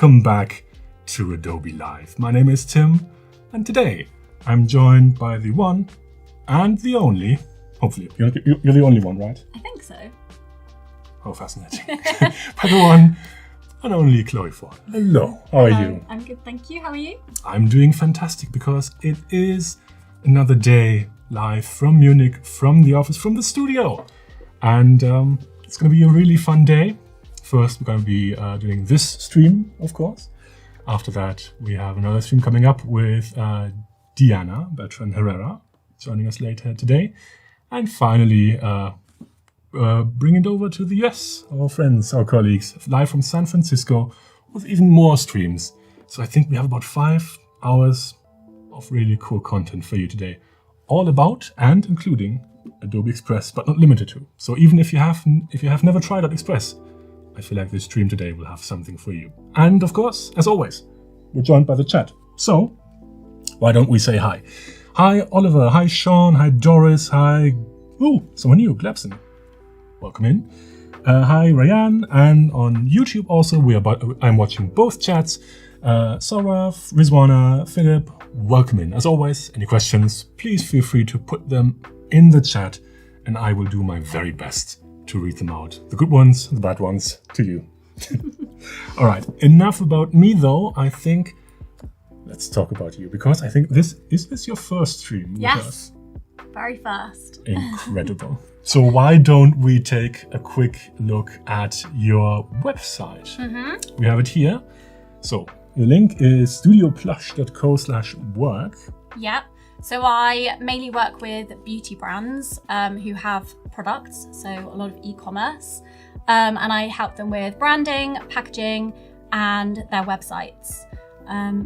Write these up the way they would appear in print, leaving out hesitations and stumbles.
welcome back to Adobe Live. My name is Tim, and today I'm joined by the one and the only, hopefully, you're the only one, right? I think so. Oh, fascinating. By the one and only Chloe Ford. Hello, how are you? I'm good, thank you. How are you? I'm doing fantastic because it is another day live from Munich, from the office, from the studio. And it's going to be a really fun day. First, we're going to be doing this stream, of course. After that, we have another stream coming up with Diana Bertrand Herrera joining us later today. And finally, bring it over to the US, our friends, our colleagues, live from San Francisco with even more streams. So I think we have about 5 hours of really cool content for you today, all about and including Adobe Express, but not limited to. So even if you have never tried out Express, I feel like this stream today will have something for you. And of course, as always, we're joined by the chat. So why don't we say hi? Hi, Oliver. Hi, Sean. Hi, Doris. Hi, someone new, Glebson. Welcome in. Hi, Ryan. And on YouTube also, I'm watching both chats. Saurav, Rizwana, Philip, welcome in. As always, any questions, please feel free to put them in the chat, and I will do my very best to read them out. The good ones, the bad ones, to you. All right, enough about me though. I think let's talk about you, because I think is this your first stream with us? Very first. Incredible. So why don't we take a quick look at your website? Mm-hmm. We have it here. So the link is studioplush.co/work. Yep. So I mainly work with beauty brands who have products, so a lot of e-commerce, and I help them with branding, packaging, and their websites.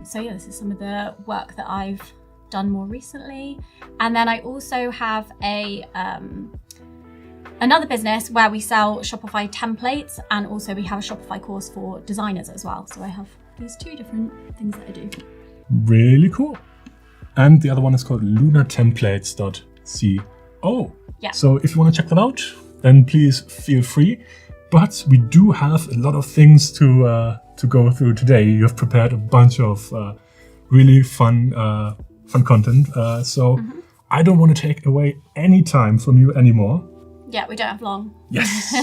So yeah, this is some of the work that I've done more recently. And then I also have another business where we sell Shopify templates, and also we have a Shopify course for designers as well. So I have these 2 different things that I do. Really cool. And the other one is called lunatemplates.co. Yeah. So if you want to check that out, then please feel free. But we do have a lot of things to go through today. You have prepared a bunch of really fun content. So I don't want to take away any time from you anymore. Yeah, we don't have long. Yes.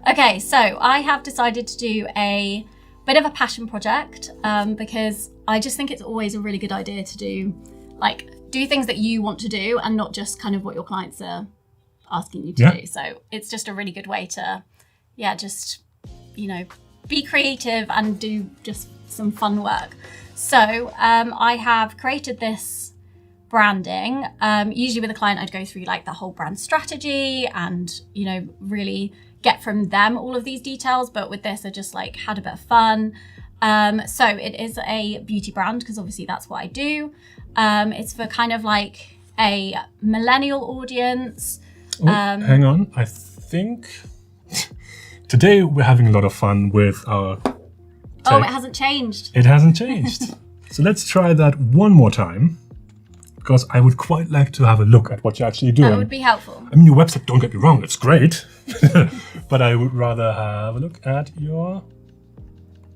Okay, so I have decided to do a bit of a passion project because I just think it's always a really good idea to do things that you want to do and not just kind of what your clients are asking you to do. So it's just a really good way to, be creative and do just some fun work. So I have created this branding. Usually with a client, I'd go through the whole brand strategy and, really get from them all of these details. But with this, I just had a bit of fun. So it is a beauty brand because obviously that's what I do. It's for kind of a millennial audience. Hang on, I think today we're having a lot of fun with our tech. Oh, it hasn't changed. It hasn't changed. So let's try that one more time, because I would quite like to have a look at what you're actually doing. That would be helpful. I mean, your website, don't get me wrong, it's great. But I would rather have a look at your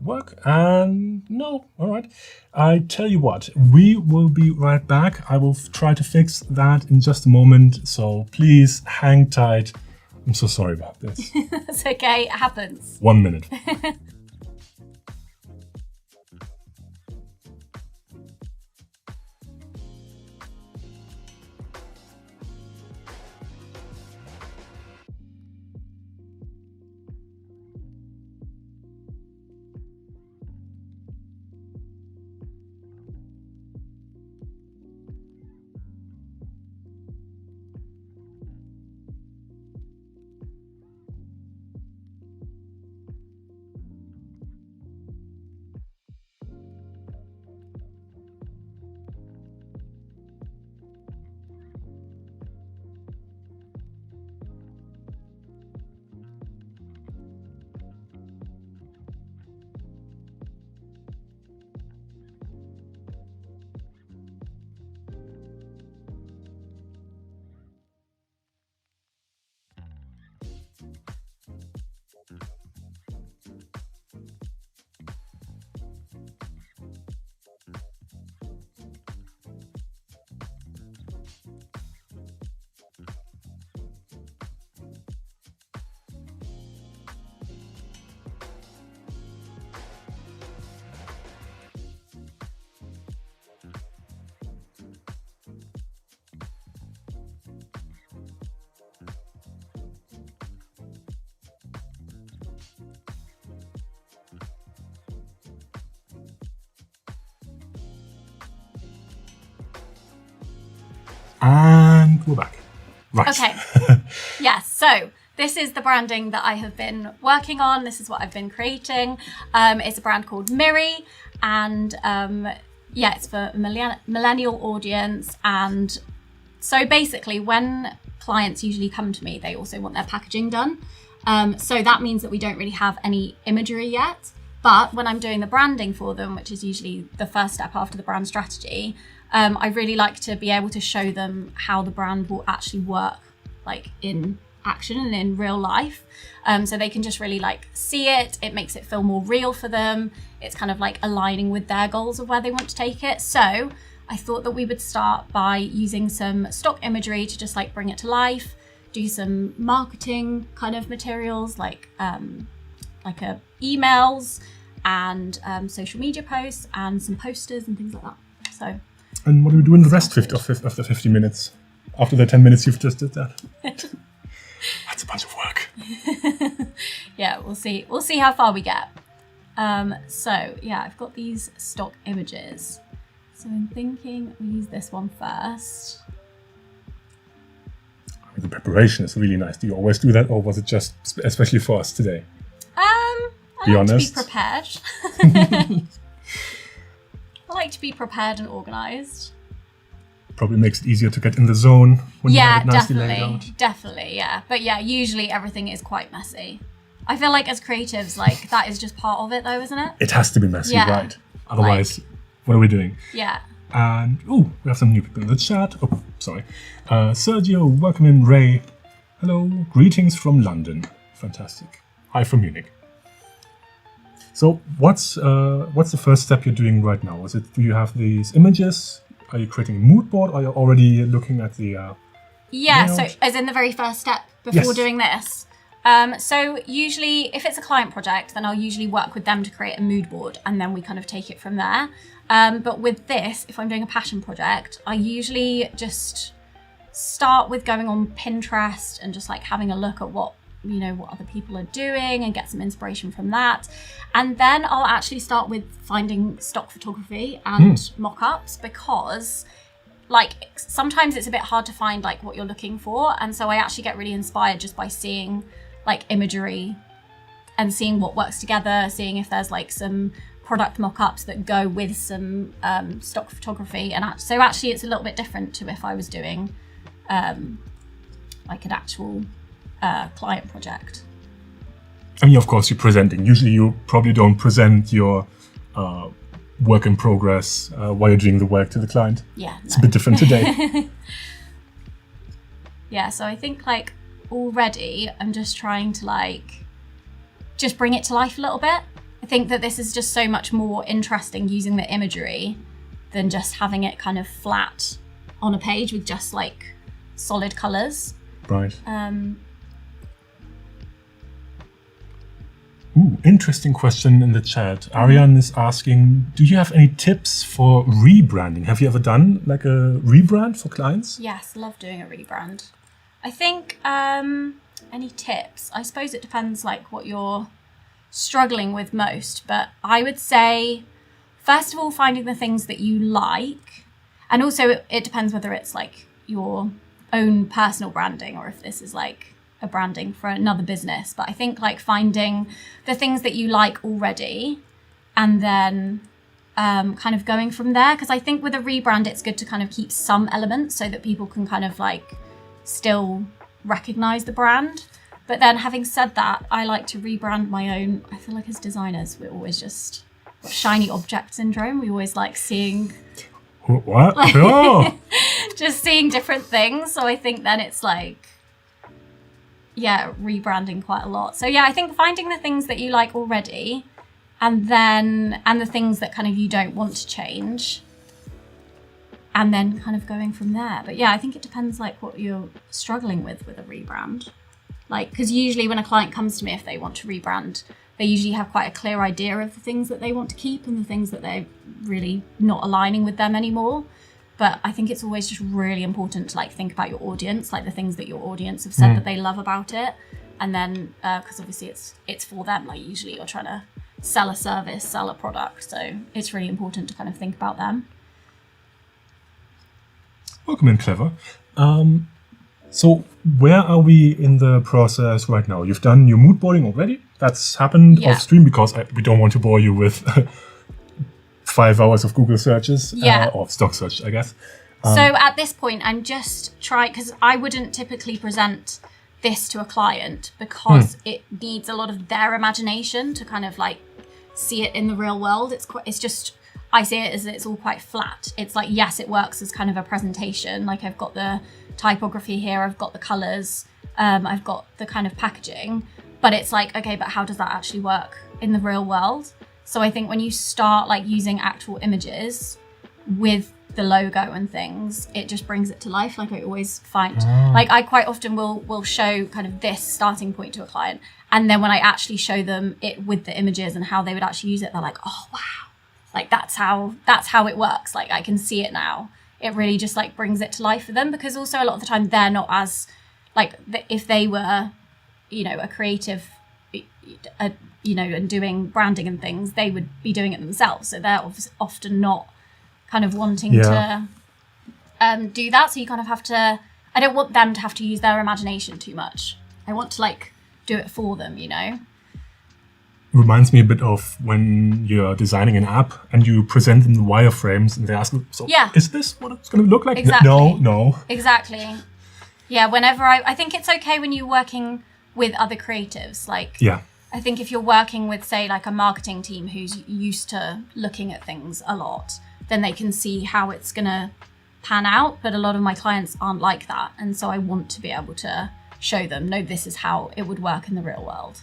work. And no, all right. I tell you what, we will be right back. I will try to fix that in just a moment. So please hang tight. I'm so sorry about this. It's okay, it happens. 1 minute. And we're back. Right. Okay. Yes. So this is the branding that I have been working on. This is what I've been creating. It's a brand called Miri, and it's for a millennial audience. And so basically, when clients usually come to me, they also want their packaging done. So that means that we don't really have any imagery yet. But when I'm doing the branding for them, which is usually the first step after the brand strategy, I really like to be able to show them how the brand will actually work, like in action and in real life. So they can just really like see it. It makes it feel more real for them. It's kind of like aligning with their goals of where they want to take it. So I thought that we would start by using some stock imagery to just like bring it to life, do some marketing kind of materials like emails and social media posts and some posters and things like that. So. And what do we do in the rest of the 50 minutes? After the 10 minutes you've just did that? That's a bunch of work. Yeah, we'll see. We'll see how far we get. So yeah, I've got these stock images. So I'm thinking we use this one first. The preparation is really nice. Do you always do that, or was it just especially for us today? I like to be prepared. I like to be prepared and organised. Probably makes it easier to get in the zone when you have it nicely laid out. Definitely, yeah. But yeah, usually everything is quite messy. I feel like as creatives, like that is just part of it though, isn't it? It has to be messy, yeah. Right? Otherwise, what are we doing? Yeah. And, we have some new people in the chat. Oh, sorry. Sergio, welcome in. Ray, hello. Greetings from London. Fantastic. Hi from Munich. So what's the first step you're doing right now? Do you have these images? Are you creating a mood board? Are you already looking at the Yeah, layout? so as in the very first step before Yes. doing this. So usually if it's a client project, then I'll usually work with them to create a mood board and then we kind of take it from there. But with this, if I'm doing a passion project, I usually just start with going on Pinterest and just like having a look at what other people are doing and get some inspiration from that. And then I'll actually start with finding stock photography and mock-ups, because like sometimes it's a bit hard to find like what you're looking for. And so I actually get really inspired just by seeing like imagery and seeing what works together, seeing if there's like some product mock-ups that go with some stock photography. And so actually it's a little bit different to if I was doing like an actual client project. I mean, of course, you're presenting. Usually you probably don't present your work in progress while you're doing the work to the client. Yeah, it's a bit different today. Yeah, so I think like already I'm just trying to like just bring it to life a little bit. I think that this is just so much more interesting using the imagery than just having it kind of flat on a page with just like solid colours. Right. Interesting question in the chat. Ariane is asking, do you have any tips for rebranding? Have you ever done like a rebrand for clients? Yes, love doing a rebrand. I think any tips? I suppose it depends like what you're struggling with most, but I would say first of all finding the things that you like, and also it depends whether it's like your own personal branding or if this is like a branding for another business. But I think like finding the things that you like already and then kind of going from there, because I think with a rebrand it's good to kind of keep some elements so that people can kind of like still recognize the brand. But then having said that, I like to rebrand my own. I feel like as designers we're always just shiny object syndrome. We always like seeing what? Oh. just seeing different things. So I think then it's like rebranding quite a lot. So yeah, I think finding the things that you like already and the things that kind of you don't want to change and then kind of going from there. But yeah, I think it depends like what you're struggling with a rebrand. Like, because usually when a client comes to me, if they want to rebrand, they usually have quite a clear idea of the things that they want to keep and the things that they're really not aligning with them anymore. But I think it's always just really important to like think about your audience, like the things that your audience have said that they love about it. And then, because obviously it's for them, like usually you're trying to sell a service, sell a product. So it's really important to kind of think about them. Welcome in, Clever. So where are we in the process right now? You've done your mood boarding already. That's happened off stream because we don't want to bore you with 5 hours of Google searches or stock search, I guess. So at this point, I'm just trying, because I wouldn't typically present this to a client because it needs a lot of their imagination to kind of like see it in the real world. It's just, I see it as it's all quite flat. It's like, yes, it works as kind of a presentation. Like I've got the typography here, I've got the colors, I've got the kind of packaging, but it's like, okay, but how does that actually work in the real world? So I think when you start like using actual images with the logo and things, it just brings it to life. Like I always find, like I quite often will show kind of this starting point to a client, and then when I actually show them it with the images and how they would actually use it, they're like, oh wow, like that's how it works. Like I can see it now. It really just like brings it to life for them, because also a lot of the time they're not as like, if they were, you know, a creative, you know, and doing branding and things, they would be doing it themselves. So they're often not kind of wanting to do that. So you kind of have to, I don't want them to have to use their imagination too much. I want to like do it for them, you know? Reminds me a bit of when you're designing an app and you present them the wireframes and they ask, so is this what it's going to look like? Exactly. No. Exactly. Yeah, whenever I think it's okay when you're working with other creatives. Like, I think if you're working with, say, like a marketing team who's used to looking at things a lot, then they can see how it's going to pan out. But a lot of my clients aren't like that. And so I want to be able to show them, no, this is how it would work in the real world.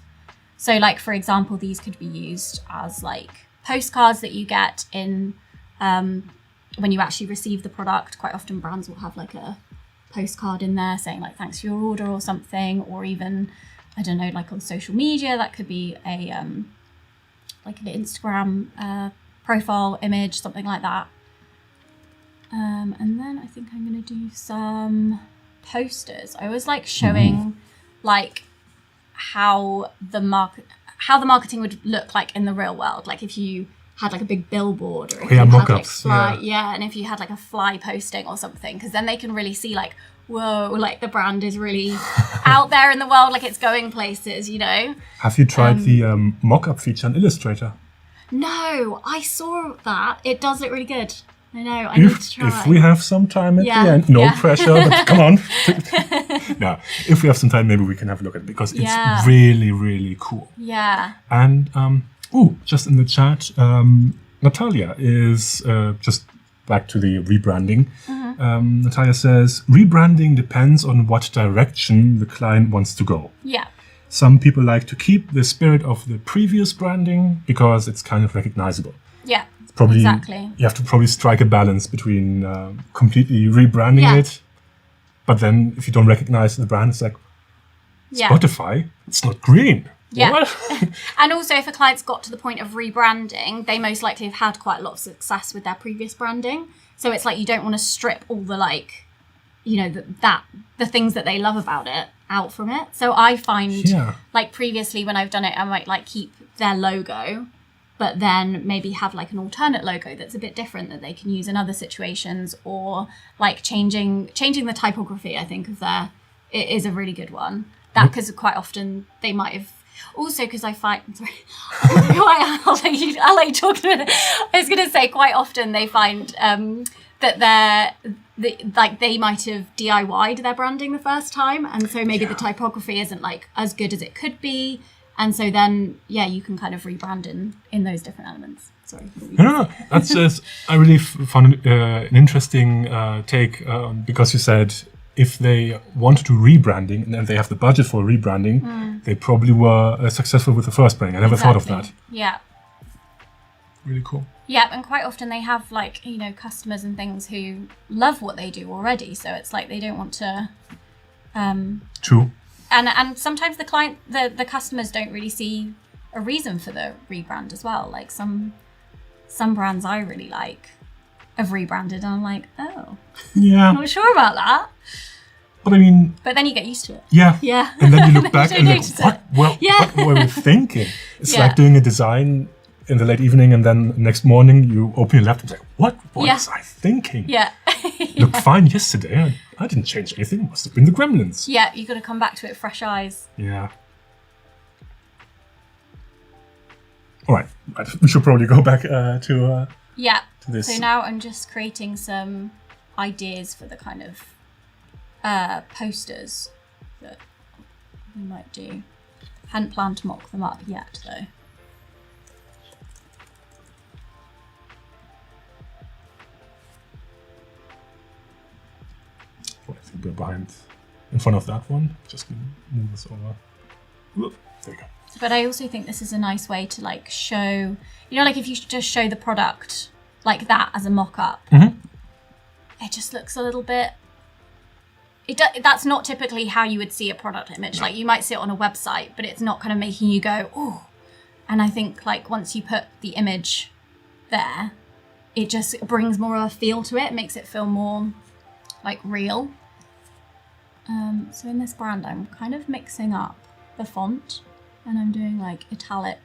So like, for example, these could be used as like postcards that you get in when you actually receive the product. Quite often brands will have like a postcard in there saying like, thanks for your order or something, or even, I don't know, like on social media, that could be a like an Instagram profile image, something like that. And then I think I'm going to do some posters. I always like showing like how the marketing would look like in the real world. Like if you had like a big billboard, or if you had Mockups, like and if you had like a fly posting or something, because then they can really see like, whoa, like the brand is really out there in the world, like it's going places, you know. Have you tried the mock-up feature on Illustrator? No, I saw that. It does look really good. I know, I need to try. If we have some time at the end, no pressure, but come on. No, if we have some time, maybe we can have a look at it, because it's really, really cool. Yeah. And, just in the chat, Natalia is just back to the rebranding. Natalia says, rebranding depends on what direction the client wants to go. Yeah. Some people like to keep the spirit of the previous branding because it's kind of recognizable. Yeah. Probably, exactly. You have to probably strike a balance between completely rebranding it, but then if you don't recognize the brand, it's like, Spotify, it's not green. Yeah. What? And also, if a client's got to the point of rebranding, they most likely have had quite a lot of success with their previous branding. So it's like, you don't want to strip all the like, you know, the things that they love about it out from it. So I find like previously when I've done it, I might like keep their logo, but then maybe have like an alternate logo that's a bit different that they can use in other situations, or like changing the typography. I think it is a really good one. That, because quite often they might have also, because I find, I'll let you talk a minute. I was going to say quite often they find that they might have DIY'd their branding the first time, and so maybe the typography isn't like as good as it could be. And so then, you can kind of rebrand in those different elements. Sorry. No. That's just, I really found an interesting take, because you said if they want to do rebranding and if they have the budget for rebranding, they probably were successful with the first branding. I never thought of that. Yeah. Really cool. Yeah, and quite often they have like, you know, customers and things who love what they do already. So it's like they don't want to... True. And sometimes the customers don't really see a reason for the rebrand as well. Like some brands I really like have rebranded, and I'm like, oh, I'm not sure about that. But I mean, but then you get used to it. Yeah. Yeah. And then you look back and like, what were we thinking? It's like doing a design in the late evening, and then next morning you open your laptop and say, what was I thinking? Yeah. looked fine yesterday. I didn't change anything. It must have been the gremlins. Yeah, you got to come back to it fresh eyes. Yeah. All right. We should probably go back to this. So now I'm just creating some ideas for the kind of posters that we might do. Hadn't planned to mock them up yet, though. I think we're behind in front of that one. Just move this over. Whoop, there you go. But I also think this is a nice way to like show, you know, like if you just show the product like that as a mock-up, it just looks a little bit, that's not typically how you would see a product image. Like you might see it on a website, but it's not kind of making you go, ooh. And I think like once you put the image there, it just brings more of a feel to it. It makes it feel more like real. So in this brand, I'm kind of mixing up the font and I'm doing like italic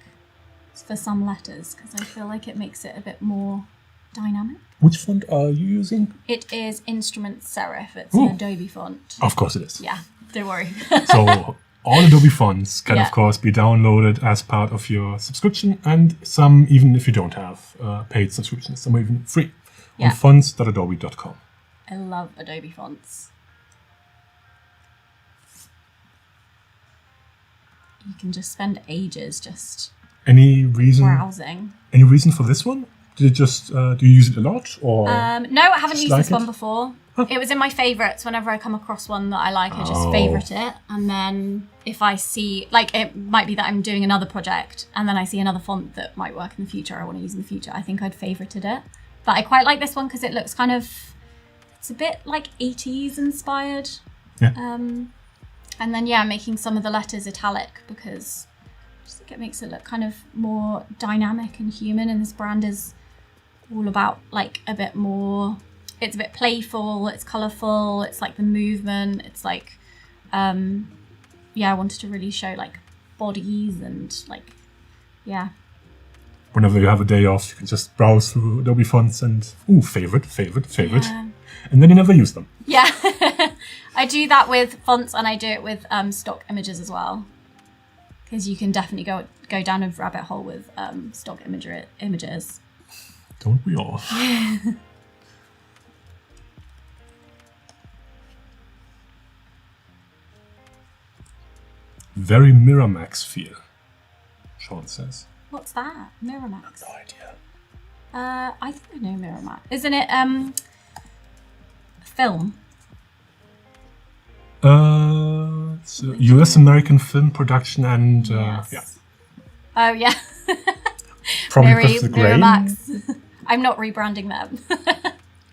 for some letters because I feel like it makes it a bit more dynamic. Which font are you using? It is Instrument Serif. It's an Adobe font. Of course it is. Yeah, don't worry. So all Adobe fonts can of course be downloaded as part of your subscription, and some even if you don't have paid subscriptions, some are even free on fonts.adobe.com. I love Adobe fonts. You can just spend ages just browsing. Any reason for this one? Did it just do you use it a lot, or no, I haven't used this one before. It was in my favorites. Whenever I come across one that I like, I just favorite it, and then if I see, like, it might be that I'm doing another project and then I see another font that might work in the future, I want to use in the future, I think I'd favorited it. But I quite like this one because it looks kind of, it's a bit like 80s inspired. Yeah. And then making some of the letters italic because I just think it makes it look kind of more dynamic and human, and this brand is all about like a bit more, it's a bit playful, it's colourful, it's like the movement, it's like I wanted to really show like bodies and like whenever you have a day off, you can just browse through Adobe fonts and favorite, and then you never use them. Yeah. I do that with fonts and I do it with stock images as well, because you can definitely go down a rabbit hole with stock images. Don't we all? Very Miramax feel, Sean says. What's that? Miramax? No idea. I think I know Miramax. Isn't it film? It's a US American film production and yes. Oh yeah. Probably because of the grain. Miramax. I'm not rebranding them.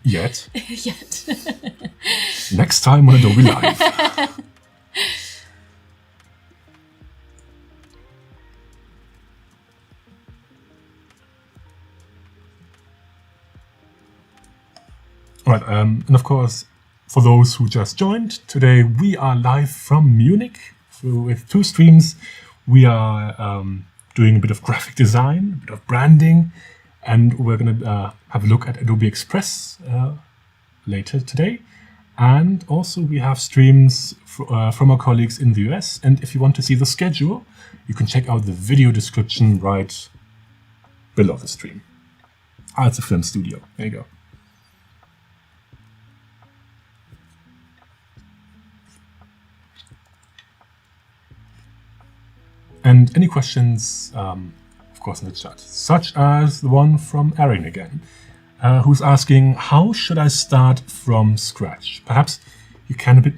Yet. Yet. Next time on Adobe Live. Right, and of course, for those who just joined, today we are live from Munich with 2 streams. We are doing a bit of graphic design, a bit of branding, and we're going to have a look at Adobe Express later today. And also we have streams from our colleagues in the US. And if you want to see the schedule, you can check out the video description right below the stream. It's a film studio. There you go. And any questions, of course, in the chat, such as the one from Erin again, who's asking, how should I start from scratch? Perhaps you can be a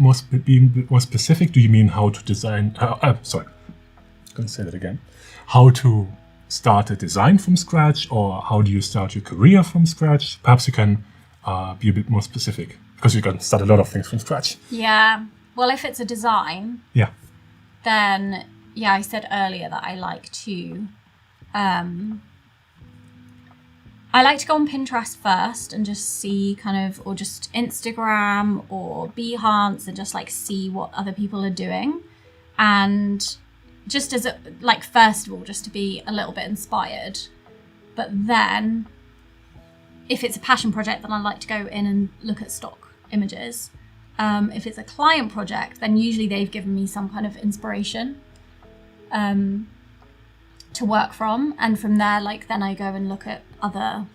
bit more specific. Do you mean how to design? Sorry, I'm going to say that again. How to start a design from scratch, or how do you start your career from scratch? Perhaps you can be a bit more specific, because you can start a lot of things from scratch. Yeah. Well, if it's a design, then I said earlier that I like to go on Pinterest first and just see kind of, or just Instagram or Behance, and just like see what other people are doing, and just as first of all, just to be a little bit inspired. But then if it's a passion project, then I like to go in and look at stock images. If it's a client project, then usually they've given me some kind of inspiration to work from, and from there, like, then I go and look at other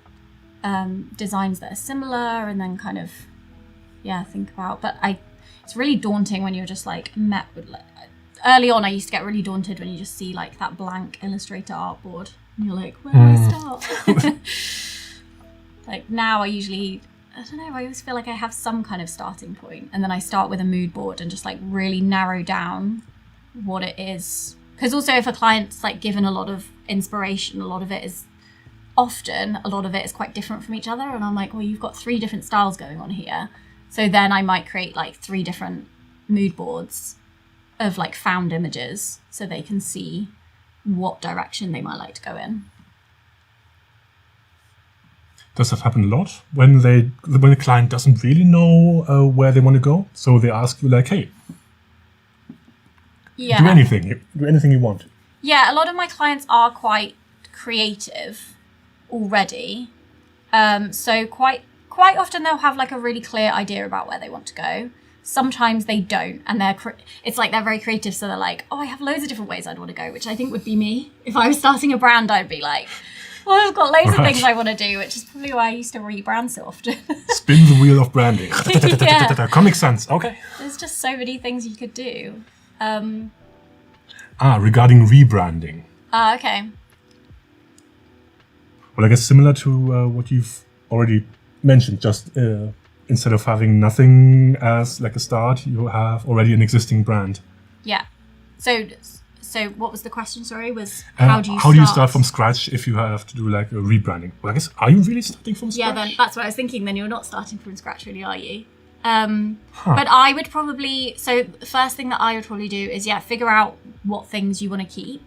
designs that are similar, and then kind of think about. But it's really daunting when you're just like met with, like, early on I used to get really daunted when you just see like that blank Illustrator artboard and you're like, where do I start? Like now I don't know, I always feel like I have some kind of starting point, and then I start with a mood board and just like really narrow down what it is. Because also if a client's like given a lot of inspiration, a lot of it is quite different from each other, and I'm like, well, you've got 3 different styles going on here. So then I might create like 3 different mood boards of like found images so they can see what direction they might like to go in. Does that happen a lot when the client doesn't really know where they want to go? So they ask you like, hey, do anything you want. Yeah, a lot of my clients are quite creative already. So quite often they'll have like a really clear idea about where they want to go. Sometimes they don't, and it's like they're very creative, so they're like, oh, I have loads of different ways I'd want to go, which I think would be me. If I was starting a brand, I'd be like, well, I've got loads of things I want to do, which is probably why I used to rebrand so often. Spin the wheel of branding. Yeah. Comic Sans, okay. There's just so many things you could do. Regarding rebranding. Okay. Well, I guess similar to what you've already mentioned, just instead of having nothing as like a start, you have already an existing brand. Yeah. So what was the question, sorry, was how do you start from scratch if you have to do like a rebranding? Well, I guess, are you really starting from scratch? Yeah, then that's what I was thinking. Then you're not starting from scratch, really, are you? But I would probably, so the first thing that I would probably do is, figure out what things you want to keep,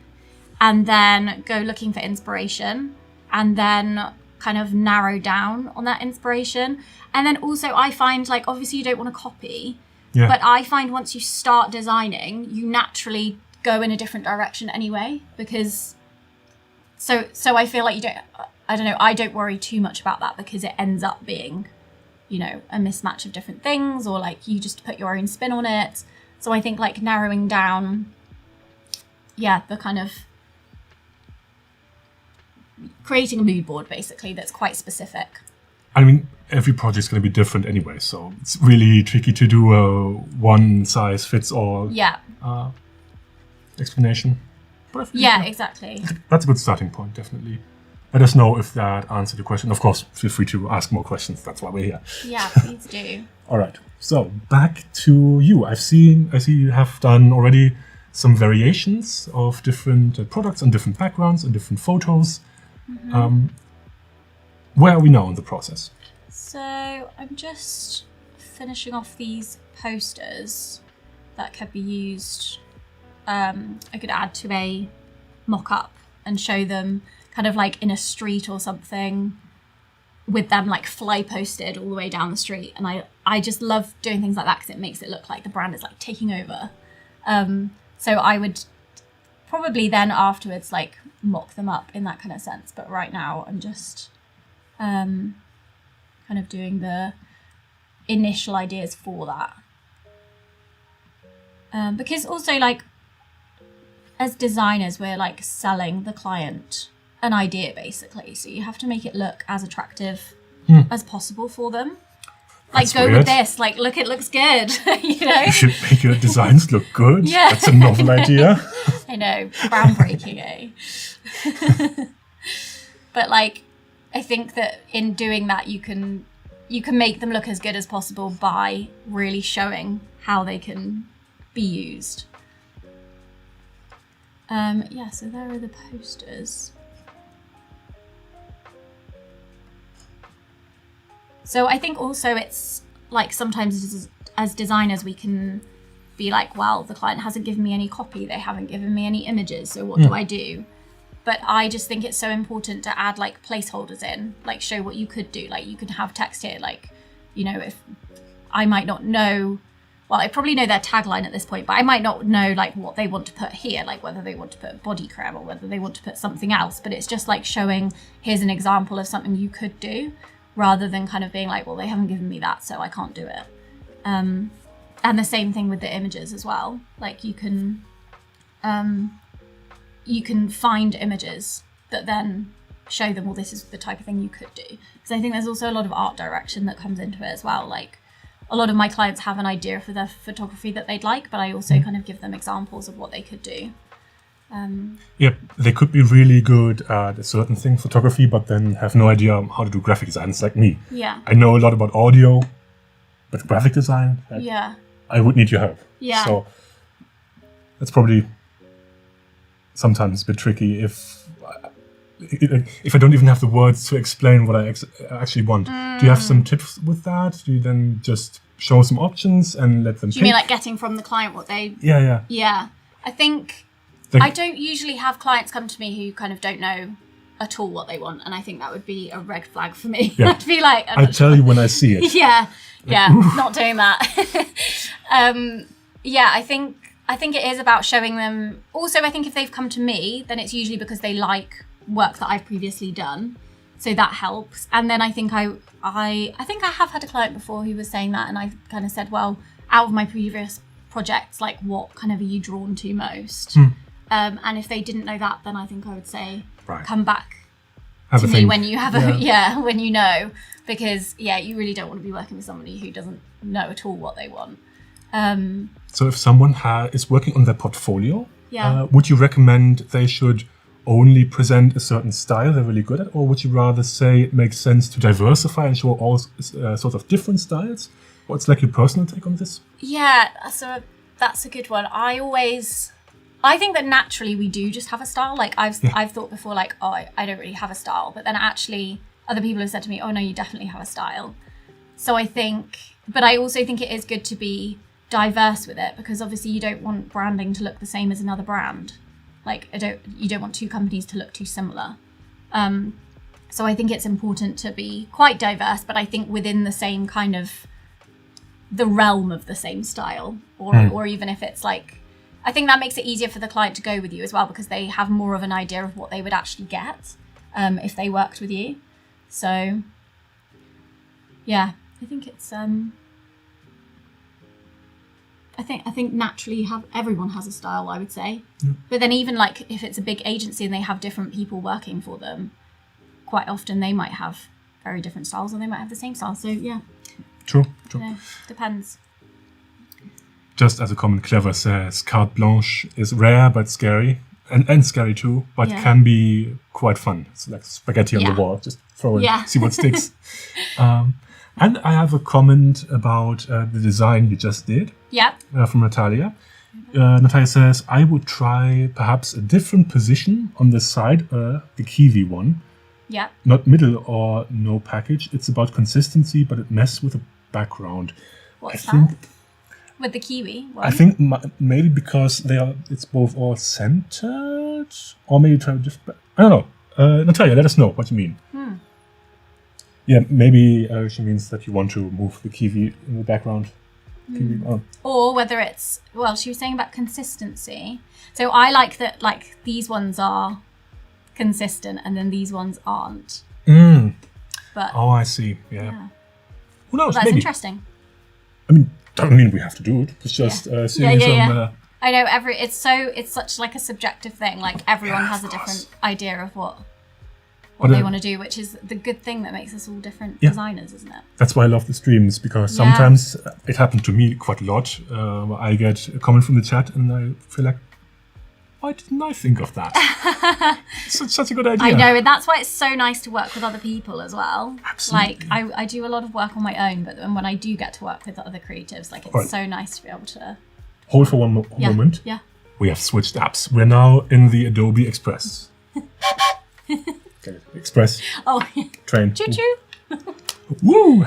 and then go looking for inspiration, and then kind of narrow down on that inspiration. And then also I find, like, obviously you don't want to copy, but I find once you start designing, you naturally go in a different direction anyway, because so I feel like I don't worry too much about that, because it ends up being, a mismatch of different things, or like you just put your own spin on it. So I think like narrowing down, the kind of creating a mood board basically that's quite specific. I mean, every project's going to be different anyway, so it's really tricky to do a one size fits all explanation. But exactly. That's a good starting point, definitely. Let us know if that answered your question. Of course, feel free to ask more questions. That's why we're here. Yeah, please do. All right. So back to you. I see you have done already some variations of different products and different backgrounds and different photos. Mm-hmm. Where are we now in the process? So I'm just finishing off these posters that could be used. I could add to a mock-up and show them kind of like in a street or something, with them like fly posted all the way down the street. And I just love doing things like that because it makes it look like the brand is like taking over. So I would probably then afterwards like mock them up in that kind of sense. But right now I'm just kind of doing the initial ideas for that. Because also, like, as designers, we're like selling the client an idea basically, so you have to make it look as attractive as possible for them. Like, That's go weird. with this, like, look, it looks good. You should make your designs look good. Yeah. That's a novel idea. I know, groundbreaking, eh? But like, I think that in doing that, you can make them look as good as possible by really showing how they can be used. So there are the posters. So I think also it's like sometimes as designers we can be like, well, the client hasn't given me any copy, they haven't given me any images, so what do I do? But I just think it's so important to add like placeholders in, like show what you could do. Like you could have text here, like, if I might not know, well, I probably know their tagline at this point, but I might not know like what they want to put here, like whether they want to put body cream or whether they want to put something else. But it's just like showing, here's an example of something you could do, rather than kind of being like, well, they haven't given me that, so I can't do it. And the same thing with the images as well. Like you can find images that then show them, well, this is the type of thing you could do. Because I think there's also a lot of art direction that comes into it as well. Like a lot of my clients have an idea for their photography that they'd like, but I also kind of give them examples of what they could do. They could be really good at a certain thing, photography, but then have no idea how to do graphic design. It's like me. Yeah. I know a lot about audio, but graphic design, I would need your help. Yeah. So that's probably sometimes a bit tricky if I don't even have the words to explain what I actually want. Do you have some tips with that? Do you then just show some options and let them Do you mean like getting from the client what they... Yeah. I think... I don't usually have clients come to me who kind of don't know at all what they want, and I think that would be a red flag for me. Yeah. I'd be like... I'll tell you when I see it. Not doing that. I think it is about showing them. Also, I think if they've come to me, then it's usually because they like work that I've previously done, so that helps. And then I think I have had a client before who was saying that, and I kind of said, well, out of my previous projects, like what kind of are you drawn to most? And if they didn't know that, then I think I would say, come back to me when you have when you know, because you really don't want to be working with somebody who doesn't know at all what they want. So if someone is working on their portfolio, Yeah. Would you recommend they should only present a certain style they're really good at, or would you rather say it makes sense to diversify and show all sorts of different styles? What's like your personal take on this? Yeah, so that's a good one. I think that naturally we do just have a style. Like I've thought before, like, oh, I don't really have a style, but then actually other people have said to me, oh no, you definitely have a style. So but I also think it is good to be diverse with it, because obviously you don't want branding to look the same as another brand. Like you don't want two companies to look too similar. So I think it's important to be quite diverse, but I think within the same kind of the realm of the same style, or even if it's like, I think that makes it easier for the client to go with you as well, because they have more of an idea of what they would actually get if they worked with you. So yeah, I think it's I think naturally everyone has a style, I would say. But then even like if it's a big agency and they have different people working for them, quite often they might have very different styles, or they might have the same style. So yeah. True. Depends. Just as a comment, Clever says, carte blanche is rare but scary, and scary too, but can be quite fun. It's like spaghetti on the wall, just throw it, see what sticks. And I have a comment about the design you just did. Yeah. From Natalia. Natalia says, I would try perhaps a different position on the side, the kiwi one. Yeah. Not middle or no package. It's about consistency, but it messes with the background. What's that? With the kiwi one? I think maybe because it's both all centered, or maybe try a different. I don't know. Natalia, let us know what you mean. Yeah, maybe she means that you want to move the kiwi in the background. Or whether it's, well, she was saying about consistency. So I like that, like, these ones are consistent and then these ones aren't. But I see. Yeah. Who knows? That's maybe. Interesting. I mean, doesn't mean we have to do it. It's just seeing some. I know it's such like a subjective thing. Like everyone has a different idea of what they want to do, which is the good thing that makes us all different designers, isn't it? That's why I love the streams, because sometimes it happened to me quite a lot. I get a comment from the chat and I feel like, why didn't I think of that? It's such a good idea. I know, and that's why it's so nice to work with other people as well. Absolutely. Like I do a lot of work on my own, but then when I do get to work with other creatives, like it's so nice to be able to hold for one moment. Yeah. We have switched apps. We're now in the Adobe Express. Okay, Express. Oh, train. Choo choo. Woo!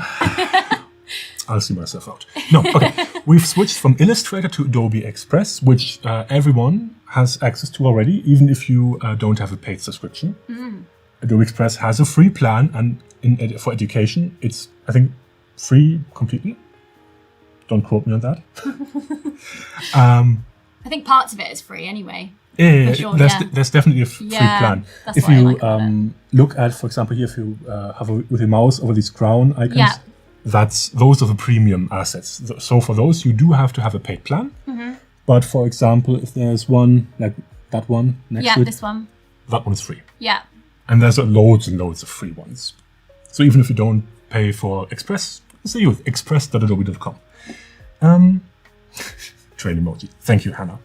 I'll see myself out. No, okay. We've switched from Illustrator to Adobe Express, which everyone has access to already, even if you don't have a paid subscription. Adobe Express has a free plan, and for education, it's, I think, free completely. Don't quote me on that. I think parts of it is free anyway. Yeah, sure, there's definitely a free plan. That's If what I you like about it. look at, for example, here, if you hover with your mouse over these crown icons, Yeah. those are the premium assets. So for those, you do have to have a paid plan. Mm-hmm. But for example, if there's one like that one next to it, This one. that one is free. Yeah. And there's loads and loads of free ones. So even if you don't pay for Express, say with express.adobe.com. Train emoji. Thank you, Hannah.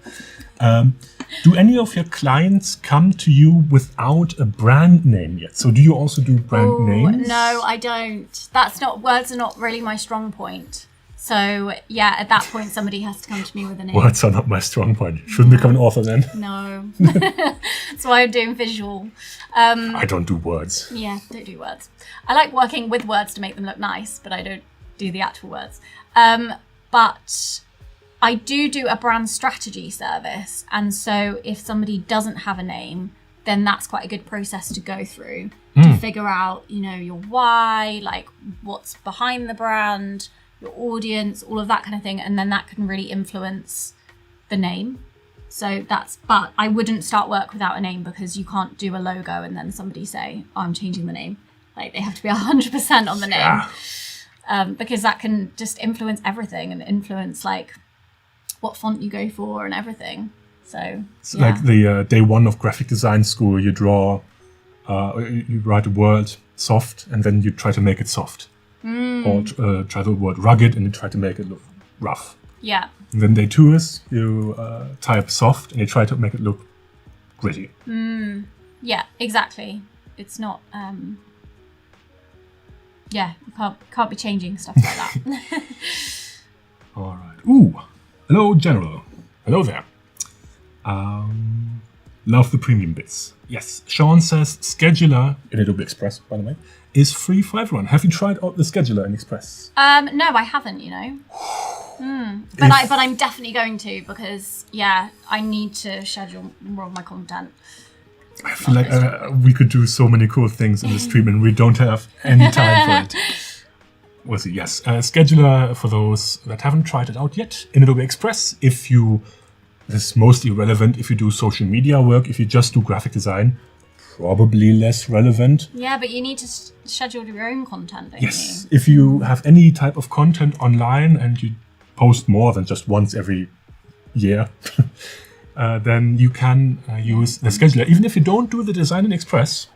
Do any of your clients come to you without a brand name yet? So do you also do brand names? No, I don't. Words are not really my strong point. So yeah, at that point, somebody has to come to me with a name. Words are not my strong point. Shouldn't become an author then. No. That's why I'm doing visual. I don't do words. Yeah, don't do words. I like working with words to make them look nice, but I don't do the actual words. But I do a brand strategy service. And so if somebody doesn't have a name, then that's quite a good process to go through to figure out, your why, like what's behind the brand, your audience, all of that kind of thing. And then that can really influence the name. So but I wouldn't start work without a name, because you can't do a logo and then somebody say, oh, I'm changing the name. Like they have to be 100% on the name. Yeah. Because that can just influence everything and influence like what font you go for and everything. So it's like the day one of graphic design school, you draw, you write a word soft and then you try to make it soft. Or try the word rugged and you try to make it look rough. Yeah. And then day two is you type soft and you try to make it look gritty. Yeah, exactly. It's not, you can't be changing stuff like that. All right. Ooh, hello, General. Hello there. Love the premium bits. Yes, Sean says scheduler in Adobe Express, by the way, is free for everyone. Have you tried out the scheduler in Express? No, I haven't, But I'm definitely going to, because I need to schedule more of my content. I feel like we could do so many cool things in the stream and we don't have any time for it. We'll see, yes. Scheduler, for those that haven't tried it out yet, in Adobe Express, this is mostly relevant if you do social media work. If you just do graphic design, probably less relevant. Yeah, but you need to schedule your own content, don't you? Yes, if you have any type of content online and you post more than just once every year, then you can use the scheduler. Even if you don't do the design in Express,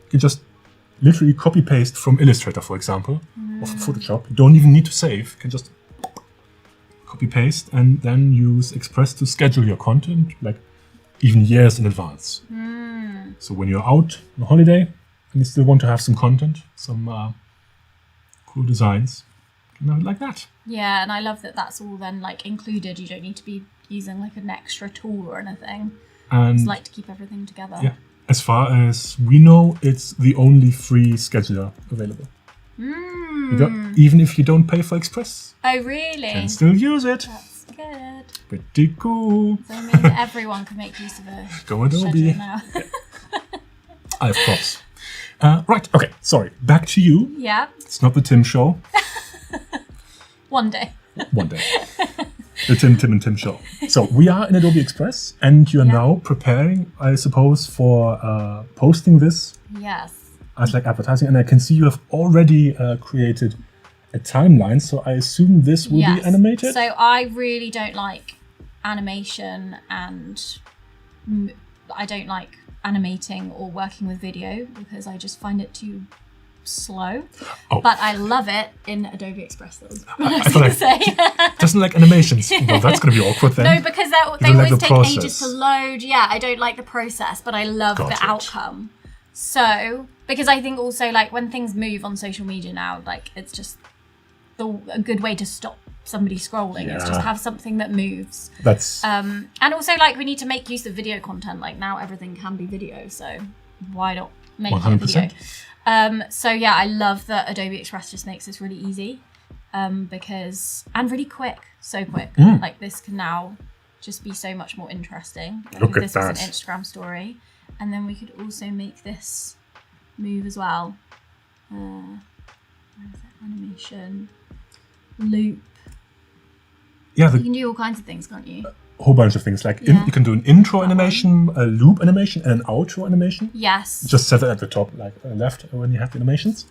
you can just literally copy-paste from Illustrator, for example, or from Photoshop. You don't even need to save. You can just copy-paste and then use Express to schedule your content, like even years in advance. So when you're out on holiday and you still want to have some content, some cool designs, you can have it like that. Yeah, and I love that that's all then like included. You don't need to be using like an extra tool or anything. I just like to keep everything together. Yeah, as far as we know, it's the only free scheduler available. Even if you don't pay for Express. Oh, really? You can still use it. That's good. Pretty cool. So it means that everyone can make use of a Go Adobe. schedule now. I have props. Right, okay, sorry. Back to you. Yeah, It's not the Tim show. one day. One day. The Tim and Tim show. So we are in Adobe Express and you're now preparing, I suppose, for posting this Yes. as like advertising. And I can see you have already created a timeline. So I assume this will be animated. So I really don't like animation, and I don't like animating or working with video because I just find it too slow. But I love it in Adobe Express. That was what I was going to say. Doesn't like animations. Well, that's going to be awkward then. No, because they always take ages to load. Yeah, I don't like the process, but I love the outcome. So, because I think also like when things move on social media now, like it's just a good way to stop somebody scrolling. It's just have something that moves. That's and also like we need to make use of video content. Like now everything can be video, so why not make it a video? So yeah, I love that Adobe Express just makes this really easy and really quick, so quick. Like this can now just be so much more interesting. Like Look if at this was an Instagram story, and then we could also make this move as well. Where is it? Animation, loop. Yeah, You can do all kinds of things, can't you? a whole bunch of things. Like you can do an intro animation, a loop animation, and an outro animation. Yes. Just set it at the top, like left when you have the animations.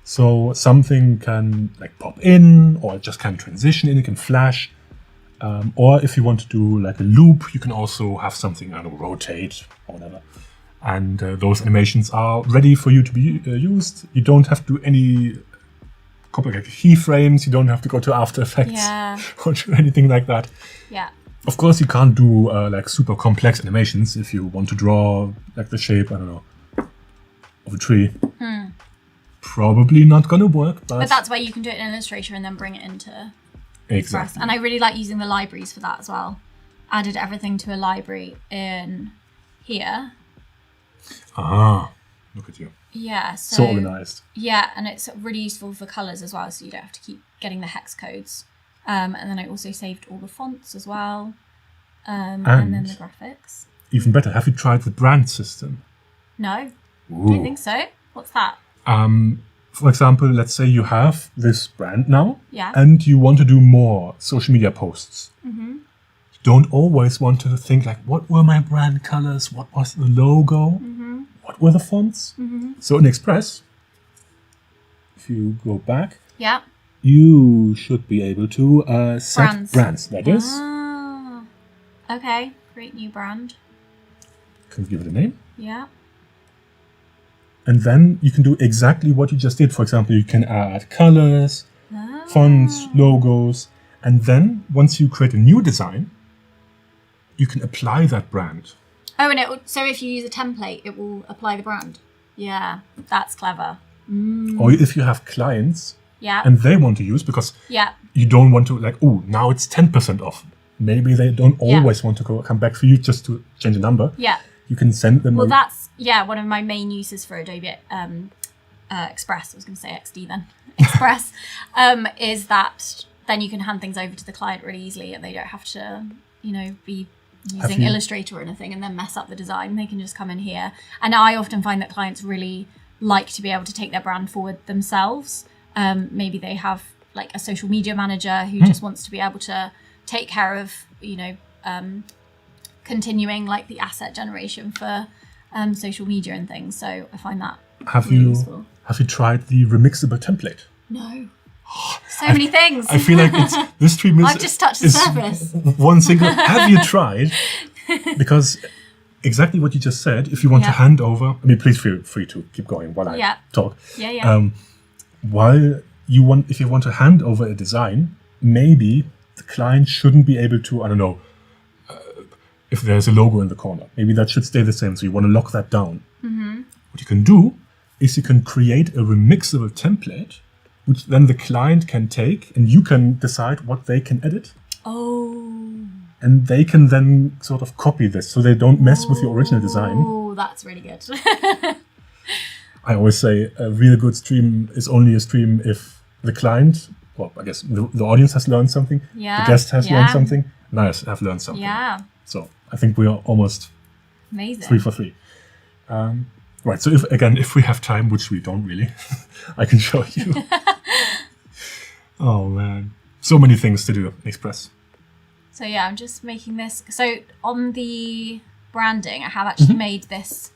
So something can like pop in, or it just can transition in. It can flash. Or if you want to do like a loop, you can also have something, I don't know, rotate or whatever. And those animations are ready for you to be used. You don't have to do any complicated keyframes. You don't have to go to After Effects or do anything like that. Yeah. Of course, you can't do like super complex animations if you want to draw like the shape, I don't know, of a tree. Probably not gonna work. But that's why you can do it in Illustrator and then bring it into Express. Exactly. And I really like using the libraries for that as well. Added everything to a library in here. Ah, look at you. Yeah. So organized. Yeah, and it's really useful for colours as well, so you don't have to keep getting the hex codes. And then I also saved all the fonts as well. And then the graphics. Even better, have you tried the brand system? No. Ooh. Don't think so. What's that? For example, let's say you have this brand now, Yeah. and you want to do more social media posts. You don't always want to think like, what were my brand colors? What was the logo? What were the fonts? So in Express, if you go back, you should be able to set brands. That is. Ah. Okay. Create new brand. Can give it a name. Yeah. And then you can do exactly what you just did. For example, you can add colors, fonts, logos. And then once you create a new design, you can apply that brand. Oh, and so if you use a template, it will apply the brand. Yeah, that's clever. Or if you have clients and they want to use, because you don't want to like, oh, now it's 10% off. Maybe they don't always want to come back for you just to change a number. Yeah. You can send them. Well, that's one of my main uses for Adobe Express. I was going to say XD then. Express is that then you can hand things over to the client really easily, and they don't have to, be using Illustrator or anything and then mess up the design. They can just come in here. And I often find that clients really like to be able to take their brand forward themselves. Maybe they have like a social media manager who just wants to be able to take care of, continuing like the asset generation for social media and things. So I find that really useful. Have you tried the remixable template? No. So many things. I feel like this stream is. I've just touched the surface. One single. Have you tried? Because exactly what you just said. If you want to hand over, I mean, please feel free to keep going while I talk. Yeah. If you want to hand over a design, maybe the client shouldn't be able to. I don't know. If there's a logo in the corner, maybe that should stay the same. So you want to lock that down. What you can do is you can create a remixable template, which then the client can take, and you can decide what they can edit. Oh. And they can then sort of copy this, so they don't mess with your original design. Oh, that's really good. I always say a really good stream is only a stream if the client, well, I guess the audience has learned something, the guest has learned something, and I have learned something. Yeah. So I think we are almost amazing. 3 for 3. Right, so if we have time, which we don't really, I can show you. Oh man, so many things to do in Express. So yeah, I'm just making this. So on the branding, I have actually made this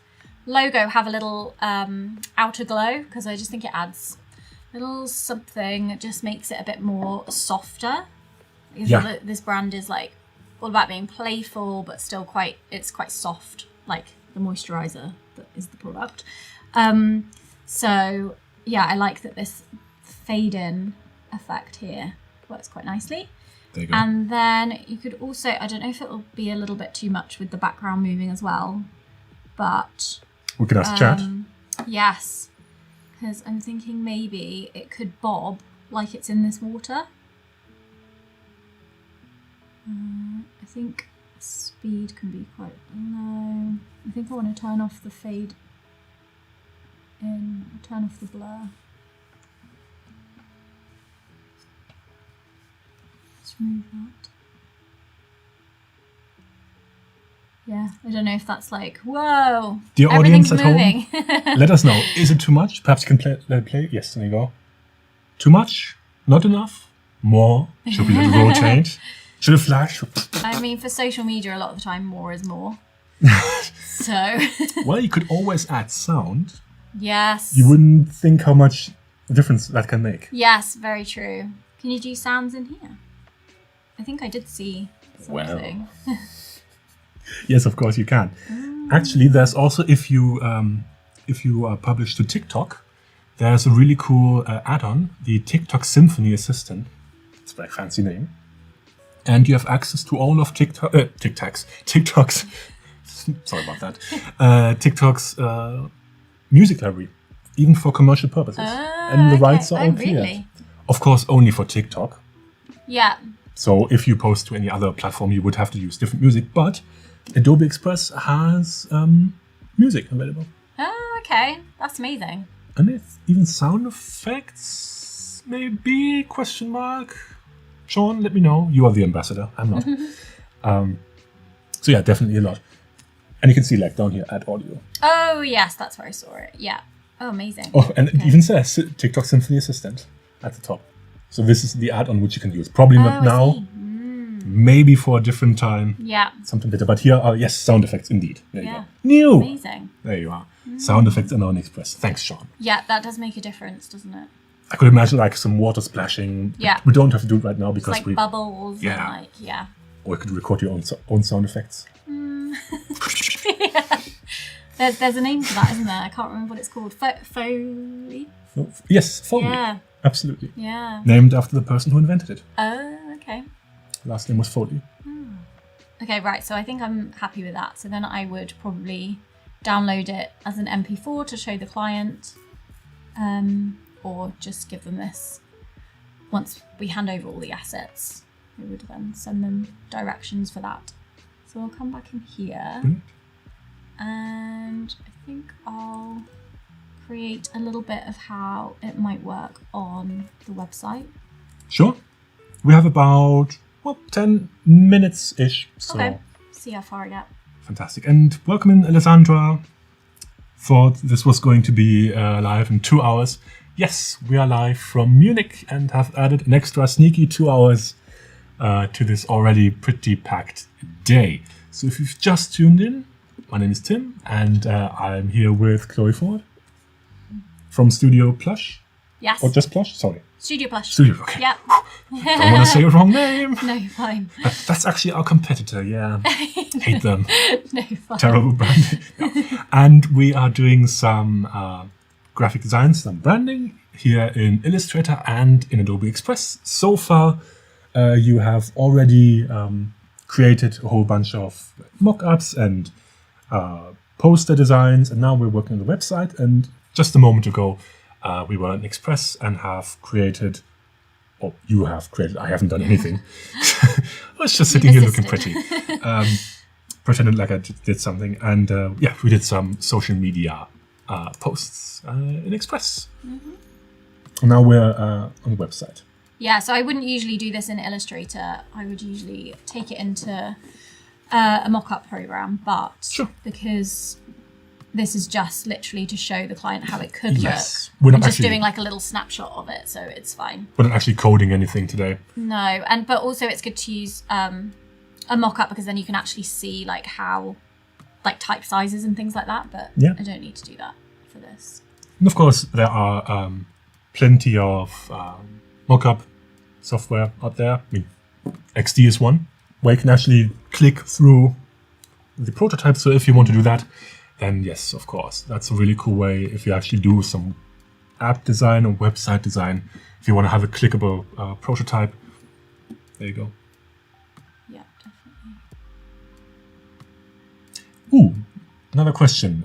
logo have a little outer glow, because I just think it adds a little something. It just makes it a bit more softer. Because this brand is like all about being playful, but still quite soft, like the moisturizer that is the product. So yeah, I like that this fade in effect here works quite nicely. There you go. And then you could also, I don't know if it will be a little bit too much with the background moving as well, but we could ask chat. Yes, because I'm thinking maybe it could bob like it's in this water. I think speed can be quite low. I think I want to turn off the fade in, turn off the blur. Let's remove that. Yeah, I don't know if that's like, whoa, dear audience at moving. Home, let us know. Is it too much? Perhaps you can let it play. Yes, there you go. Too much? Not enough? More? Should we let it rotate? Should have flashed. I mean, for social media, a lot of the time, more is more. So. Well, you could always add sound. Yes. You wouldn't think how much difference that can make. Yes, very true. Can you do sounds in here? I think I did see something. Well. Yes, of course you can. Actually, there's also, if you publish to TikTok, there's a really cool add-on, the TikTok Symphony Assistant. It's a very fancy name. And you have access to all of TikTok's sorry about that. TikTok's music library, even for commercial purposes. And the rights are all cleared. Really? Of course, only for TikTok. Yeah. So if you post to any other platform, you would have to use different music. But Adobe Express has music available. Oh, okay. That's amazing. And it's even sound effects, maybe, question mark. Sean, let me know. You are the ambassador. I'm not. So yeah, definitely a lot. And you can see like down here, add audio. Oh, yes. That's where I saw it. Yeah. Oh, amazing. Oh, and it even says TikTok Symphony Assistant at the top. So this is the add-on which you can use. Probably not now. Maybe for a different time. Yeah. Something better. But here are, yes, sound effects indeed. There you Yeah. go. New. Amazing. There you are. Sound effects in Express. Thanks, Sean. Yeah, that does make a difference, doesn't it? I could imagine like some water splashing. Yeah. We don't have to do it right now because It's like bubbles. Yeah. And like, yeah. Or you could record your own sound effects. Yeah. There's a name for that, isn't there? I can't remember what it's called. Foley? Yes, Foley. Yeah. Absolutely. Yeah. Named after the person who invented it. Oh, okay. Last name was Foley. Okay, right. So I think I'm happy with that. So then I would probably download it as an MP4 to show the client, or just give them this. Once we hand over all the assets, we would then send them directions for that. So I'll come back in here, and I think I'll create a little bit of how it might work on the website. Sure. We have about 10 minutes-ish. So Okay, see how far I get. fantastic. And welcome in, Alessandra. Thought this was going to be live in 2 hours. Yes, we are live from Munich and have added an extra sneaky 2 hours to this already pretty packed day. So if you've just tuned in, my name is Tim and I'm here with Chloe Ford from Studio Plush. Yes. Or just Plush? Sorry. Studio Plush. Studio, okay. Yep. Don't want to say a wrong name. No, fine. That's actually our competitor, yeah. Hate them. No, fine. Terrible branding. Yeah. And we are doing some graphic design, some branding here in Illustrator and in Adobe Express. So far, you have already created a whole bunch of mock-ups and poster designs, and now we're working on the website. And just a moment ago, we were in Express and have created, or you have created, I haven't done anything. I was just sitting here looking pretty. Pretended like I did something. And yeah, we did some social media posts in Express. Now we're on the website. Yeah, so I wouldn't usually do this in Illustrator. I would usually take it into a mock-up program, but Sure. because this is just literally to show the client how it could Yes. look. We're not I'm just actually- doing like a little snapshot of it, so it's fine. We're not actually coding anything today. No, but also it's good to use a mock-up because then you can actually see like how, like type sizes and things like that. But Yeah. I don't need to do that for this. And of course, there are plenty of mockup software out there. I mean, XD is one where you can actually click through the prototype. So if you want to do that, then yes, of course, that's a really cool way. If you actually do some app design or website design, if you want to have a clickable prototype, there you go. Yeah, definitely. Ooh, another question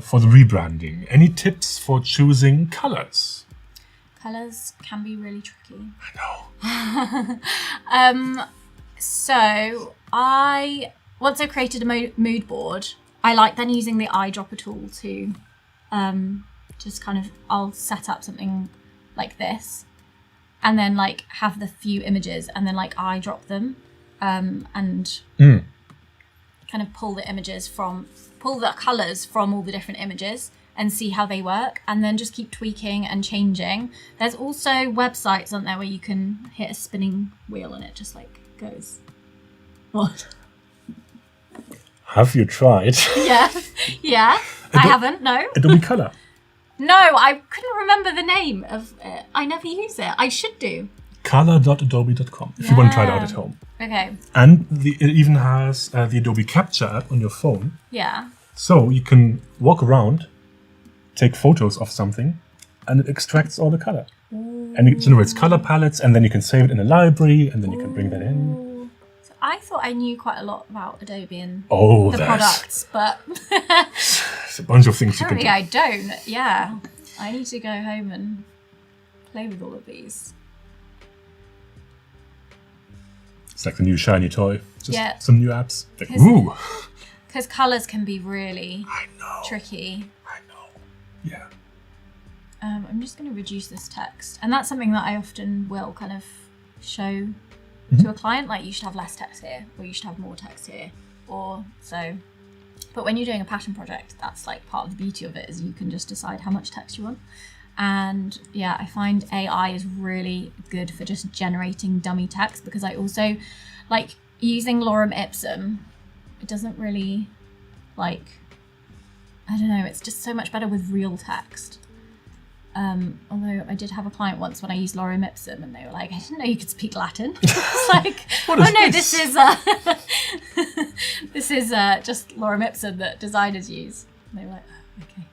for the rebranding. Any tips for choosing colors? Colours can be really tricky. I know. So once I've created a mood board, I like then using the eyedropper tool to just kind of, I'll set up something like this and then like have the few images and then like eyedrop them and kind of pull the colours from all the different images and see how they work, and then just keep tweaking and changing. There's also websites, aren't there, where you can hit a spinning wheel and it just like goes What? Have you tried Yeah. I haven't. No. Adobe Color? No, I couldn't remember the name of it. I never use it. I should do. Color.adobe.com if you want to try it out at home. Okay. And it even has the Adobe Capture app on your phone. Yeah. So you can walk around, take photos of something, and it extracts all the color. Ooh. And it generates color palettes, and then you can save it in a library, and then you can bring that in. So I thought I knew quite a lot about Adobe and the there's products, but it's a bunch of things you can do. apparently I don't. Yeah. I need to go home and play with all of these. It's like the new shiny toy. Just some new apps. Like, ooh. Because colours can be really tricky. I know. Yeah. I'm just going to reduce this text. And that's something that I often will kind of show to a client. Like, you should have less text here, or you should have more text here, or so. But when you're doing a passion project, that's like part of the beauty of it, is you can just decide how much text you want. And yeah, I find AI is really good for just generating dummy text, because I also like using lorem ipsum. It doesn't really I don't know, it's just so much better with real text. Although I did have a client once when I used lorem ipsum, and they were like, I didn't know you could speak Latin. It's like, this is this is just lorem ipsum that designers use. And they were like, oh, okay.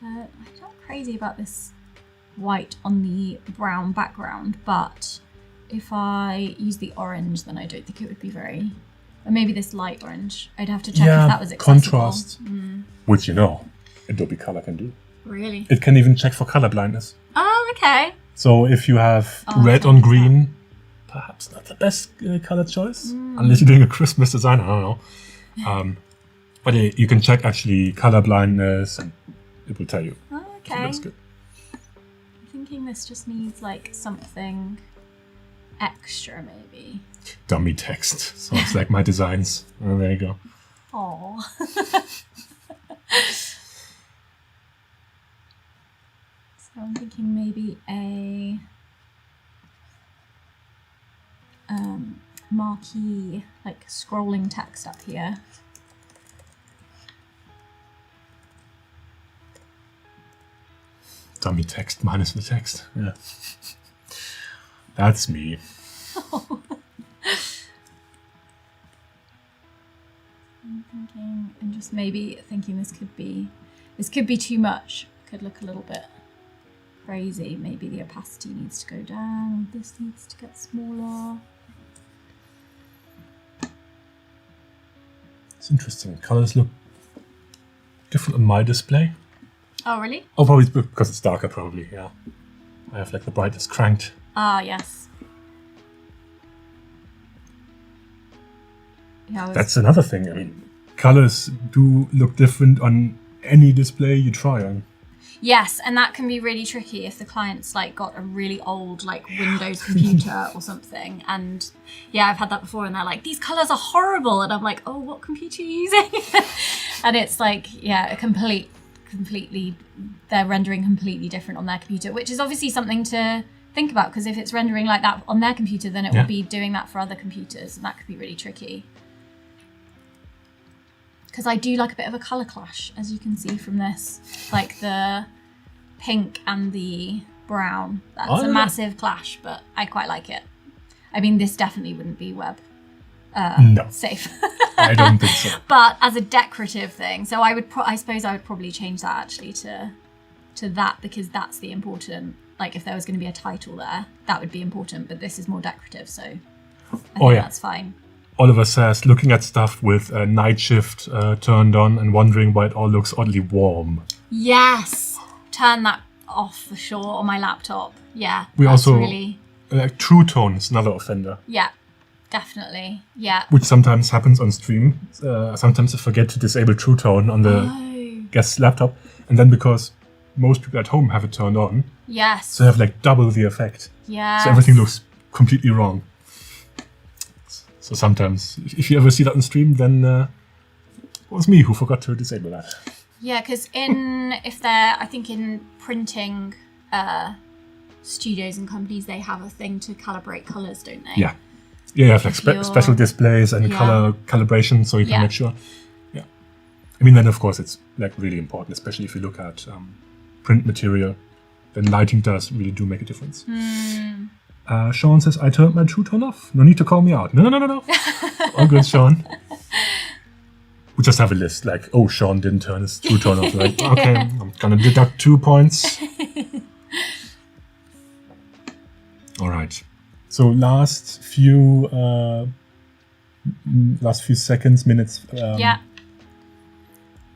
I'm not crazy about this white on the brown background, but if I use the orange, then I don't think it would be very... Or maybe this light orange. I'd have to check if that was accessible. Contrast, which Adobe Color can do. Really? It can even check for color blindness. Oh, okay. So if you have red on green, perhaps not the best color choice, unless you're doing a Christmas design, I don't know. But you can check actually color blindness, and it will tell you. Oh, okay. If it looks good. I'm thinking this just needs like something extra, maybe. Dummy text. So it's like my designs. Oh, there you go. Oh. So I'm thinking maybe a marquee, like scrolling text up here. Dummy text minus the text. Yeah. That's me. I'm thinking, and just maybe thinking this could be too much. Could look a little bit crazy. Maybe the opacity needs to go down. This needs to get smaller. It's interesting. Colors look different on my display. Oh, really? Oh, probably because it's darker, probably, yeah. I have like the brightness cranked. Ah, yes. Yeah, That's another thing. I mean, colors do look different on any display you try on. Yes, and that can be really tricky if the client's like got a really old like Windows computer or something. And yeah, I've had that before, and they're like, these colors are horrible, and I'm like, oh, what computer are you using? And it's like, yeah, completely, they're rendering completely different on their computer, which is obviously something to think about, because if it's rendering like that on their computer, then it will be doing that for other computers, and that could be really tricky. Because I do like a bit of a colour clash, as you can see from this. Like the pink and the brown. That's a massive clash, but I quite like it. I mean, this definitely wouldn't be web safe. I don't think so. But as a decorative thing, so I suppose I would probably change that actually to that, because that's the important, like if there was going to be a title there, that would be important, but this is more decorative, so I think that's fine. Oliver says, looking at stuff with a night shift turned on and wondering why it all looks oddly warm. Yes! Turn that off for sure on my laptop. Yeah, we also really... True tone is another offender. Yeah, definitely. Yeah. Which sometimes happens on stream. Sometimes I forget to disable True Tone on the guest's laptop. And then because most people at home have it turned on, so I have like double the effect. Yeah. So everything looks completely wrong. So sometimes, if you ever see that on stream, then it was me who forgot to disable that. Yeah, because I think in printing studios and companies, they have a thing to calibrate colours, don't they? Yeah. Yeah, you have like you're- special displays and Yeah. color calibration, so you can Yeah. make sure. Yeah, I mean, then of course it's like really important, especially if you look at print material. Then lighting does really do make a difference. Sean says, I turned my True Tone off. No need to call me out. No. All good, Sean. We just have a list like, oh, Sean didn't turn his True Tone off. Like, okay, I'm gonna deduct 2 points. All right. So last few seconds, minutes. Yeah.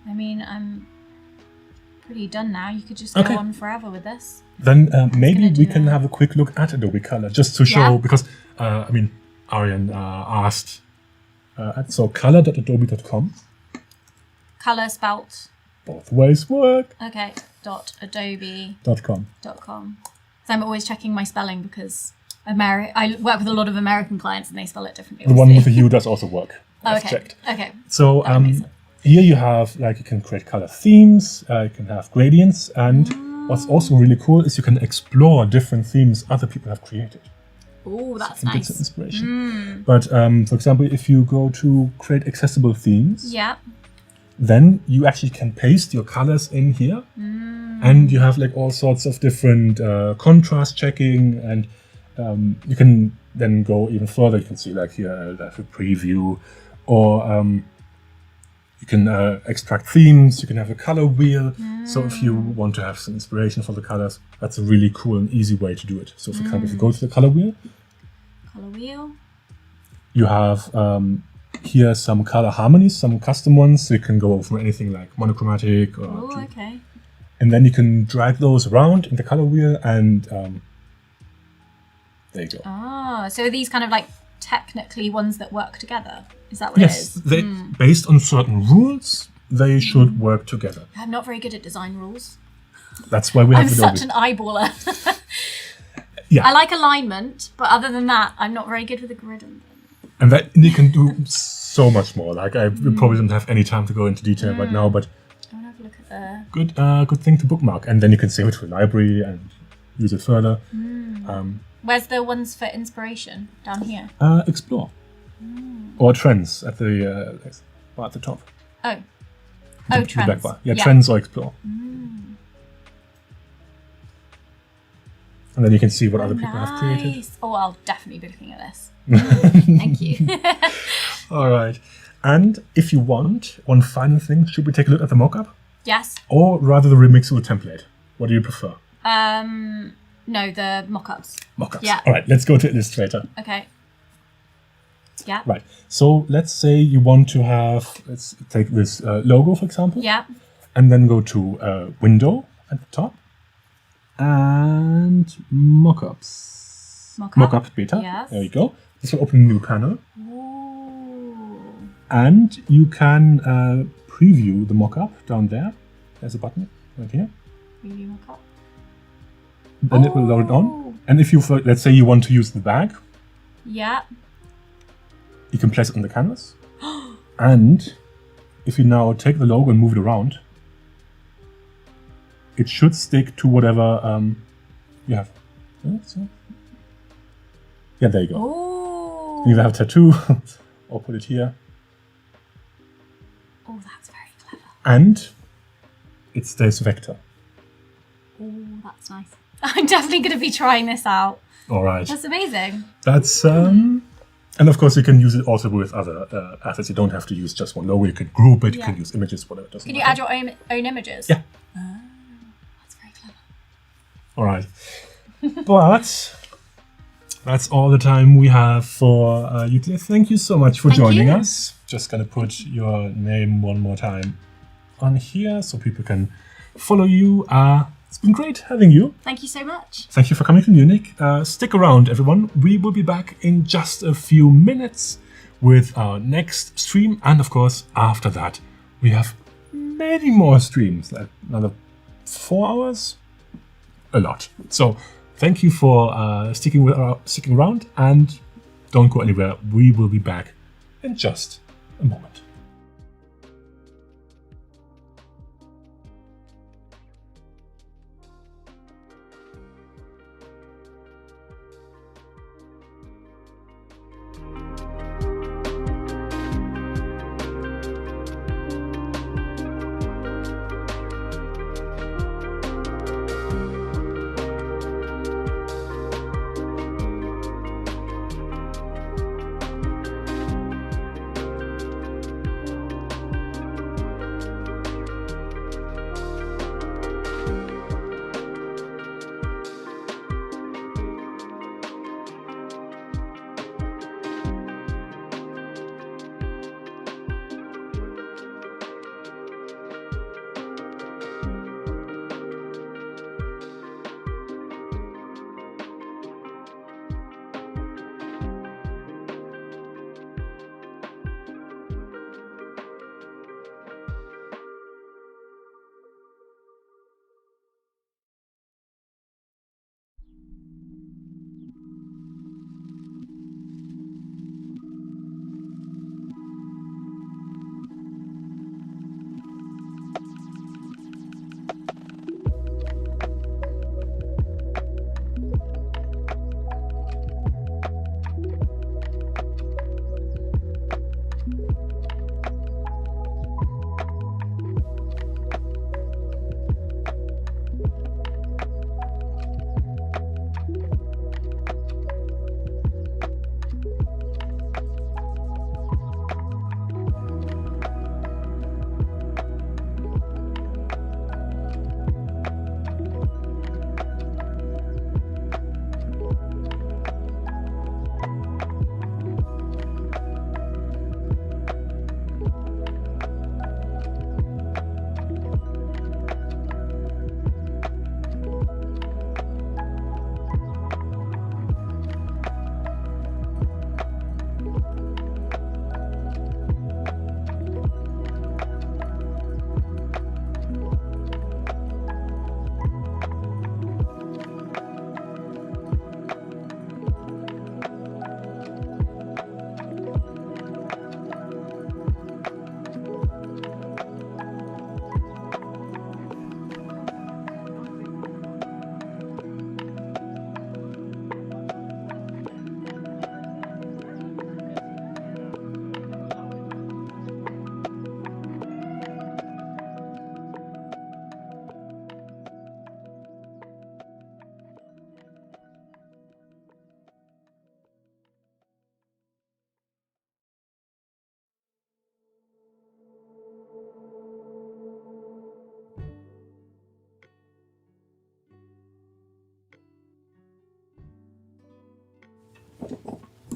I mean, I'm pretty done now. You could just Okay. go on forever with this. Then maybe gonna we do can a- have a quick look at Adobe Color just to show, Yeah. because, I mean, Arian asked, so color.adobe.com. Color spelt. Both ways work. Okay. .adobe.com. .com. So I'm always checking my spelling because I work with a lot of American clients and they spell it differently. The one with the obviously. U does also work. I've Okay. checked. Okay. So That makes sense. here you have, like, you can create color themes, you can have gradients, and what's also really cool is you can explore different themes other people have created. Oh, that's And get some nice. inspiration. But for example, if you go to create accessible themes, Yeah. then you actually can paste your colors in here, and you have like all sorts of different contrast checking, and you can then go even further. You can see like here I have a preview, or you can extract themes. You can have a color wheel. So if you want to have some inspiration for the colors, that's a really cool and easy way to do it. So for example, if you go to the color wheel, Color wheel. you have here some color harmonies, some custom ones. So you can go from anything like monochromatic, or Oh, okay. and then you can drag those around in the color wheel, and there you go. Ah, so are these kind of like technically ones that work together? Is that what Yes, it is? they, based on certain rules, they should work together. I'm not very good at design rules. That's why we have I'm Adobe. such an eyeballer. Yeah. I like alignment, but other than that, I'm not very good with the grid. And that you can do so much more. Like I probably don't have any time to go into detail right now, but I want to have a look at the... good thing to bookmark, and then you can save it to a library and use it further. Where's the ones for inspiration? Down here? Explore or trends at the at the top. Oh. The Trends. back bar. Yeah, trends or explore. And then you can see what other people have created. Nice. Oh, I'll definitely be looking at this. Thank you. All right. And if you want, one final thing, should we take a look at the mockup? Yes. Or rather the remixable template? What do you prefer? No, the mockups. Mockups. Yeah. All right, let's go to Illustrator. Okay. Yeah. Right. So let's say you want to have, let's take this logo, for example. Yeah. And then go to Window at the top. And Mockups. Mockup beta. Yes. There you go. This will open a new panel. Ooh. And you can preview the mockup down there. There's a button right here. Preview mockup. Then it will load it on. And if you, let's say you want to use the bag, Yeah. you can place it on the canvas. And if you now take the logo and move it around, it should stick to whatever you have. Yeah, there you go. Oh. You either have a tattoo or put it here. Oh, that's very clever. And it stays vector. Oh, that's nice. I'm definitely going to be trying this out. All right. That's amazing. That's and of course you can use it also with other assets. You don't have to use just one logo. You can group it. You can use images, whatever. Doesn't Can you matter. add your own images? Yeah. That's very clever. All right. But that's all the time we have for you today. Thank you so much for Thank joining you. us. Just gonna put your name one more time on here so people can follow you. It's been great having you. Thank you so much. Thank you for coming to Munich. Stick around, everyone. We will be back in just a few minutes with our next stream. And of course, after that, we have many more streams. Like another 4 hours. A lot. So thank you for sticking around, and don't go anywhere. We will be back in just a moment.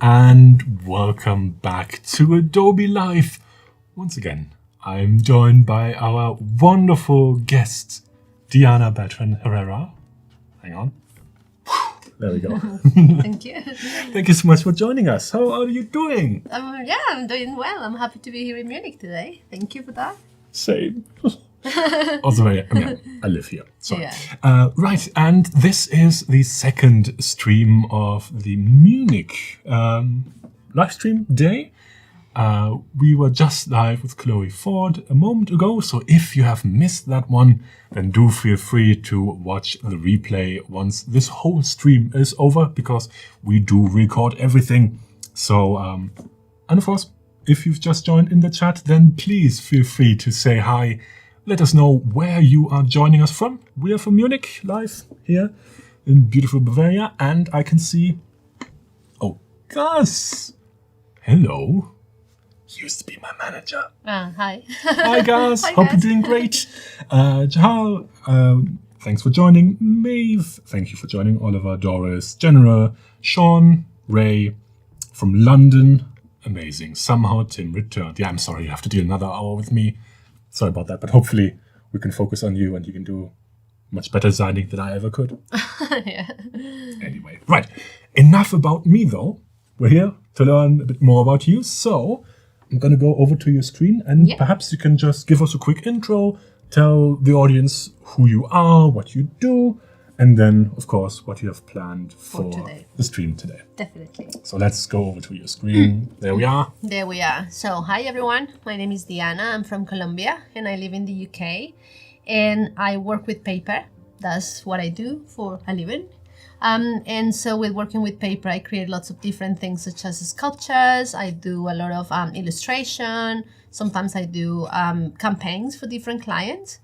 and welcome back to Adobe Live. Once again, I'm joined by our wonderful guest, Diana Bertrand Herrera. Hang on. There we go. Thank you. Thank you so much for joining us. How are you doing? I'm doing well. I'm happy to be here in Munich today. Thank you for that. Same. Also, I live here. Sorry. Yeah. Right, and this is the second stream of the Munich live stream day. We were just live with Chloe Ford a moment ago, so if you have missed that one, then do feel free to watch the replay once this whole stream is over, because we do record everything. So, and of course, if you've just joined in the chat, then please feel free to say hi. Let us know where you are joining us from. We are from Munich, live here in beautiful Bavaria, and I can see... Oh, Gus! Hello. He used to be my manager. Hi. Hi, Gus. Hi, Hope guys. you're doing great. Jahal, thanks for joining. Maeve, thank you for joining. Oliver, Doris, General, Sean, Ray, from London. Amazing. Somehow Tim returned. Yeah, I'm sorry, you have to do another hour with me. Sorry about that, but hopefully we can focus on you and you can do much better designing than I ever could. Yeah. Anyway, right. Enough about me, though. We're here to learn a bit more about you. So I'm going to go over to your screen and perhaps you can just give us a quick intro, tell the audience who you are, what you do, and then, of course, what you have planned for the stream today. Definitely. So let's go over to your screen. There we are. There we are. So, hi everyone. My name is Diana. I'm from Colombia and I live in the UK. And I work with paper. That's what I do for a living. And so with working with paper, I create lots of different things such as sculptures. I do a lot of illustration. Sometimes I do campaigns for different clients.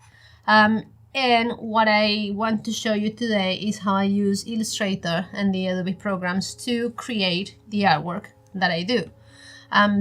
And what I want to show you today is how I use Illustrator and the Adobe programs to create the artwork that I do.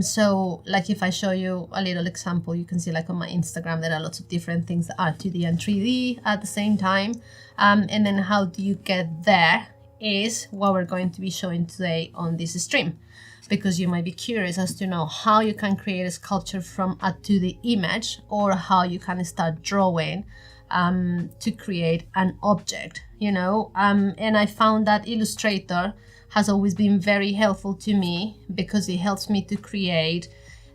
So like if I show you a little example, you can see like on my Instagram, there are lots of different things that are 2D and 3D at the same time. And then how do you get there is what we're going to be showing today on this stream. Because you might be curious as to know how you can create a sculpture from a 2D image or how you can start drawing to create an object, you know. And I found that Illustrator has always been very helpful to me because it helps me to create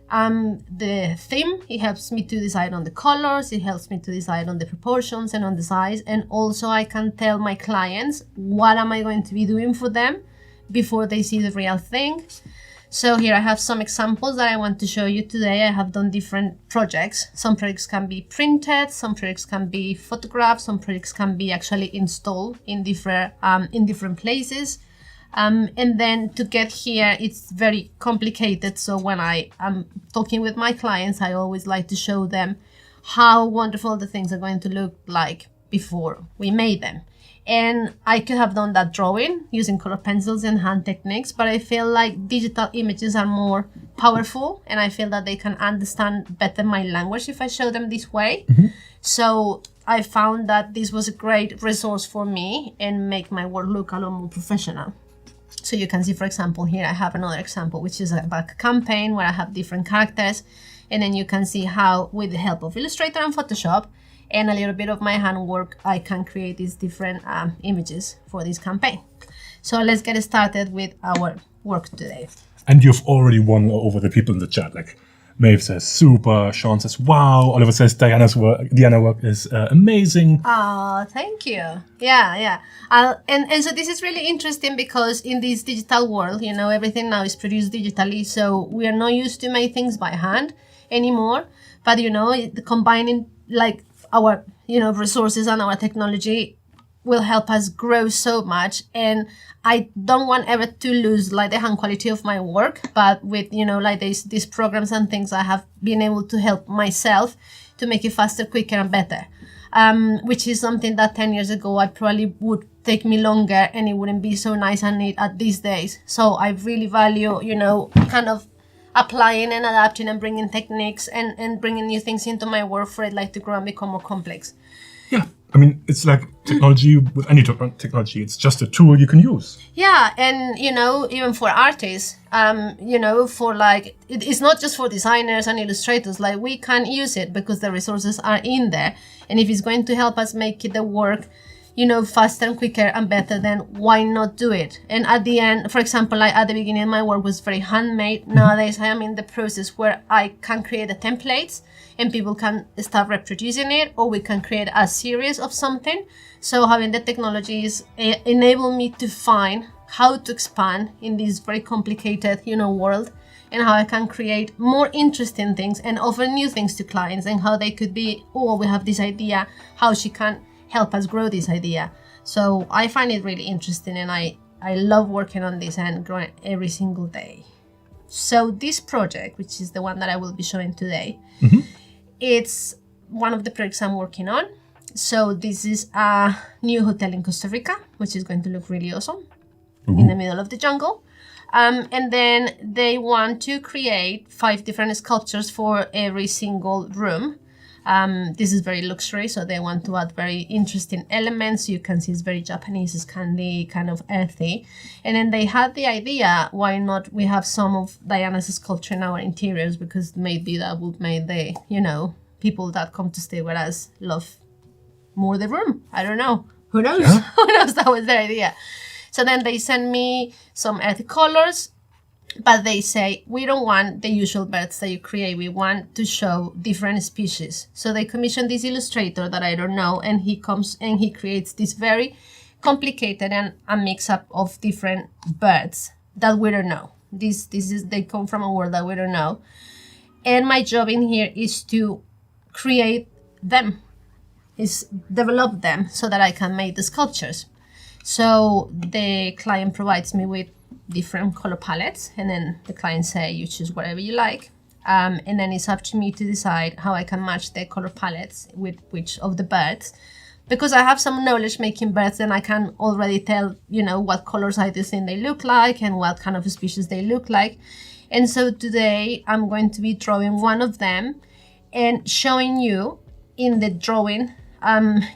the theme. It helps me to decide on the colors. It helps me to decide on the proportions and on the size. And also I can tell my clients what am I going to be doing for them before they see the real thing. So here I have some examples that I want to show you today. I have done different projects. Some projects can be printed, some projects can be photographed, some projects can be actually installed in different places. And then to get here, it's very complicated. So when I am talking with my clients, I always like to show them how wonderful the things are going to look like before we made them. And I could have done that drawing using color pencils and hand techniques, but I feel like digital images are more powerful and I feel that they can understand better my language if I show them this way. Mm-hmm. So I found that this was a great resource for me and make my work look a lot more professional. So you can see, for example, here I have another example, which is about a campaign where I have different characters. And then you can see how, with the help of Illustrator and Photoshop, and a little bit of my handwork, I can create these different images for this campaign. So let's get started with our work today. And you've already won over the people in the chat. Like Maeve says, super. Sean says, wow. Oliver says, Diana's work is amazing. Oh, thank you. Yeah. And so this is really interesting because in this digital world, you know, everything now is produced digitally. So we are not used to make things by hand anymore. But, you know, combining like our, you know, resources and our technology will help us grow so much. And I don't want ever to lose like the hand quality of my work, but with, you know, like these programs and things, I have been able to help myself to make it faster, quicker and better. Which is something that 10 years ago, I probably would take me longer and it wouldn't be so nice and neat at these days. So I really value, you know, kind of applying and adapting and bringing techniques and bringing new things into my work for it like to grow and become more complex. Yeah, I mean, it's like technology with any technology. It's just a tool you can use. Yeah, and even for artists, for like it's not just for designers and illustrators. Like we can use it because the resources are in there, and if it's going to help us make the work, faster and quicker and better, then why not do it? And at the end, for example, like at the beginning, my work was very handmade. Nowadays, I am in the process where I can create the templates and people can start reproducing it, or we can create a series of something. So having the technologies enable me to find how to expand in this very complicated, world, and how I can create more interesting things and offer new things to clients, and how they could be, oh, we have this idea, how she can help us grow this idea. So I find it really interesting, and I love working on this and growing every single day. So this project, which is the one that I will be showing today, it's one of the projects I'm working on. So this is a new hotel in Costa Rica, which is going to look really awesome in the middle of the jungle. And then they want to create 5 different sculptures for every single room. This is very luxury, so they want to add very interesting elements. You can see it's very Japanese, it's kind of earthy. And then they had the idea, why not we have some of Diana's sculpture in our interiors, because maybe that would make the, people that come to stay with us love more the room. I don't know. Who knows? Yeah. Who knows? That was their idea. So then they send me some earthy colors, but they say, we don't want the usual birds that you create. We want to show different species. So they commissioned this illustrator that I don't know, and he comes and he creates this very complicated and a mix-up of different birds that we don't know. They come from a world that we don't know. And my job in here is to create them, is develop them so that I can make the sculptures. So the client provides me with different color palettes, and then the client say, you choose whatever you like. And then it's up to me to decide how I can match the color palettes with which of the birds. Because I have some knowledge making birds, and I can already tell, what colors I do think they look like and what kind of species they look like. And so today I'm going to be drawing one of them and showing you in the drawing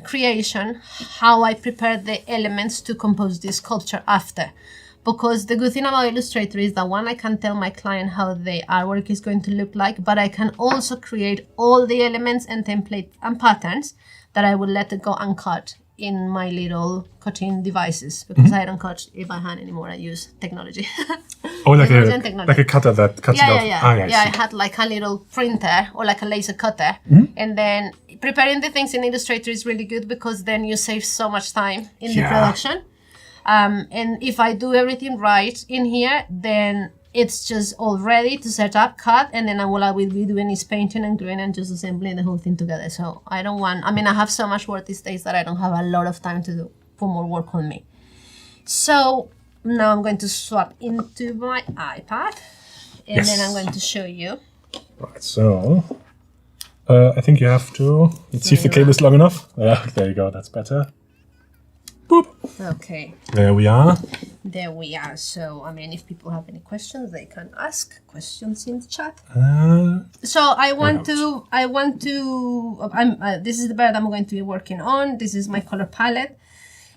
creation how I prepare the elements to compose this sculpture after. Because the good thing about Illustrator is that one, I can tell my client how the artwork is going to look like, but I can also create all the elements and templates and patterns that I will let it go uncut in my little cutting devices, because I don't cut it by hand anymore. I use technology. Oh, like a cutter that cuts it out. I had like a little printer or like a laser cutter. And then preparing the things in Illustrator is really good, because then you save so much time in the production. And if I do everything right in here, then it's just all ready to set up, cut, and then all I will be doing is painting and gluing and just assembling the whole thing together. So I have so much work these days that I don't have a lot of time to put more work on me. So now I'm going to swap into my iPad, and then I'm going to show you. Right, so I think you have to, let's see if the cable is long enough. Yeah, there you go, that's better. Boop. Okay. There we are. There we are. So, if people have any questions, they can ask questions in the chat. So this is the bird I'm going to be working on. This is my color palette.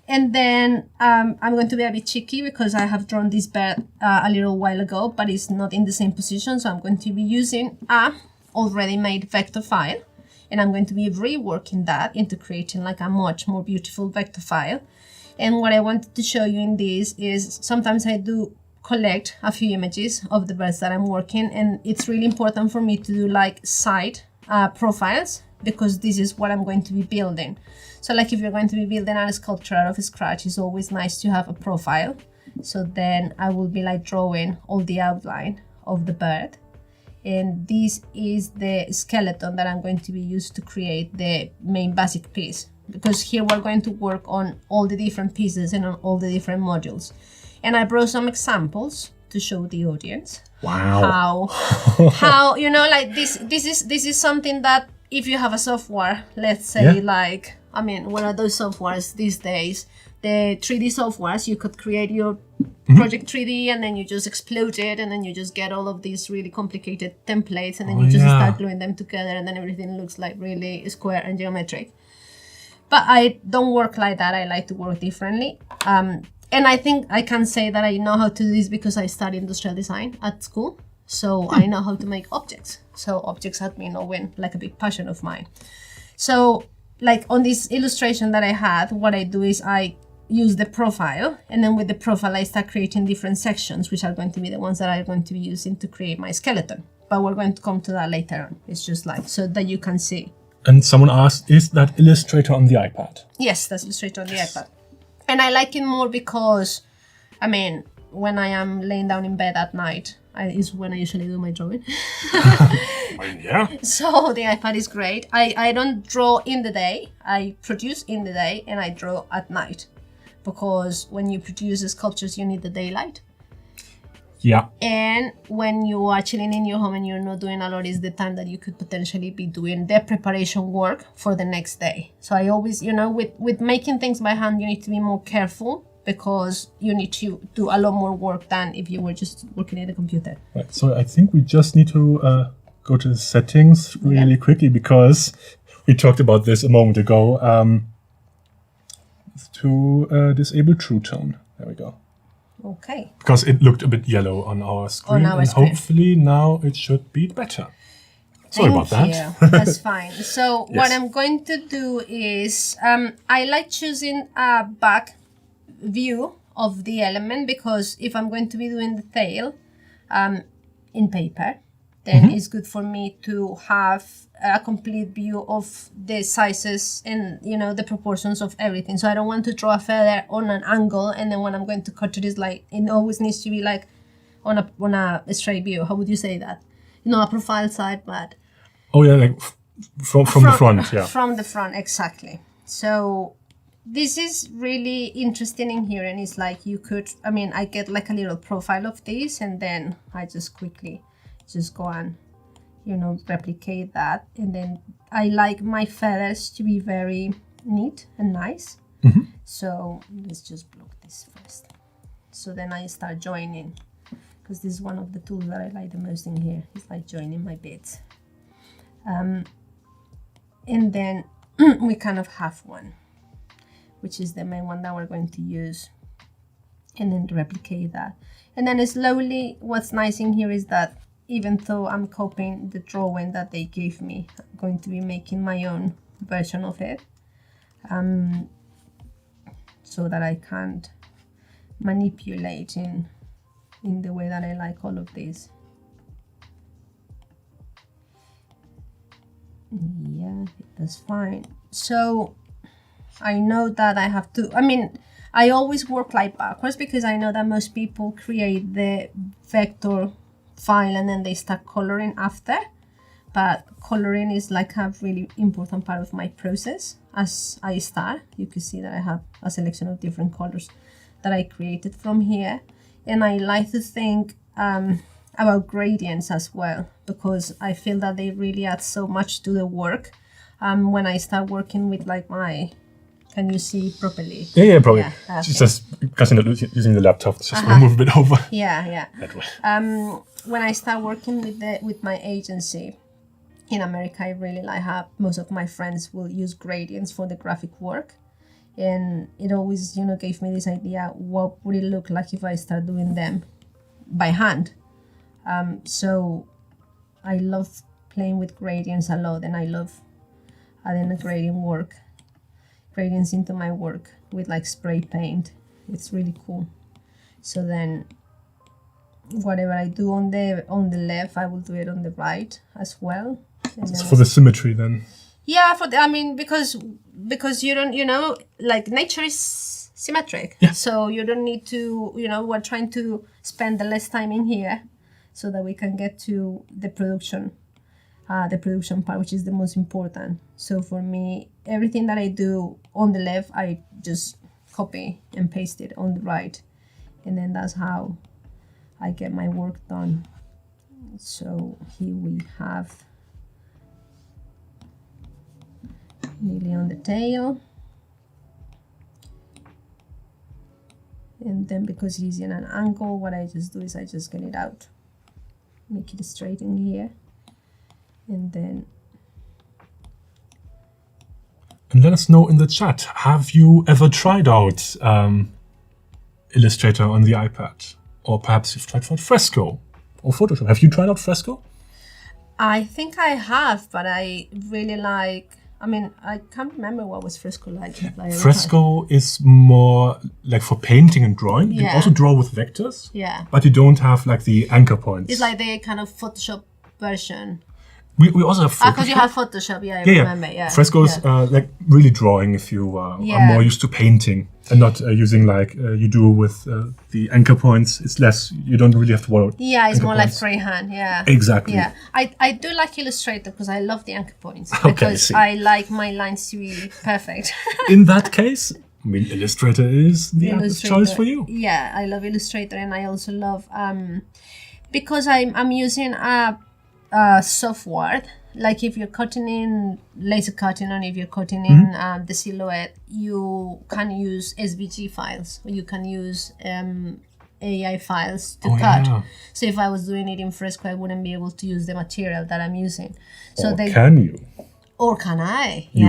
And then I'm going to be a bit cheeky, because I have drawn this bird a little while ago, but it's not in the same position. So I'm going to be using a already made vector file. And I'm going to be reworking that into creating like a much more beautiful vector file. And what I wanted to show you in this is sometimes I do collect a few images of the birds that I'm working, and it's really important for me to do like side profiles, because this is what I'm going to be building. So like if you're going to be building a sculpture out of scratch, it's always nice to have a profile. So then I will be like drawing all the outline of the bird. And this is the skeleton that I'm going to be used to create the main basic piece, because here we're going to work on all the different pieces and on all the different modules. And I brought some examples to show the audience. Wow. How like this is something that if you have a software, let's say what are those softwares these days? The 3D softwares, you could create your project 3D, and then you just explode it, and then you just get all of these really complicated templates, and then you just start gluing them together, and then everything looks like really square and geometric. But I don't work like that. I like to work differently. And I think I can say that I know how to do this because I studied industrial design at school. So I know how to make objects. So objects have been always like a big passion of mine. So like on this illustration that I had, what I do is I use the profile, and then with the profile I start creating different sections, which are going to be the ones that I'm going to be using to create my skeleton. But we're going to come to that later on. It's just like so that you can see. And someone asked, is that Illustrator on the iPad? Yes, that's Illustrator on the iPad. And I like it more because, I mean, when I am laying down in bed at night, is when I usually do my drawing. Yeah. So the iPad is great. I don't draw in the day. I produce in the day and I draw at night. Because when you produce sculptures, you need the daylight. Yeah. And when you are chilling in your home and you're not doing a lot, is the time that you could potentially be doing the preparation work for the next day. So I always, with making things by hand, you need to be more careful because you need to do a lot more work than if you were just working in the computer. Right. So I think we just need to go to the settings really quickly because we talked about this a moment ago. To disable True Tone. There we go. Okay. Because it looked a bit yellow on our screen, and hopefully now it should be better. Sorry about that. That's fine. So what I'm going to do is I like choosing a back view of the element because if I'm going to be doing the tail in paper, then it's good for me to have a complete view of the sizes and the proportions of everything. So I don't want to draw a feather on an angle and then when I'm going to cut it, it always needs to be like on a straight view. How would you say that? A profile side, but like from the front, yeah. From the front, exactly. So this is really interesting in here, and it's like I get like a little profile of this, and then I just quickly just go and replicate that. And then I like my feathers to be very neat and nice. So let's just block this first. So then I start joining, because this is one of the tools that I like the most in here. It's like joining my bits. And then we kind of have one, which is the main one that we're going to use, and then replicate that. And then slowly, what's nice in here is that even though I'm copying the drawing that they gave me, I'm going to be making my own version of it, so that I can't manipulate in the way that I like all of this. Yeah, that's fine. So I know that I have to, I always work like backwards because I know that most people create the vector file and then they start coloring after, but coloring is like a really important part of my process. As I start, you can see that I have a selection of different colors that I created from here, and I like to think about gradients as well, because I feel that they really add so much to the work. When I start working with like can you see properly? Yeah, probably. Yeah, okay. Just because I'm not using the laptop, just want to move a bit over. Yeah. That way. When I start working with my agency in America, I really like how most of my friends will use gradients for the graphic work, and it always gave me this idea, what would it look like if I start doing them by hand? So I love playing with gradients a lot, and I love adding gradients into my work with like spray paint. It's really cool. So then whatever I do on the left, I will do it on the right as well. It's for the symmetry then. Yeah, because you don't, like nature is symmetric. Yeah. So you don't need to, we're trying to spend the less time in here so that we can get to the production part, which is the most important. So for me, everything that I do on the left, I just copy and paste it on the right. And then that's how I get my work done. So here we have nearly on the tail. And then because he's in an angle, what I just do is I just get it out, make it straight in here, and then And let us know in the chat, have you ever tried out Illustrator on the iPad? Or perhaps you've tried out Fresco or Photoshop. Have you tried out Fresco? I think I have, but I really like. I mean, I can't remember what was Fresco like. Fresco is more like for painting and drawing. You can also draw with vectors. Yeah. But you don't have like the anchor points. It's like the kind of Photoshop version. We also have Photoshop. Because you have Photoshop, I remember. Yeah. Fresco is like really drawing if you are more used to painting and not using like you do with the anchor points. It's less, you don't really have to worry. Yeah, it's more like freehand, Exactly. Yeah, I do like Illustrator because I love the anchor points. Okay, because I like my lines to be perfect. In that case, I mean, Illustrator is the choice for you. Yeah, I love Illustrator, and I also love, because I'm using a software, like if you're cutting in laser cutting and if you're cutting in the silhouette, you can use SVG files or you can use AI files to cut. Yeah. So if I was doing it in Fresco, I wouldn't be able to use the material that I'm using. So can you? Or can I? You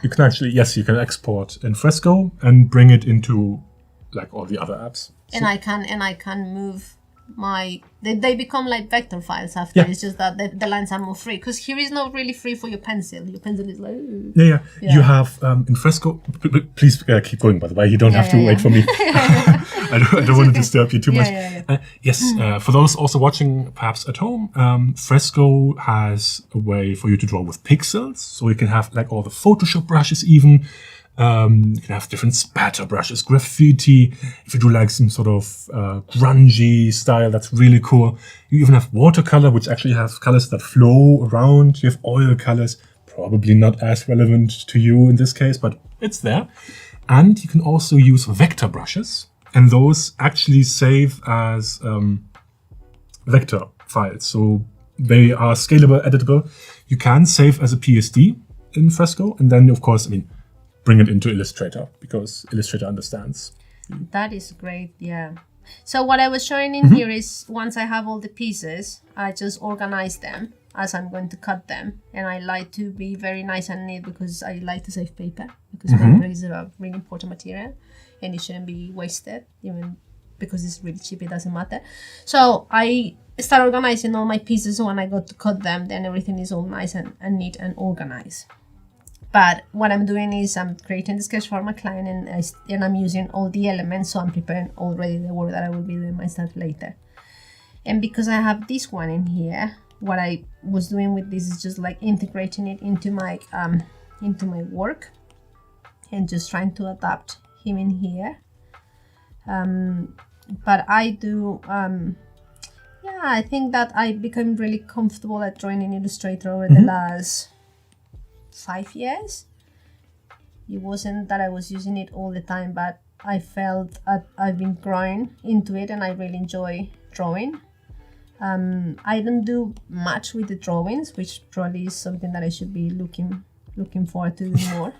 can actually, yes, you can export in Fresco and bring it into like all the other apps. And I can move they become like vector files after. It's just that the lines are more free, because here is not really free for your pencil is like you have in Fresco, please keep going, by the way, you don't have to wait for me. I don't want to disturb you too much. For those also watching perhaps at home, Fresco has a way for you to draw with pixels, so you can have like all the Photoshop brushes even. You can have different spatter brushes, graffiti. If you do like some sort of grungy style, that's really cool. You even have watercolor, which actually has colors that flow around. You have oil colors, probably not as relevant to you in this case, but it's there. And you can also use vector brushes, and those actually save as vector files. So they are scalable, editable. You can save as a PSD in Fresco, and then of course, bring it into Illustrator, because Illustrator understands. That is great, yeah. So what I was showing in here is once I have all the pieces, I just organize them as I'm going to cut them. And I like to be very nice and neat because I like to save paper, because paper is a really important material and it shouldn't be wasted, even because it's really cheap, it doesn't matter. So I start organizing all my pieces, so when I go to cut them, then everything is all nice and neat and organized. But what I'm doing is I'm creating the sketch for my client, and I'm using all the elements, so I'm preparing already the work that I will be doing myself later. And because I have this one in here, what I was doing with this is just like integrating it into my work and just trying to adapt him in here. But I do, I think that I became really comfortable at drawing in Illustrator over the last 5 years. It wasn't that I was using it all the time, but I felt I've been growing into it and I really enjoy drawing. I don't do much with the drawings, which probably is something that I should be looking forward to do more.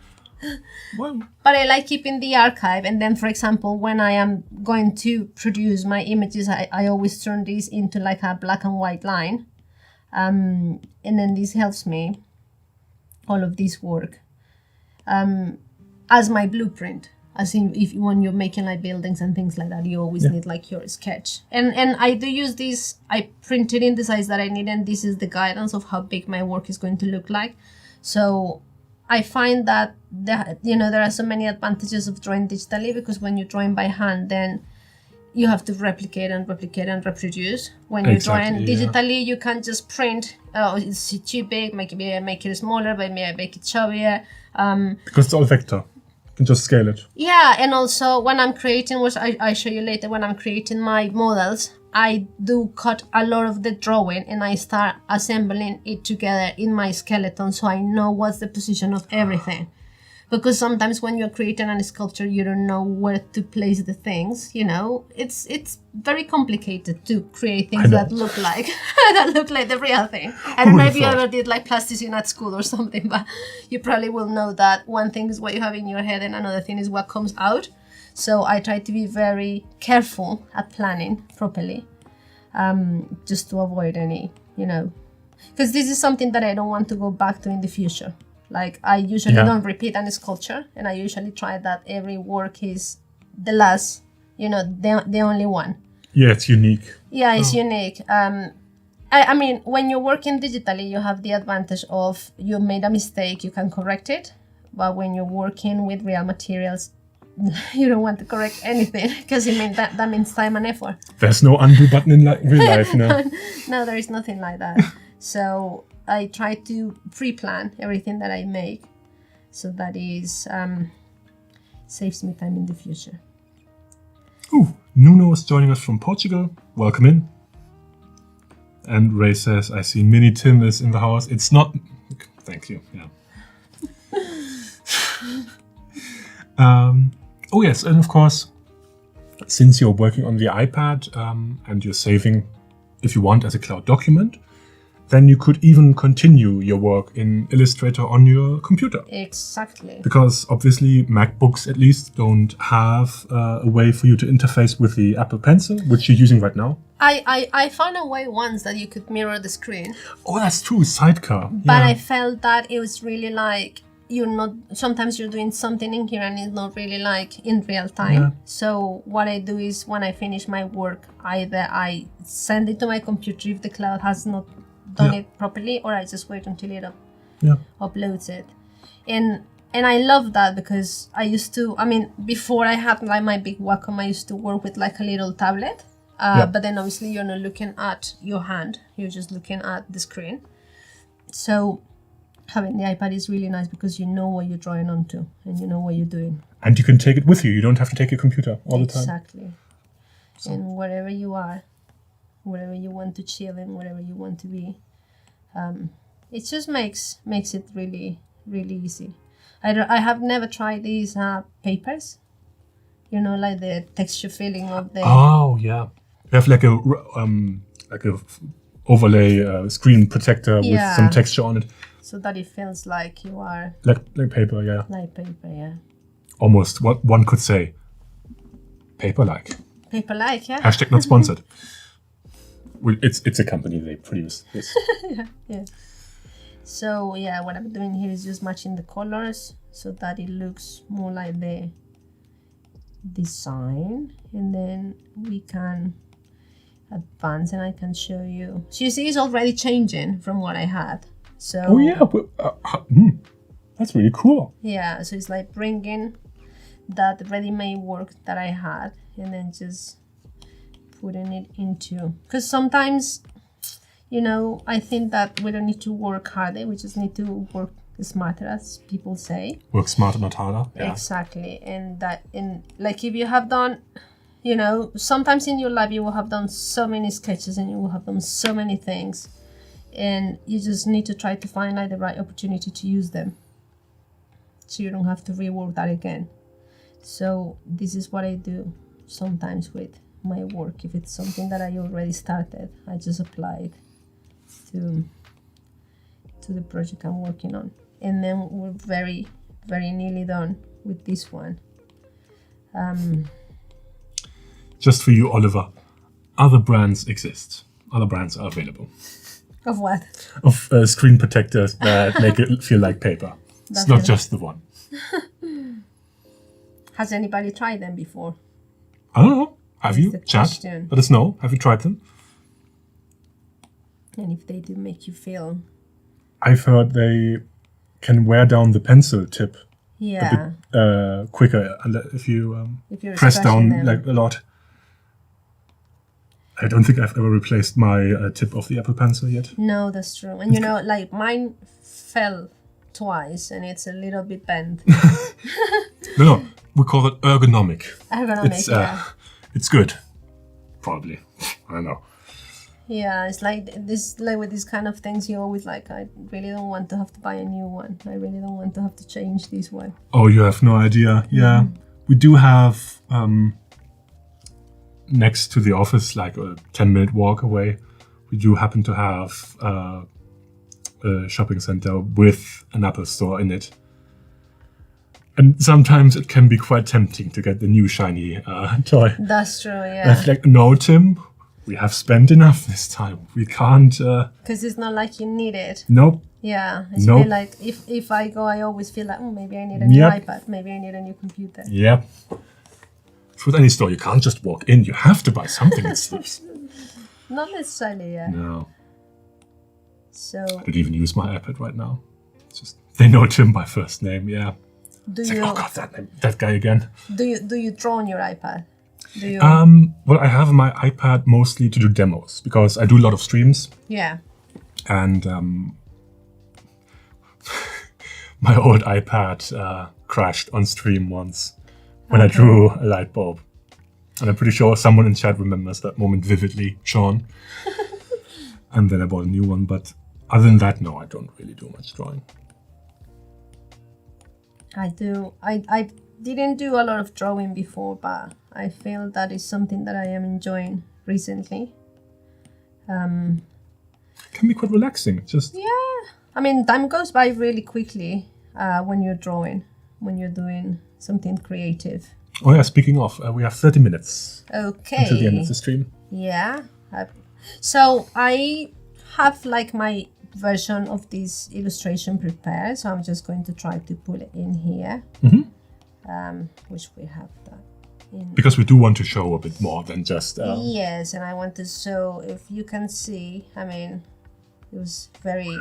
Well, but I like keeping the archive, and then for example when I am going to produce my images, I always turn these into like a black and white line, and then this helps me, all of this work, as my blueprint. As in, when you're making like buildings and things like that, you always need like your sketch. And I do use this. I printed in the size that I need, and this is the guidance of how big my work is going to look like. So I find that there are so many advantages of drawing digitally, because when you're drawing by hand, then you have to replicate and reproduce. When you're drawing digitally, you can just print. Oh, it's too big. Maybe I make it smaller, but maybe I make it chubbier. Because it's all vector. You can just scale it. Yeah, and also when I'm creating, which I show you later, when I'm creating my models, I do cut a lot of the drawing and I start assembling it together in my skeleton, so I know what's the position of everything. Because sometimes when you're creating a sculpture, you don't know where to place the things. It's very complicated to create things that look like the real thing. And maybe you ever did like plasticine at school or something, but you probably will know that one thing is what you have in your head and another thing is what comes out. So I try to be very careful at planning properly, just to avoid any, because this is something that I don't want to go back to in the future. Like I usually Yeah. don't repeat any sculpture, and I usually try that every work is the last, the only one. Yeah, it's unique. Yeah, it's unique. I mean, when you're working digitally, you have the advantage of you made a mistake, you can correct it. But when you're working with real materials, you don't want to correct anything because that means time and effort. There's no undo button in real life, no. No, there is nothing like that. So I try to pre-plan everything that I make, so that is saves me time in the future. Ooh, Nuno is joining us from Portugal. Welcome in. And Ray says, I see Mini Tim is in the house. It's not... Thank you, yeah. Oh yes, and of course, since you're working on the iPad and you're saving, if you want, as a cloud document, then you could even continue your work in Illustrator on your computer. Exactly. Because obviously MacBooks at least don't have a way for you to interface with the Apple Pencil, which you're using right now. I found a way once that you could mirror the screen. Oh, that's true, Sidecar. But yeah. I felt that it was really like sometimes you're doing something in here and it's not really like in real time. Yeah. So what I do is when I finish my work, either I send it to my computer if the cloud has not done it properly, or I just wait until it uploads it. And I love that because I used to, before I had like my big Wacom, I used to work with like a little tablet. But then obviously you're not looking at your hand, you're just looking at the screen. So having the iPad is really nice because you know what you're drawing onto and you know what you're doing. And you can take it with you. You don't have to take your computer all the time. Exactly. So. And wherever you are, wherever you want to chill and wherever you want to be, it just makes it really, really easy. I have never tried these papers, like the texture feeling of the... Oh, yeah. You have like a overlay screen protector with some texture on it. So that it feels like you are... Like paper, yeah. Like paper, yeah. Almost what one could say. Paper-like. Paper-like, yeah. Hashtag not sponsored. Well, it's a company, they produce this. yeah. So, yeah, what I'm doing here is just matching the colors so that it looks more like the design. And then we can advance and I can show you. So you see it's already changing from what I had. So oh yeah, that's really cool. Yeah, so it's like bringing that ready-made work that I had and then just putting it into, because sometimes, I think that we don't need to work harder, we just need to work smarter, as people say. Work smarter, not harder. Yeah. Exactly. And like if you have done, sometimes in your life you will have done so many sketches and you will have done so many things, and you just need to try to find like the right opportunity to use them so you don't have to rework that again. So this is what I do sometimes with my work. If it's something that I already started, I just apply it to the project I'm working on. And then we're very, very nearly done with this one. Just for you, Oliver, other brands exist. Other brands are available. Of what? Of screen protectors that make it feel like paper. It's not just the one. Has anybody tried them before? I don't know. Have you? That's the Chat? question. Let us know. Have you tried them? And if they do make you feel... I've heard they can wear down the pencil tip Yeah. a bit quicker if you If you're press down scratching them. like a lot. I don't think I've ever replaced my tip of the Apple Pencil yet. No, that's true. And like mine fell twice and it's a little bit bent. No, we call it ergonomic. Ergonomic, It's good. Probably. I don't know. Yeah, it's like this, like with these kind of things, you always like, I really don't want to have to buy a new one. I really don't want to have to change this one. Oh, you have no idea. Yeah. We do have, next to the office, like a 10-minute walk away, we do happen to have a shopping center with an Apple store in it. And sometimes it can be quite tempting to get the new shiny toy. That's true, And yeah. it's like, no, Tim, we have spent enough this time. We can't. Because it's not like you need it. Nope. Yeah, it's Nope. really like if I go, I always feel like, maybe I need a new Yep. iPad, maybe I need a new computer. Yep. With any store, you can't just walk in. You have to buy something. Not necessarily, yeah. No. So I don't even use my iPad right now. It's just they know Tim by first name. Yeah. do It's you like, oh god, that guy again. do you draw on your iPad? Do you? Well, I have my iPad mostly to do demos because I do a lot of streams, Yeah. and my old iPad crashed on stream once when I drew a light bulb. And I'm pretty sure someone in chat remembers that moment vividly, Sean. And then I bought a new one, but other than that, no, I don't really do much drawing. I do. I didn't do a lot of drawing before, but I feel that is something that I am enjoying recently. It can be quite relaxing. Just I mean, time goes by really quickly when you're drawing, when you're doing something creative. oh yeah, speaking of, we have 30 minutes Okay. until the end of the stream. Yeah. So I have like my version of this illustration prepared. So I'm just going to try to put it in here. Which we have that in. Because we do want to show a bit more than just. Yes, and I want to show, if you can see, I mean, it was very,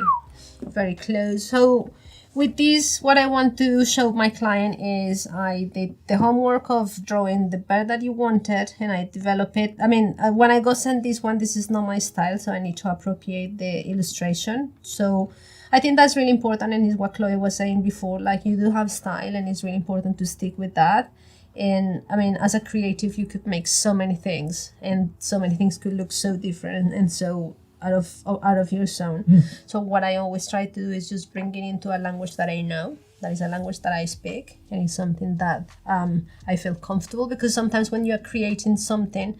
very close. So with this, what I want to show my client is I did the homework of drawing the bird that you wanted, and I develop it. I mean, when I go send this one, this is not my style, so I need to appropriate the illustration. So I think that's really important, and is what Chloe was saying before, like you do have style, and it's really important to stick with that. And I mean, as a creative, you could make so many things, and so many things could look so different and so out of your zone. So what I always try to do is just bring it into a language that I know, that is a language that I speak, and it's something that I feel comfortable, because sometimes when you are creating something,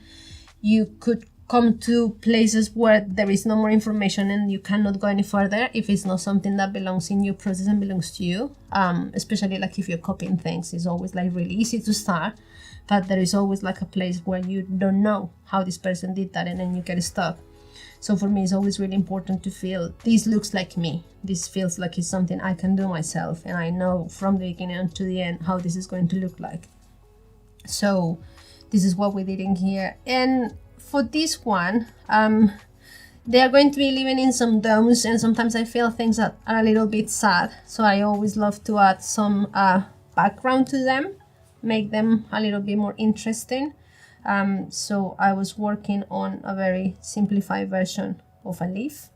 you could come to places where there is no more information and you cannot go any further if it's not something that belongs in your process and belongs to you. Especially like if you're copying things, it's always like really easy to start, but there is always like a place where you don't know how this person did that, and then you get stuck. So for me, it's always really important to feel, this looks like me. This feels like it's something I can do myself, and I know from the beginning to the end how this is going to look like. So this is what we did in here. And for this one, they are going to be living in some domes, and sometimes I feel things that are a little bit sad. So I always love to add some background to them, make them a little bit more interesting. So I was working on a very simplified version of a leaf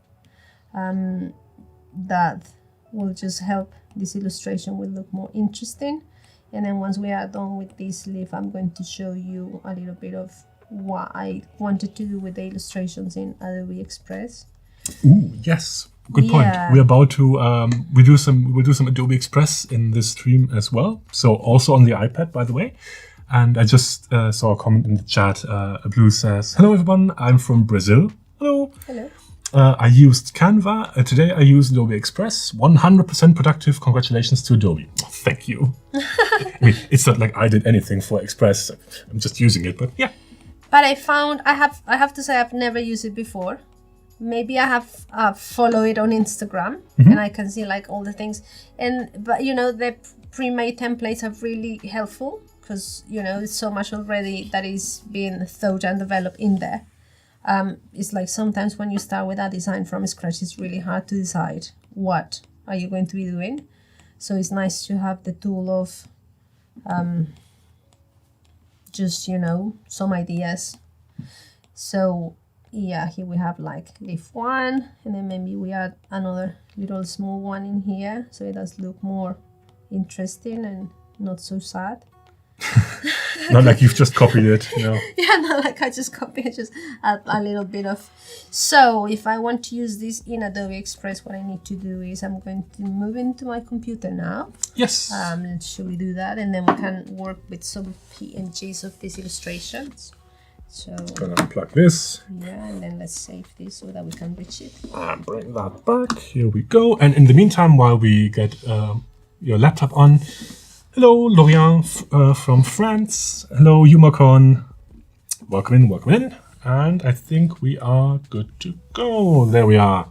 that will just help this illustration will look more interesting. And then once we are done with this leaf, I'm going to show you a little bit of what I wanted to do with the illustrations in Adobe Express. Ooh, yes. Good point. Yeah. We're about to we'll do some Adobe Express in this stream as well. So also on the iPad, by the way. And I just saw a comment in the chat. Blue says, "Hello everyone, I'm from Brazil." Hello. Hello. I used Canva. Today I used Adobe Express. 100% productive. Congratulations to Adobe. Oh, thank you. I mean, it's not like I did anything for Express. I'm just using it, but yeah. But I found, I have to say I've never used it before. Maybe I have followed it on Instagram, and I can see like all the things. But you know, the pre-made templates are really helpful, because you know it's so much already that is being thought and developed in there. It's like sometimes when you start with a design from scratch, it's really hard to decide what are you going to be doing. So it's nice to have the tool of just, you know, some ideas. So yeah, here we have like leaf one, and then maybe we add another little small one in here, so it does look more interesting and not so sad. Not like you've just copied it, you know. Yeah, not like I just copied it, just add a little bit of. So if I want to use this in Adobe Express, what I need to do is I'm going to move into my computer now. Yes. Should we do that, and then we can work with some PNGs of these illustrations. So Gonna unplug this. yeah, and then let's save this so that we can reach it. And bring that back. Here we go. And in the meantime, while we get your laptop on, hello, Lorient from France. Hello, Yumacon. Welcome in, welcome in. And I think we are good to go. There we are.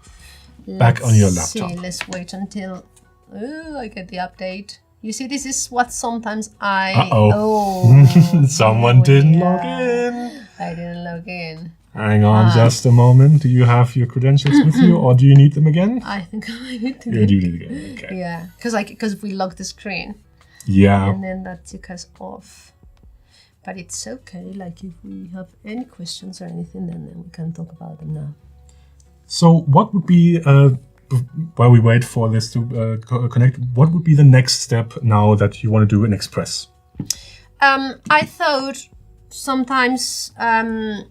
Back on your laptop. Let's wait until I get the update. You see, this is what sometimes I... Someone didn't log in. I didn't log in. Hang on just a moment. Do you have your credentials with you, or do you need them again? I think I need to. You do need them again. Okay. Yeah, because we locked the screen. Yeah. And then that took us off. But it's okay. Like if we have any questions or anything, then we can talk about them now. So what would be, while we wait for this to connect, what would be the next step now that you want to do in Express? I thought sometimes... type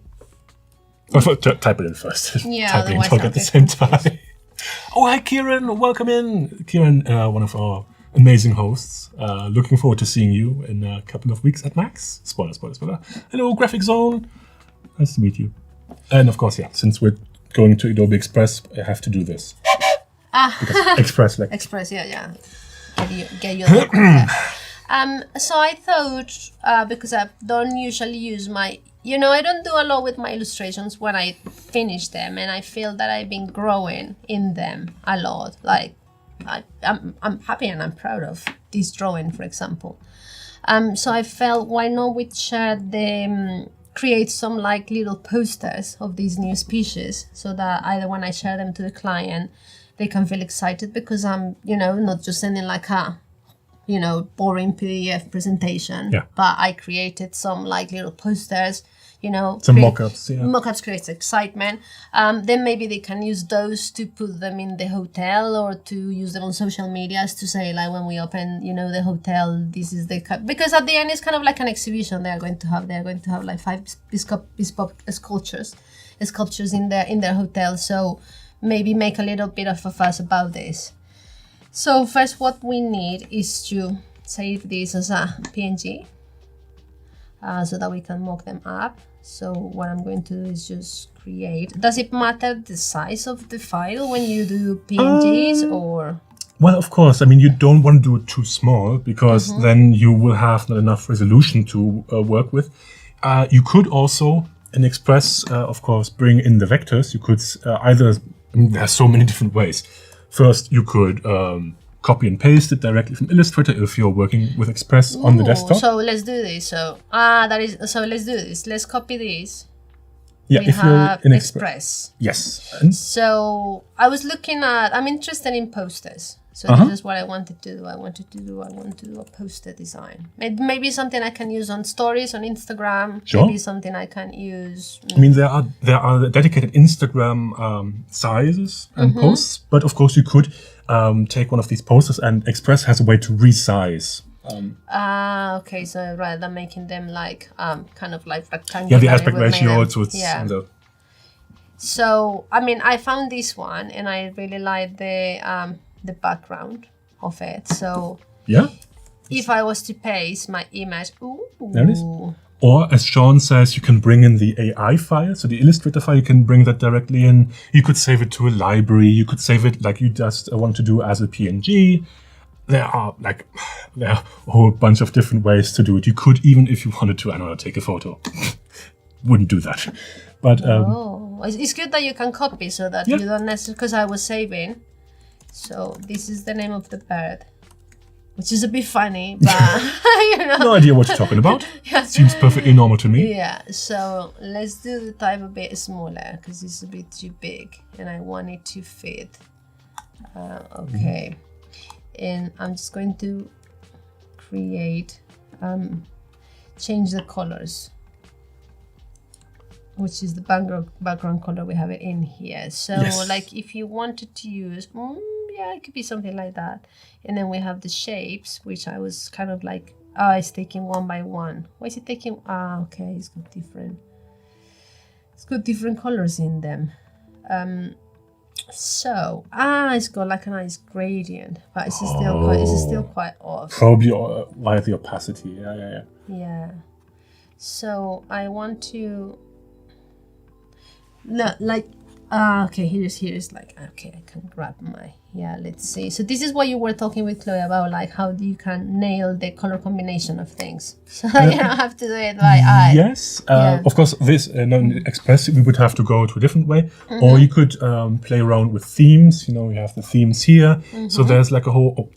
it in first. Yeah, type it and talk at the same time. Oh, hi, Kieran. Welcome in. Kieran, one of our amazing hosts. Looking forward to seeing you in a couple of weeks at Max. Spoiler. Hello, Graphic Zone. Nice to meet you. And of course, since we're going to Adobe Express, I have to do this. Because Express, Express, yeah. Get you there. So I thought, because I don't usually use my... I don't do a lot with my illustrations when I finish them, and I feel that I've been growing in them a lot. Like, I'm happy and I'm proud of this drawing, for example. So I felt, why not we share the... create some like little posters of these new species, so that either when I share them to the client, they can feel excited, because I'm, not just sending like a, boring PDF presentation, but I created some like little posters, some mock-ups. Yeah. Mock-ups creates excitement. Then maybe they can use those to put them in the hotel, or to use them on social medias to say, like, when we open, the hotel, this is the because at the end it's kind of like an exhibition they're going to have like 5 bespoke sculptures in their hotel. So maybe make a little bit of a fuss about this. So first, what we need is to save this as a PNG, so that we can mock them up. So what I'm going to do is just create... Does it matter the size of the file when you do PNGs, or...? Well, of course. I mean, you don't want to do it too small, because then you will have not enough resolution to work with. You could also, in Express, of course, bring in the vectors. You could either... there are so many different ways. First, you could copy and paste it directly from Illustrator if you're working with Express on the desktop. So let's do this. So let's do this. Let's copy this. Yeah, we if have you're in Express. Yes. So I was looking at... I'm interested in posters. So this is what I wanted to do. I want to do a poster design. Maybe something I can use on stories on Instagram. Sure. Maybe something I can use. I mean, there are dedicated Instagram sizes and posts, but of course you could take one of these posters, and Express has a way to resize. Okay. So rather than making them like kind of like rectangular. Yeah, the aspect ratio. So I mean, I found this one, and I really like the background of it. So yeah, if I was to paste my image, there it is. Or as Sean says, you can bring in the AI file, so the Illustrator file, you can bring that directly in. You could save it to a library. You could save it like you just want to do as a PNG. There are a whole bunch of different ways to do it. You could even, if you wanted to, I don't know, take a photo. Wouldn't do that. But it's good that you can copy, so that you don't necessarily, because I was saving. So this is the name of the bird, which is a bit funny, but no idea what you're talking about. Seems perfectly normal to me. Yeah, so let's do the type a bit smaller, because it's a bit too big and I want it to fit. Okay, and I'm just going to create, change the colors, which is the background color. We have it in here. So like if you wanted to use, it could be something like that. And then we have the shapes, which I was kind of like, it's taking one by one. Why is it taking? Okay, it's got different colors in them. So it's got like a nice gradient, but it's still quite off. Probably via the opacity. Yeah. So I want to. No, like Okay, here's like, okay, I can grab my, let's see. So this is what you were talking with Chloe about, like how you can nail the color combination of things. So you don't have to do it by eye. Yes, of course, this in Express, we would have to go to a different way. Or you could play around with themes. You know, you have the themes here. So there's like a whole,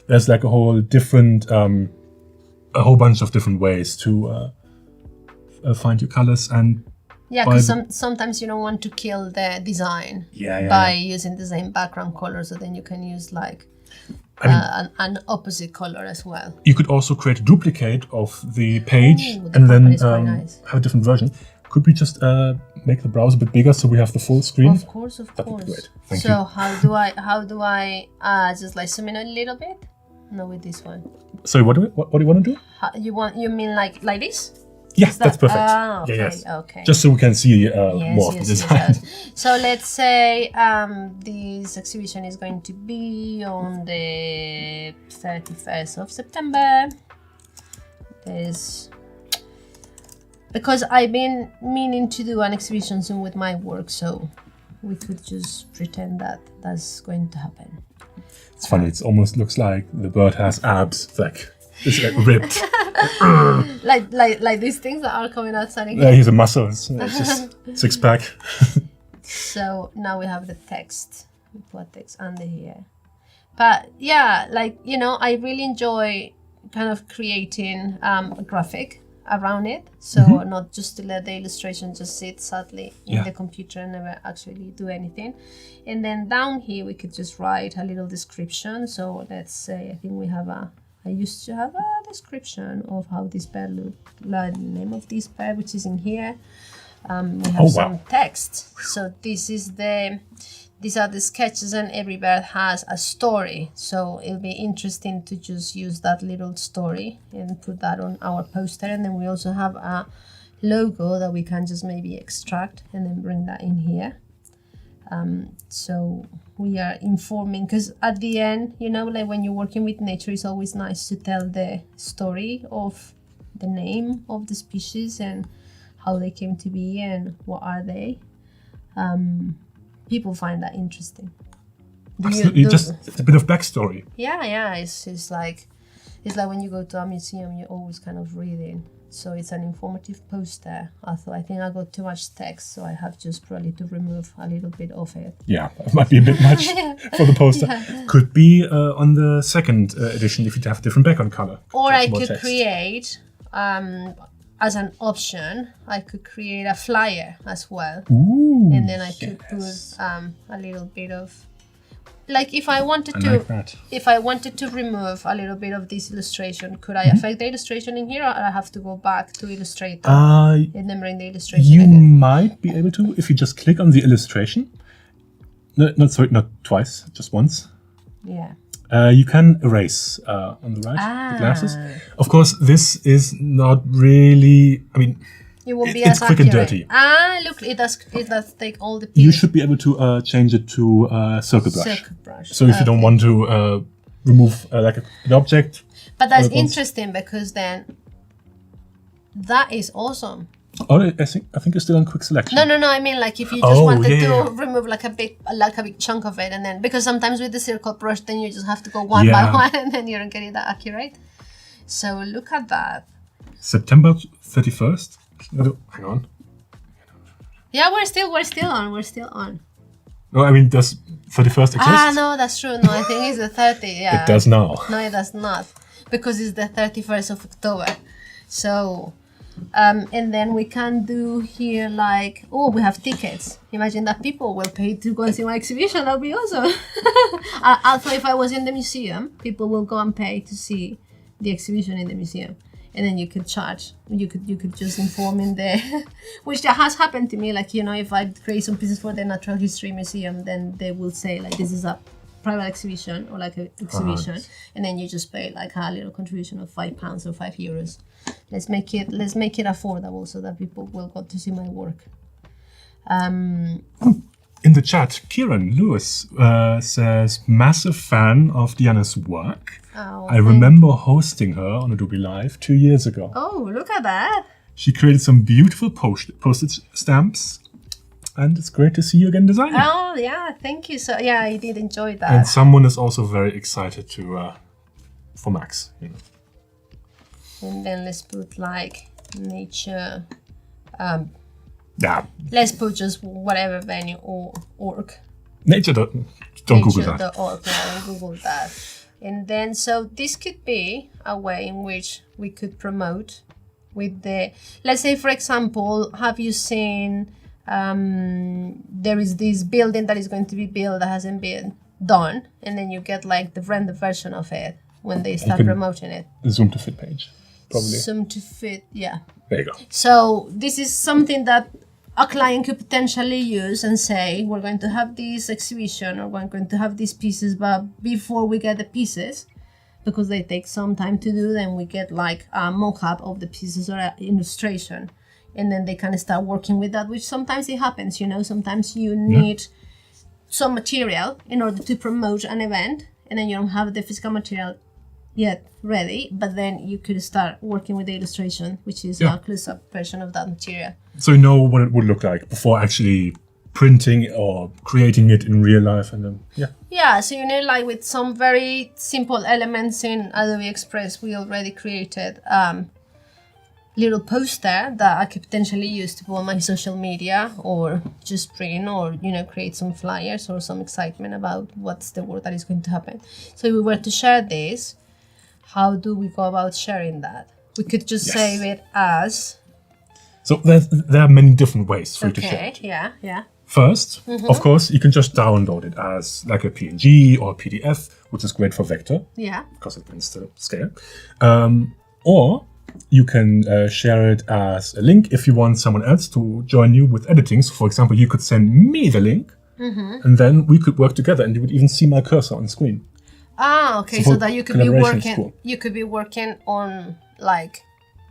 there's like a whole different, a whole bunch of different ways to find your colors. And yeah, because sometimes you don't want to kill the design by using the same background color, so then you can use like an opposite color as well. You could also create a duplicate of the page and then have a different version. Could we just make the browser a bit bigger so we have the full screen? Of course. That'd be great. Thank you. So how do I just like zoom in a little bit? No, with this one. Sorry, what do you want to do? You mean like this? Yes, that's perfect. Okay, yes. Okay. Just so we can see more of the design. Yes. So let's say this exhibition is going to be on the 31st of September. Because I've been meaning to do an exhibition soon with my work, so we could just pretend that that's going to happen. It's funny. It almost looks like the bird has abs, it's like ripped. like these things that are coming out standing. Yeah, he's a muscle. It's just six pack. So now we have the text. We put text under here. But yeah, like, you know, I really enjoy kind of creating a graphic around it. So not just to let the illustration just sit sadly in the computer and never actually do anything. And then down here we could just write a little description. So let's say I think we have I used to have a description of how this bird looked, like the name of this bird, which is in here. We have some text. So these are the sketches, and every bird has a story. So it'll be interesting to just use that little story and put that on our poster. And then we also have a logo that we can just maybe extract and then bring that in here. So we are informing, because at the end, you know, like when you're working with nature, it's always nice to tell the story of the name of the species and how they came to be and what are they. People find that interesting. Absolutely, it's a bit of backstory. Yeah, it's like when you go to a museum, you're always kind of reading. So it's an informative poster. Although I think I got too much text, so I have just probably to remove a little bit of it. Yeah, it might be a bit much for the poster. Yeah. Could be on the second edition if you have a different background color. Or I could create, as an option, I could create a flyer as well. Ooh, and then I could put a little bit of, like if I wanted to remove a little bit of this illustration, could I affect the illustration in here, or I have to go back to Illustrator and then bring the illustration you again? might be able to if you just click on the illustration. Not twice, just once. Yeah. You can erase on the right, the glasses. Of course, this is not really, I mean, it won't be it's as quick accurate. and dirty. Look, it does take all the pieces. You should be able to change it to circle brush. So if you don't want to remove like an object. But that's interesting, because then that is awesome. Oh, I think it's still on quick selection. No. I mean, like if you just wanted to remove like a big chunk of it, and then because sometimes with the circle brush, then you just have to go one by one, and then you don't get it that accurate. So look at that. September 31st. Hang on. Yeah, we're still on. No, I mean, does 31st exist? No, that's true. No, I think it's the 30. Yeah. It does now. No, it does not, because it's the 31st of October. So. And then we can do here like, we have tickets. Imagine that people will pay to go and see my exhibition. That would be awesome. Also, if I was in the museum, people will go and pay to see the exhibition in the museum. And then you could charge. You could just inform in there, which has happened to me. Like, you know, if I create some pieces for the Natural History Museum, then they will say like, this is a private exhibition or like an exhibition, and then you just pay like a little contribution of £5 or €5. Let's make it affordable so that people will go to see my work. In the chat, Kieran Lewis says, massive fan of Diana's work. I remember hosting her on Adobe Live 2 years ago. Oh, look at that. She created some beautiful postage stamps And it's great to see you again designing. Oh, yeah, thank you. So, yeah, I did enjoy that. And someone is also very excited to for Max. You know. And then let's put like nature. Yeah. Let's put just whatever venue or org. Nature. Don't Google that. Nature.org. Yeah, don't Google that. And then, so this could be a way in which we could promote with the, let's say, for example, have you seen, there is this building that is going to be built that hasn't been done, and then you get like the rendered version of it when they start promoting it. Zoom to fit page, probably. Zoom to fit, yeah. There you go. So this is something that a client could potentially use and say, we're going to have this exhibition or we're going to have these pieces, but before we get the pieces, because they take some time to do, then we get like a mock-up of the pieces or an illustration. And then they kind of start working with that, which sometimes it happens, you know, sometimes you need some material in order to promote an event, and then you don't have the physical material yet ready, but then you could start working with the illustration, which is a close-up version of that material. So you know what it would look like before actually printing or creating it in real life, and then Yeah, so you know, like with some very simple elements in Adobe Express, we already created little poster that I could potentially use to put on my social media or just print or, you know, create some flyers or some excitement about what's the work that is going to happen. So if we were to share this, how do we go about sharing that? We could just save it as... So there are many different ways for you to share it. Yeah. First, of course, you can just download it as like a PNG or a PDF, which is great for vector. Yeah. Because it tends to scale. Or you can share it as a link if you want someone else to join you with editing. So, for example, you could send me the link, and then we could work together, and you would even see my cursor on screen. Ah, okay. So that you could be working. Cool. You could be working on like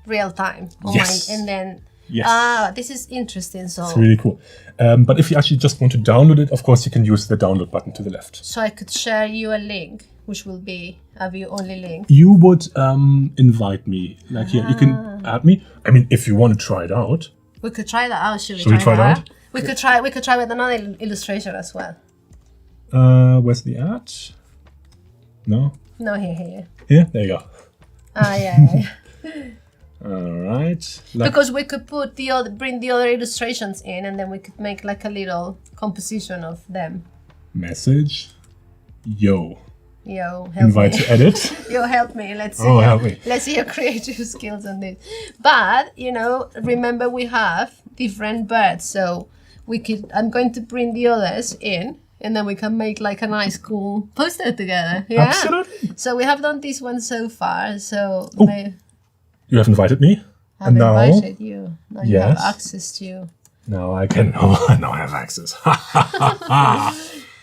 real time. And then. Yes. Ah, this is interesting. So it's really cool. But if you actually just want to download it, of course, you can use the download button to the left. So I could share you a link, which will be a view-only link. You would invite me. Like here, you can add me. I mean, if you want to try it out. We could try that out. Should we try it out? We could try with another illustration as well. Where's the ad? No? No, here. Here? There you go. Ah, yeah. All right. Because we could bring the other illustrations in, and then we could make like a little composition of them. Message. Yo, help invite me. To edit. Yo, help me. Let's see. Help me. Let's see your creative skills on this. But you know, remember we have different birds, so I'm going to bring the others in. And then we can make like a nice, cool poster together. Yeah. Absolutely. So we have done this one so far. So you have invited me. I've invited you. Now you have access to. Now I can. Now I have access.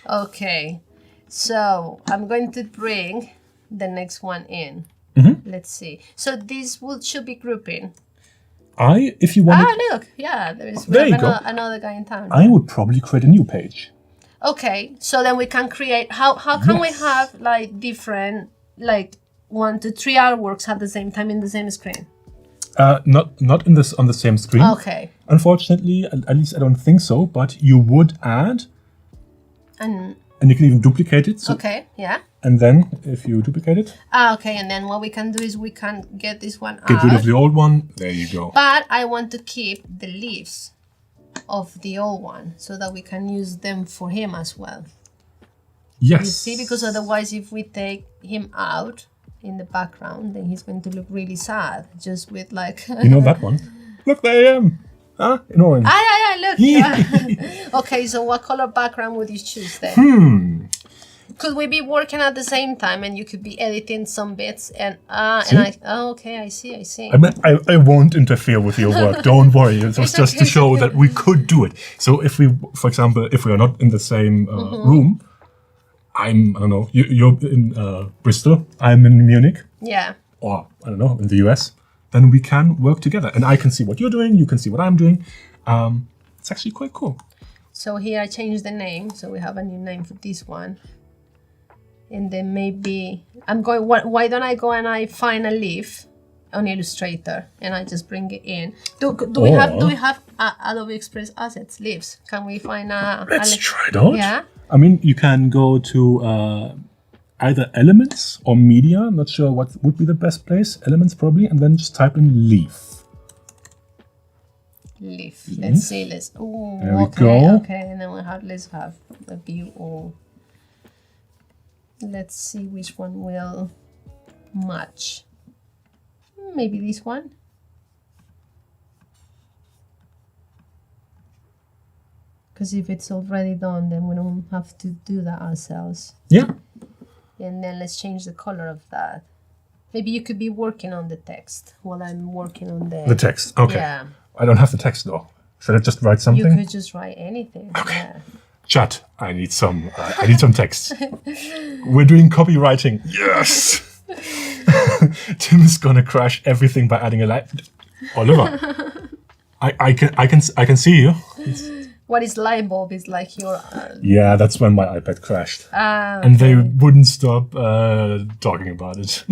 Okay. So I'm going to bring the next one in. Let's see. So this should be grouping. If you want. Look. Yeah. There you go. Another guy in town. I would probably create a new page. Okay, so then we can create. How can we have like different 1 to 3 artworks at the same time in the same screen? Not in this on the same screen. Okay. Unfortunately, at least I don't think so. But you would add, and you can even duplicate it. So, okay. Yeah. And then if you duplicate it. Okay, and then what we can do is we can get this one out. Get rid of the old one. There you go. But I want to keep the leaves of the old one so that we can use them for him as well. Yes. You see, because otherwise if we take him out in the background, then he's going to look really sad, just with like... You know that one? Look, there I am. In orange. Look. Okay, so what color background would you choose then? Could we be working at the same time and you could be editing some bits and okay, I see. I mean, I won't interfere with your work. Don't worry. It was just to show that we could do it. So if we, for example, if we are not in the same room, I don't know, you're in Bristol, I'm in Munich. Yeah. Or, I don't know, in the US, then we can work together. And I can see what you're doing, you can see what I'm doing. It's actually quite cool. So here I changed the name, so we have a new name for this one. And then maybe why don't I go and I find a leaf on Illustrator, and I just bring it in. Do we have Adobe Express assets leaves? Can we find a? Let's try it out. Yeah. I mean, you can go to either Elements or Media. I'm not sure what would be the best place. Elements probably, and then just type in Leaf. Leaf. Let's see. Oh, there we okay. go. Okay, and then let's have a view all. Let's see which one will match. Maybe this one. Because if it's already done, then we don't have to do that ourselves. Yeah. And then let's change the color of that. Maybe you could be working on the text while I'm working on the text. Okay. Yeah. I don't have the text though. Should I just write something? You could just write anything. Okay. Yeah. Chat. I need some text. We're doing copywriting. Yes. Tim is gonna crash everything by adding a light. Oliver, I can see you. What is light bulb is like your. Yeah, that's when my iPad crashed, Okay. and they wouldn't stop talking about it.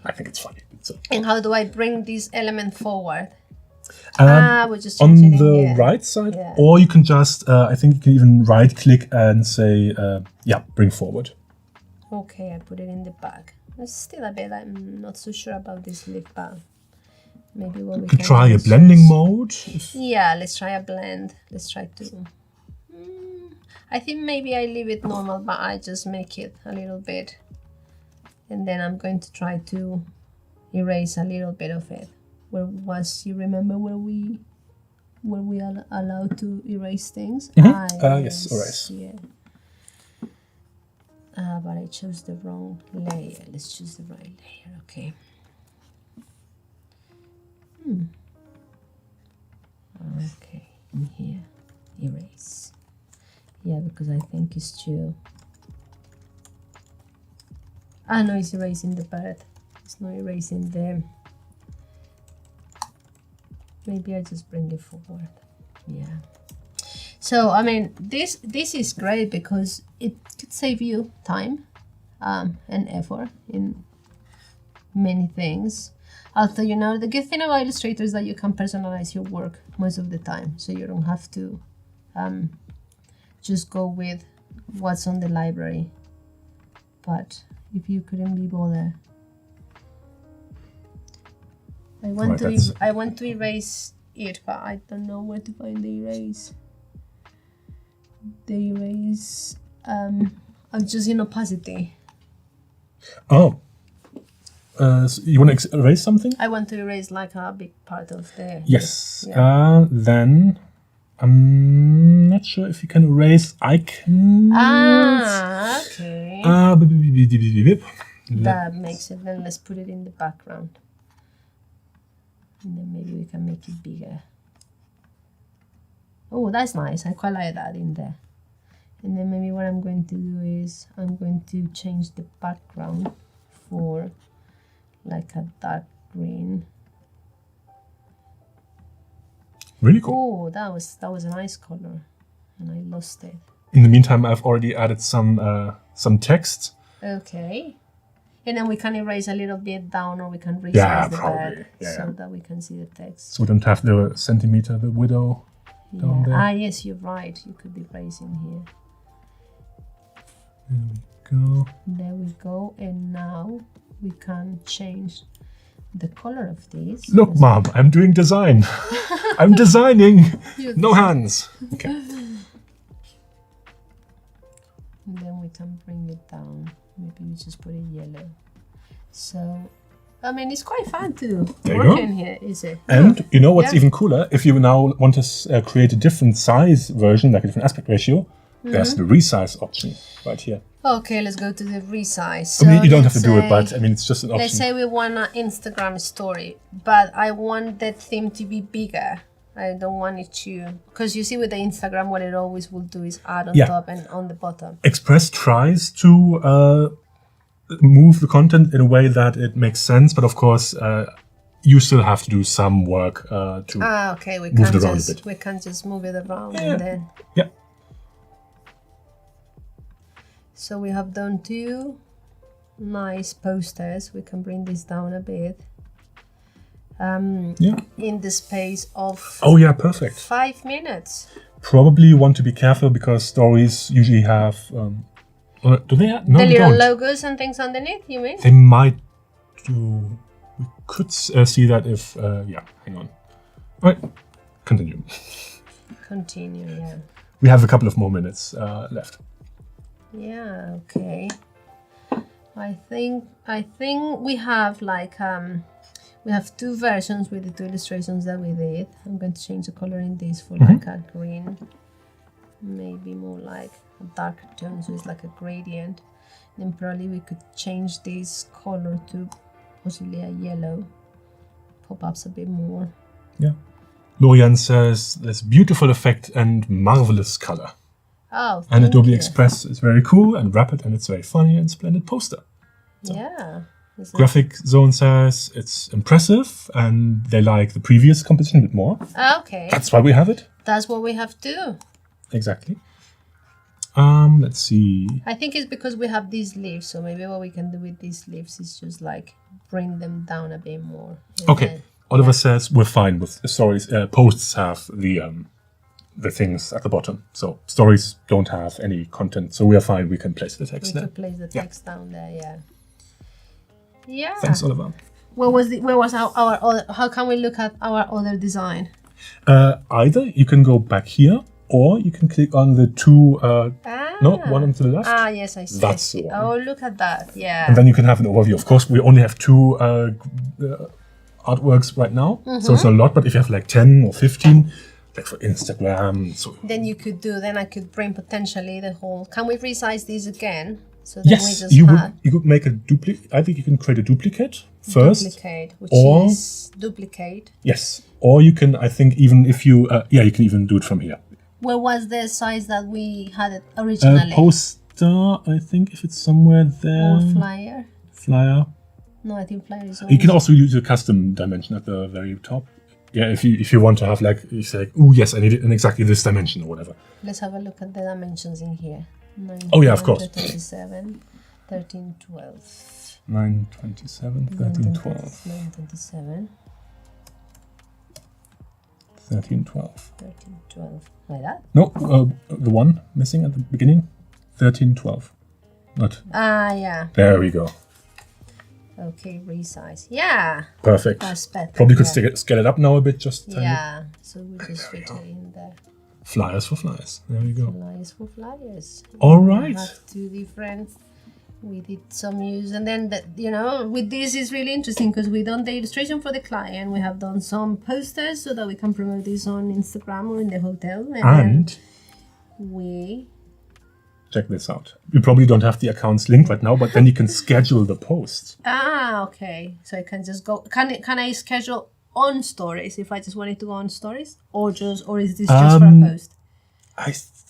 I think it's funny. So. And how do I bring this element forward? We just on change it in the here. right side, Yeah. or you can just, I think you can even right click and say, bring forward. Okay, I put it in the back. It's still a bit, I'm not so sure about this leaf bar. Maybe what we You could can try do a is blending just- mode. Yeah, let's try a blend. Let's try to. I think maybe I leave it normal, but I just make it a little bit. And then I'm going to try to erase a little bit of it. Where was, you remember where we are allowed to erase things? Yes, erase. Yeah. But I chose the wrong layer. Let's choose the right layer. Okay. Okay, in here, erase. Yeah, because I think it's too. No, it's erasing the bird. It's not erasing the. Maybe I just bring it forward. Yeah. So I mean, this is great because it could save you time and effort in many things. Although, you know, the good thing about Illustrator is that you can personalize your work most of the time, so you don't have to just go with what's on the library. But if you couldn't be bothered, I want to erase it, but I don't know where to find the erase. The erase, I'm just in opacity. Oh. So you want to erase something? I want to erase like a big part of the. Yes. Yeah. Then I'm not sure if you can erase icons. Okay. That makes it. Then let's put it in the background. And then maybe we can make it bigger. Oh, that's nice. I quite like that in there. And then maybe what I'm going to do is I'm going to change the background for like a dark green. Really cool. Oh, that was a nice color, and I lost it. In the meantime, I've already added some text. Okay. And then we can erase a little bit down, or we can resize the bird so that we can see the text. So we don't have the centimeter, the widow down there. Yes, you're right. You could be erasing here. There we go. And now we can change the color of these. Look, Mom, I'm doing design. I'm designing. No hands. Okay. And then we can bring it down. Maybe we just put it yellow. So, I mean, it's quite fun to work in here, is it? And you know what's even cooler? If you now want to create a different size version, like a different aspect ratio, there's the resize option right here. Okay, let's go to the resize. So I mean, you don't have to do it, but I mean, it's just an option. Let's say we want an Instagram story, but I want that theme to be bigger. I don't want it to, because you see with the Instagram, what it always will do is add on top and on the bottom. Express tries to move the content in a way that it makes sense, but of course, you still have to do some work to okay, we move can it around just a bit. we can just move it around and then. Yeah. So we have done two nice posters. We can bring this down a bit. in the space of Oh yeah, perfect. 5 minutes. Probably you want to be careful because stories usually have. Do they? No, The they little don't. logos and things underneath, you mean? They might do. We could see that if. Hang on. All right, continue. Continue, yeah. We have a couple of more minutes left. Yeah, okay. I think we have like we have 2 versions with the 2 illustrations that we did. I'm going to change the color in this for like a green, maybe more like a darker tone, so it's like a gradient. Then probably we could change this color to possibly a yellow. Pop-ups a bit more. Yeah. Lorian says there's beautiful effect and marvelous color. Oh, And thank Adobe you. Express is very cool and rapid, and it's very funny and splendid poster. Yeah. Is it- Graphic Zone says it's impressive and they like the previous composition a bit more. Okay, That's why we have it. that's what we have too. Exactly. Let's see. I think it's because we have these leaves, so maybe what we can do with these leaves is just like bring them down a bit more. And Okay. then- Oliver says we're fine with stories. Posts have the things at the bottom, so stories don't have any content, so we are fine. We can place the we text there. could place the text down there, yeah. Yeah. Thanks, Oliver. Where was our other, how can we look at our other design? Either you can go back here, or you can click on the 2. No, one on to the left. Ah, yes, I see. That's I see. the one. Oh, look at that. Yeah. And then you can have an overview. Of course, we only have 2 artworks right now, so it's not a lot. But if you have like 10 or 15, like for Instagram, so Then you could do, then I could bring potentially the whole, can we resize these again? So then we yes, just you had could make a duplicate. I think you can create a duplicate first. duplicate, which or- is duplicate. Yes, or you can. I think even if you, you can even do it from here. Where was the size that we had it originally? Poster. I think if it's somewhere there. Or flyer? Flyer. No, I think flyer is You can also use a custom dimension at the very top. Yeah, if you want to have like you say, oh yes, I need it in exactly this dimension or whatever. Let's have a look at the dimensions in here. Oh, yeah, of course. 27, 13, 12. 927, 13, 12. 927, 13, 12. 13, 12. Like that? No, the one missing at the beginning. 13, 12. Not. Ah, yeah. There we go. Okay, resize. Yeah. Perfect. That's better. Probably could yeah. scale it up now a bit, just tiny. Yeah. So we just fit it in there. Flyers for flyers. There you go. Flyers for flyers. All We right. have 2 different. We did some use, and then with this is really interesting because we done the illustration for the client. We have done some posters so that we can promote this on Instagram or in the hotel, And then we. check this out. You probably don't have the accounts linked right now, but then you can schedule the posts. Ah, okay. So I can just go. Can I schedule on stories if I just wanted to go on stories, or is this just for a post?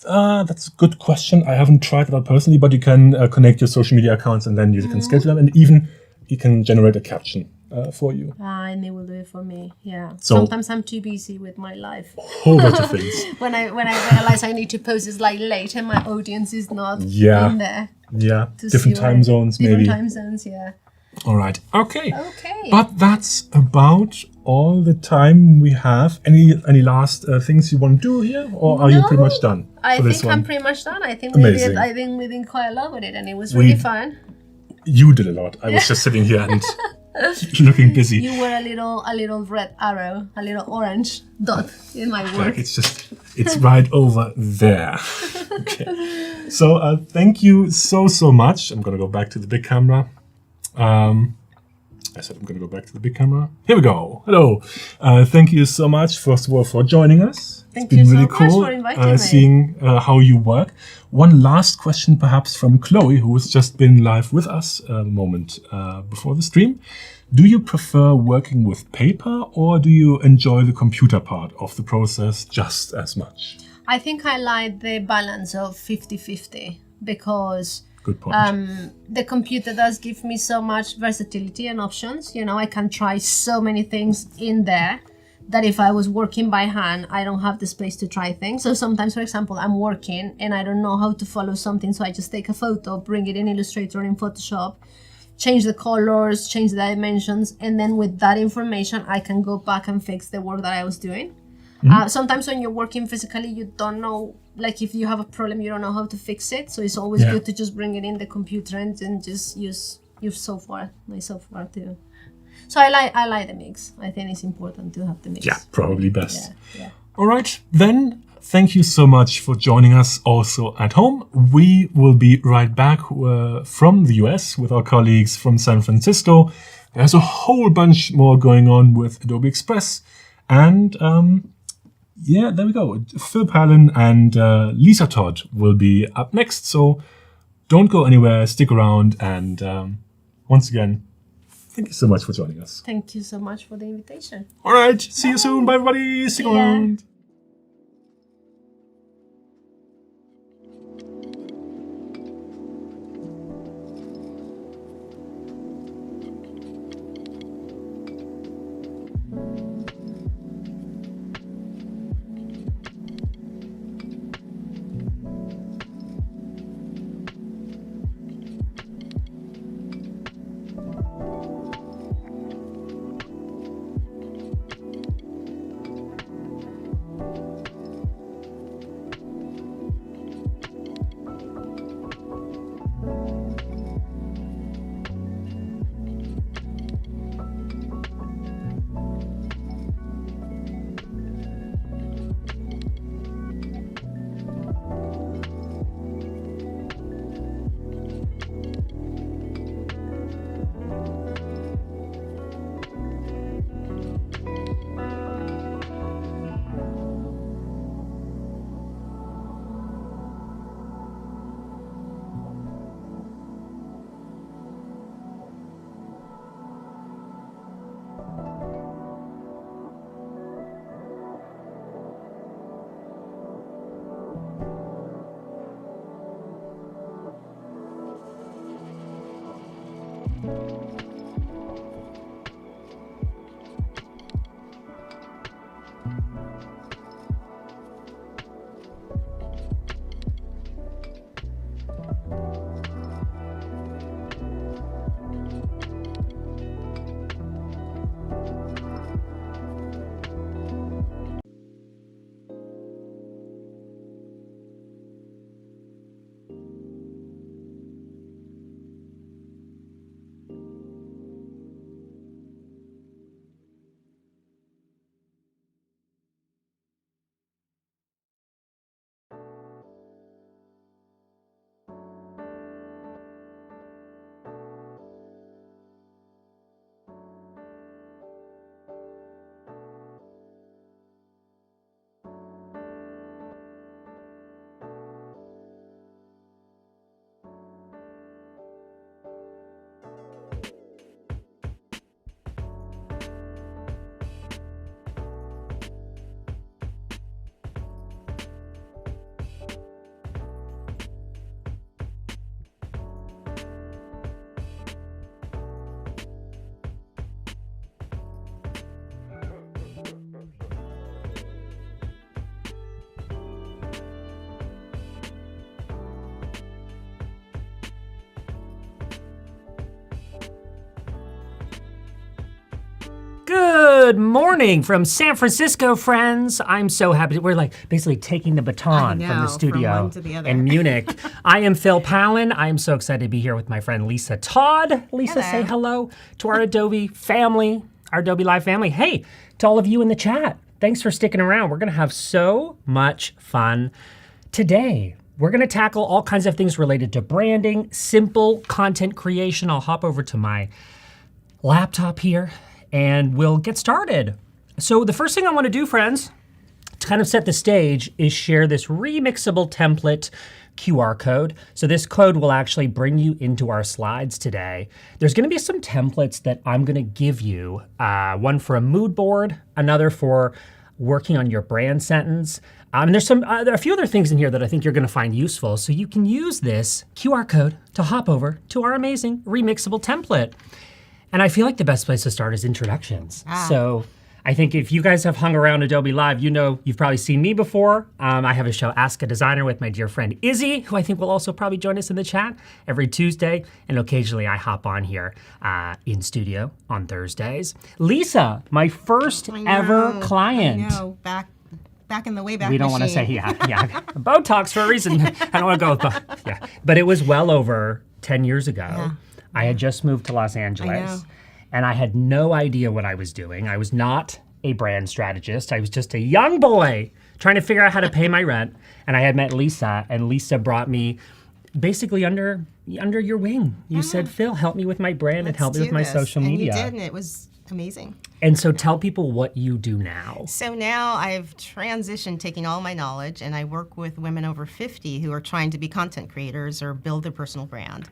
That's a good question. I haven't tried it out personally, but you can connect your social media accounts and then you can schedule them, and even you can generate a caption for you. And they will do it for me. Yeah. So- Sometimes I'm too busy with my life. Whole bunch of things. When I realize I need to post, it's like late and my audience is not Yeah. in there. Yeah, To different see time what- zones different maybe. time zones, yeah. All right. Okay. Okay. But that's about all the time we have. Any last things you want to do here, or are you pretty much done I for this think I'm one? pretty much done. I think Amazing. we did quite a lot with it, and it was We- really fun. You did a lot. I was just sitting here and looking busy. You were a little red arrow, a little orange dot in my Like work. it's right over there. Okay. So thank you so much. I'm gonna go back to the big camera. I said I'm gonna go back to the big camera. Here we go. Hello. Thank you so much, first of all, for joining us. Thank It's been you so really much cool for inviting me. seeing how you work. One last question, perhaps from Chloe, who has just been live with us a moment before the stream. Do you prefer working with paper, or do you enjoy the computer part of the process just as much? I think I like the balance of 50-50 because Good point. the computer does give me so much versatility and options. I can try so many things in there that if I was working by hand, I don't have the space to try things. So sometimes, for example, I'm working and I don't know how to follow something, so I just take a photo, bring it in Illustrator or in Photoshop, change the colors, change the dimensions, and then with that information, I can go back and fix the work that I was doing. Sometimes when you're working physically, you don't know, like if you have a problem, you don't know how to fix it. So it's always good to just bring it in the computer and just use your software, my software too. So I like the mix. I think it's important to have the mix. Yeah, probably best. Yeah. All right, then. Thank you so much for joining us also at home. We will be right back from the US with our colleagues from San Francisco. There's a whole bunch more going on with Adobe Express. And there we go. Phil Palin and Lisa Todd will be up next. So don't go anywhere. Stick around. And once again, thank you so much for joining us. Thank you so much for the invitation. All right. See you soon. Bye, everybody. Stick around. Good morning from San Francisco, friends. I'm so happy. We're like basically taking the baton from the studio from one to the other. in Munich. I am Phil Palin. I am so excited to be here with my friend Lisa Todd. Lisa, Hello. say hello to our Adobe family, our Adobe Live family. Hey, to all of you in the chat, thanks for sticking around. We're going to have so much fun today. We're going to tackle all kinds of things related to branding, simple content creation. I'll hop over to my laptop here and we'll get started. So the first thing I want to do, friends, to kind of set the stage is share this remixable template QR code. So this code will actually bring you into our slides today. There's going to be some templates that I'm going to give you, one for a mood board, another for working on your brand sentence. And there's there are a few other things in here that I think you're going to find useful. So you can use this QR code to hop over to our amazing remixable template. And I feel like the best place to start is introductions. So I think if you guys have hung around Adobe Live, you know you've probably seen me before. I have a show, Ask a Designer, with my dear friend Izzy, who I think will also probably join us in the chat every Tuesday. And occasionally I hop on here in studio on Thursdays. Lisa, my first ever client. I know, back in the Wayback We don't want to say, Botox for a reason. I don't want to go with Botox. But it was well over 10 years ago. Yeah. I had just moved to Los Angeles. I know. And I had no idea what I was doing. I was not a brand strategist. I was just a young boy trying to figure out how to pay my rent. And I had met Lisa, and Lisa brought me basically under your wing. You said, Phil, help me with my brand and help me with my social media. And you did, and it was amazing. And so tell people what you do now. So now I've transitioned, taking all my knowledge, and I work with women over 50 who are trying to be content creators or build their personal brand.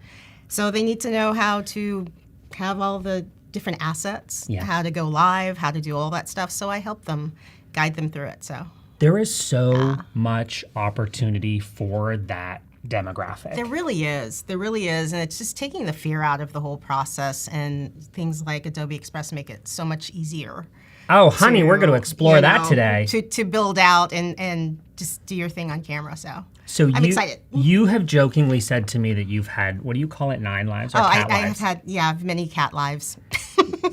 So they need to know how to have all the different assets, how to go live, how to do all that stuff. So I help them, guide them through it. So there is so much opportunity for that demographic. There really is. There really is. And it's just taking the fear out of the whole process, and things like Adobe Express make it so much easier. Oh, honey, we're going to explore that today. To build out and just do your thing on camera. So I'm excited. You have jokingly said to me that you've had, what do you call it, 9 lives or cat I lives? have had, many cat lives.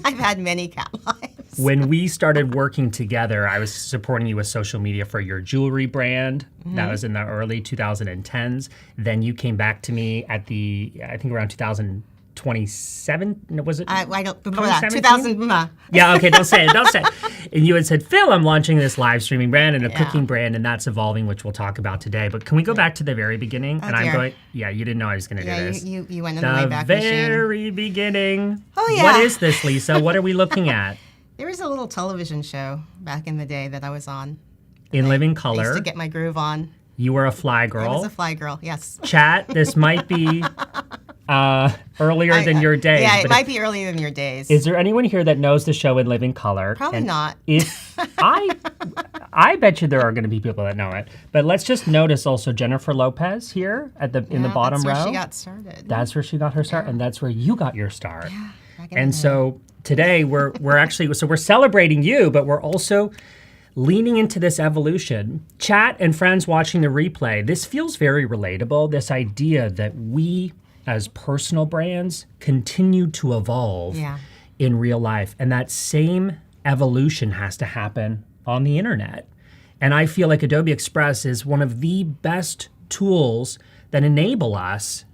I've had many cat lives. When we started working together, I was supporting you with social media for your jewelry brand. That was in the early 2010s. Then you came back to me at I think around 2027, was it? I don't remember that. 2000. Yeah, okay, don't say it. And you had said, Phil, I'm launching this live streaming brand and a cooking brand, and that's evolving, which we'll talk about today. But can we go back to the very beginning? And I'm going, you didn't know I was going to do this. You went in the Wayback Machine. The very beginning. Oh, yeah. What is this, Lisa? What are we looking at? There was a little television show back in the day that I was on. In living I color. used to get my groove on. You were a fly girl. I was a fly girl, yes. Chat, this might be earlier than your days. Yeah, it might be earlier than your days. Is there anyone here that knows the show In Living Color? Probably not. If I bet you there are going to be people that know it. But let's just notice also Jennifer Lopez here in the bottom row. That's where she got started. That's where she got her start, and that's where you got your start. Yeah, and so today we're actually we're celebrating you, but we're also leaning into this evolution. Chat and friends watching the replay, this feels very relatable, this idea that we as personal brands continue to evolve in real life. And that same evolution has to happen on the internet. And I feel like Adobe Express is one of the best tools that enable us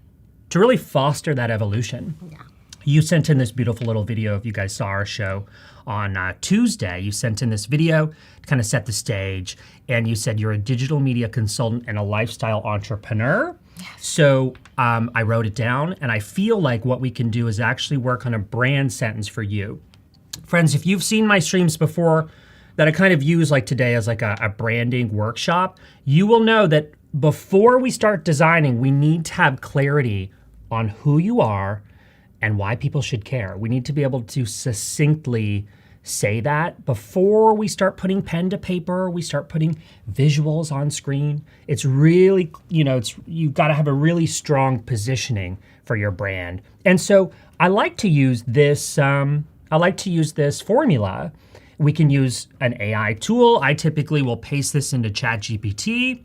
to really foster that evolution. Yeah. You sent in this beautiful little video, if you guys saw our show on Tuesday. You sent in this video to kind of set the stage, and you said you're a digital media consultant and a lifestyle entrepreneur. Yes. So I wrote it down, and I feel like what we can do is actually work on a brand sentence for you. Friends, if you've seen my streams before that I kind of use like today as like a branding workshop, you will know that before we start designing, we need to have clarity on who you are and why people should care. We need to be able to succinctly say that before we start putting pen to paper, we start putting visuals on screen. It's really, you've got to have a really strong positioning for your brand. And so I like to use this formula. We can use an AI tool. I typically will paste this into ChatGPT.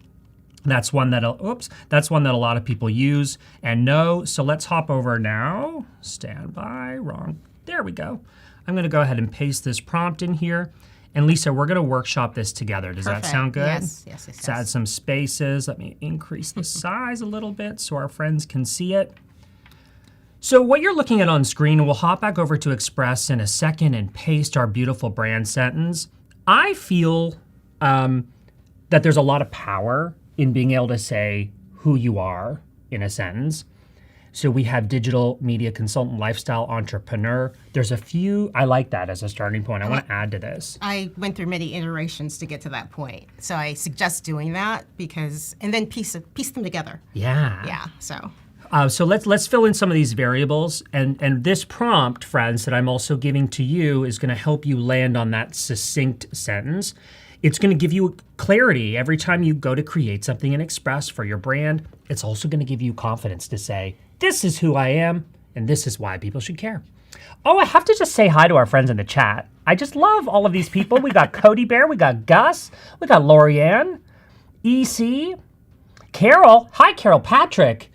That's one that a lot of people use and know. So let's hop over now. Stand by, wrong. There we go. I'm going to go ahead and paste this prompt in here. And Lisa, we're going to workshop this together. Does that sound good? Yes. Let's add some spaces. Let me increase the size a little bit so our friends can see it. So what you're looking at on screen, and we'll hop back over to Express in a second and paste our beautiful brand sentence. I feel that there's a lot of power in being able to say who you are in a sentence. So we have digital media consultant, lifestyle entrepreneur. There's a few, I like that as a starting point. I want to add to this. I went through many iterations to get to that point. So I suggest doing that and then piece them together. Yeah. Yeah, so. So let's fill in some of these variables. And this prompt, friends, that I'm also giving to you is going to help you land on that succinct sentence. It's going to give you clarity every time you go to create something in Express for your brand. It's also going to give you confidence to say, this is who I am, and this is why people should care. Oh, I have to just say hi to our friends in the chat. I just love all of these people. We got Cody Bear, we got Gus, we got Lorianne, EC, Carol. Hi, Carol. Patrick,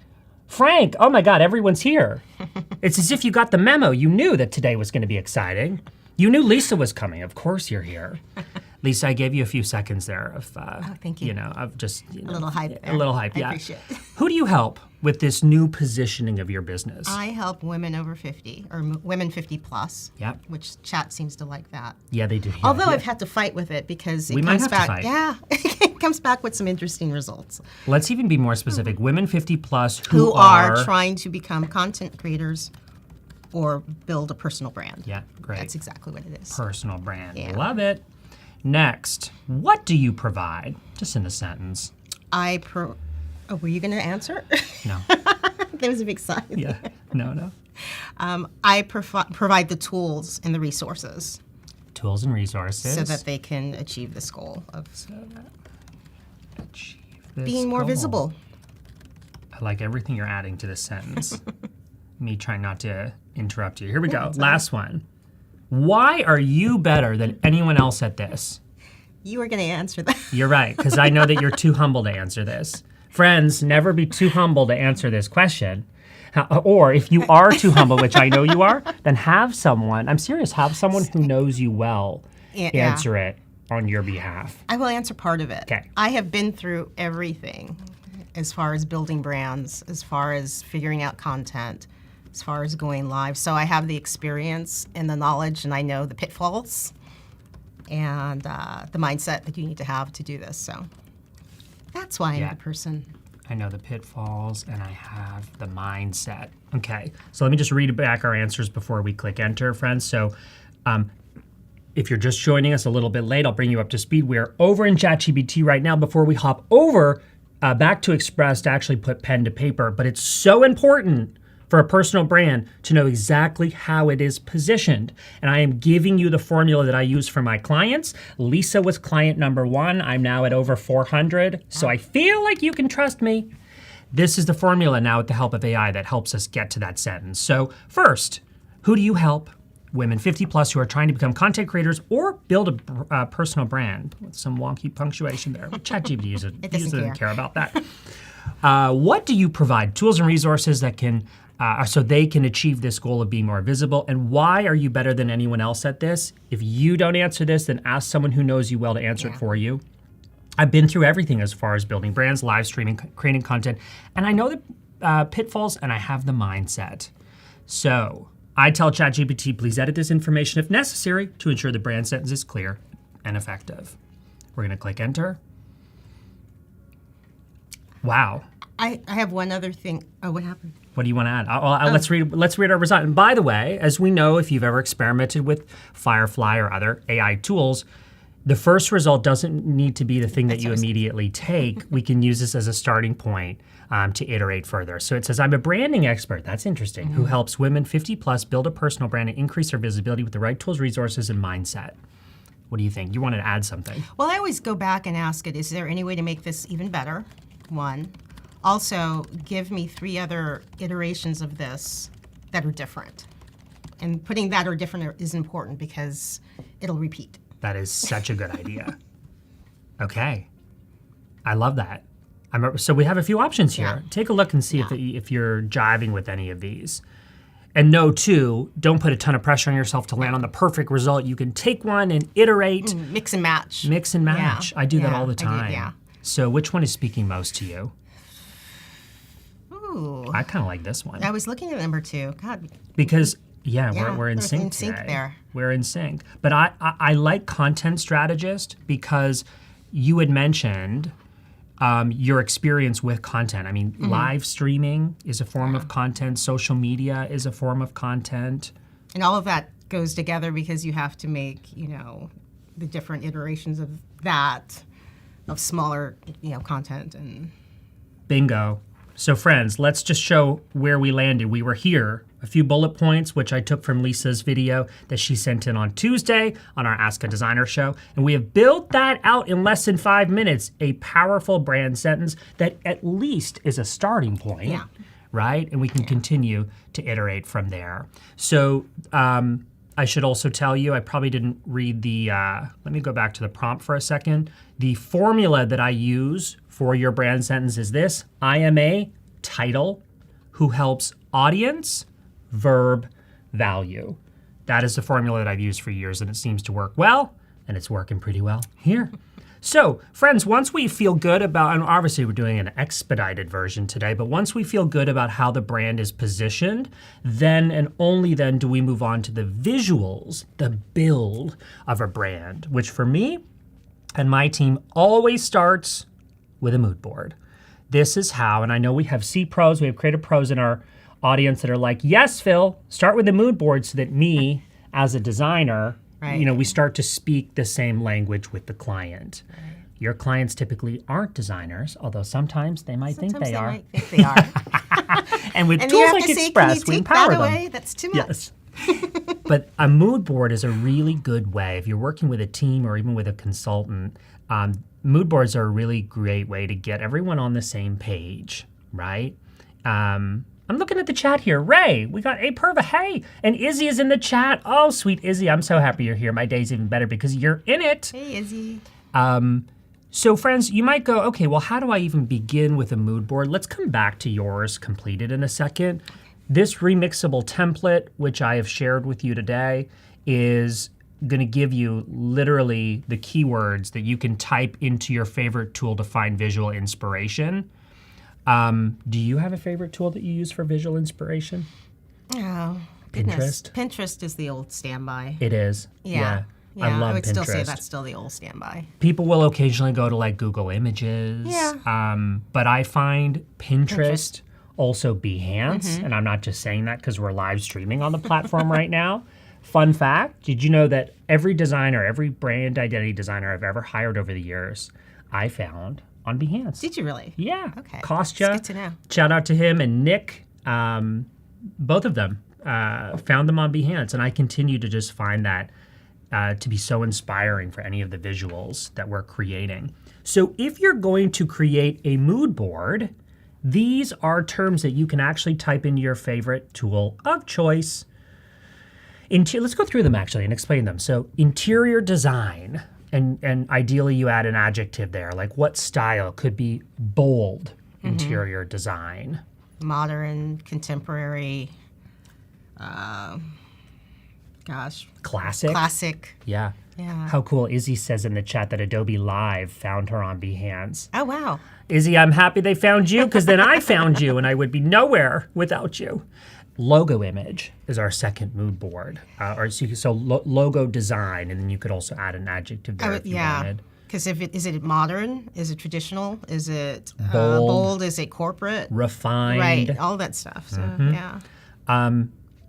Frank. Oh my God, everyone's here. It's as if you got the memo. You knew that today was going to be exciting. You knew Lisa was coming. Of course you're here. Lisa, I gave you a few seconds there of, thank you. Of just A little hype there. a little hype. I Yeah. appreciate it. Who do you help with this new positioning of your business? I help women over 50, or women 50 plus. Yep. Which chat seems to like that. Yeah, they do. Yeah, Although yeah. I've had to fight with it because it We might comes have to back. fight. Yeah, it comes back with some interesting results. Let's even be more specific. Women 50 plus Who are trying to become content creators or build a personal brand. Yeah, great. That's exactly what it is. Personal brand. Yeah. Love it. Next, what do you provide? Just in a sentence. Oh, were you going to answer? No. There was a big sign. Yeah. No. I provide the tools and the resources Tools and resources. so that they can achieve this goal of Achieve this being more goal. visible. I like everything you're adding to this sentence. Me trying not to interrupt you. Here we go. Last one. Why are you better than anyone else at this? You were going to answer that. You're right, because I know that you're too humble to answer this. Friends, never be too humble to answer this question. Or if you are too humble, which I know you are, then have someone, I'm serious, have someone who knows you well Yeah. answer it on your behalf. I will answer part of it. Okay. I have been through everything as far as building brands, as far as figuring out content, as far as going live. So I have the experience and the knowledge, and I know the pitfalls and the mindset that you need to have to do this. So that's why I'm Yeah. the person. I know the pitfalls and I have the mindset. Okay, so let me just read back our answers before we click enter, friends. So if you're just joining us a little bit late, I'll bring you up to speed. We're over in ChatGPT right now before we hop over back to Express to actually put pen to paper. But it's so important for a personal brand to know exactly how it is positioned. And I am giving you the formula that I use for my clients. Lisa was client number 1. I'm now at over 400. So I feel like you can trust me. This is the formula now with the help of AI that helps us get to that sentence. So first, who do you help? Women 50 plus who are trying to become content creators or build a personal brand with some wonky punctuation there. ChatGPT doesn't care about that. What do you provide? Tools and resources that can so they can achieve this goal of being more visible. And why are you better than anyone else at this? If you don't answer this, then ask someone who knows you well to answer it for you. I've been through everything as far as building brands, live streaming, creating content, and I know the pitfalls and I have the mindset. So I tell ChatGPT, please edit this information if necessary to ensure the brand sentence is clear and effective. We're gonna click enter. Wow. I have one other thing. Oh, what happened? What do you want to add? Let's read our result. And by the way, as we know, if you've ever experimented with Firefly or other AI tools, the first result doesn't need to be the thing that you immediately take. We can use this as a starting point to iterate further. So it says, I'm a branding expert. That's interesting. Who helps women 50 plus build a personal brand and increase their visibility with the right tools, resources, and mindset. What do you think? You wanted to add something? Well, I always go back and ask it, is there any way to make this even better? One. Also, give me 3 other iterations of this that are different. And putting that or different is important because it'll repeat. That is such a good idea. Okay. I love that. So we have a few options here. Yeah. Take a look and see if you're jiving with any of these. And no, too, don't put a ton of pressure on yourself to land on the perfect result. You can take one and iterate. Mix and match. Mix and match. Yeah. I do that Yeah, all the I do, time. yeah. So which one is speaking most to you? Ooh. I kind of like this one. I was looking at number 2. God. Because, Yeah, we're in we're sync in sync today. there. We're in sync. But I like content strategist because you had mentioned your experience with content. I mean, live streaming is a form of content. Social media is a form of content. And all of that goes together because you have to make, the different iterations of that, of smaller, content. And Bingo. So friends, let's just show where we landed. We were here, a few bullet points, which I took from Lisa's video that she sent in on Tuesday on our Ask a Designer show. And we have built that out in less than 5 minutes, a powerful brand sentence that at least is a starting point. Yeah. Right? And we can continue to iterate from there. So I should also tell you, I probably didn't read the, let me go back to the prompt for a second. The formula that I use for your brand sentence is this: I am a title who helps audience, verb, value. That is the formula that I've used for years, and it seems to work well, and it's working pretty well here. So, friends, once we feel good about, and obviously we're doing an expedited version today, but once we feel good about how the brand is positioned, then and only then do we move on to the visuals, the build of a brand, which for me and my team always starts with a mood board. This is how, and I know we have C pros, we have creative pros in our audience that are like, yes, Phil, start with a mood board so that me, as a designer, we start to speak the same language with the client. Right. Your clients typically aren't designers, although sometimes they might think they are. Might think they are. And with and tools you have like to say, Express, can you we take empower that them. away? That's too much. Yes. But a mood board is a really good way. If you're working with a team or even with a consultant, mood boards are a really great way to get everyone on the same page, right? I'm looking at the chat here. Ray, we got A Perva, hey. And Izzy is in the chat. Oh, sweet Izzy, I'm so happy you're here. My day's even better because you're in it. Hey, Izzy. So friends, you might go, okay, well, how do I even begin with a mood board? Let's come back to yours completed in a second. This remixable template, which I have shared with you today, is going to give you literally the keywords that you can type into your favorite tool to find visual inspiration. Do you have a favorite tool that you use for visual inspiration? Oh, Pinterest? Pinterest is the old standby. It is. Yeah. I love I would Pinterest. still say that's still the old standby. People will occasionally go to like Google Images. Yeah. But I find Pinterest. Also Behance, and I'm not just saying that because we're live streaming on the platform right now. Fun fact, did you know that every designer, every brand identity designer I've ever hired over the years, I found on Behance. Did you really? Yeah. Okay. Kostya. That's good to know. Shout out to him and Nick. Both of them found them on Behance, and I continue to just find that to be so inspiring for any of the visuals that we're creating. So if you're going to create a mood board, these are terms that you can actually type into your favorite tool of choice. Let's go through them actually and explain them. So interior design, and ideally you add an adjective there, like what style could be bold interior design. Modern, contemporary, Classic. classic. Yeah. Yeah. How cool. Izzy says in the chat that Adobe Live found her on Behance. Oh, wow. Izzy, I'm happy they found you because then I found you and I would be nowhere without you. Logo image is our second mood board. Logo design, and then you could also add an adjective there if you wanted. Because is it modern? Is it traditional? Is it Bold. bold? Is it corporate? Refined. Right, all that stuff. So, yeah.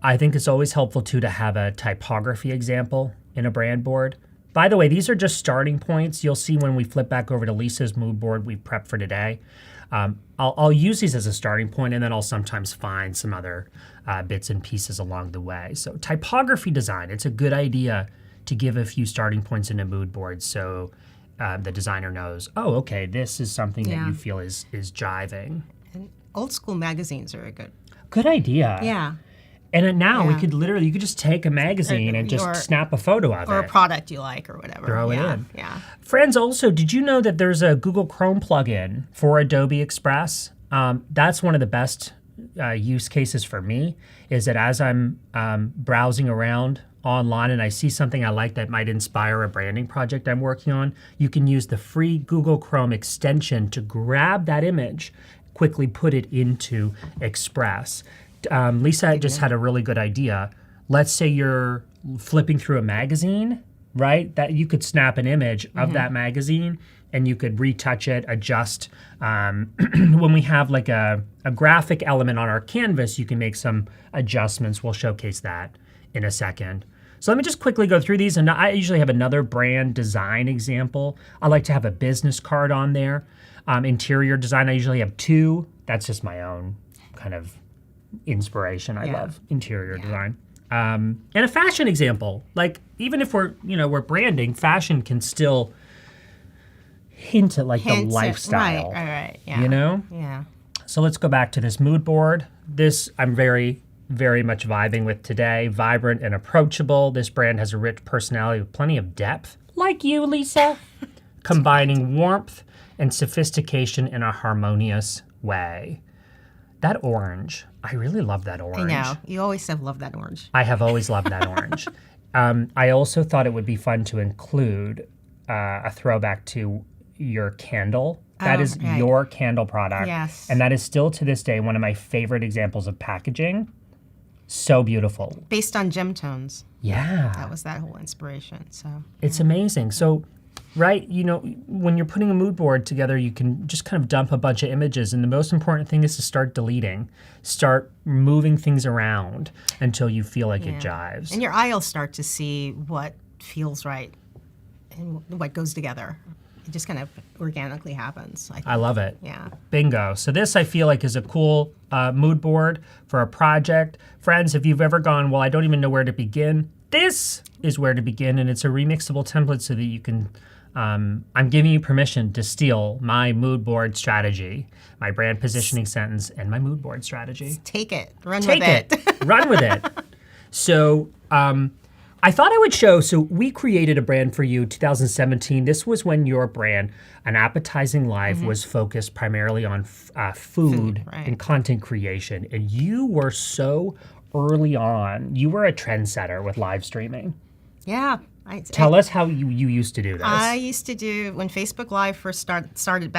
I think it's always helpful too to have a typography example in a brand board. By the way, these are just starting points. You'll see when we flip back over to Lisa's mood board we prepped for today. I'll use these as a starting point, and then I'll sometimes find some other bits and pieces along the way. So typography design, it's a good idea to give a few starting points in a mood board so the designer knows, oh, okay, this is something that you feel is jiving. And old school magazines are a Good idea. Yeah. And now you could just take a magazine and just snap a photo of it. Or a product you like or whatever. Throw it in. Yeah. Friends, also, did you know that there's a Google Chrome plugin for Adobe Express? That's one of the best use cases for me, is that as I'm browsing around online and I see something I like that might inspire a branding project I'm working on, you can use the free Google Chrome extension to grab that image, quickly put it into Express. Lisa just had a really good idea. Let's say you're flipping through a magazine, right? That you could snap an image of that magazine and you could retouch it, adjust. When we have like a graphic element on our canvas, you can make some adjustments. We'll showcase that in a second. So let me just quickly go through these. And I usually have another brand design example. I like to have a business card on there. Interior design, I usually have 2. That's just my own kind of inspiration. I love interior design. And a fashion example. Like even if we're branding, fashion can still hint at the lifestyle. Right. Yeah. You know? Yeah. So let's go back to this mood board. This I'm very very much vibing with today. Vibrant and approachable. This brand has a rich personality with plenty of depth, like you, Lisa, combining warmth and sophistication in a harmonious way. That orange, I really love that orange. I know. You always have loved that orange. I have always loved that orange. I also thought it would be fun to include a throwback to your candle. That is right. your candle product. Yes. And that is still to this day one of my favorite examples of packaging. So beautiful. Based on gem tones. Yeah. That was that whole inspiration. So It's amazing. So, right, you know, when you're putting a mood board together, you can just kind of dump a bunch of images. And the most important thing is to start deleting, start moving things around until you feel like it jives. and your eye will start to see what feels right and what goes together. It just kind of organically happens. I love it. Yeah. Bingo. So this I feel like is a cool mood board for a project. Friends, if you've ever gone, well, I don't even know where to begin, this is where to begin. And it's a remixable template so that you can, I'm giving you permission to steal my mood board strategy, my brand positioning sentence, and my mood board strategy. Take it. Run Take with it. Run with it. So I thought I would show, so we created a brand for you 2017. This was when your brand, An Appetizing Life, was focused primarily on food right. and content creation. And you were so early on, you were a trendsetter with live streaming. Yeah. Tell us how you used to do this. I used to do, when Facebook Live first started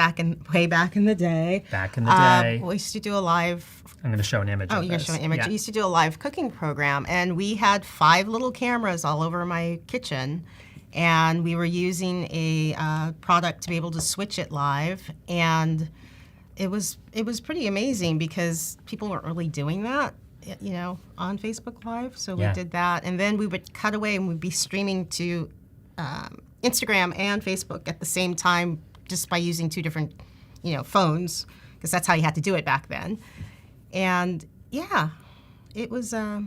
way back in the day. Back in the day. We used to do a live. I'm going to show an image of Oh, you're this. showing an image. Yeah. I used to do a live cooking program, and we had 5 little cameras all over my kitchen, and we were using a product to be able to switch it live, and it was pretty amazing because people weren't really doing that, you know, on Facebook Live. So we did that, and then we would cut away and we'd be streaming to Instagram and Facebook at the same time, just by using 2 different, you know, phones, because that's how you had to do it back then. And yeah, it was a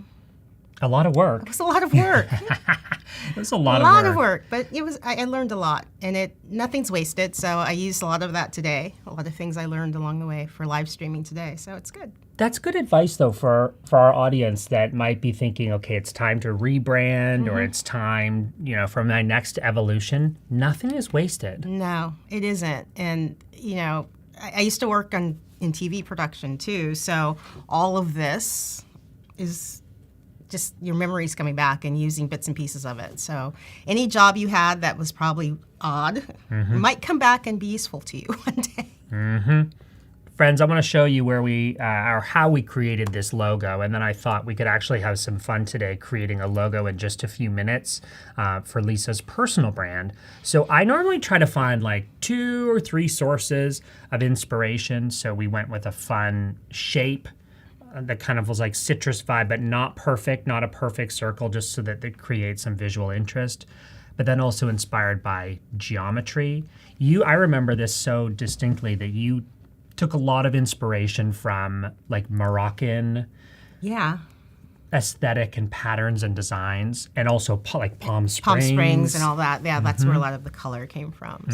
lot of work. It was a lot of work. It was a lot of work, but it was. I learned a lot, and nothing's wasted. So I used a lot of that today. A lot of things I learned along the way for live streaming today. So it's good. That's good advice, though, for our audience that might be thinking, okay, it's time to rebrand or it's time, you know, for my next evolution. Nothing is wasted. No, it isn't. And you know, I used to work in TV production too. So all of this is just your memories coming back and using bits and pieces of it. So any job you had that was probably odd might come back and be useful to you one day. Friends, I want to show you where or how we created this logo, and then I thought we could actually have some fun today creating a logo in just a few minutes for Lisa's personal brand. So I normally try to find like 2 or 3 sources of inspiration. So we went with a fun shape that kind of was like citrus vibe, but not perfect, not a perfect circle, just so that it creates some visual interest. But then also inspired by geometry. I remember this so distinctly that you took a lot of inspiration from like Moroccan aesthetic and patterns and designs, and also like Palm Springs. Palm Springs and all that. Yeah, that's where a lot of the color came from.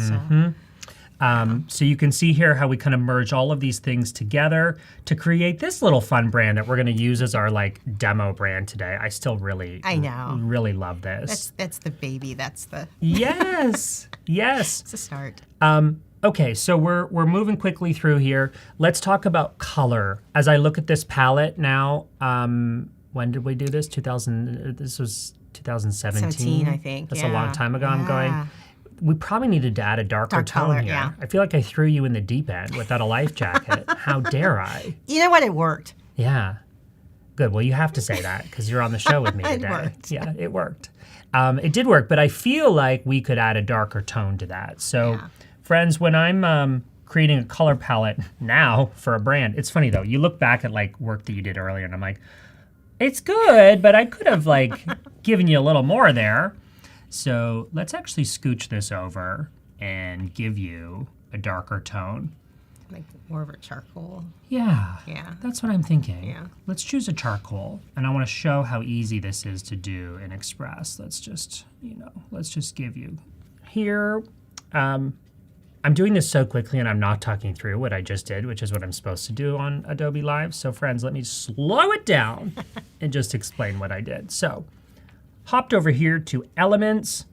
So you can see here how we kind of merge all of these things together to create this little fun brand that we're going to use as our like demo brand today. I still really love this. That's the baby. That's the yes. it's a start. Okay, so we're moving quickly through here. Let's talk about color. As I look at this palette now, when did we do this? This was 2017. 17, I think. That's a long time ago. I'm going. We probably needed to add a darker tone color, here. yeah. I feel like I threw you in the deep end without a life jacket. How dare I? You know what? It worked. Yeah. Good. Well, you have to say that because you're on the show with me It today. worked. Yeah, it worked. It did work, but I feel like we could add a darker tone to that. So, friends, when I'm creating a color palette now for a brand, it's funny though. You look back at like work that you did earlier, and I'm like, it's good, but I could have like given you a little more there. So let's actually scooch this over and give you a darker tone. Like more of a charcoal. Yeah. Yeah. That's what I'm thinking. Yeah. Let's choose a charcoal. And I want to show how easy this is to do in Express. Let's just give you here. I'm I'm doing this so quickly and I'm not talking through what I just did, which is what I'm supposed to do on Adobe Live. So friends, let me slow it down and just explain what I did. So hopped over here to Elements.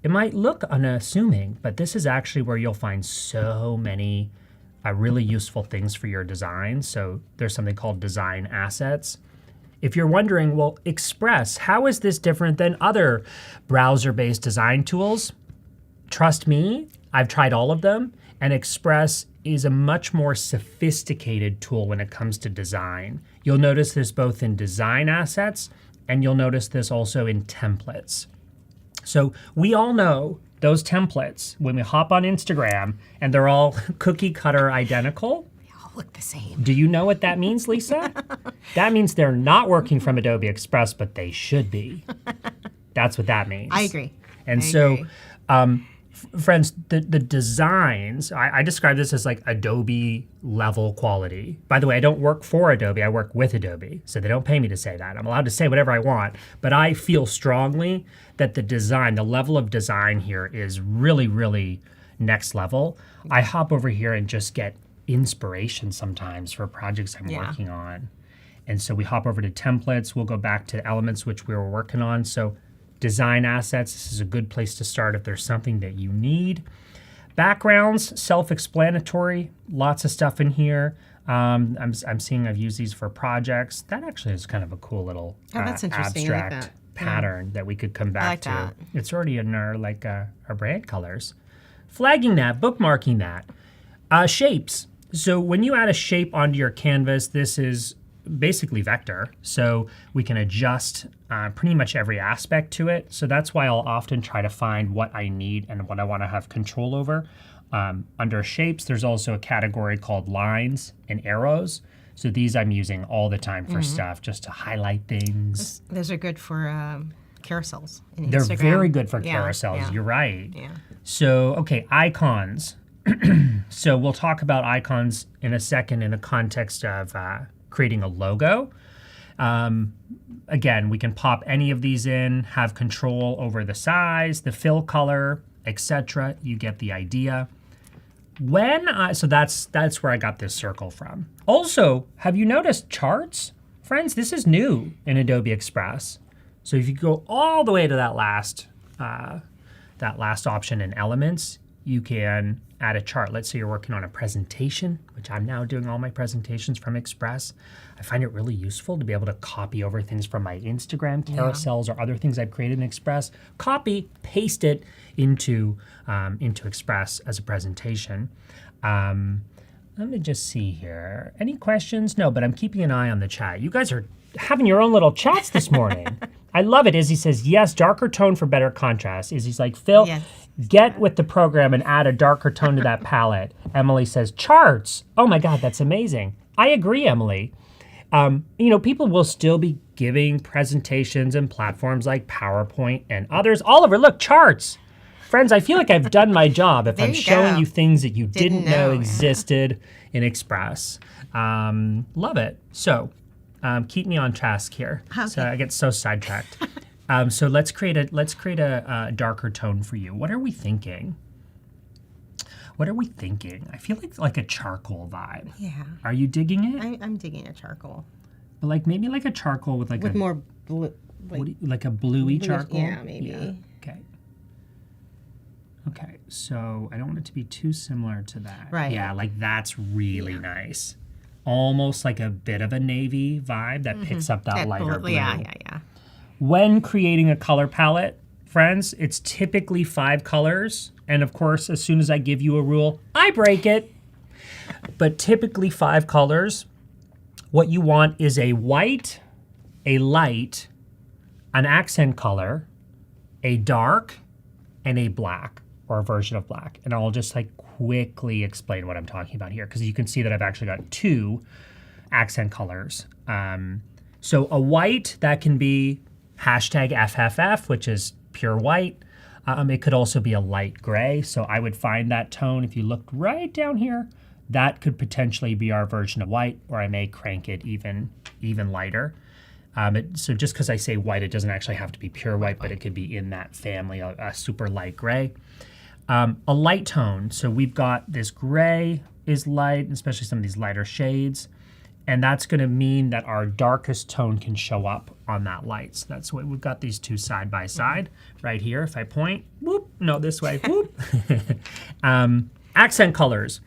It might look unassuming, but this is actually where you'll find so many really useful things for your design. So there's something called Design Assets. If you're wondering, well, Express, how is this different than other browser-based design tools? Trust me, I've tried all of them, and Express is a much more sophisticated tool when it comes to design. You'll notice this both in Design Assets, and you'll notice this also in Templates. So we all know those templates when we hop on Instagram and they're all cookie cutter identical. They all look the same. Do you know what that means, Lisa? That means they're not working from Adobe Express, but they should be. That's what that means. I agree. And friends, the designs, I describe this as like Adobe level quality. By the way, I don't work for Adobe, I work with Adobe. So they don't pay me to say that. I'm allowed to say whatever I want, but I feel strongly that the design, the level of design here is really, really next level. I hop over here and just get inspiration sometimes for projects I'm working on. And so we hop over to templates, we'll go back to elements which we were working on. So Design Assets, this is a good place to start if there's something that you need. Backgrounds, self-explanatory, lots of stuff in here. I'm seeing I've used these for projects. That actually is kind of a cool little that's interesting. I like abstract that. pattern that we could come back like to. that. It's already in our our brand colors. Flagging that, bookmarking that. Shapes. So when you add a shape onto your canvas, this is basically vector, so we can adjust pretty much every aspect to it. So that's why I'll often try to find what I need and what I want to have control over. Under shapes, there's also a category called lines and arrows. So these I'm using all the time for stuff, just to highlight things. Those are good for carousels. In They're Instagram. very good for Yeah, carousels. yeah. You're right. Yeah. So, okay, icons. So we'll talk about icons in a second in the context of creating a logo. Again, we can pop any of these in, have control over the size, the fill color, etc. You get the idea. So that's where I got this circle from. Also, have you noticed charts? Friends, this is new in Adobe Express. So if you go all the way to that last option in Elements, you can add a chart. Let's say you're working on a presentation, which I'm now doing all my presentations from Express. I find it really useful to be able to copy over things from my Instagram carousels or other things I've created in Express. Copy, paste it into Express as a presentation. Let me just see here. Any questions? No, but I'm keeping an eye on the chat. You guys are having your own little chats this morning. I love it. Izzy says, yes, darker tone for better contrast. Izzy's like, Phil, Yes. get with the program and add a darker tone to that palette. Emily says, charts. Oh my God, that's amazing. I agree, Emily. People will still be giving presentations and platforms like PowerPoint and others. Oliver, look, charts. Friends, I feel like I've done my job if There I'm you showing go. you things that you didn't know know, yeah. existed in Express. Love it. So keep me on task here. Okay. So I get so sidetracked. So let's create a darker tone for you. What are we thinking? I feel like a charcoal vibe. Yeah. Are you digging it? I'm digging a charcoal. But maybe like a charcoal with With more blue. like a bluey Bluish- charcoal? yeah, maybe. Yeah. Okay, so I don't want it to be too similar to that. Right. Yeah, that's really nice. Almost like a bit of a navy vibe that picks up that lighter blue. Yeah. When creating a color palette, friends, it's typically 5 colors. And of course, as soon as I give you a rule, I break it. But typically 5 colors. What you want is a white, a light, an accent color, a dark, and a black, or a version of black. And I'll just quickly explain what I'm talking about here, because you can see that I've actually got 2 accent colors. So a white, that can be #FFF, which is pure white. It could also be a light gray. So I would find that tone. If you looked right down here, that could potentially be our version of white, or I may crank it even lighter. So just because I say white, it doesn't actually have to be pure white, but it could be in that family, a super light gray. A light tone. So we've got this gray is light, especially some of these lighter shades. And that's going to mean that our darkest tone can show up on that light. So that's what we've got these two side by side right here. If I point, whoop, no, this way, whoop. Accent colors.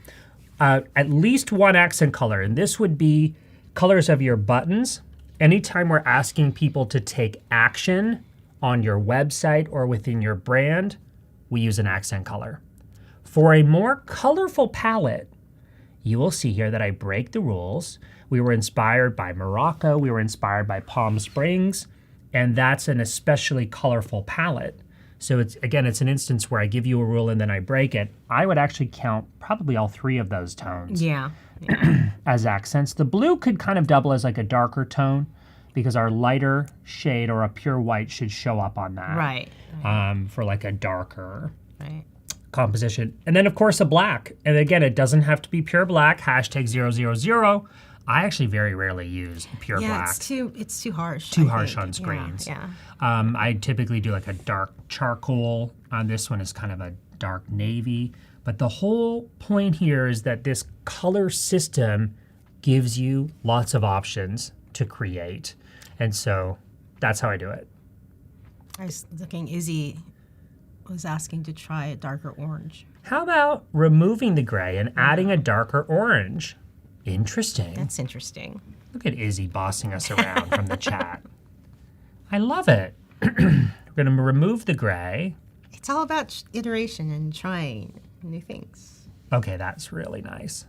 At least one accent color. And this would be colors of your buttons. Anytime we're asking people to take action on your website or within your brand, we use an accent color. For a more colorful palette, you will see here that I break the rules. We were inspired by Morocco, we were inspired by Palm Springs, and that's an especially colorful palette. So it's an instance where I give you a rule and then I break it. I would actually count probably all three of those tones as accents. The blue could kind of double as like a darker tone because our lighter shade or a pure white should show up on that. Right. For like a darker composition. And then of course a black. And again, it doesn't have to be pure black, #000. I actually very rarely use pure black. It's too harsh. Too harsh on screens. Yeah. I typically do like a dark charcoal. This one is kind of a dark navy. But the whole point here is that this color system gives you lots of options to create. And so that's how I do it. I was looking, Izzy was asking to try a darker orange. How about removing the gray and adding a darker orange? Interesting. That's interesting. Look at Izzy bossing us around from the chat. I love it. We're going to remove the gray. It's all about iteration and trying new things. Okay, that's really nice.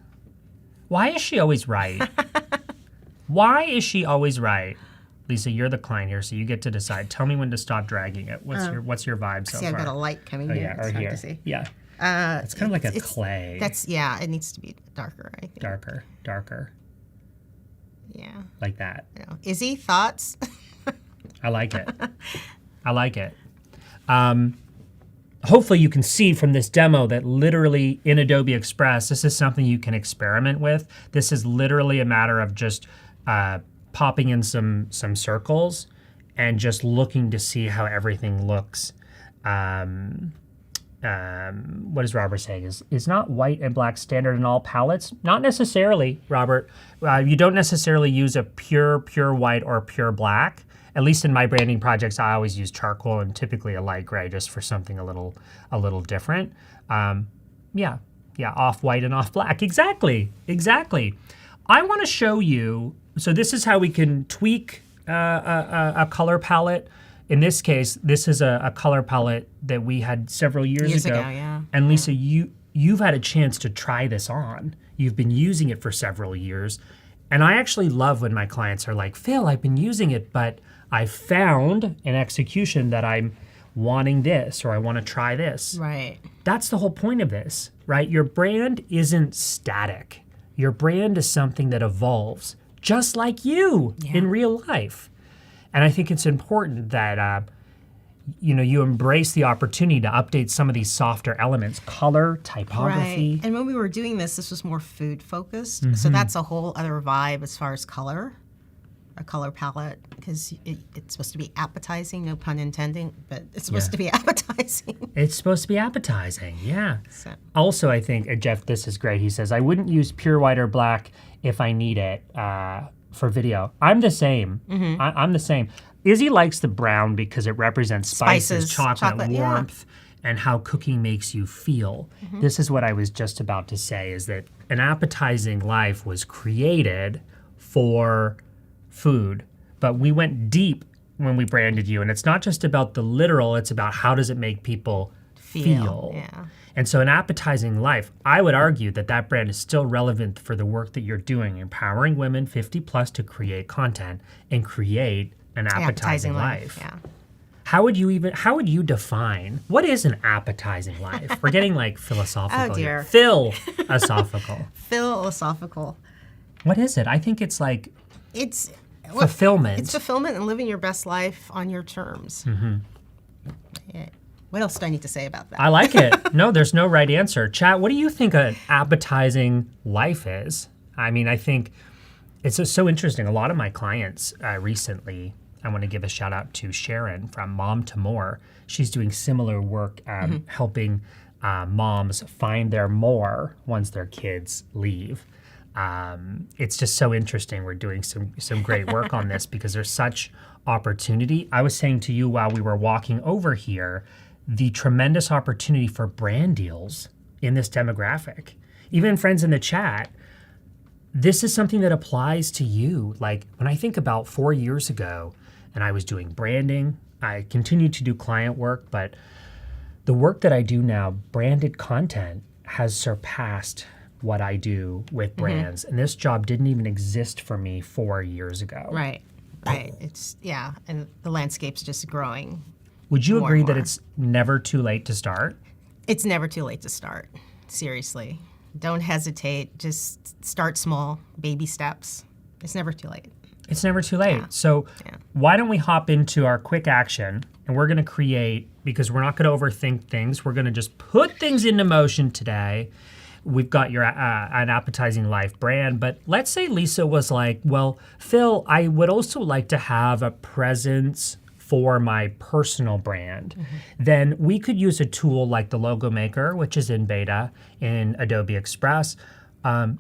Why is she always right? Why is she always right? Lisa, you're the client here, so you get to decide. Tell me when to stop dragging it. What's your vibe so See, far? I've got a light coming here. Yeah, or It's hard here. to see. Yeah. It's kind of like a clay. It needs to be darker, I think. Darker. Yeah. Like that. Yeah. Izzy, thoughts? I like it. I like it. Hopefully you can see from this demo that literally in Adobe Express, this is something you can experiment with. This is literally a matter of just popping in some circles and just looking to see how everything looks. What is Robert saying? Is not white and black standard in all palettes? Not necessarily, Robert. You don't necessarily use a pure white or pure black. At least in my branding projects, I always use charcoal and typically a light gray just for something a little different. Yeah, off white and off black. Exactly. I want to show you. So this is how we can tweak a color palette. In this case, this is a color palette that we had several years ago. Yeah. And Lisa, you've had a chance to try this on. You've been using it for several years. And I actually love when my clients are like, Phil, I've been using it, but I found an execution that I'm wanting this or I want to try this. Right. That's the whole point of this, right? Your brand isn't static. Your brand is something that evolves, just like you in real life. And I think it's important that you embrace the opportunity to update some of these softer elements, color, typography. Right. And when we were doing this was more food focused. So that's a whole other vibe as far as color, a color palette, because it's supposed to be appetizing, no pun intending, but it's supposed to be appetizing. It's supposed to be appetizing, yeah. So. Also, I think, Jeff, this is great. He says, I wouldn't use pure white or black if I need it for video. I'm the same. I'm the same. Izzy likes the brown because it represents spices, chocolate warmth, and how cooking makes you feel. This is what I was just about to say, is that an appetizing life was created for food, but we went deep when we branded you. And it's not just about the literal, it's about how does it make people feel. Yeah. And so an appetizing life, I would argue that brand is still relevant for the work that you're doing, empowering women 50 plus to create content and create an appetizing life. Yeah. How would you define, what is an appetizing life? We're getting like philosophical. Oh dear. Philosophical. Philosophical. What is it? I think it's like It's fulfillment. It's fulfillment and living your best life on your terms. Yeah. What else do I need to say about that? I like it. No, there's no right answer. Chat, what do you think an appetizing life is? I mean, I think it's just so interesting. A lot of my clients recently, I want to give a shout out to Sharon from Mom to More. She's doing similar work helping moms find their more once their kids leave. It's just so interesting. We're doing some great work on this because there's such opportunity. I was saying to you while we were walking over here, the tremendous opportunity for brand deals in this demographic. Even friends in the chat, this is something that applies to you. Like when I think about 4 years ago and I was doing branding, I continued to do client work, but the work that I do now, branded content, has surpassed what I do with brands. And this job didn't even exist for me 4 years ago. Right. It's, yeah, and the landscape's just growing. Would you more agree and that more. it's never too late to start? It's never too late to start. Seriously. Don't hesitate. Just start small, baby steps. It's never too late. It's never too late. So why don't we hop into our quick action, and we're going to create, because we're not going to overthink things. We're going to just put things into motion today. We've got your an appetizing life brand, but let's say Lisa was like, well, Phil, I would also like to have a presence for my personal brand. Then we could use a tool like the Logo Maker, which is in beta in Adobe Express.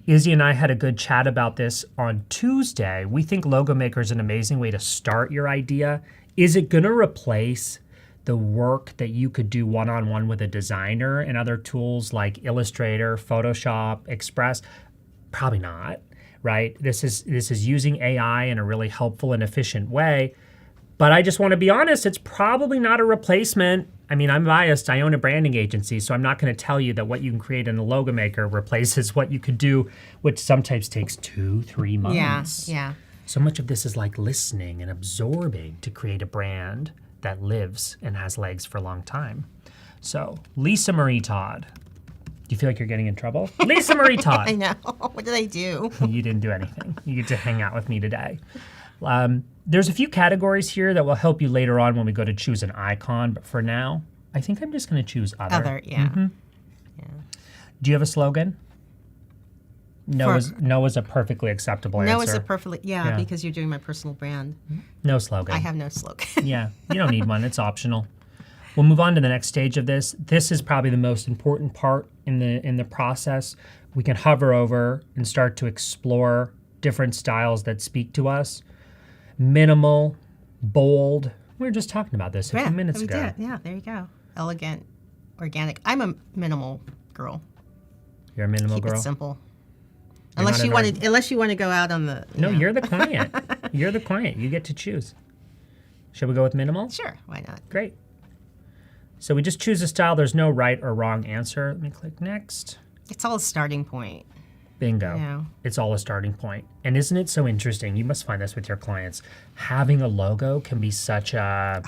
Izzy and I had a good chat about this on Tuesday. We think Logo Maker is an amazing way to start your idea. Is it going to replace the work that you could do one-on-one with a designer and other tools like Illustrator, Photoshop, Express? Probably not, right? This is using AI in a really helpful and efficient way. But I just want to be honest, it's probably not a replacement. I mean, I'm biased. I own a branding agency, so I'm not going to tell you that what you can create in the Logo Maker replaces what you could do, which sometimes takes 2-3 months. Yeah. So much of this is like listening and absorbing to create a brand that lives and has legs for a long time. So, Lisa Marie Todd. Do you feel like you're getting in trouble? Lisa Marie Todd. I know. What did I do? You didn't do anything. You get to hang out with me today. There's a few categories here that will help you later on when we go to choose an icon, but for now, I think I'm just going to choose other. Other, yeah. Do you have a slogan? No is a perfectly acceptable answer. No is a perfectly, because you're doing my personal brand. No slogan. I have no slogan. Yeah, you don't need one. It's optional. We'll move on to the next stage of this. This is probably the most important part in the process. We can hover over and start to explore different styles that speak to us. Minimal, bold. We were just talking about this a few minutes ago. Did. Yeah, there you go. Elegant, organic. I'm a minimal girl. You're a minimal Keep girl? it simple. You're Unless not you want to go out on the. No, you're the client. You're the client. You get to choose. Should we go with minimal? Sure, why not? Great. So we just choose a style. There's no right or wrong answer. Let me click next. It's all a starting point. Bingo. Yeah. It's all a starting point. And isn't it so interesting? You must find this with your clients. Having a logo can be such a...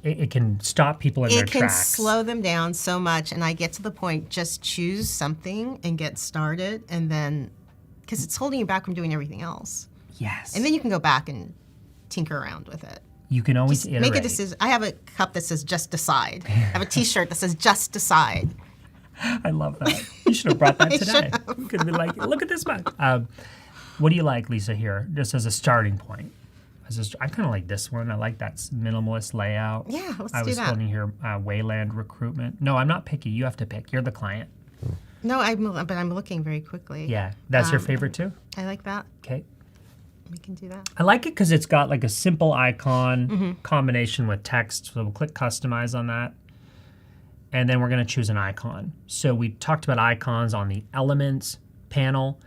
it can stop people in their It can tracks. slow them down so much, and I get to the point, just choose something and get started, and then, because it's holding you back from doing everything else. Yes. And then you can go back and tinker around with it. You can always iterate. Make a decision. I have a cup that says just decide. I have a t-shirt that says just decide. I love that. You should have brought that today. You could be like, look at this mug. What do you like, Lisa, here, just as a starting point? I kind of like this one. I like that minimalist layout. Yeah, let's I do was that. holding here Wayland recruitment. No, I'm not picky. You have to pick. You're the client. No, but I'm looking very quickly. Yeah. That's your favorite too? I like that. Okay. We can do that. I like it because it's got like a simple icon combination with text. So we'll click customize on that. And then we're going to choose an icon. So we talked about icons on the elements panel.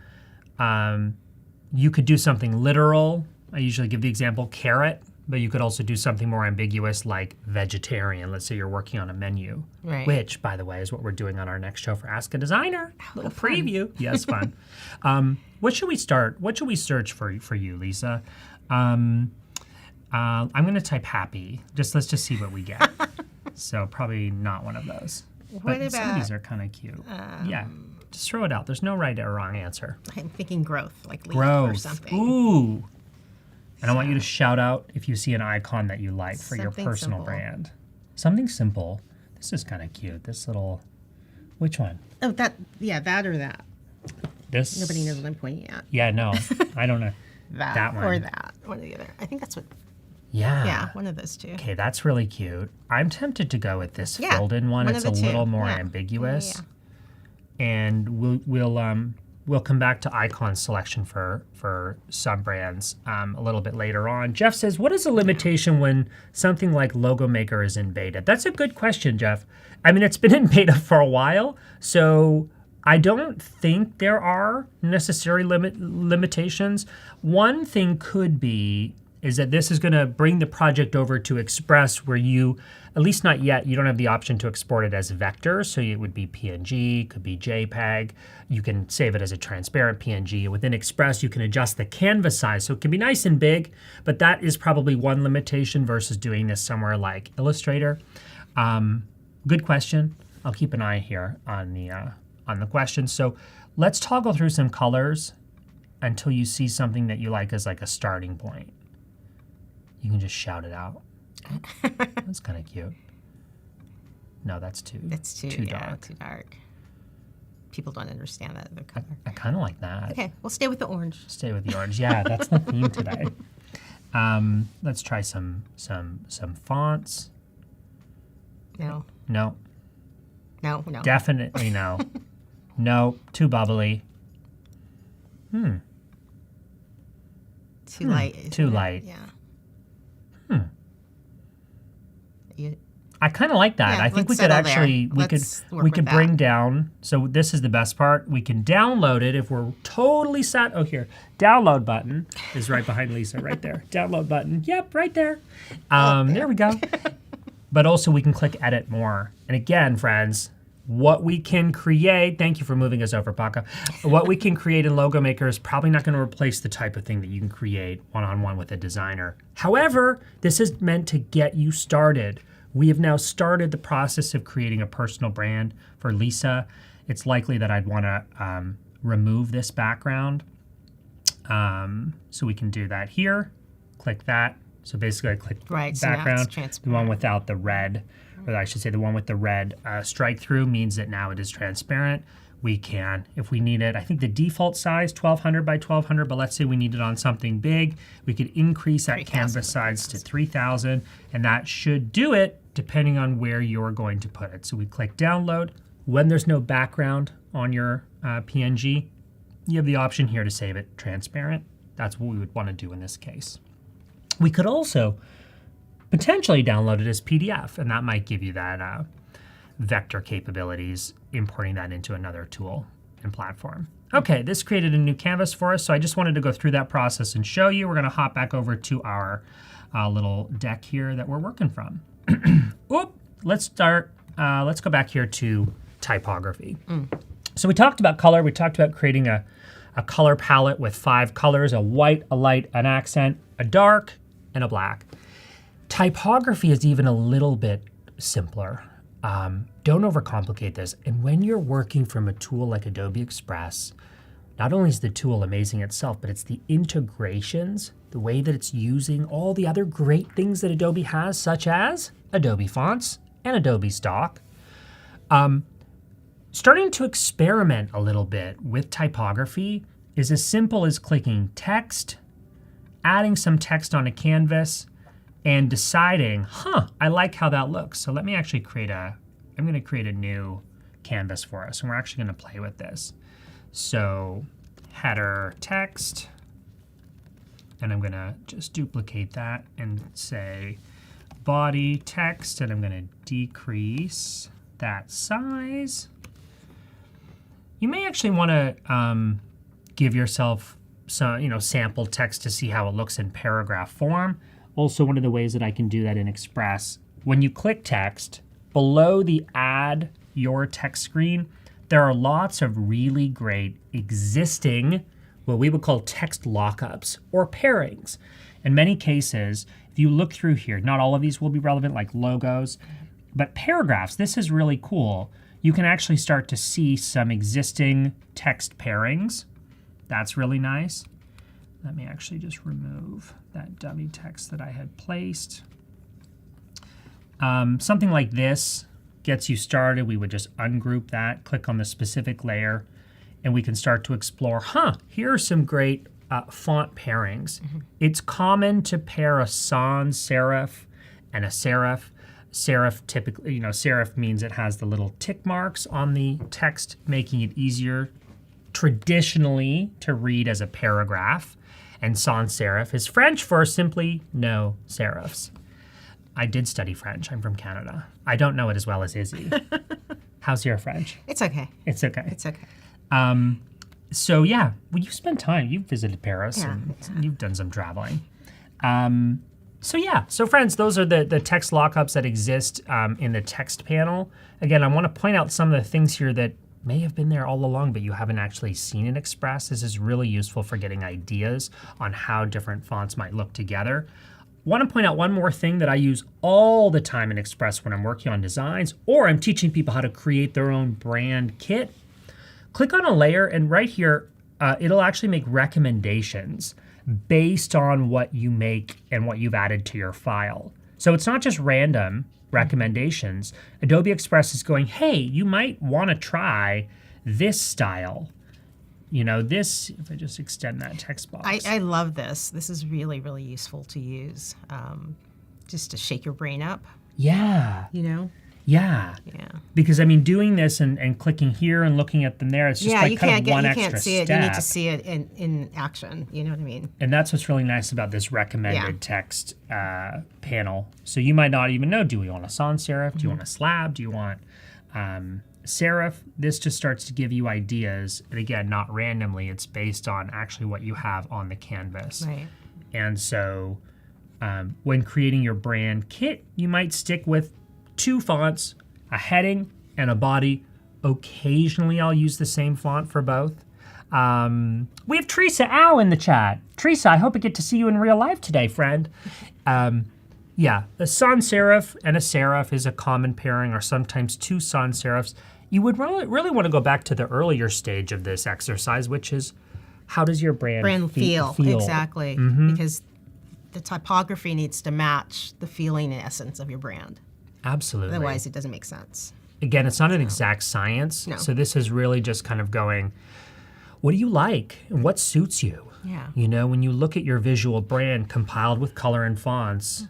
You could do something literal. I usually give the example carrot, but you could also do something more ambiguous like vegetarian. Let's say you're working on a menu, Right. which, by the way, is what we're doing on our next show for Ask a Designer. Little preview. Yes, fun. What should we start? What should we search for you, Lisa? I'm going to type happy. Let's just see what we get. So probably not one of those. What But some of about, these are kind of cute. Yeah, just throw it out. There's no right or wrong answer. I'm thinking growth, like leaf or Growth. something. Ooh. And I want you to shout out if you see an icon that you like for your Something personal simple. brand. Something simple. This is kind of cute. This little, which one? Oh, that or that. This? Nobody knows what I'm pointing at. Yeah, no, I don't know. That That one. or that. One or the other. I think that's what. Yeah. Yeah, one of those two. Okay, that's really cute. I'm tempted to go with this Yeah, filled-in one. one It's of a the two. little more Yeah. ambiguous. Yeah. And we'll come back to icon selection for some brands a little bit later on. Jeff says, what is the limitation when something like Logo Maker is in beta? That's a good question, Jeff. I mean, it's been in beta for a while, so I don't think there are necessary limitations. One thing could be is that this is going to bring the project over to Express, where you, at least not yet, you don't have the option to export it as vector. So it would be PNG, could be JPEG. You can save it as a transparent PNG. Within Express, you can adjust the canvas size. So it can be nice and big, but that is probably one limitation versus doing this somewhere like Illustrator. Good question. I'll keep an eye here on the questions. So let's toggle through some colors until you see something that you like as like a starting point. You can just shout it out. That's kind of cute. No, that's too dark. Too dark. People don't understand that other color. I kind of like that. Okay, we'll stay with the orange. Stay with the orange. Yeah, that's the theme today. Let's try some fonts. No. No, No. definitely no. No, too bubbly. Too light. Too light. Yeah. I kind of like that. Yeah, I think we let's could settle there. actually Let's work we with could that. bring down. So this is the best part. We can download it if we're totally set. Oh, here, download button is right behind Lisa, right there. Download button. Yep, right there. There we go. But also we can click edit more. And again, friends, what we can create, thank you for moving us over, Paca. What we can create in Logo Maker is probably not going to replace the type of thing that you can create one-on-one with a designer. However, this is meant to get you started. We have now started the process of creating a personal brand for Lisa. It's likely that I'd want to remove this background. So we can do that here. Click that. So basically I click Right, so now it's background, the transparent. one without the red, or I should say the one with the red strike through means that now it is transparent. We can, if we need it, I think the default size, 1200 by 1200, but let's say we need it on something big, we could increase that 3,000 canvas size to 3000, and that should do it depending on where you're going to put it. So we click download. When there's no background on your PNG, you have the option here to save it transparent. That's what we would want to do in this case. We could also potentially download it as PDF, and that might give you that vector capabilities, importing that into another tool and platform. Okay, this created a new canvas for us, so I just wanted to go through that process and show you. We're going to hop back over to our little deck here that we're working from. Oop, let's start. Let's go back here to typography. So we talked about color. We talked about creating a color palette with 5 colors: a white, a light, an accent, a dark, and a black. Typography is even a little bit simpler. Don't overcomplicate this. And when you're working from a tool like Adobe Express, not only is the tool amazing itself, but it's the integrations, the way that it's using all the other great things that Adobe has, such as Adobe Fonts and Adobe Stock. Starting to experiment a little bit with typography is as simple as clicking text, adding some text on a canvas, and deciding, I like how that looks. So let me actually I'm going to create a new canvas for us, and we're actually going to play with this. So header text, and I'm going to just duplicate that and say body text, and I'm going to decrease that size. You may actually want to give yourself some, sample text to see how it looks in paragraph form. Also, one of the ways that I can do that in Express, when you click text, below the add your text screen, there are lots of really great existing, what we would call text lockups or pairings. In many cases, if you look through here, not all of these will be relevant, like logos, but paragraphs, this is really cool. You can actually start to see some existing text pairings. That's really nice. Let me actually just remove that dummy text that I had placed. Something like this gets you started. We would just ungroup that, click on the specific layer, and we can start to explore, here are some great font pairings. It's common to pair a sans serif and a serif. Serif typically, serif means it has the little tick marks on the text, making it easier traditionally to read as a paragraph. And sans serif is French for simply no serifs. I did study French. I'm from Canada. I don't know it as well as Izzy. How's your French? It's okay. It's okay. It's okay. So yeah, well, you've spent time. You've visited Paris and you've done some traveling. So friends, those are the text lockups that exist in the text panel. Again, I want to point out some of the things here that may have been there all along, but you haven't actually seen in Express. This is really useful for getting ideas on how different fonts might look together. Want to point out one more thing that I use all the time in Express when I'm working on designs or I'm teaching people how to create their own brand kit. Click on a layer and right here, it'll actually make recommendations based on what you make and what you've added to your file. So it's not just random recommendations. Adobe Express is going, hey, you might want to try this style. This, if I just extend that text box. I love this. This is really, really useful to use just to shake your brain up, Yeah. Yeah. Yeah. Because doing this and clicking here and looking at them there, it's just you kind of one you extra can't see it. step. You need to see it in action. You know what I mean? And that's what's really nice about this recommended text panel. So you might not even know, do we want a sans serif? Do you want a slab? Do you want serif? This just starts to give you ideas. And again, not randomly. It's based on actually what you have on the canvas. Right. And so when creating your brand kit, you might stick with 2 fonts, a heading and a body. Occasionally, I'll use the same font for both. We have Teresa Au in the chat. Teresa, I hope I get to see you in real life today, friend. A sans serif and a serif is a common pairing, or sometimes 2 sans serifs. You would really want to go back to the earlier stage of this exercise, which is how does your brand feel? Exactly. Because the typography needs to match the feeling and essence of your brand. Absolutely. Otherwise, it doesn't make sense. Again, it's not an exact science. No. So this is really just kind of going, what do you like? And what suits you? Yeah. When you look at your visual brand compiled with color and fonts,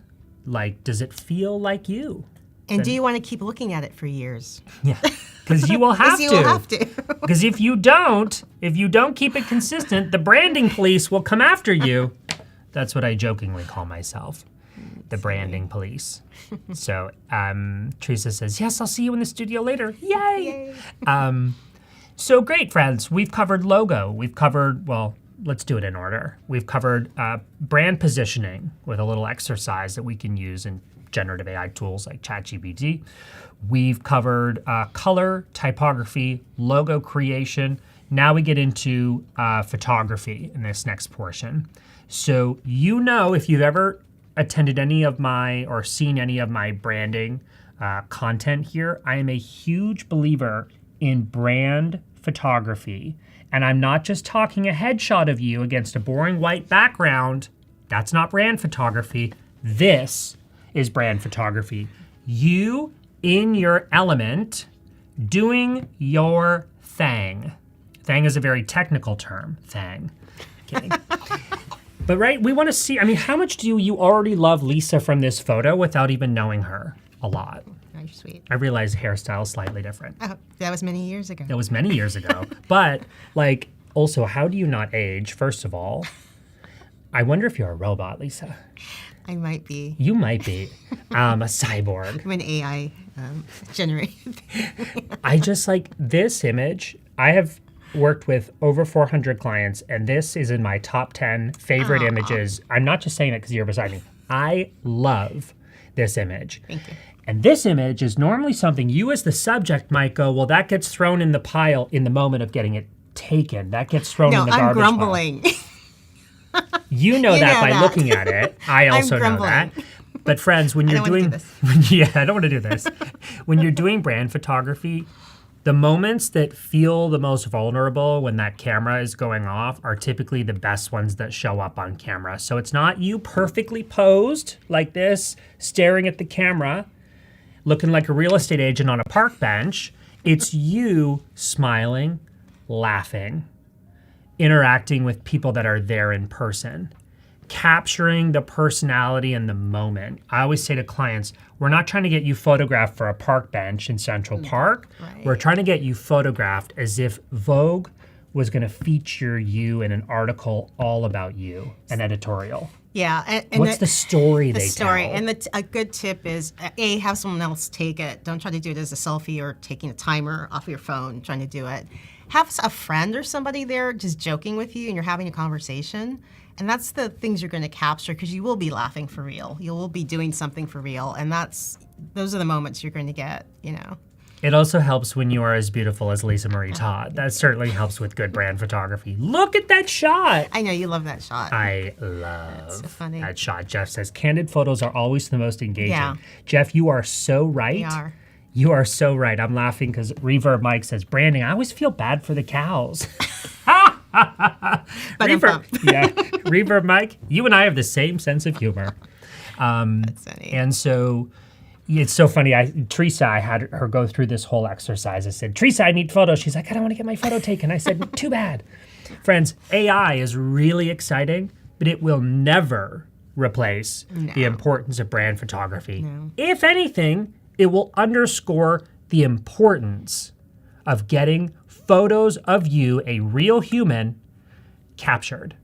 does it feel like you? And do you want to keep looking at it for years? Yeah, because you will have to. You will have to. Because if you don't keep it consistent, the branding police will come after you. That's what I jokingly call myself. The branding police. So Teresa says, yes, I'll see you in the studio later. Yay! So great, friends. We've covered logo. We've covered, let's do it in order. We've covered brand positioning with a little exercise that we can use in generative AI tools like ChatGPT. We've covered color, typography, logo creation. Now we get into photography in this next portion. So if you've ever attended any of my or seen any of my branding content here, I am a huge believer in brand photography. And I'm not just talking a headshot of you against a boring white background. That's not brand photography. This is brand photography. You in your element doing your thing. Thing is a very technical term. Thing. Kidding. But we want to see, how much do you already love Lisa from this photo without even knowing her? A lot. Oh, you're sweet. I realize hairstyle is slightly different. Oh, that was many years ago. That was many years ago. But, also, how do you not age, first of all? I wonder if you're a robot, Lisa. I might be. You might be. A cyborg. I'm an AI generated. I just this image. I have worked with over 400 clients, and this is in my top 10 favorite images. I'm not just saying it because you're beside me. I love this image. Thank you. And this image is normally something you as the subject might go, well, that gets thrown in the pile in the moment of getting it taken. That gets thrown in the garbage I'm grumbling. pile. You know that by looking at it. I also know that. But friends, when you're doing I don't want to do this. When you're doing brand photography, the moments that feel the most vulnerable when that camera is going off are typically the best ones that show up on camera. So it's not you perfectly posed like this, staring at the camera, looking like a real estate agent on a park bench. It's you smiling, laughing. interacting with people that are there in person, capturing the personality and the moment. I always say to clients, we're not trying to get you photographed for a park bench in Central Park. Right. We're trying to get you photographed as if Vogue was going to feature you in an article all about you, an editorial. Yeah. And What's the story the they story? tell? And a good tip is, A, have someone else take it. Don't try to do it as a selfie or taking a timer off your phone, trying to do it. Have a friend or somebody there just joking with you and you're having a conversation. And that's the things you're going to capture because you will be laughing for real. You will be doing something for real. And those are the moments you're going to get, It also helps when you are as beautiful as Lisa Marie Todd. That certainly helps with good brand photography. Look at that shot. I know you love that shot. I love so funny. that shot. Jeff says, candid photos are always the most engaging. Yeah. Jeff, you are so right. They are. You are so right. I'm laughing because Reverb Mike says, branding, I always feel bad for the cows. But Reverb Mike, you and I have the same sense of humor. That's funny. And so it's so funny. Teresa, I had her go through this whole exercise. I said, Teresa, I need photos. She's like, I don't want to get my photo taken. I said, too bad. Friends, AI is really exciting, but it will never replace the importance of brand photography. No. If anything, it will underscore the importance of getting photos of you, a real human, captured.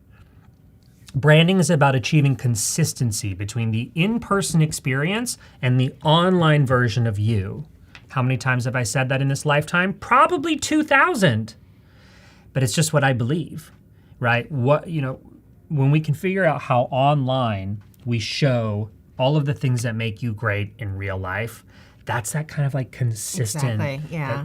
Branding is about achieving consistency between the in-person experience and the online version of you. How many times have I said that in this lifetime? Probably 2,000. But it's just what I believe, right? When we can figure out how online we show all of the things that make you great in real life, that's that kind of like consistent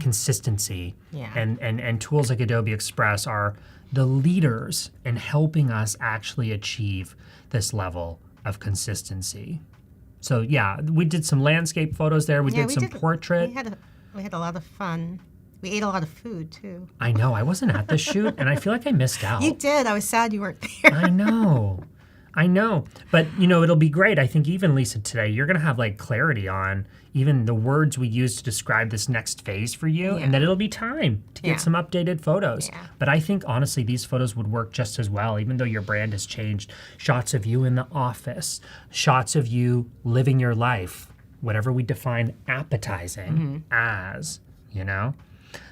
consistency. Yeah. And tools like Adobe Express are the leaders in helping us actually achieve this level of consistency. So yeah, we did some landscape photos there. We did some portrait. We had a lot of fun. We ate a lot of food too. I know. I wasn't at the shoot, and I feel like I missed out. You did. I was sad you weren't there. I know. But, it'll be great. I think even, Lisa, today, you're going to have, like, clarity on even the words we use to describe this next phase for you, and that it'll be time to get some updated photos. Yeah. But I think, honestly, these photos would work just as well, even though your brand has changed. Shots of you in the office, shots of you living your life, whatever we define appetizing as,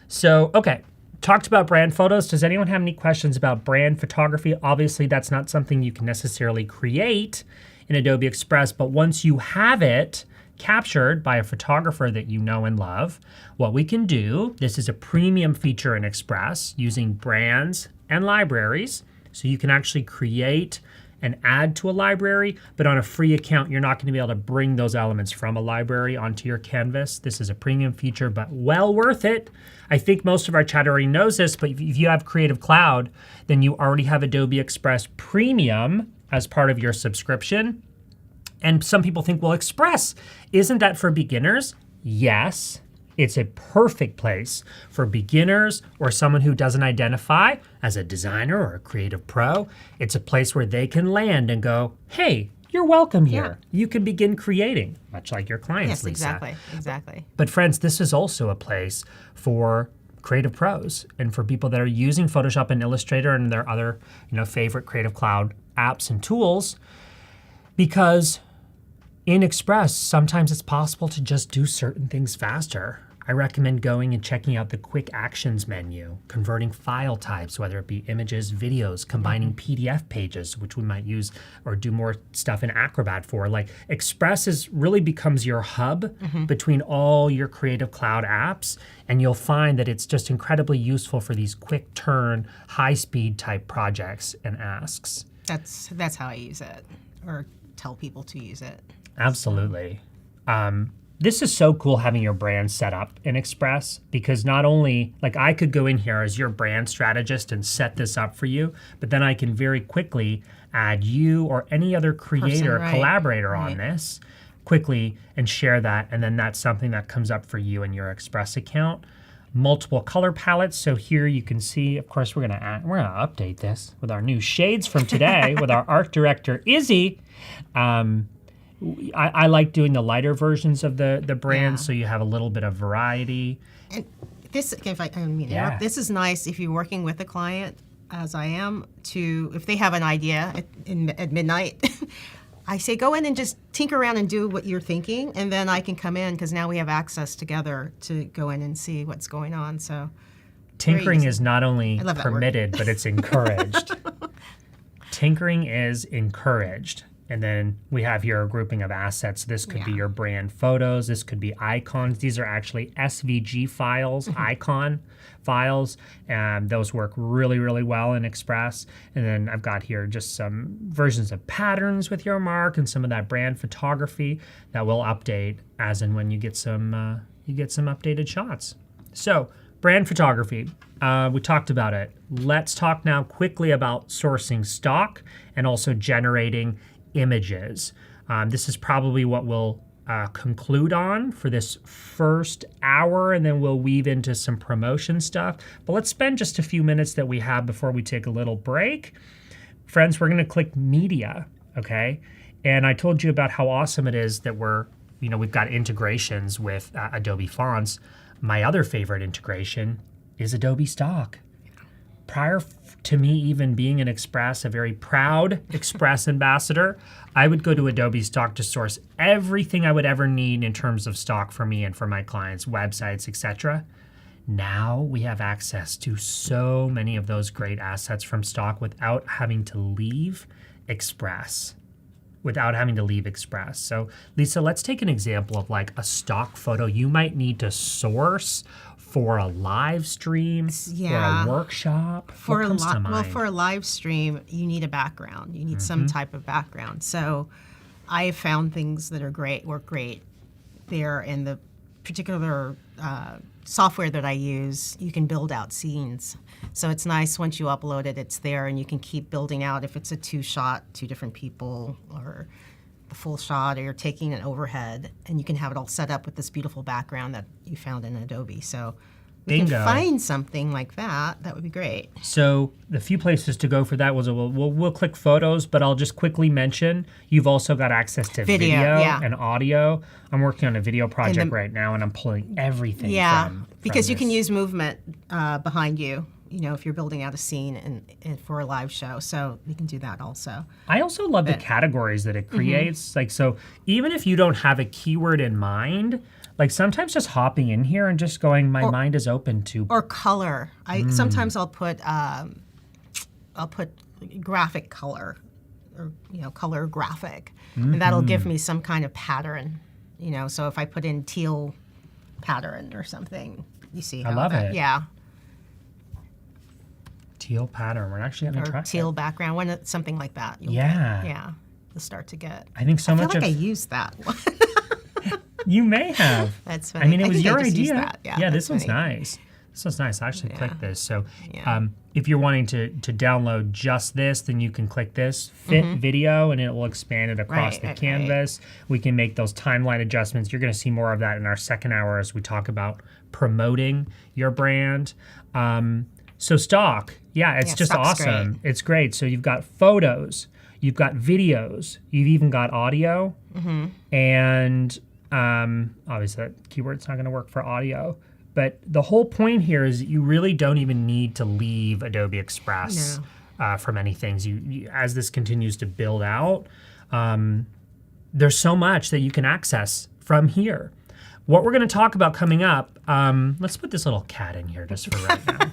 So, okay. Talked about brand photos. Does anyone have any questions about brand photography? Obviously, that's not something you can necessarily create in Adobe Express, but once you have it captured by a photographer that you know and love, what we can do, this is a premium feature in Express using brands and libraries. So you can actually create and add to a library, but on a free account, you're not going to be able to bring those elements from a library onto your canvas. This is a premium feature, but well worth it. I think most of our chat already knows this, but if you have Creative Cloud, then you already have Adobe Express Premium as part of your subscription. And some people think, well, Express, isn't that for beginners? Yes. It's a perfect place for beginners or someone who doesn't identify as a designer or a creative pro. It's a place where they can land and go, hey, you're welcome here. Yeah. You can begin creating, much like your clients, yes, Lisa. Exactly. But friends, this is also a place for creative pros and for people that are using Photoshop and Illustrator and their other, favorite Creative Cloud apps and tools, because in Express, sometimes it's possible to just do certain things faster. I recommend going and checking out the quick actions menu, converting file types, whether it be images, videos, combining PDF pages, which we might use or do more stuff in Acrobat for. Like Express really becomes your hub between all your Creative Cloud apps, and you'll find that it's just incredibly useful for these quick turn, high speed type projects and asks. That's how I use it, or tell people to use it. Absolutely. This is so cool having your brand set up in Express, because not only, like, I could go in here as your brand strategist and set this up for you, but then I can very quickly add you or any other creator, collaborator on this quickly and share that. And then that's something that comes up for you in your Express account. Multiple color palettes. So here you can see, of course, we're gonna update this with our new shades from today with our art director, Izzy. I like doing the lighter versions of the brand, so you have a little bit of variety. And this, if I don't mean to interrupt, this is nice if you're working with a client. as I am, to if they have an idea at midnight, I say go in and just tinker around and do what you're thinking, and then I can come in because now we have access together to go in and see what's going on. So Tinkering is not only love that permitted, but it's encouraged. Tinkering is encouraged. And then we have here a grouping of assets. This could be your brand photos. This could be icons. These are actually SVG files, icon files. And those work really, really well in Express. And then I've got here just some versions of patterns with your mark and some of that brand photography that will update as and when you get some updated shots. So brand photography, we talked about it. Let's talk now quickly about sourcing stock and also generating images. This is probably what we'll conclude on for this first hour, and then we'll weave into some promotion stuff. But let's spend just a few minutes that we have before we take a little break. Friends, we're gonna click media, okay? And I told you about how awesome it is that we've got integrations with Adobe fonts. My other favorite integration is Adobe Stock. Prior to me even being an Express, a very proud Express ambassador, I would go to Adobe Stock to source everything I would ever need in terms of stock for me and for my clients, websites, etc. Now we have access to so many of those great assets from stock without having to leave Express. So Lisa, let's take an example of like a stock photo you might need to source for a live stream, for a workshop. For a live stream, you need a background. You need some type of background. So I have found things that work great there in the particular software that I use. You can build out scenes. So it's nice once you upload it, it's there, and you can keep building out if it's a 2-shot, 2 different people, or the full shot, or you're taking an overhead, and you can have it all set up with this beautiful background that you found in Adobe. So we can find something like that. That would be great. So the few places to go for that was we'll click photos, but I'll just quickly mention you've also got access to video and audio. I'm working on a video project right now, and I'm pulling everything from because you this. can use movement behind you. If you're building out a scene and for a live show, so we can do that also. I also love the categories that it creates. Like, so even if you don't have a keyword in mind, like sometimes just hopping in here and just going, my mind is open to. Or color. Sometimes I'll put graphic color, or color graphic, and that'll give me some kind of pattern. So if I put in teal pattern or something, you see how I love it. Yeah. Teal pattern. We're actually going to try teal background, something like that. You'll start to get. I think I feel like I used that one. You may have. That's funny. I mean, it was your idea. That. Yeah, this one's nice. This one's nice. I actually clicked this. So if you're wanting to download just this, then you can click this, fit video, and it will expand it across the canvas. We can make those timeline adjustments. You're going to see more of that in our second hour as we talk about promoting your brand. So stock, it's just awesome. Great. It's great. So you've got photos, you've got videos, you've even got audio, and obviously that keyword's not going to work for audio. But the whole point here is that you really don't even need to leave Adobe Express for many things. You as this continues to build out, there's so much that you can access from here. What we're going to talk about coming up, let's put this little cat in here just for right now.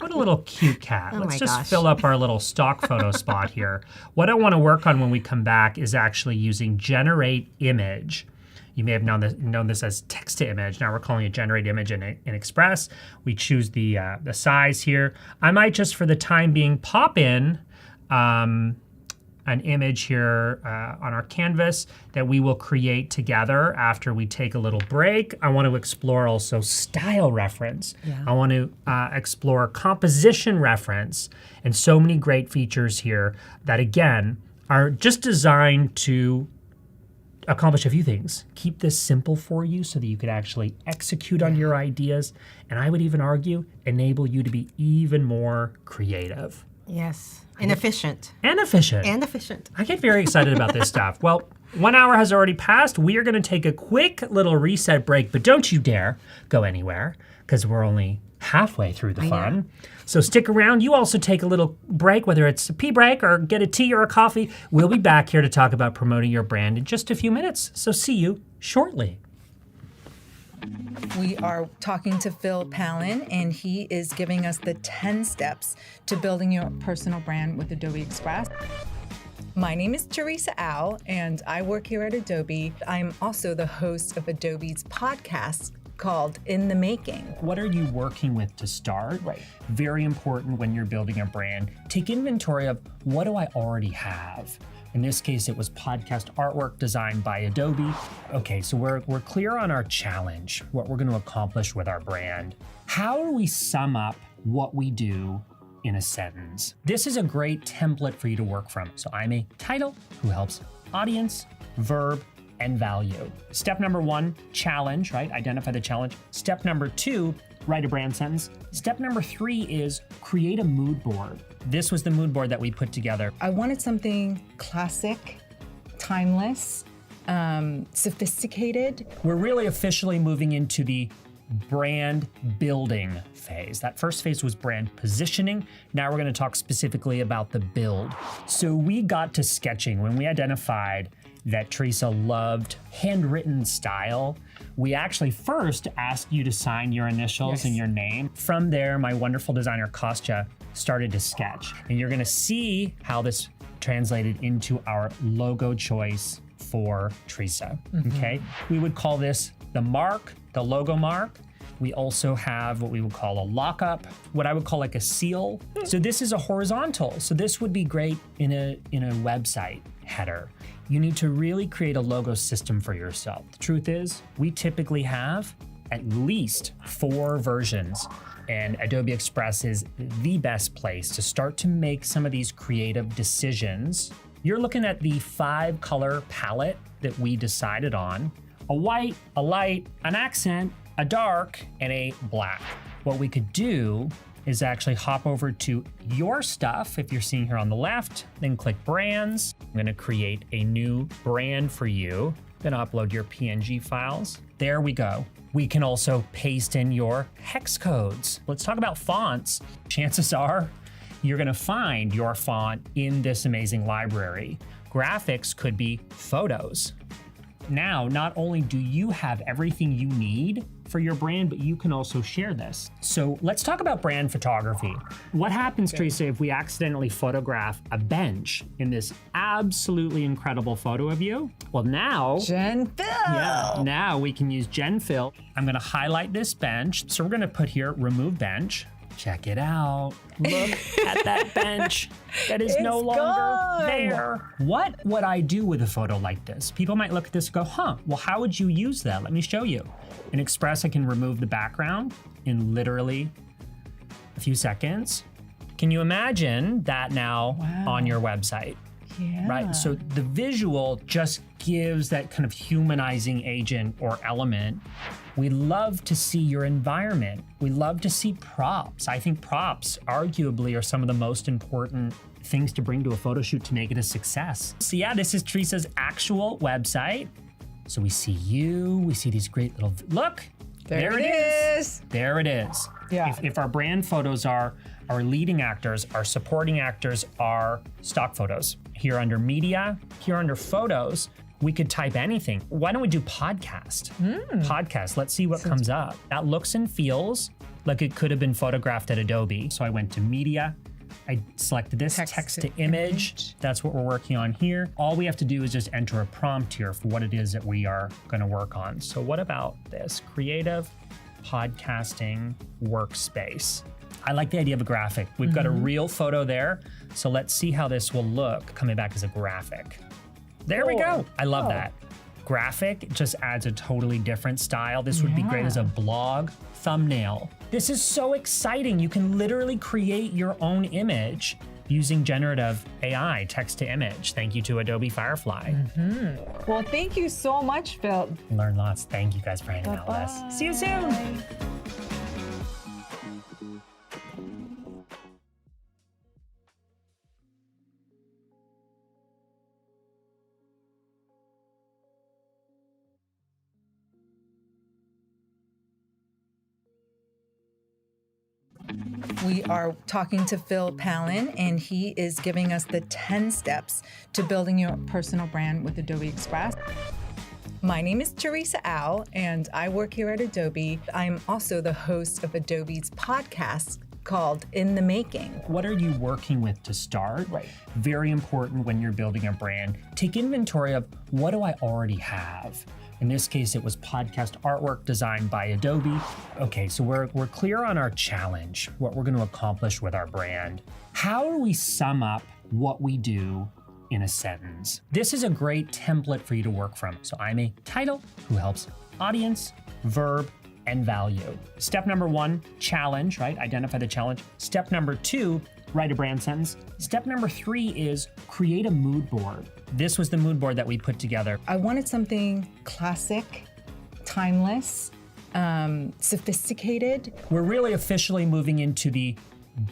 What a little cute cat. Let's just fill up our little stock photo spot here. What I want to work on when we come back is actually using Generate Image. You may have known this as text to image. Now we're calling it Generate Image in Express. We choose the size here. I might just, for the time being, pop in an image here on our canvas that we will create together after we take a little break. I want to explore also style reference. I want to explore composition reference, and so many great features here that, again, are just designed to accomplish a few things. Keep this simple for you so that you could actually execute on your ideas, and I would even argue enable you to be even more creative. Yes. And efficient. And efficient. And efficient. I get very excited about this stuff. Well, 1 hour has already passed. We are going to take a quick little reset break, but don't you dare go anywhere because we're only halfway through the fun. So stick around. You also take a little break, whether it's a pee break or get a tea or a coffee. We'll be back here to talk about promoting your brand in just a few minutes. So see you shortly. We are talking to Phil Palin, and he is giving us the 10 steps to building your personal brand with Adobe Express. My name is Teresa Au, and I work here at Adobe. I'm also the host of Adobe's podcast called In the Making. What are you working with to start? Right. Very important when you're building a brand. Take inventory of what do I already have? In this case, it was podcast artwork designed by Adobe. Okay, so we're clear on our challenge, what we're going to accomplish with our brand. How do we sum up what we do in a sentence? This is a great template for you to work from. So I'm a title who helps audience, verb, and value. Step number 1, challenge, right? Identify the challenge. Step number 2, write a brand sentence. Step number 3 is create a mood board. This was the mood board that we put together. I wanted something classic, timeless, sophisticated. We're really officially moving into the brand building phase. That first phase was brand positioning. Now we're going to talk specifically about the build. So we got to sketching when we identified that Teresa loved handwritten style. We actually first asked you to sign your initials and your name. From there, my wonderful designer Kostya started to sketch. And you're gonna see how this translated into our logo choice for Teresa, okay? We would call this the mark, the logo mark. We also have what we would call a lockup, what I would call like a seal. So this is a horizontal. So this would be great in a website header. You need to really create a logo system for yourself. The truth is, we typically have at least 4 versions, and Adobe Express is the best place to start to make some of these creative decisions. You're looking at the 5-color palette that we decided on: a white, a light, an accent, a dark, and a black. What we could do is actually hop over to your stuff. If you're seeing here on the left, then click brands. I'm gonna create a new brand for you. Then upload your PNG files. There we go. We can also paste in your hex codes. Let's talk about fonts. Chances are you're gonna find your font in this amazing library. Graphics could be photos. Now, not only do you have everything you need for your brand, but you can also share this. So let's talk about brand photography. What happens, Teresa, if we accidentally photograph a bench in this absolutely incredible photo of you? Well, now, now we can use Gen Fill. I'm gonna highlight this bench. So we're gonna put here, remove bench. Check it out. Look at that bench that is no longer there. What would I do with a photo like this? People might look at this and go, huh, well, how would you use that? Let me show you. In Express, I can remove the background in literally a few seconds. Can you imagine that now on your website? Yeah. Right, so the visual just gives that kind of humanizing agent or element. We love to see your environment. We love to see props. I think props arguably are some of the most important things to bring to a photo shoot to make it a success. So yeah, this is Teresa's actual website. So we see you, we see these great little, look, there it is. There it is. Yeah. If our brand photos are our leading actors, our supporting actors are stock photos. Here under media, here under photos, we could type anything. Why don't we do podcast? Podcast, let's see what comes up. That looks and feels like it could have been photographed at Adobe. So I went to media, I selected this text to image. That's what we're working on here. All we have to do is just enter a prompt here for what it is that we are gonna work on. So what about this? Creative podcasting workspace. I like the idea of a graphic. We've got a real photo there. So let's see how this will look coming back as a graphic. There we go. I love that. Graphic just adds a totally different style. This would be great as a blog thumbnail. This is so exciting. You can literally create your own image using generative AI, text to image. Thank you to Adobe Firefly. Well, thank you so much, Phil. Learn lots. Thank you guys for hanging out with us. See you soon. We are talking to Phil Palin, and he is giving us the 10 steps to building your personal brand with Adobe Express. My name is Teresa Au, and I work here at Adobe. I'm also the host of Adobe's podcast called In the Making. What are you working with to start? Right. Very important when you're building a brand. Take inventory of what do I already have? In this case, it was podcast artwork designed by Adobe. Okay, so we're clear on our challenge, what we're going to accomplish with our brand. How do we sum up what we do in a sentence? This is a great template for you to work from. So I'm a title who helps audience, verb, and value. Step number 1, challenge, right? Identify the challenge. Step number 2, write a brand sentence. Step number 3 is create a mood board. This was the mood board that we put together. I wanted something classic, timeless, sophisticated. We're really officially moving into the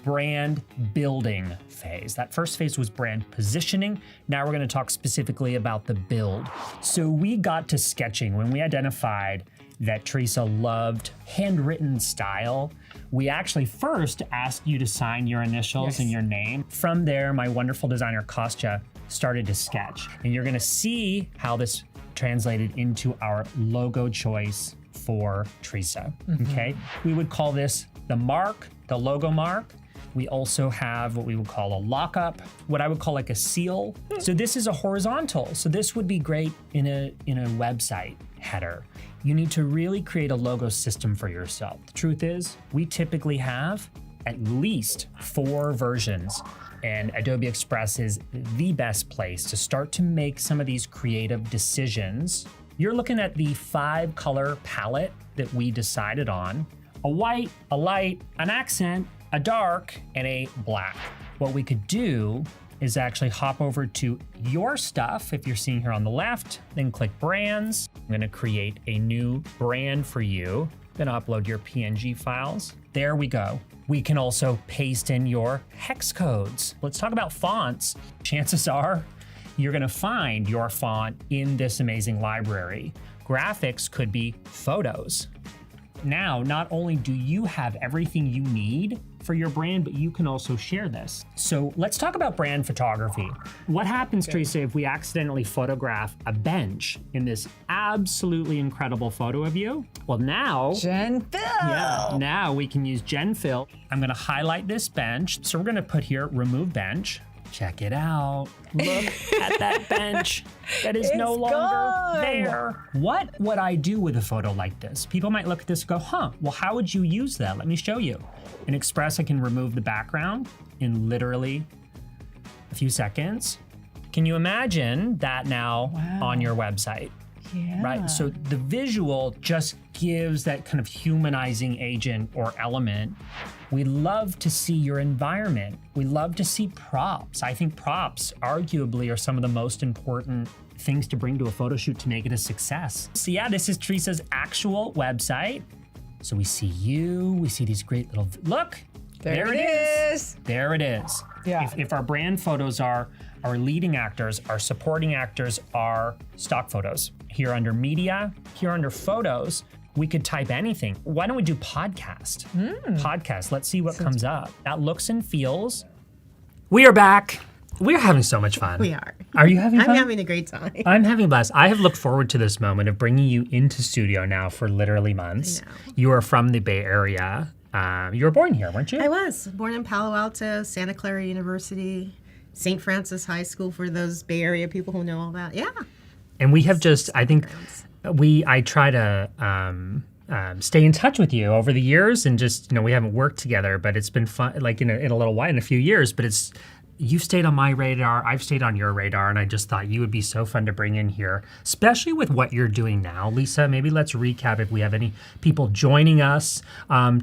brand building phase. That first phase was brand positioning. Now we're going to talk specifically about the build. So we got to sketching when we identified that Teresa loved handwritten style. We actually first asked you to sign your initials and your name. From there, my wonderful designer, Kostya, started to sketch. And you're gonna see how this translated into our logo choice for Teresa, okay? We would call this the mark, the logo mark. We also have what we would call a lockup, what I would call like a seal. So this is a horizontal. So this would be great in a website header. You need to really create a logo system for yourself. The truth is, we typically have at least 4 versions, and Adobe Express is the best place to start to make some of these creative decisions. You're looking at the 5 color palette that we decided on: a white, a light, an accent, a dark, and a black. What we could do is actually hop over to your stuff. If you're seeing here on the left, then click brands. I'm gonna create a new brand for you. Then upload your PNG files. There we go. We can also paste in your hex codes. Let's talk about fonts. Chances are you're gonna find your font in this amazing library. Graphics could be photos. Now, not only do you have everything you need for your brand, but you can also share this. So let's talk about brand photography. What happens, Teresa, if we accidentally photograph a bench in this absolutely incredible photo of you? Well, now, now we can use Gen Fill. I'm gonna highlight this bench. So we're gonna put here, remove bench. Check it out. Look at that bench that is no longer there. What would I do with a photo like this? People might look at this and go, well, how would you use that? Let me show you. In Express, I can remove the background in literally a few seconds. Can you imagine that now on your website? Yeah. Right, so the visual just gives that kind of humanizing agent or element. We love to see your environment. We love to see props. I think props arguably are some of the most important things to bring to a photo shoot to make it a success. So yeah, this is Teresa's actual website. So we see you, we see these great little, look, there it is. There it is. Yeah. If our brand photos are our leading actors, our supporting actors are stock photos. Here under media, here under photos, we could type anything. Why don't we do podcast? Podcast, let's see what comes up. That looks and feels. We are back. We're having so much fun. We are. Are you having fun? I'm having a great time. I'm having a blast. I have looked forward to this moment of bringing you into studio now for literally months. I know. You are from the Bay Area. You were born here, weren't you? I was born in Palo Alto, Santa Clara University, St. Francis High School for those Bay Area people who know all that. Yeah. And we have just, I think, I try to stay in touch with you over the years, and just, we haven't worked together, but it's been fun, like in a little while, in a few years, but you've stayed on my radar, I've stayed on your radar, and I just thought you would be so fun to bring in here, especially with what you're doing now. Lisa, maybe let's recap if we have any people joining us.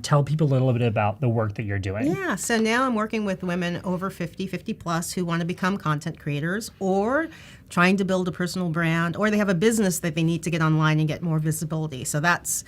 Tell people a little bit about the work that you're doing. Yeah, so now I'm working with women over 50 plus who want to become content creators or trying to build a personal brand, or they have a business that they need to get online and get more visibility. So that's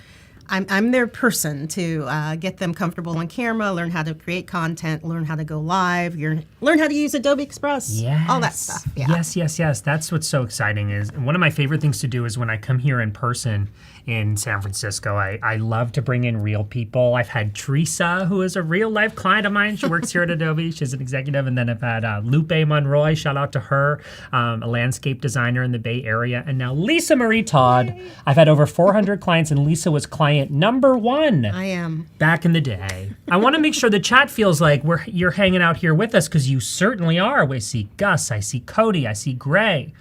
I'm their person to get them comfortable on camera, learn how to create content, learn how to go live, learn how to use Adobe Express, all that stuff. Yeah. Yes. That's what's so exciting is one of my favorite things to do is when I come here in person in San Francisco, I love to bring in real people. I've had Teresa, who is a real life client of mine. She works here at Adobe. She's an executive. And then I've had Lupe Monroy, shout out to her, a landscape designer in the Bay Area. And now Lisa Marie Todd. Yay. I've had over 400 clients and Lisa was client number 1. I am. Back in the day. I want to make sure the chat feels like you're hanging out here with us because you certainly are. I see Gus, I see Cody, I see Gray.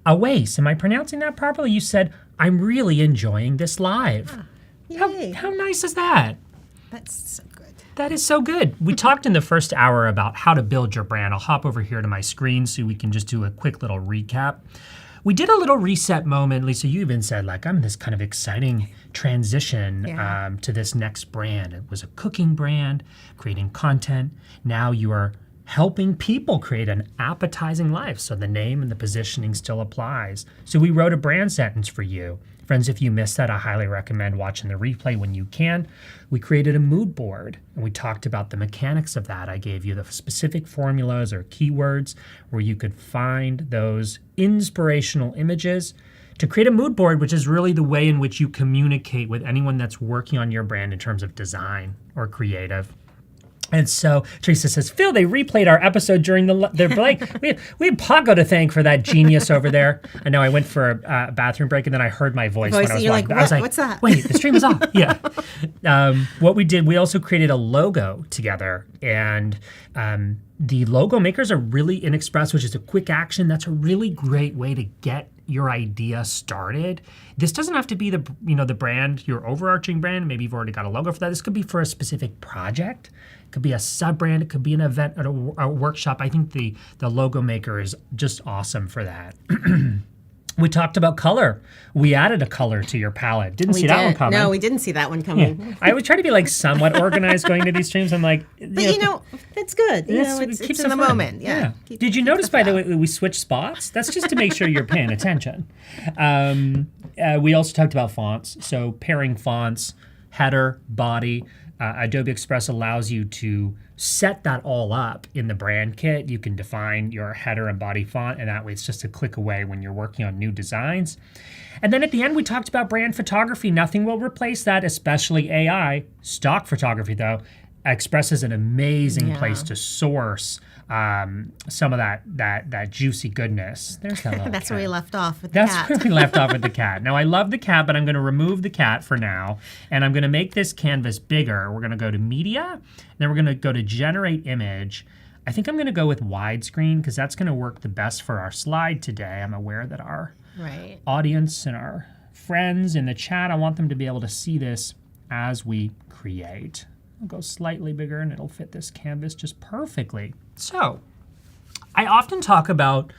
Awais, am I pronouncing that properly? You said, I'm really enjoying this live. How nice is that? That's so good. That is so good. We talked in the first hour about how to build your brand. I'll hop over here to my screen so we can just do a quick little recap. We did a little reset moment. Lisa, you even said, like, I'm in this kind of exciting transition to this next brand. It was a cooking brand, creating content. Now you are helping people create an appetizing life. So the name and the positioning still applies. So we wrote a brand sentence for you. Friends, if you missed that, I highly recommend watching the replay when you can. We created a mood board and we talked about the mechanics of that. I gave you the specific formulas or keywords where you could find those inspirational images to create a mood board, which is really the way in which you communicate with anyone that's working on your brand in terms of design or creative. And so Teresa says, Phil, they replayed our episode during the break. we had Paco to thank for that genius over there. I know I went for a bathroom break and then I heard my voice when I was walking. I was like, what's that? Wait, the stream is off. Yeah. What we did, we also created a logo together. And the logo makers are really in Express, which is a quick action. That's a really great way to get your idea started. This doesn't have to be the brand, your overarching brand. Maybe you've already got a logo for that. This could be for a specific project. It could be a sub-brand. It could be an event at a workshop. I think the logo maker is just awesome for that. We talked about color. We added a color to your palette. Didn't see that one coming. No, we didn't see that one coming. Yeah. I would try to be like somewhat organized going to these streams. I'm like, it's good. It's in the moment. Yeah. Did you notice, by the way, we switched spots? That's just to make sure you're paying attention. We also talked about fonts. So pairing fonts, header, body. Adobe Express allows you to set that all up in the brand kit. You can define your header and body font, and that way it's just a click away when you're working on new designs. And then at the end, we talked about brand photography. Nothing will replace that, especially AI. Stock photography, though, Express is an amazing place to source some of that juicy goodness. There's that little That's cat. where we left off with the cat. That's where we left off with the cat. Now, I love the cat, but I'm going to remove the cat for now, and I'm going to make this canvas bigger. We're going to go to Media, then we're going to go to Generate Image. I think I'm going to go with widescreen because that's going to work the best for our slide today. I'm aware that our audience and our friends in the chat, I want them to be able to see this as we create. I'll go slightly bigger and it'll fit this canvas just perfectly. So, I often talk about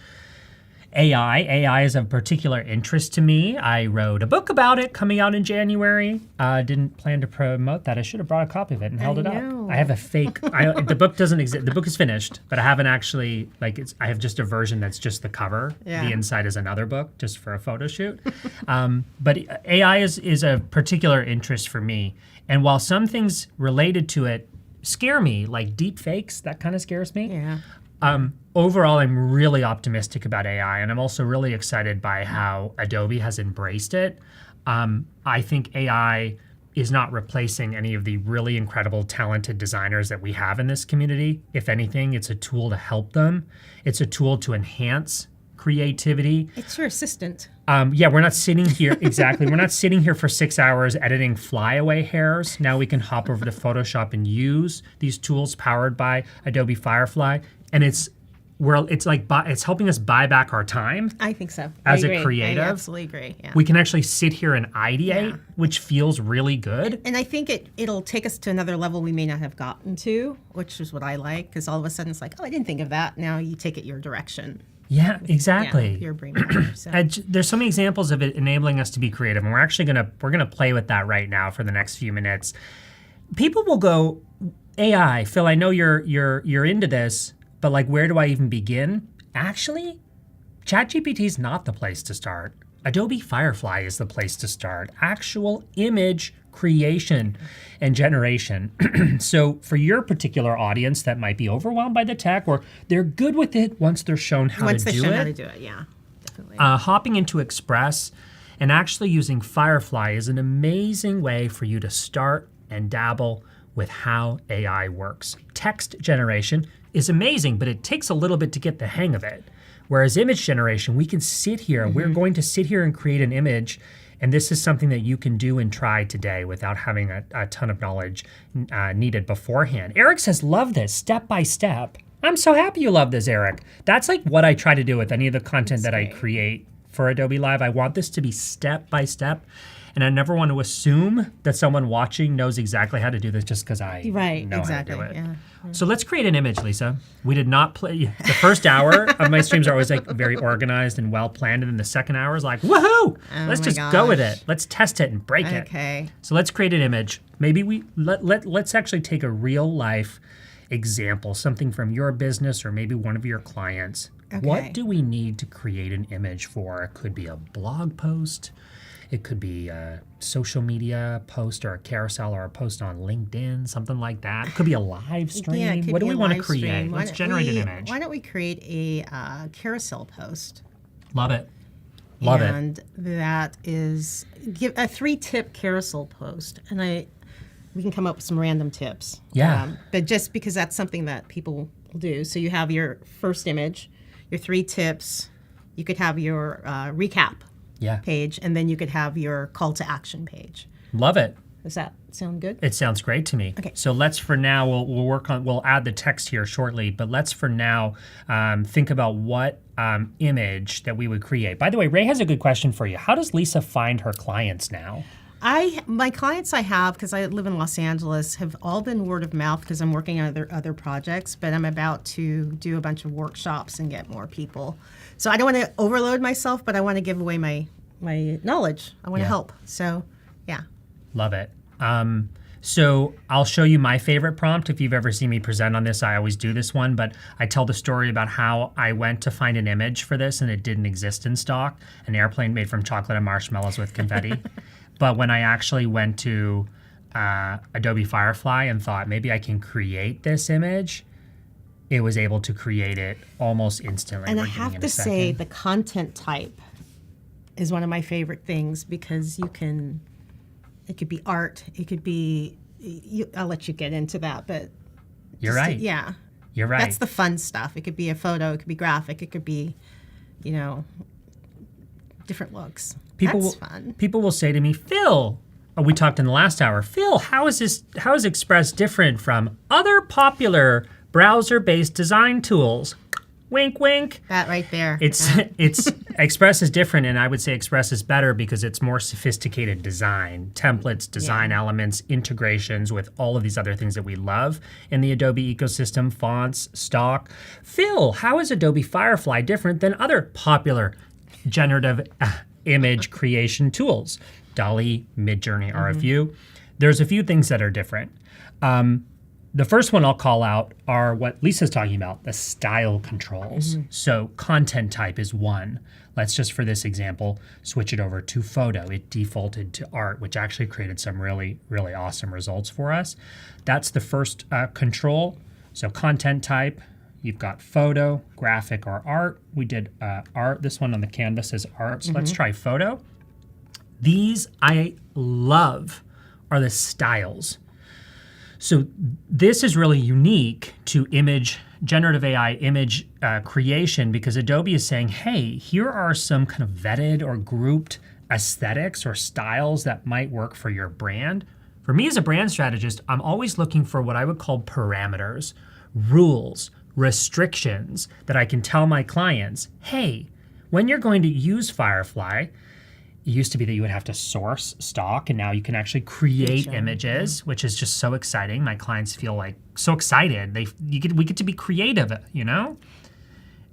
AI. AI is of particular interest to me. I wrote a book about it coming out in January. Didn't plan to promote that. I should have brought a copy of it and held it up. I have a fake. The book doesn't exist. The book is finished, but I haven't actually, I have just a version that's just the cover. Yeah. The inside is another book just for a photo shoot. But AI is a particular interest for me. And while some things related to it scare me, like deep fakes, that kind of scares me. Yeah. Overall, I'm really optimistic about AI, and I'm also really excited by how Adobe has embraced it. I think AI is not replacing any of the really incredible, talented designers that we have in this community. If anything, it's a tool to help them. It's a tool to enhance creativity. It's your assistant. We're not sitting here, exactly. We're not sitting here for 6 hours editing flyaway hairs. Now we can hop over to Photoshop and use these tools powered by Adobe Firefly. And it's helping us buy back our time. I think so. As a creative. I absolutely agree. Yeah. We can actually sit here and ideate, which feels really good. And I think it'll take us to another level we may not have gotten to, which is what I like, because all of a sudden it's like, oh, I didn't think of that. Now you take it your direction. Yeah, exactly. Your brain. So. There's so many examples of it enabling us to be creative, and we're gonna play with that right now for the next few minutes. People will go, AI, Phil, I know you're into this, but like, where do I even begin? Actually, ChatGPT is not the place to start. Adobe Firefly is the place to start. Actual image creation and generation. So for your particular audience that might be overwhelmed by the tech, or they're good with it once they're shown how Once to they do show it, how to do it, yeah, definitely. hopping into Express and actually using Firefly is an amazing way for you to start and dabble with how AI works. Text generation is amazing, but it takes a little bit to get the hang of it. Whereas image generation, we can sit here, we're going to sit here and create an image, and this is something that you can do and try today without having a ton of knowledge needed beforehand. Eric says, love this, step by step. I'm so happy you love this, Eric. That's like what I try to do with any of the content that I create for Adobe Live. I want this to be step by step, and I never want to assume that someone watching knows exactly how to do this just because I know exactly, how to do it. yeah. So let's create an image, Lisa. We did not play. The first hour of my streams are always like very organized and well planned, and then the second hour is like, woohoo! Let's my just go with gosh. it. Let's test it and break it. Okay. So let's create an image. Maybe let's actually take a real life example, something from your business or maybe one of your clients. Okay. What do we need to create an image for? It could be a blog post. It could be a social media post or a carousel or a post on LinkedIn, something like that. It could be a live stream. Yeah, it could What do be we a want to live create? stream. Let's generate an image. Why don't we create a carousel post? Love it. Love it. And that is give a 3-tip carousel post, and we can come up with some random tips. Yeah. But just because that's something that people will do. So you have your first image, your 3 tips. You could have your recap page, and then you could have your call to action page. Love it. Does that sound good? It sounds great to me. Okay. So let's for now, we'll add the text here shortly, but let's for now think about what image that we would create. By the way, Ray has a good question for you. How does Lisa find her clients now? My clients I have, because I live in Los Angeles, have all been word of mouth because I'm working on other projects, but I'm about to do a bunch of workshops and get more people. So I don't want to overload myself, but I want to give away my knowledge. I want to help. So, yeah. Love it. So I'll show you my favorite prompt. If you've ever seen me present on this, I always do this one, but I tell the story about how I went to find an image for this and it didn't exist in stock, an airplane made from chocolate and marshmallows with confetti. But when I actually went to Adobe Firefly and thought maybe I can create this image, it was able to create it almost instantly. And I have to say the content type is one of my favorite things because it could be art, it could be, I'll let you get into that, but. You're right. Yeah. You're right. That's the fun stuff. It could be a photo, it could be graphic, it could be, different looks. That's fun. People will say to me, Phil, we talked in the last hour, Phil, how is Express different from other popular browser-based design tools? Wink, wink. That right there. It's Express is different, and I would say Express is better because it's more sophisticated design, templates, design elements, integrations with all of these other things that we love in the Adobe ecosystem, fonts, stock. Phil, how is Adobe Firefly different than other popular generative image creation tools? DALL-E, Midjourney are a few. There's a few things that are different. The first one I'll call out are what Lisa's talking about, the style controls. So content type is one. Let's just, for this example, switch it over to photo. It defaulted to art, which actually created some really, really awesome results for us. That's the first control. So content type, you've got photo, graphic, or art. We did art. This one on the canvas is art. So let's try photo. These I love are the styles. So this is really unique to generative AI image creation because Adobe is saying, hey, here are some kind of vetted or grouped aesthetics or styles that might work for your brand. For me as a brand strategist, I'm always looking for what I would call parameters, rules, restrictions that I can tell my clients, hey, when you're going to use Firefly, it used to be that you would have to source stock, and now you can actually create images, which is just so exciting. My clients feel like so excited. We get to be creative,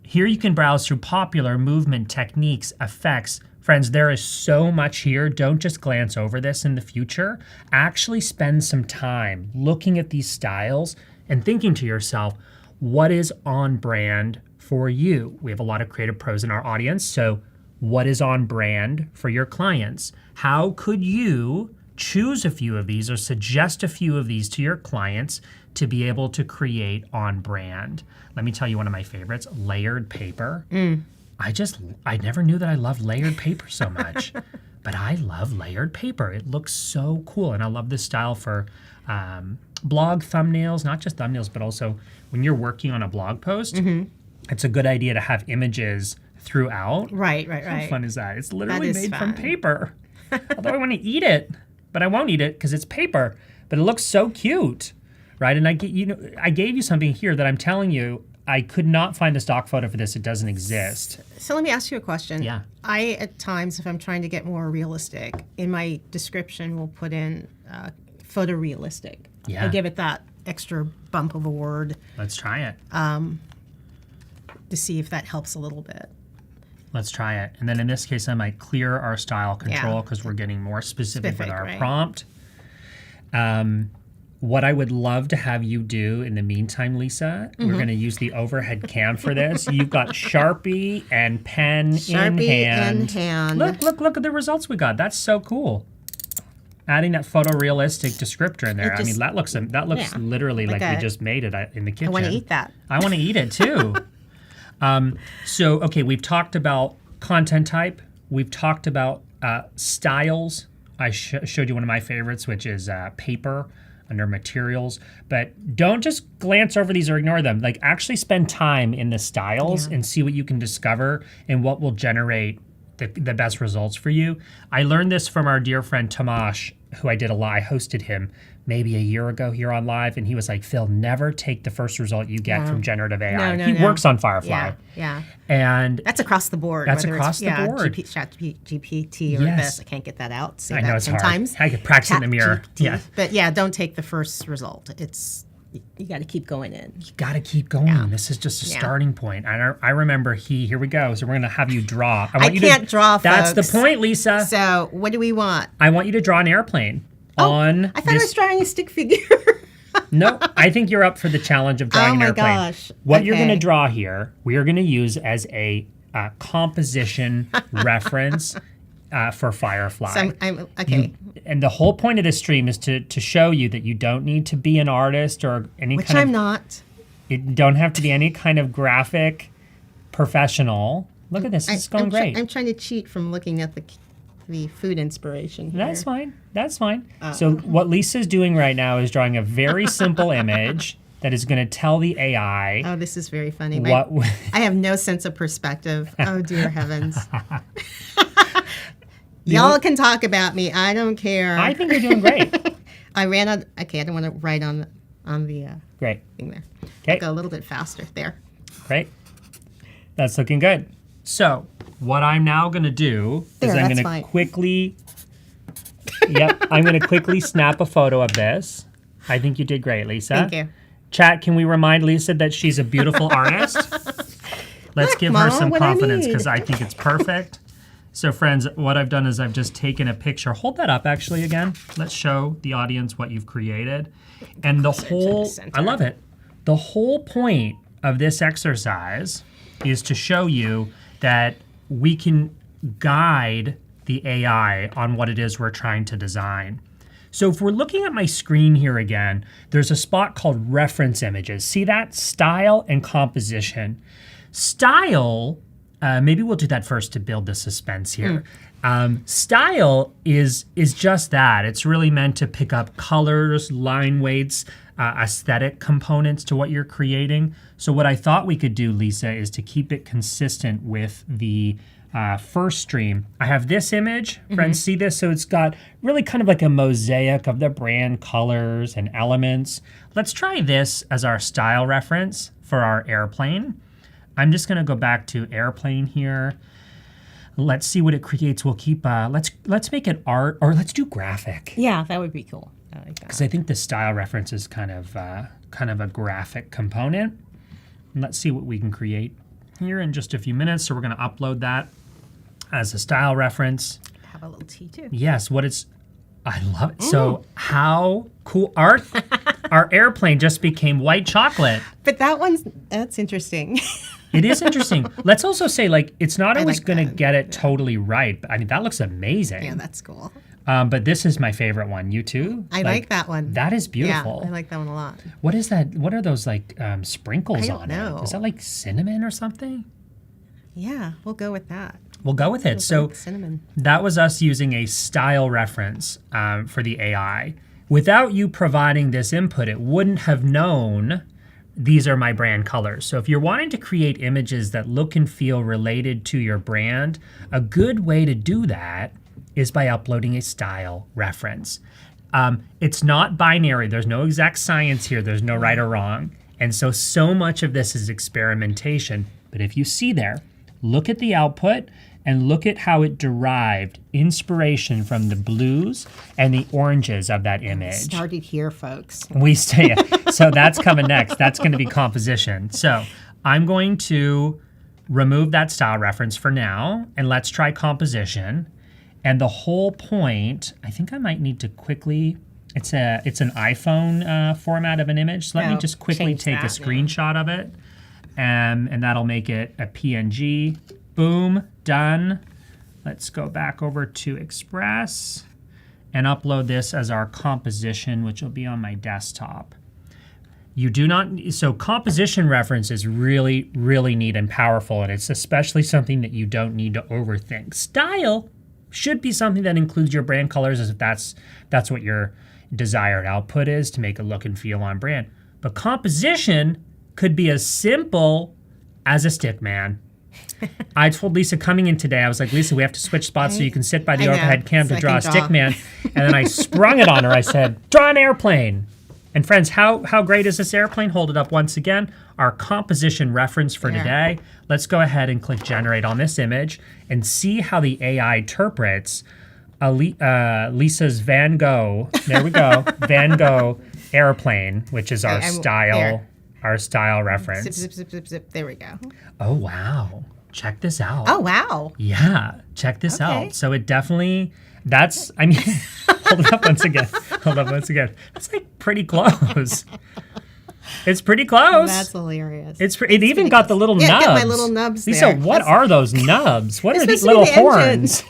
Here you can browse through popular movement techniques, effects. Friends, there is so much here. Don't just glance over this in the future. Actually spend some time looking at these styles and thinking to yourself, what is on brand for you? We have a lot of creative pros in our audience, so what is on brand for your clients? How could you choose a few of these or suggest a few of these to your clients to be able to create on brand. Let me tell you one of my favorites, layered paper. I never knew that I loved layered paper so much, but I love layered paper. It looks so cool. And I love this style for blog thumbnails, not just thumbnails, but also when you're working on a blog post, it's a good idea to have images throughout. Right. How fun is that? It's literally That is made from fun. paper. Although I want to eat it, but I won't eat it because it's paper. But it looks so cute, right? And I gave you something here that I'm telling you, I could not find a stock photo for this. It doesn't exist. So let me ask you a question. Yeah. I, at times, if I'm trying to get more realistic, in my description will put in photorealistic. Yeah. I give it that extra bump of a word Let's try it. to see if that helps a little bit. Let's try it. And then in this case, I might clear our style control Yeah. because we're getting more specific with Specific, our right. prompt. What I would love to have you do in the meantime, Lisa, we're going to use the overhead cam for this. You've got Sharpie and pen Sharpie in hand. in hand. Look at the results we got. That's so cool. Adding that photorealistic descriptor in there. I mean, that looks yeah, literally like we a- just made it in the kitchen. I want to eat that. I want to eat it too. So, okay, we've talked about content type. We've talked about styles. I showed you one of my favorites, which is paper under materials. But don't just glance over these or ignore them. Like, actually spend time in the styles and see what you can discover and what will generate the best results for you. I learned this from our dear friend Tomasz, who I did a lot. I hosted him maybe a year ago here on live, and he was like, Phil, never take the first result you get from generative AI. No, he no. works on Firefly. Yeah. And That's across the board. That's whether across it's, the board. GPT or Yes. this. I can't get that out. Say I know that it's 10 hard. times. I could practice it in the mirror. ChatGPT. Yeah. But yeah, don't take the first result. You got to keep going in. you got to keep going. This is just a starting point. I remember here we go. So we're going to have you draw. I can't draw, That's folks. the point, Lisa. So what do we want? I want you to draw an airplane on I thought I was drawing a stick figure. No, I think you're up for the challenge of drawing Oh an my airplane. gosh. What you're going to Okay. draw here, we are going to use as a composition reference for Firefly. So I'm okay. And the whole point of this stream is to show you that you don't need to be an artist or any Which kind I'm of. not. You don't have to be any kind of graphic professional. Look at this. It's going I'm great. I'm trying to cheat from looking at the food inspiration here. That's fine. That's fine. So what Lisa's doing right now is drawing a very simple image that is going to tell the AI Oh, this is very funny. what. I have no sense of perspective. Oh, dear heavens. Y'all can talk about me. I don't care. I think you're doing great. I ran out. Okay, I don't want to write on the Great. thing there. Okay. Go a little bit faster there. Great. That's looking good. So what I'm now going to do is There, I'm that's going to fine. quickly. Yep, I'm going to quickly snap a photo of this. I think you did great, Lisa. Thank you. Chat, can we remind Lisa that she's a beautiful artist? Let's Look, give her Mom, some what I confidence need. because I think it's perfect. So friends, what I've done is I've just taken a picture. Hold that up actually again. Let's show the audience what you've created. And the whole, center. I love it. The whole point of this exercise is to show you that we can guide the AI on what it is we're trying to design. So if we're looking at my screen here again, there's a spot called reference images. See that? Style and composition. Style, maybe we'll do that first to build the suspense here. Style is just that. It's really meant to pick up colors, line weights, aesthetic components to what you're creating. So what I thought we could do, Lisa, is to keep it consistent with the first stream. I have this image. Friends, see this? So it's got really kind of like a mosaic of the brand colors and elements. Let's try this as our style reference for our airplane. I'm just going to go back to airplane here. Let's see what it creates. We'll keep, let's make it art, or let's do graphic. Yeah, that would be cool. I like that. Because I think the style reference is kind of a graphic component. And let's see what we can create here in just a few minutes. So we're going to upload that as a style reference. Have a little tea too. Yes, I love it. So how cool, our airplane just became white chocolate. But that's interesting. It is interesting. Let's also say, like, it's not always like going to that. get it totally right. But I mean, that looks amazing. Yeah, that's cool. But this is my favorite one. You too? I like that one. That is beautiful. Yeah, I like that one a lot. What is that? What are those like sprinkles I don't on know. it? Is that like cinnamon or something? Yeah, we'll go with that. We'll go with it. So Cinnamon. that was us using a style reference for the AI. Without you providing this input, it wouldn't have known these are my brand colors. So if you're wanting to create images that look and feel related to your brand, a good way to do that is by uploading a style reference. It's not binary. There's no exact science here. There's no right or wrong. And so much of this is experimentation. But if you see there, look at the output and look at how it derived inspiration from the blues and the oranges of that image. Started here, folks. So that's coming next. That's going to be composition. So I'm going to remove that style reference for now, and let's try composition. And the whole point, I think I might need to quickly, it's an iPhone format of an image. So let me just quickly take a screenshot of it, and that'll make it a PNG. Boom, done. Let's go back over to Express and upload this as our composition, which will be on my desktop. You do not, so composition reference is really, really neat and powerful, and it's especially something that you don't need to overthink. Style should be something that includes your brand colors, as if that's what your desired output is, to make it look and feel on brand. But composition could be as simple as a stick man. I told Lisa coming in today, I was like, Lisa, we have to switch spots so you can sit by the overhead cam to draw a stick man. And then I sprung it on her. I said, draw an airplane. And friends, how great is this airplane? Hold it up once again. Our composition reference for today. Let's go ahead and click generate on this image and see how the AI interprets Lisa's Van Gogh. There we go. Van Gogh airplane, which is our style reference. Zip, zip, zip, zip, zip. There we go. Oh, wow. Check this out. Oh, wow. Yeah, check this out. So it definitely, I mean, hold it up once again. It's like pretty close. It's pretty close. That's hilarious. It even got the little nubs. Yeah, got my little nubs Lisa, there. what are those nubs? What are these little horns?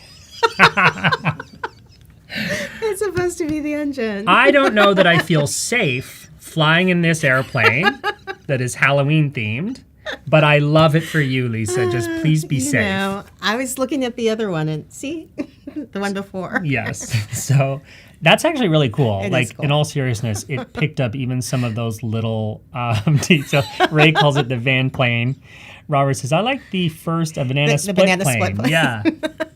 It's supposed to be the engine. I don't know that I feel safe flying in this airplane that is Halloween themed. But I love it for you, Lisa. Just please be safe. Know, I was looking at the other one and see the one before. Yes. So that's actually really cool. It like is cool. In all seriousness, it picked up even some of those little details. Ray calls it the van plane. Robert says, I like the first banana split banana plane. split plane. Yeah.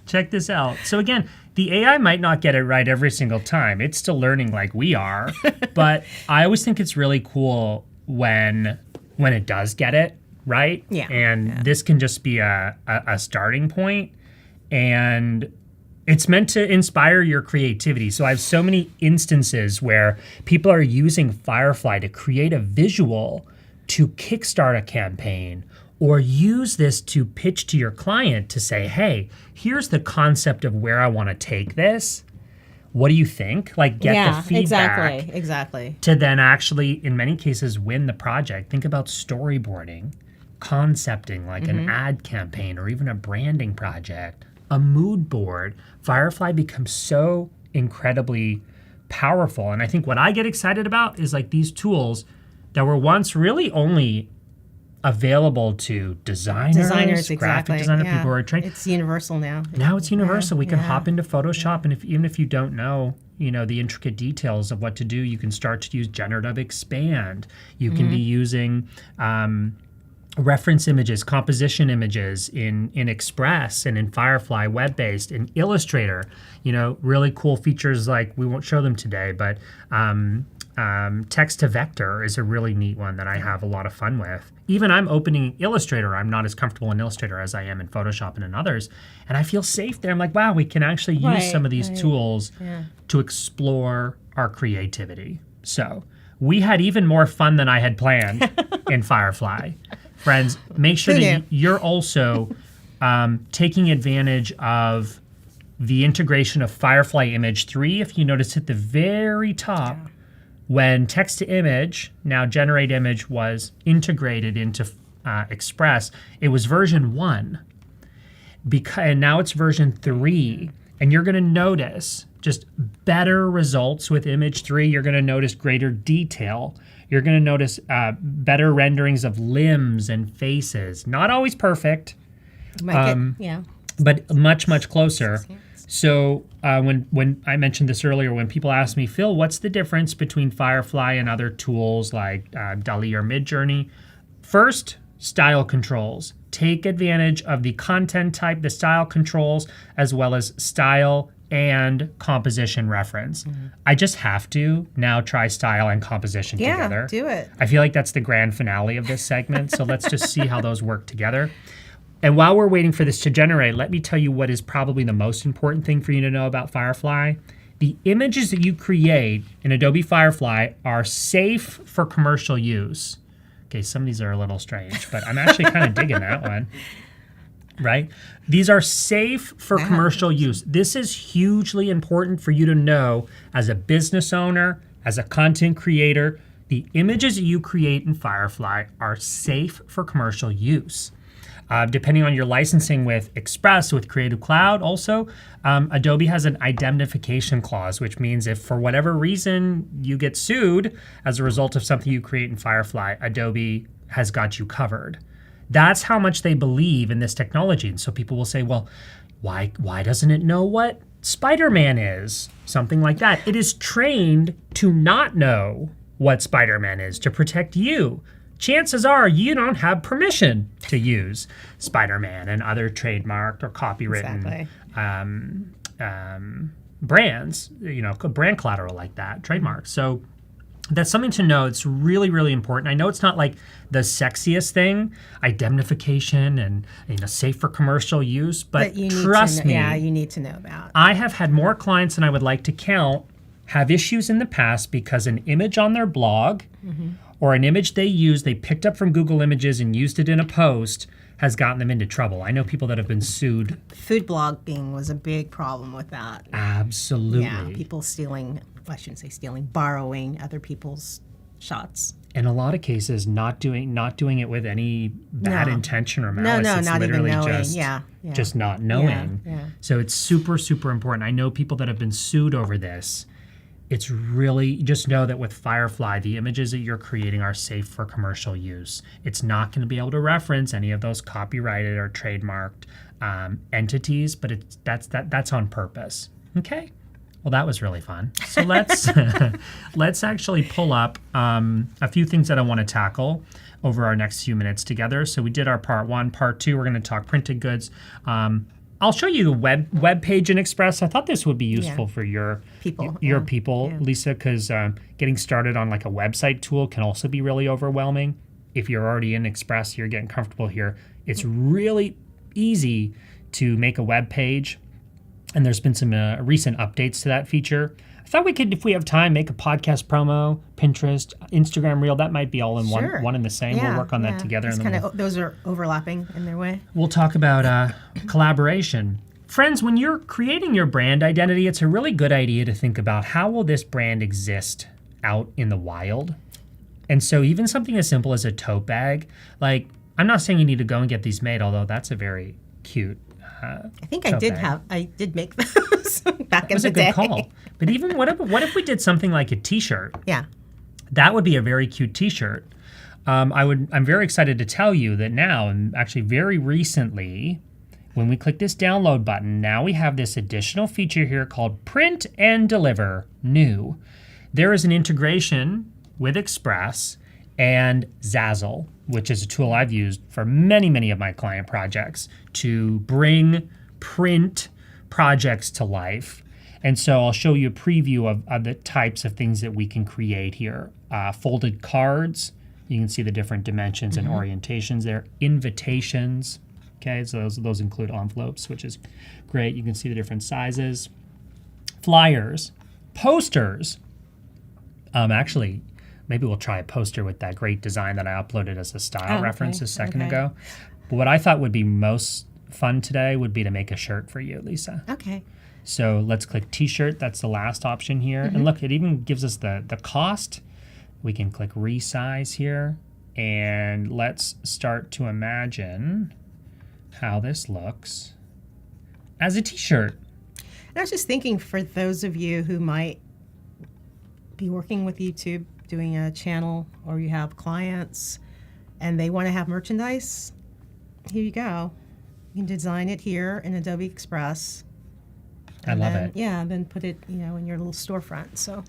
Check this out. So again, the AI might not get it right every single time. It's still learning like we are. But I always think it's really cool when it does get it right. Yeah. And this can just be a starting point. And it's meant to inspire your creativity. So I have so many instances where people are using Firefly to create a visual to kickstart a campaign, or use this to pitch to your client to say, hey, here's the concept of where I want to take this. What do you think? Like, get the feedback. Exactly. To then actually, in many cases, win the project. Think about storyboarding, concepting like an ad campaign or even a branding project, a mood board. Firefly becomes so incredibly powerful. And I think what I get excited about is like these tools that were once really only available to designers, graphic designer, people who are trained. It's universal now. Now it's universal. We can hop into Photoshop, and even if you don't know, the intricate details of what to do, you can start to use generative expand. You can be using reference images, composition images in Express and in Firefly, web-based, in Illustrator. Really cool features like, we won't show them today, but text to vector is a really neat one that I have a lot of fun with. Even I'm opening Illustrator. I'm not as comfortable in Illustrator as I am in Photoshop and in others. And I feel safe there. I'm like, wow, we can actually use some of these tools to explore our creativity. So we had even more fun than I had planned in Firefly. Friends, make sure that you're also taking advantage of the integration of Firefly Image 3. If you notice at the very top, when text to image, now generate image, was integrated into Express, it was version 1. And now it's version 3. And you're going to notice just better results with image 3. You're going to notice greater detail. You're going to notice better renderings of limbs and faces. Not always perfect, but much, much closer. So when I mentioned this earlier, when people ask me, Phil, what's the difference between Firefly and other tools like DALL-E or Midjourney? First, style controls. Take advantage of the content type, the style controls, as well as style and composition reference. I just have to now try style and composition together. Yeah, do it. I feel like that's the grand finale of this segment, so let's just see how those work together. And while we're waiting for this to generate, let me tell you what is probably the most important thing for you to know about Firefly. The images that you create in Adobe Firefly are safe for commercial use. Okay, some of these are a little strange, but I'm actually kind of digging that one. Right? These are safe for commercial use. This is hugely important for you to know as a business owner, as a content creator. The images that you create in Firefly are safe for commercial use. Depending on your licensing with Express, with Creative Cloud also, Adobe has an indemnification clause, which means if for whatever reason you get sued as a result of something you create in Firefly, Adobe has got you covered. That's how much they believe in this technology. And so people will say, well, why doesn't it know what Spider-Man is? Something like that. It is trained to not know what Spider-Man is, to protect you. Chances are you don't have permission to use Spider-Man and other trademarked or copywritten brands, brand collateral like that, trademarks. So that's something to know. It's really, really important. I know it's not like the sexiest thing, indemnification and safe for commercial use, but trust me. Yeah, you need to know that. I have had more clients than I would like to count have issues in the past because an image on their blog or an image they picked up from Google Images and used it in a post has gotten them into trouble. I know people that have been sued. Food blogging was a big problem with that. Absolutely. Yeah, people stealing, I shouldn't say stealing, borrowing other people's shots. In a lot of cases, not doing it with any bad intention or malice. No, it's not even literally knowing. just not knowing. Yeah. So it's super, super important. I know people that have been sued over this. It's really, just know that with Firefly, the images that you're creating are safe for commercial use. It's not going to be able to reference any of those copyrighted or trademarked entities, but that's on purpose. Okay? Well, that was really fun. So let's actually pull up a few things that I want to tackle over our next few minutes together. So we did our part 1. Part 2, we're going to talk printed goods. I'll show you the web page in Express. I thought this would be useful for your people, Lisa, because getting started on like a website tool can also be really overwhelming. If you're already in Express, you're getting comfortable here. It's really easy to make a web page, and there's been some recent updates to that feature. I thought we could, if we have time, make a podcast promo, Pinterest, Instagram Reel. That might be all in one and the same. We'll work on that together. And those are overlapping in their way. We'll talk about collaboration. Friends, when you're creating your brand identity, it's a really good idea to think about how will this brand exist out in the wild? And so even something as simple as a tote bag, like I'm not saying you need to go and get these made, although that's a very cute I think I did make those back in the day. That was a good call. But even what if we did something like a t-shirt? Yeah. That would be a very cute t-shirt. I'm very excited to tell you that now, and actually very recently, when we click this download button, now we have this additional feature here called Print and Deliver New. There is an integration with Express and Zazzle, which is a tool I've used for many, many of my client projects to bring print projects to life. And so I'll show you a preview of the types of things that we can create here. Folded cards, you can see the different dimensions and orientations there. Invitations, okay, so those include envelopes, which is great. You can see the different sizes. Flyers, posters. Actually, maybe we'll try a poster with that great design that I uploaded as a style reference a second ago. But what I thought would be most fun today would be to make a shirt for you, Lisa. Okay. So let's click t-shirt. That's the last option here. And look, it even gives us the cost. We can click resize here. And let's start to imagine how this looks as a t-shirt. And I was just thinking for those of you who might be working with YouTube, doing a channel, or you have clients and they want to have merchandise, here you go. You can design it here in Adobe Express. I love it. Yeah, and then put it, in your little storefront. So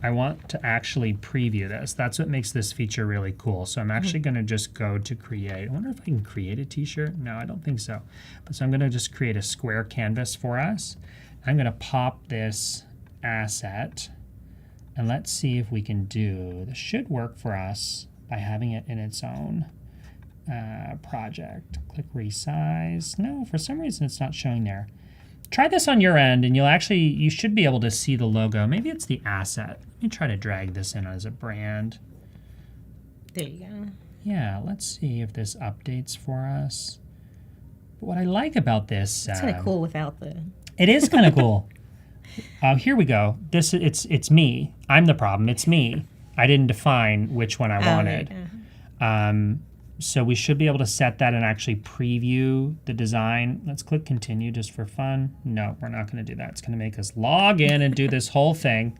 I want to actually preview this. That's what makes this feature really cool. So I'm actually going to just go to create. I wonder if I can create a t-shirt. No, I don't think so. But so I'm going to just create a square canvas for us. I'm going to pop this asset, and let's see if we can do, this should work for us by having it in its own project. Click resize. No, for some reason it's not showing there. Try this on your end and you should be able to see the logo. Maybe it's the asset. Let me try to drag this in as a brand. there you go. Yeah, let's see if this updates for us. But what I like about this... It's kind of cool without the... It is kind of cool. Here we go. It's me. I'm the problem. It's me. I didn't define which one I wanted. So we should be able to set that and actually preview the design. Let's click continue just for fun. No, we're not going to do that. It's going to make us log in and do this whole thing.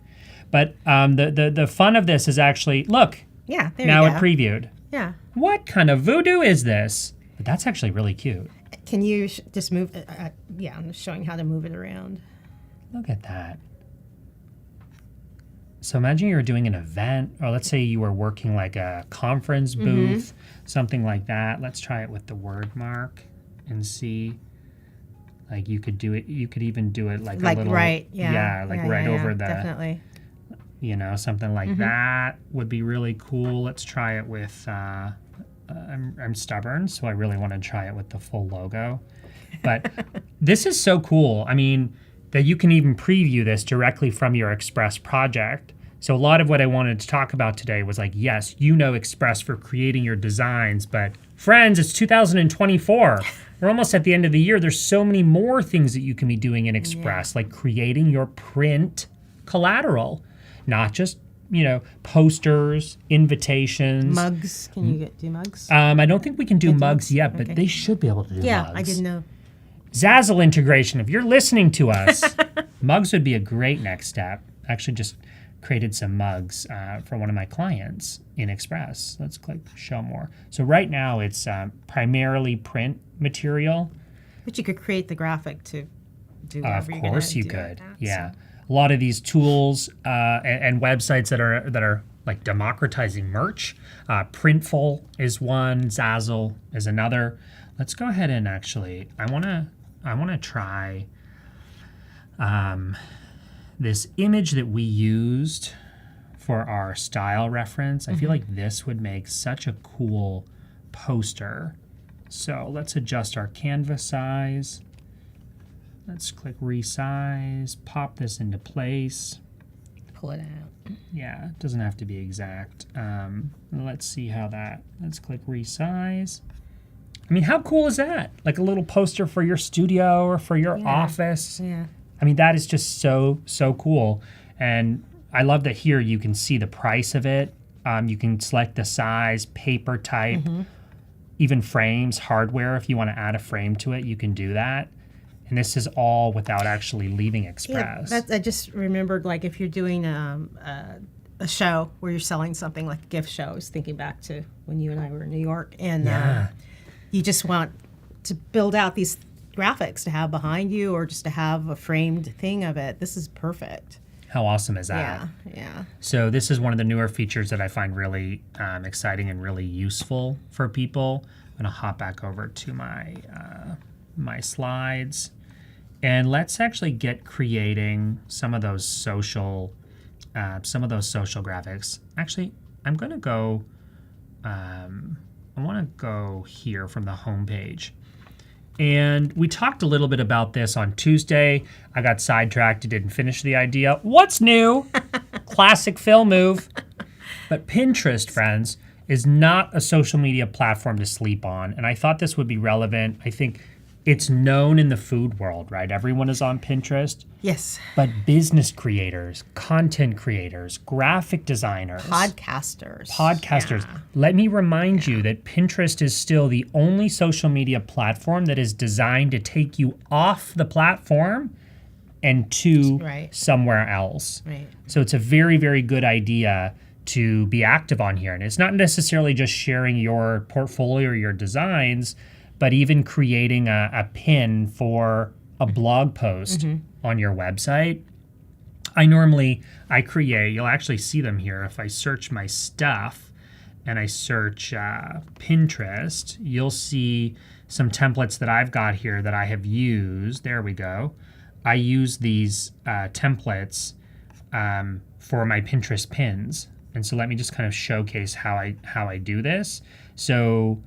But the fun of this is actually, look, Yeah, there now you it go. previewed. Yeah. What kind of voodoo is this? But that's actually really cute. Can you just move? Yeah, I'm just showing how to move it around. Look at that. So imagine you were doing an event, or let's say you were working like a conference booth, something like that. Let's try it with the word mark and see. Like you could do it. You could even do it like a little, right, yeah, right over the, definitely. Something like that would be really cool. Let's try it with. I'm stubborn, so I really want to try it with the full logo. But this is so cool. I mean, that you can even preview this directly from your Express project. So a lot of what I wanted to talk about today was like, yes, Express for creating your designs, but friends, it's 2024. We're almost at the end of the year. There's so many more things that you can be doing in Express, like creating your print collateral, not just, posters, invitations. Mugs. Can you do mugs? I don't think we can do Can't do mugs mugs? yet, but Okay. they should be able to do mugs. I didn't know. Zazzle integration, if you're listening to us, mugs would be a great next step. Actually just created some mugs for one of my clients in Express. Let's click show more. So right now it's primarily print material. But you could create the graphic to do Of whatever you're gonna course you do could. with that, Yeah. so. A lot of these tools and websites that are like democratizing merch. Printful is one, Zazzle is another. Let's go ahead and actually, I want to try this image that we used for our style reference. I feel like this would make such a cool poster. So let's adjust our canvas size. Let's click resize, pop this into place. Pull it out. Yeah, it doesn't have to be exact. Let's see how let's click resize. I mean, how cool is that? Like a little poster for your studio or for your office. Yeah. I mean, that is just so cool. And I love that here you can see the price of it. You can select the size, paper type, even frames, hardware. If you want to add a frame to it, you can do that. And this is all without actually leaving Express. Yeah, I just remembered, like, if you're doing a show where you're selling something like a gift show, I was thinking back to when you and I were in New York, and you just want to build out these graphics to have behind you or just to have a framed thing of it. This is perfect. How awesome is that? Yeah. So this is one of the newer features that I find really exciting and really useful for people. I'm going to hop back over to my slides. And let's actually get creating some of those social graphics. Actually, I'm going to go, I want to go here from the home page. And we talked a little bit about this on Tuesday. I got sidetracked and didn't finish the idea. What's new? Classic Phil move. But Pinterest, friends, is not a social media platform to sleep on. And I thought this would be relevant. I think it's known in the food world, right? Everyone is on Pinterest. Yes. But business creators, content creators, graphic designers, Podcasters. Yeah. Let me remind you that Pinterest is still the only social media platform that is designed to take you off the platform and 2 Right. somewhere else. Right. So it's a very, very good idea to be active on here. And it's not necessarily just sharing your portfolio or your designs, but even creating a pin for a blog post on your website. I create, you'll actually see them here. If I search my stuff and I search Pinterest, you'll see some templates that I've got here that I have used. There we go. I use these templates for my Pinterest pins. And so let me just kind of showcase how I do this. So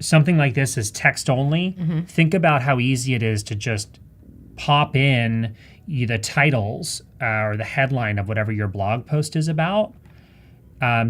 something like this is text only. Think about how easy it is to just pop in the titles or the headline of whatever your blog post is about.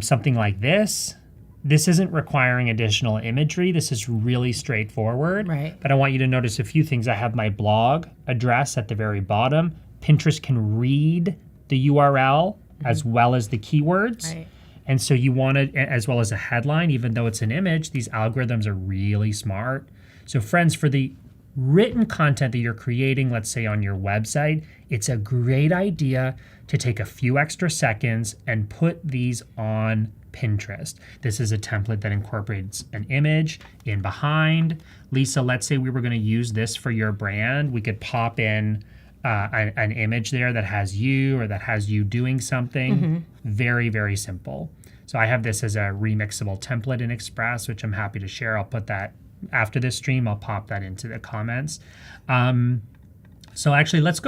Something like this. This isn't requiring additional imagery. This is really straightforward. Right. But I want you to notice a few things. I have my blog address at the very bottom. Pinterest can read the URL as well as the keywords. Right. And so you want it, as well as a headline, even though it's an image, these algorithms are really smart. So friends, for the written content that you're creating, let's say on your website, it's a great idea to take a few extra seconds and put these on Pinterest. This is a template that incorporates an image in behind. Lisa, let's say we were going to use this for your brand. We could pop in an image there that has you or that has you doing something. Very, very simple. So I have this as a remixable template in Express, which I'm happy to share. I'll put that after this stream. I'll pop that into the comments. So actually, let's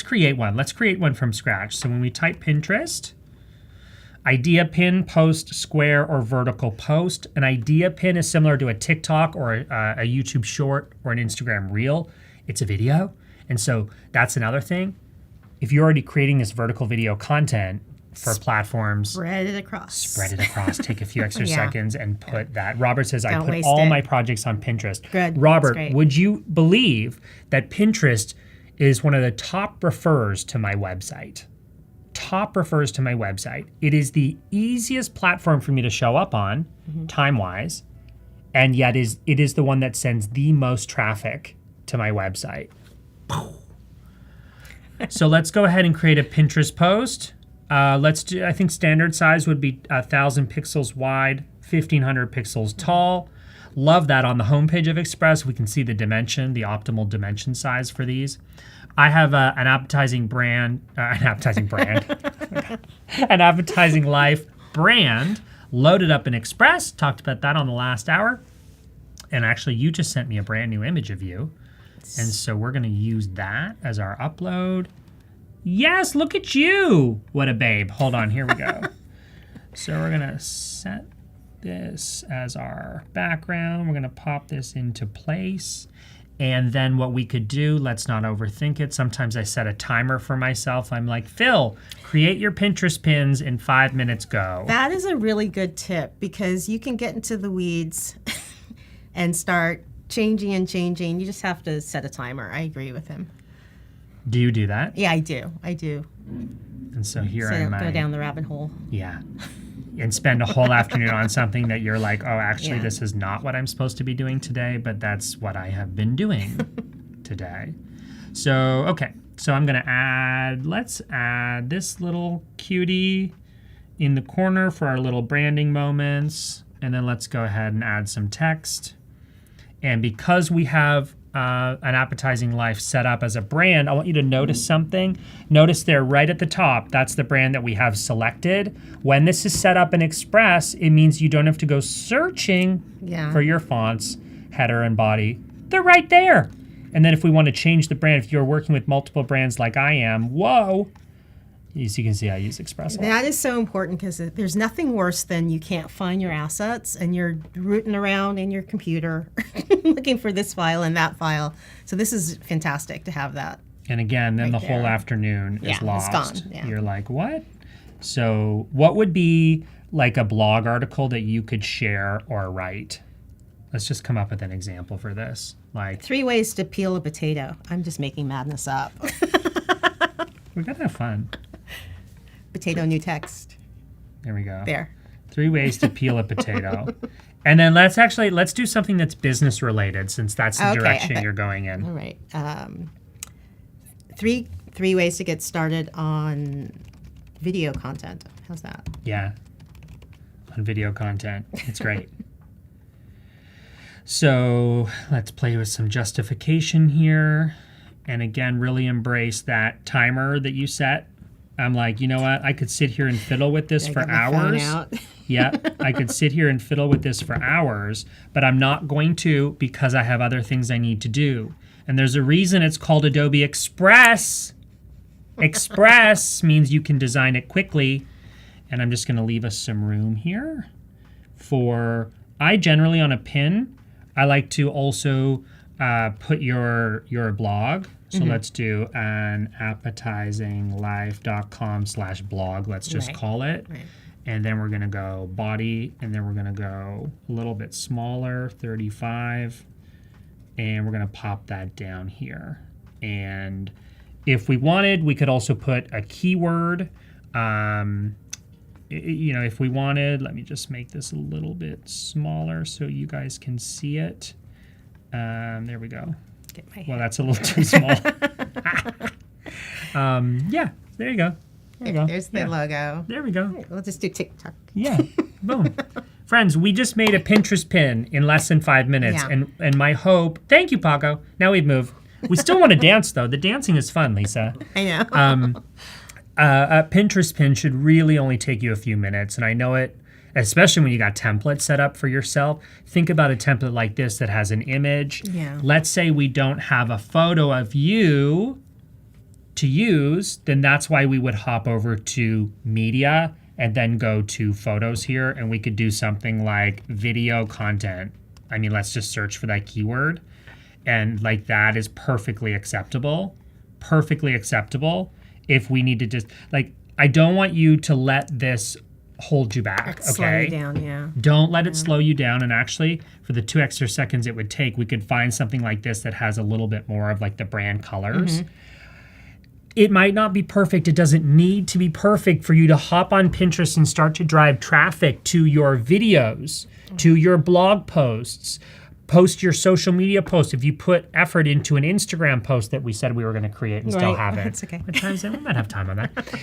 create one. Let's create one from scratch. So when we type Pinterest, idea pin, post, square, or vertical post. An idea pin is similar to a TikTok or a YouTube short or an Instagram reel. It's a video. And so that's another thing. If you're already creating this vertical video content for platforms, Spread it across. Take a few extra Yeah. seconds and put that. Robert says, I Don't put waste all it. my projects on Pinterest. Good. That's Robert, great. would you believe that Pinterest is one of the top refers to my website? Top refers to my website. It is the easiest platform for me to show up on, time-wise, and yet it is the one that sends the most traffic to my website. So let's go ahead and create a Pinterest post. Let's do, I think standard size would be 1,000 pixels wide, 1,500 pixels tall. Love that on the homepage of Express. We can see the dimension, the optimal dimension size for these. I have an appetizing life brand loaded up in Express. Talked about that on the last hour. And actually, you just sent me a brand new image of you. And so we're going to use that as our upload. Yes, look at you. What a babe. Hold on, here we go. So we're going to set this as our background. We're going to pop this into place. And then what we could do, let's not overthink it. Sometimes I set a timer for myself. I'm like, Phil, create your Pinterest pins in 5 minutes, go. That is a really good tip because you can get into the weeds and start changing. You just have to set a timer. I agree with him. Do you do that? Yeah, I do. And so here So I don't might. go down the rabbit hole. Yeah. And spend a whole afternoon on something that you're like, oh, actually, Yeah. this is not what I'm supposed to be doing today, but that's what I have been doing today. So, okay. So I'm going to let's add this little cutie in the corner for our little branding moments. And then let's go ahead and add some text. And because we have an appetizing life set up as a brand, I want you to notice something. Notice there right at the top, that's the brand that we have selected. When this is set up in Express, it means you don't have to go searching for your fonts, header and body. They're right there. And then if we want to change the brand, if you're working with multiple brands like I am, whoa, as you can see, I use Express a lot. That is so important because there's nothing worse than you can't find your assets and you're rooting around in your computer looking for this file and that file. So this is fantastic to have that. And again, then Right the whole there. afternoon Yeah, is it's lost. gone, yeah. You're like, what? So what would be like a blog article that you could share or write? Let's just come up with an example for this. Like, 3 ways to peel a potato. I'm just making madness up. we gotta have fun. Potato new text. There we go. There. 3 ways to peel a potato. And then let's do something that's business related since that's the Okay, direction okay. you're going in. All right. 3 3 ways to get started on video content. How's that? Yeah. On video content. It's great. So let's play with some justification here. And again, really embrace that timer that you set. I'm like, you know what? I could sit here and fiddle with this for hours. Yeah, I could sit here and fiddle with this for hours, but I'm not going to because I have other things I need to do. And there's a reason it's called Adobe Express. Express means you can design it quickly. And I'm just going to leave us some room here for, I generally on a pin, I like to also put your blog. So let's do an appetizinglife.com/blog. Let's just call it. Right. And then we're going to go body, and then we're going to go a little bit smaller, 35. And we're going to pop that down here. And if we wanted, we could also put a keyword. You know, if we wanted, let me just make this a little bit smaller so you guys can see it. There we go. Well, that's a little too small. Yeah, there you go. There you go. There's the logo. There we go. We'll just do TikTok. Yeah, boom. Friends, we just made a Pinterest pin in less than 5 minutes. Yeah. And my hope, thank you, Paco. Now we've moved. We still want to dance, though. The dancing is fun, Lisa. I know. A Pinterest pin should really only take you a few minutes. And I know it, especially when you got templates set up for yourself. Think about a template like this that has an image. Yeah. Let's say we don't have a photo of you to use, then that's why we would hop over to media and then go to photos here, and we could do something like video content. I mean, let's just search for that keyword. And like that is perfectly acceptable. Perfectly acceptable. If we need to just, like, I don't want you to let this hold you back, okay? Slow you down, yeah. Don't let it slow you down. And actually, for the 2 extra seconds it would take, we could find something like this that has a little bit more of like the brand colors. It might not be perfect. It doesn't need to be perfect for you to hop on Pinterest and start to drive traffic to your videos, to your blog posts, post your social media posts. If you put effort into an Instagram post that we said we were going to create and still haven't. It's okay. What time is it? We might have time on that.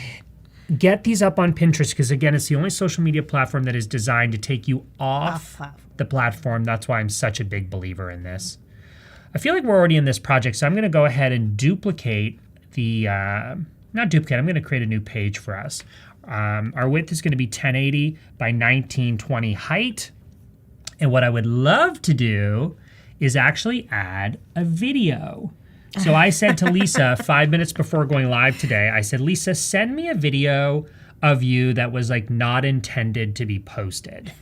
Get these up on Pinterest because, again, it's the only social media platform that is designed to take you off the platform. That's why I'm such a big believer in this. I feel like we're already in this project, so I'm going to go ahead and duplicate the, not duplicate, I'm going to create a new page for us. Our width is going to be 1080 by 1920 height. And what I would love to do is actually add a video. So I said to Lisa 5 minutes before going live today, I said, Lisa, send me a video of you that was like not intended to be posted.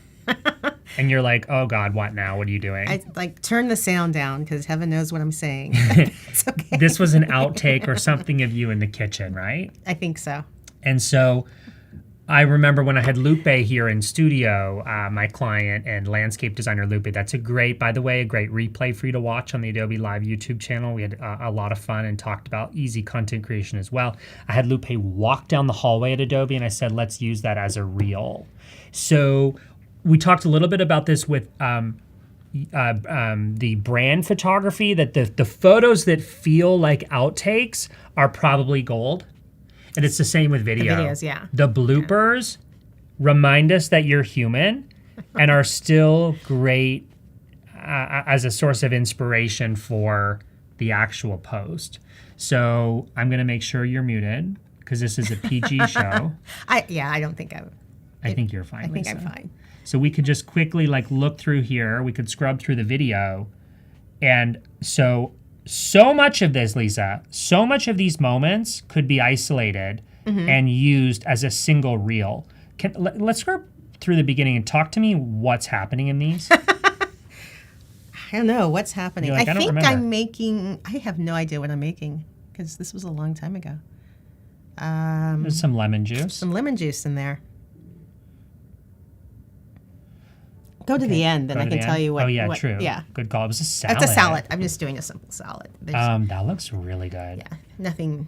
And you're like, oh God, what now? What are you doing? I like turn the sound down because heaven knows what I'm saying. It's okay. This was an outtake or something of you in the kitchen, right? I think so. And so I remember when I had Lupe here in studio, my client and landscape designer Lupe. That's a great, by the way, a great replay for you to watch on the Adobe Live YouTube channel. We had a lot of fun and talked about easy content creation as well. I had Lupe walk down the hallway at Adobe and I said, let's use that as a reel. So we talked a little bit about this with the brand photography, that the photos that feel like outtakes are probably gold. And it's the same with video. The videos, yeah. The bloopers remind us that you're human and are still great as a source of inspiration for the actual post. So I'm going to make sure you're muted because this is a PG show. I don't think I think you're fine, I think Lisa. I'm fine. So we could just quickly like look through here. We could scrub through the video. And so much of this, Lisa, so much of these moments could be isolated and used as a single reel. Let's scrub through the beginning and talk to me what's happening in these. I don't know what's happening. You're like, I don't think remember. I have no idea what I'm making because this was a long time ago. There's some lemon juice. Some lemon juice in there. Go to the end, then I can tell you what. Oh yeah, true. Yeah, Good call. It was a salad. it's a salad. I'm just doing a simple salad. That looks really good. Yeah, nothing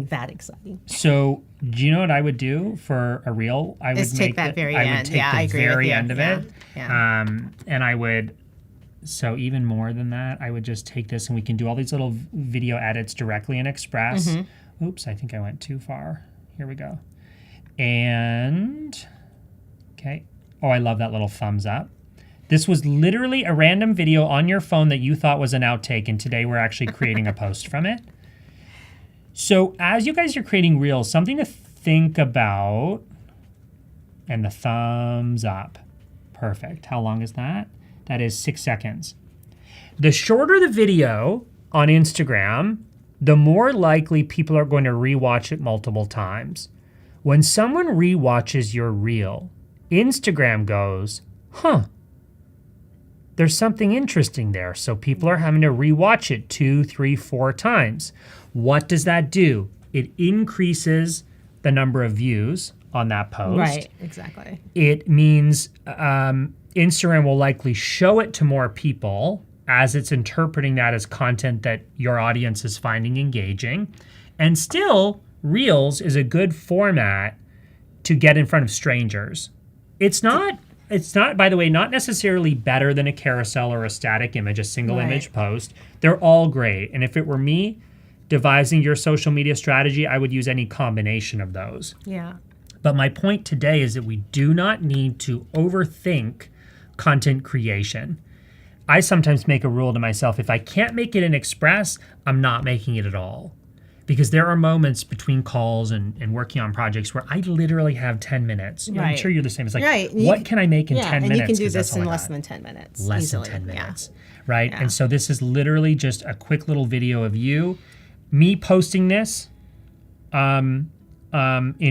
that exciting. So, do you know what I would do for a reel? I would take that very end. I would take Yeah, the I agree with very you. end of Yeah. it. Yeah. And I would. So even more than that, I would just take this and we can do all these little video edits directly in Express. Oops, I think I went too far. Here we go. And, okay. Oh, I love that little thumbs up. This was literally a random video on your phone that you thought was an outtake, and today we're actually creating a post from it. So as you guys are creating reels, something to think about, and the thumbs up. Perfect. How long is that? That is 6 seconds. The shorter the video on Instagram, the more likely people are going to rewatch it multiple times. When someone rewatches your reel, Instagram goes, huh, there's something interesting there. So people are having to rewatch it 2, 3, 4 times. What does that do? It increases the number of views on that post. Right, exactly. It means Instagram will likely show it to more people as it's interpreting that as content that your audience is finding engaging. And still, Reels is a good format to get in front of strangers. It's not, by the way, not necessarily better than a carousel or a static image, a single image post. They're all great. And if it were me devising your social media strategy, I would use any combination of those. Yeah. But my point today is that we do not need to overthink content creation. I sometimes make a rule to myself, if I can't make it in Express, I'm not making it at all. Because there are moments between calls and working on projects where I literally have 10 minutes. Right. I'm sure you're the same. It's like, Right. what can I make in 10 minutes? And you can do 'Cause that's this in all I less got. than 10 minutes. Less easily. than 10 minutes, Yeah. right? Yeah. And so this is literally just a quick little video of you, me posting this in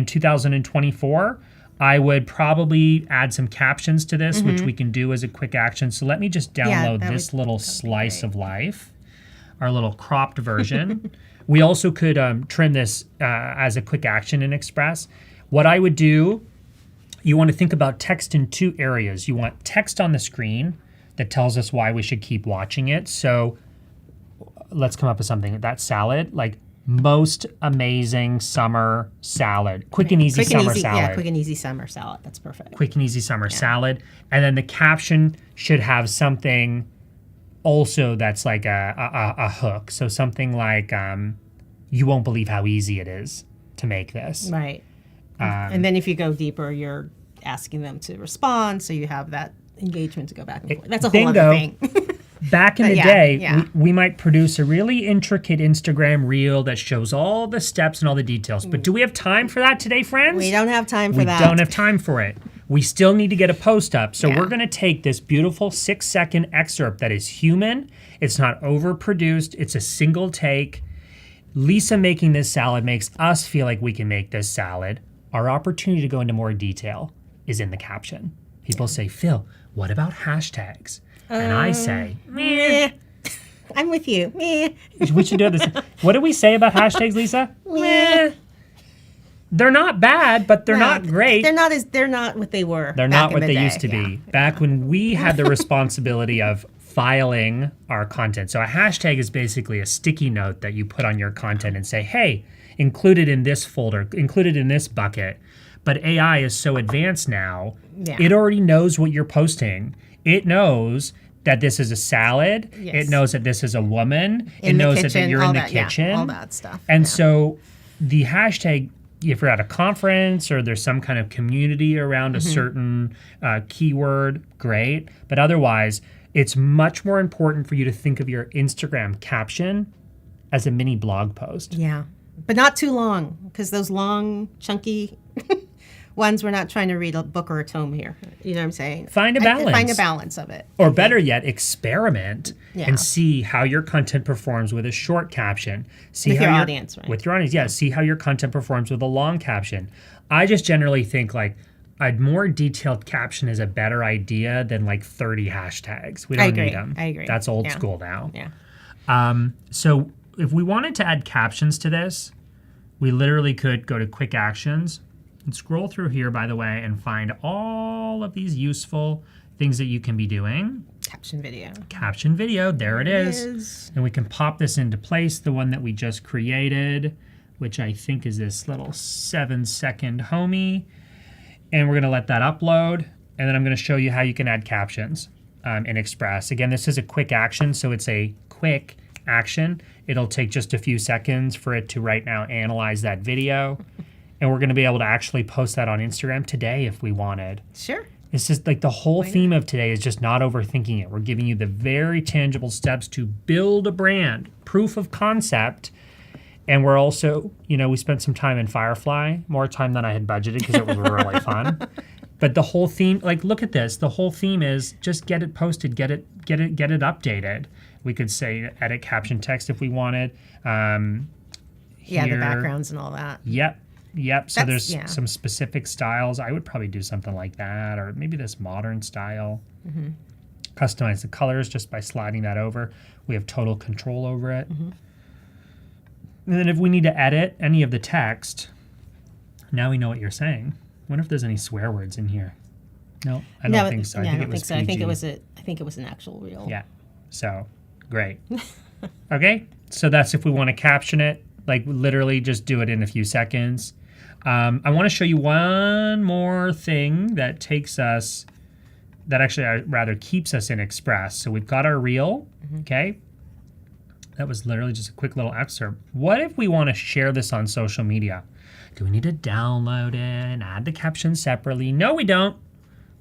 2024. I would probably add some captions to this, which we can do as a quick action. So let me just download this little slice of life, our little cropped version. We also could trim this as a quick action in Express. What I would do, you want to think about text in 2 areas. You want text on the screen that tells us why we should keep watching it. So let's come up with something. That salad, like most amazing summer salad. Quick and easy summer salad. Yeah, quick and easy summer salad. That's perfect. Quick and easy summer salad. And then the caption should have something also that's like a hook. So something like, you won't believe how easy it is to make this. Right. And then if you go deeper, you're asking them to respond, so you have that engagement to go back and forth. That's a whole other thing. Back in the day, we might produce a really intricate Instagram reel that shows all the steps and all the details. But do we have time for that today, friends? We don't have time for that. We don't have time for it. We still need to get a post up. So we're going to take this beautiful 6-second excerpt that is human. It's not overproduced. It's a single take. Lisa making this salad makes us feel like we can make this salad. Our opportunity to go into more detail is in the caption. People say, Phil, what about hashtags? And I say, meh. I'm with you. Meh. We should do this. What do we say about hashtags, Lisa? Meh. They're not bad, but they're not great. They're not what they were. They're not what they used to be. Back when we had the responsibility of filing our content. So a hashtag is basically a sticky note that you put on your content and say, hey, include it in this folder, include it in this bucket. But AI is so advanced now, it already knows what you're posting. It knows that this is a salad. It knows that this is a woman. It knows that you're in the kitchen. Yeah, all that stuff. And so the hashtag, if you're at a conference or there's some kind of community around a certain keyword, great. But otherwise, it's much more important for you to think of your Instagram caption as a mini blog post. Yeah, but not too long, because those long, chunky ones, we're not trying to read a book or a tome here. You know what I'm saying? Find a balance. Find a balance of it. Or better yet, experiment and see how your content performs with a short caption. See with how your audience, right? With your audience, yeah. See how your content performs with a long caption. I just generally think like a more detailed caption is a better idea than like 30 hashtags. We don't need them. I agree. That's old school now. Yeah. So if we wanted to add captions to this, we literally could go to quick actions and scroll through here, by the way, and find all of these useful things that you can be doing. Caption video. Caption video, there it is. And we can pop this into place, the one that we just created, which I think is this little 7-second homie. And we're gonna let that upload. And then I'm gonna show you how you can add captions in Express. Again, this is a quick action, so it's a quick action, it'll take just a few seconds for it to right now analyze that video. And we're going to be able to actually post that on Instagram today if we wanted. Sure. It's just like the whole theme of today is just not overthinking it. We're giving you the very tangible steps to build a brand, proof of concept. And we're also, we spent some time in Firefly, more time than I had budgeted because it was really fun. But the whole theme, like, look at this. The whole theme is just get it posted, get it updated. We could say edit caption text if we wanted. The Here- backgrounds and all that. Yep. So there's yeah. some specific styles. I would probably do something like that, or maybe this modern style. Mm-hmm. Customize the colors just by sliding that over. We have total control over it. Mm-hmm. And then if we need to edit any of the text, now we know what you're saying. Wonder if there's any swear words in here. No, I don't think so. I think don't it was think so. I think PG. it was an actual reel. Yeah. So great. Okay. So that's if we want to caption it, like literally just do it in a few seconds. I want to show you one more thing that keeps us in Express. So we've got our reel, okay? That was literally just a quick little excerpt. What if we want to share this on social media? Do we need to download it and add the captions separately? No, we don't.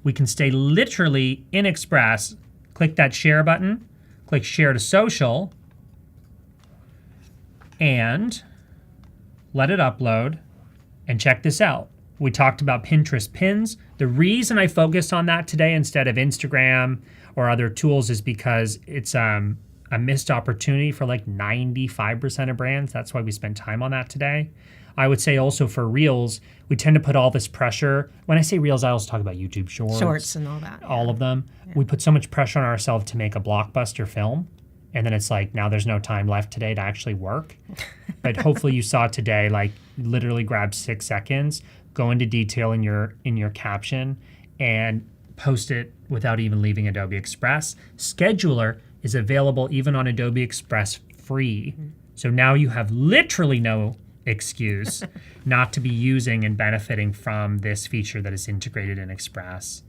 We can stay literally in Express, click that share button, click share to social, and let it upload. And check this out. We talked about Pinterest pins. The reason I focused on that today instead of Instagram or other tools is because it's a missed opportunity for like 95% of brands. That's why we spent time on that today. I would say also for Reels, we tend to put all this pressure. When I say Reels, I also talk about YouTube Shorts and all that. all of them. Yeah. We put so much pressure on ourselves to make a blockbuster film. And then it's like, now there's no time left today to actually work. But hopefully you saw today, like literally grab 6 seconds, go into detail in your caption, and post it without even leaving Adobe Express. Scheduler is available even on Adobe Express free. Mm-hmm. So now you have literally no excuse not to be using and benefiting from this feature that is integrated in Express.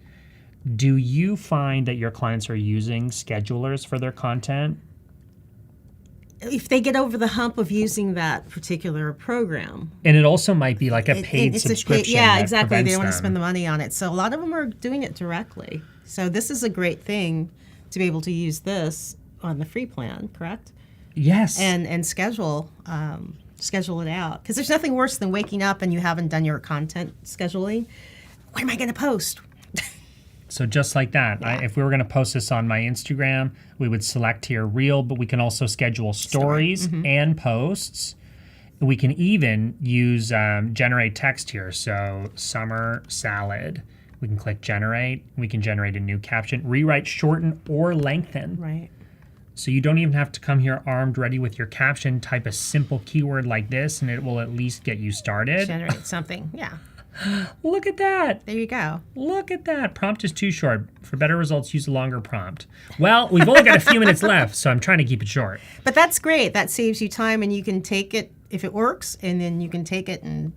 Do you find that your clients are using schedulers for their content? If they get over the hump of using that particular program. And it also might be like a paid subscription. Yeah, exactly. They don't want to them. spend the money on it. So a lot of them are doing it directly. So this is a great thing to be able to use this on the free plan, correct? Yes. And schedule it out. Because there's nothing worse than waking up and you haven't done your content scheduling. What am I going to post? So just like that, Yeah. if we were going to post this on my Instagram, we would select here Reel, but we can also schedule stories and posts. We can even use generate text here. So summer salad. We can click generate. We can generate a new caption, rewrite, shorten, or lengthen. Right. So you don't even have to come here armed, ready with your caption. Type a simple keyword like this, and it will at least get you started. Generate something. Yeah. Look at that. There you go. Look at that. Prompt is too short. For better results, use a longer prompt. Well, we've only got a few minutes left, so I'm trying to keep it short. But that's great. That saves you time, and you can take it if it works, and then you can take it and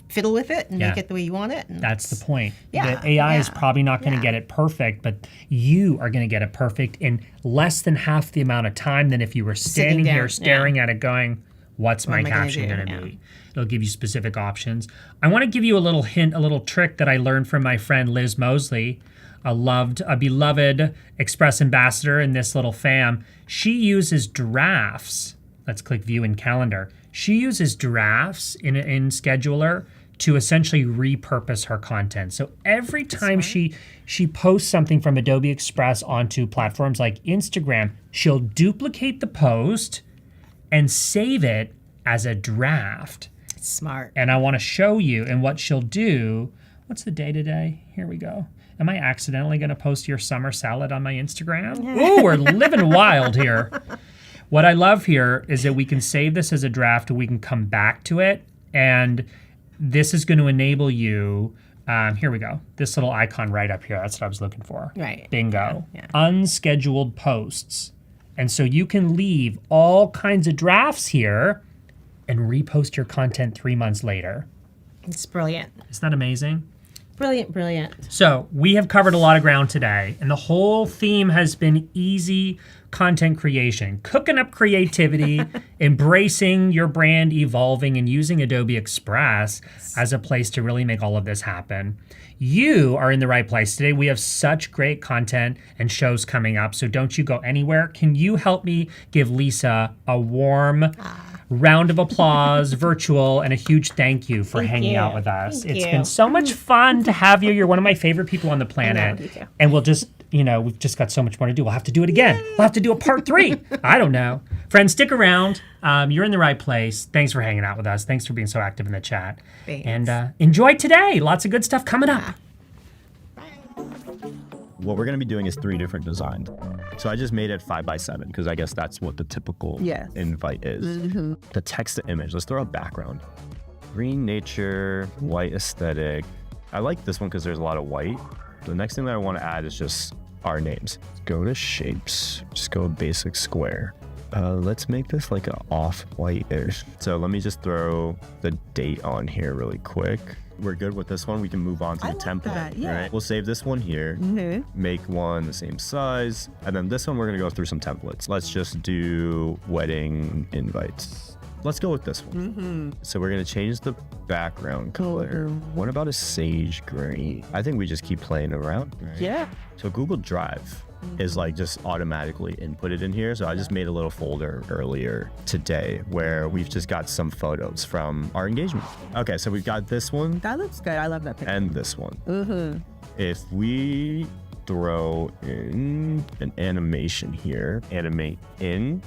fiddle with it and make it the way you want it. And that's the point. Yeah, The AI is probably not going to get it perfect, but you are going to get it perfect in less than half the amount of time than if you were standing here staring at it going, what's my caption going to be? It'll give you specific options. I want to give you a little hint, a little trick that I learned from my friend Liz Mosley, a beloved Express ambassador in this little fam. She uses drafts. Let's click view in calendar. She uses drafts in Scheduler to essentially repurpose her content. So every time she posts something from Adobe Express onto platforms like Instagram, she'll duplicate the post and save it as a draft. Smart. And I want to show you, and what she'll do. What's the day today? Here we go. Am I accidentally going to post your summer salad on my Instagram? Ooh, we're living wild here. What I love here is that we can save this as a draft and we can come back to it. And this is going to enable you, here we go, this little icon right up here. That's what I was looking for. Right. Bingo. Yeah. Unscheduled posts. And so you can leave all kinds of drafts here and repost your content 3 months later. It's brilliant. Isn't that amazing? Brilliant, brilliant. So we have covered a lot of ground today, and the whole theme has been easy, content creation, cooking up creativity, embracing your brand evolving, and using Adobe Express as a place to really make all of this happen. You are in the right place. Today we have such great content and shows coming up, so don't you go anywhere. Can you help me give Lisa a warm round of applause, virtual, and a huge thank you for hanging out with us. It's been so much fun to have you. You're one of my favorite people on the planet. And we'll just, we've just got so much more to do. We'll have to do it again. We'll have to do a part 3. I don't know. Friends, stick around. You're in the right place. Thanks for hanging out with us. Thanks for being so active in the chat. Thanks. And enjoy today. Lots of good stuff coming up. What we're going to be doing is 3 different designs. So I just made it 5x7 because I guess that's what the typical invite is. The text to image, let's throw a background. Green nature, white aesthetic. I like this one because there's a lot of white. The next thing that I want to add is just our names. Go to shapes, just go basic square. Let's make this like an off-white-ish. So let me just throw the date on here really quick. We're good with this one. We can move on to the template. Right? We'll save this one here, make one the same size, and then this one we're gonna go through some templates. Let's just do wedding invites. Let's go with this one. So we're gonna change the background color. What about a sage green? I think we just keep playing around. Right? Yeah. So Google Drive is like just automatically inputted in here. So I just made a little folder earlier today where we've just got some photos from our engagement. Okay, so we've got this one. That looks good. I love that picture. And this one. If we throw in an animation here, animate in,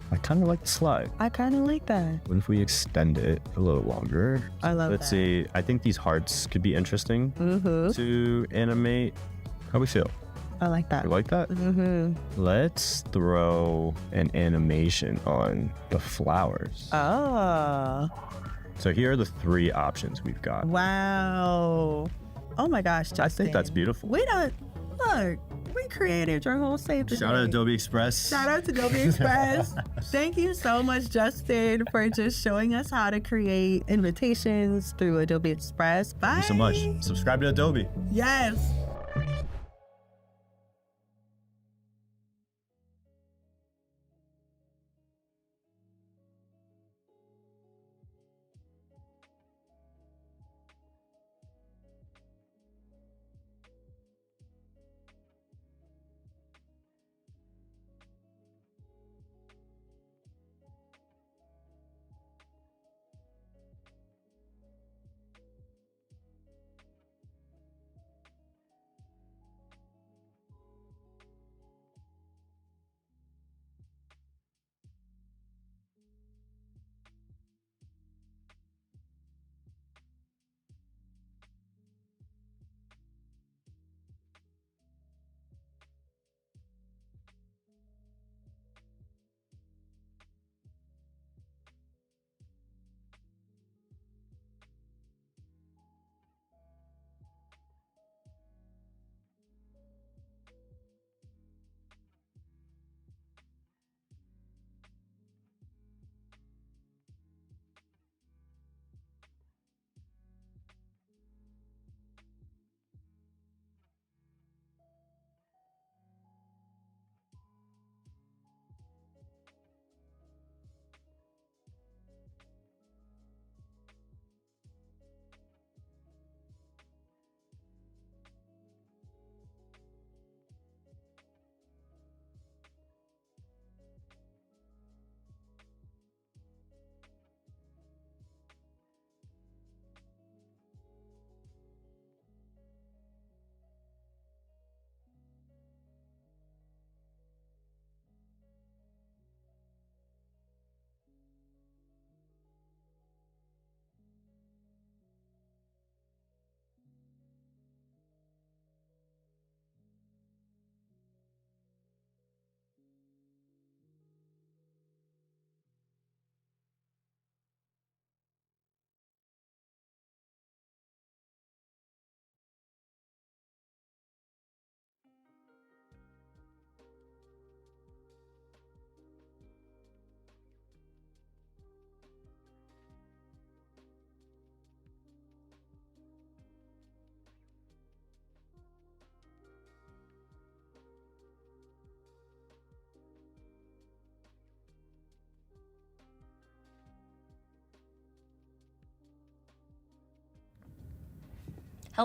I kind of like the slide. I kind of like that. What if we extend it a little longer? I love Let's that. see. I think these hearts could be interesting to animate. How we feel? I like that. You like that? Let's throw an animation on the flowers. Oh. So here are the 3 options we've got. Wow. Oh my gosh, Justin. I think that's beautiful. We created your whole save today. Shout out Adobe Express. Shout out to Adobe Express. Thank you so much, Justin, for just showing us how to create invitations through Adobe Express. Bye. Thank you so much. Subscribe to Adobe. Yes.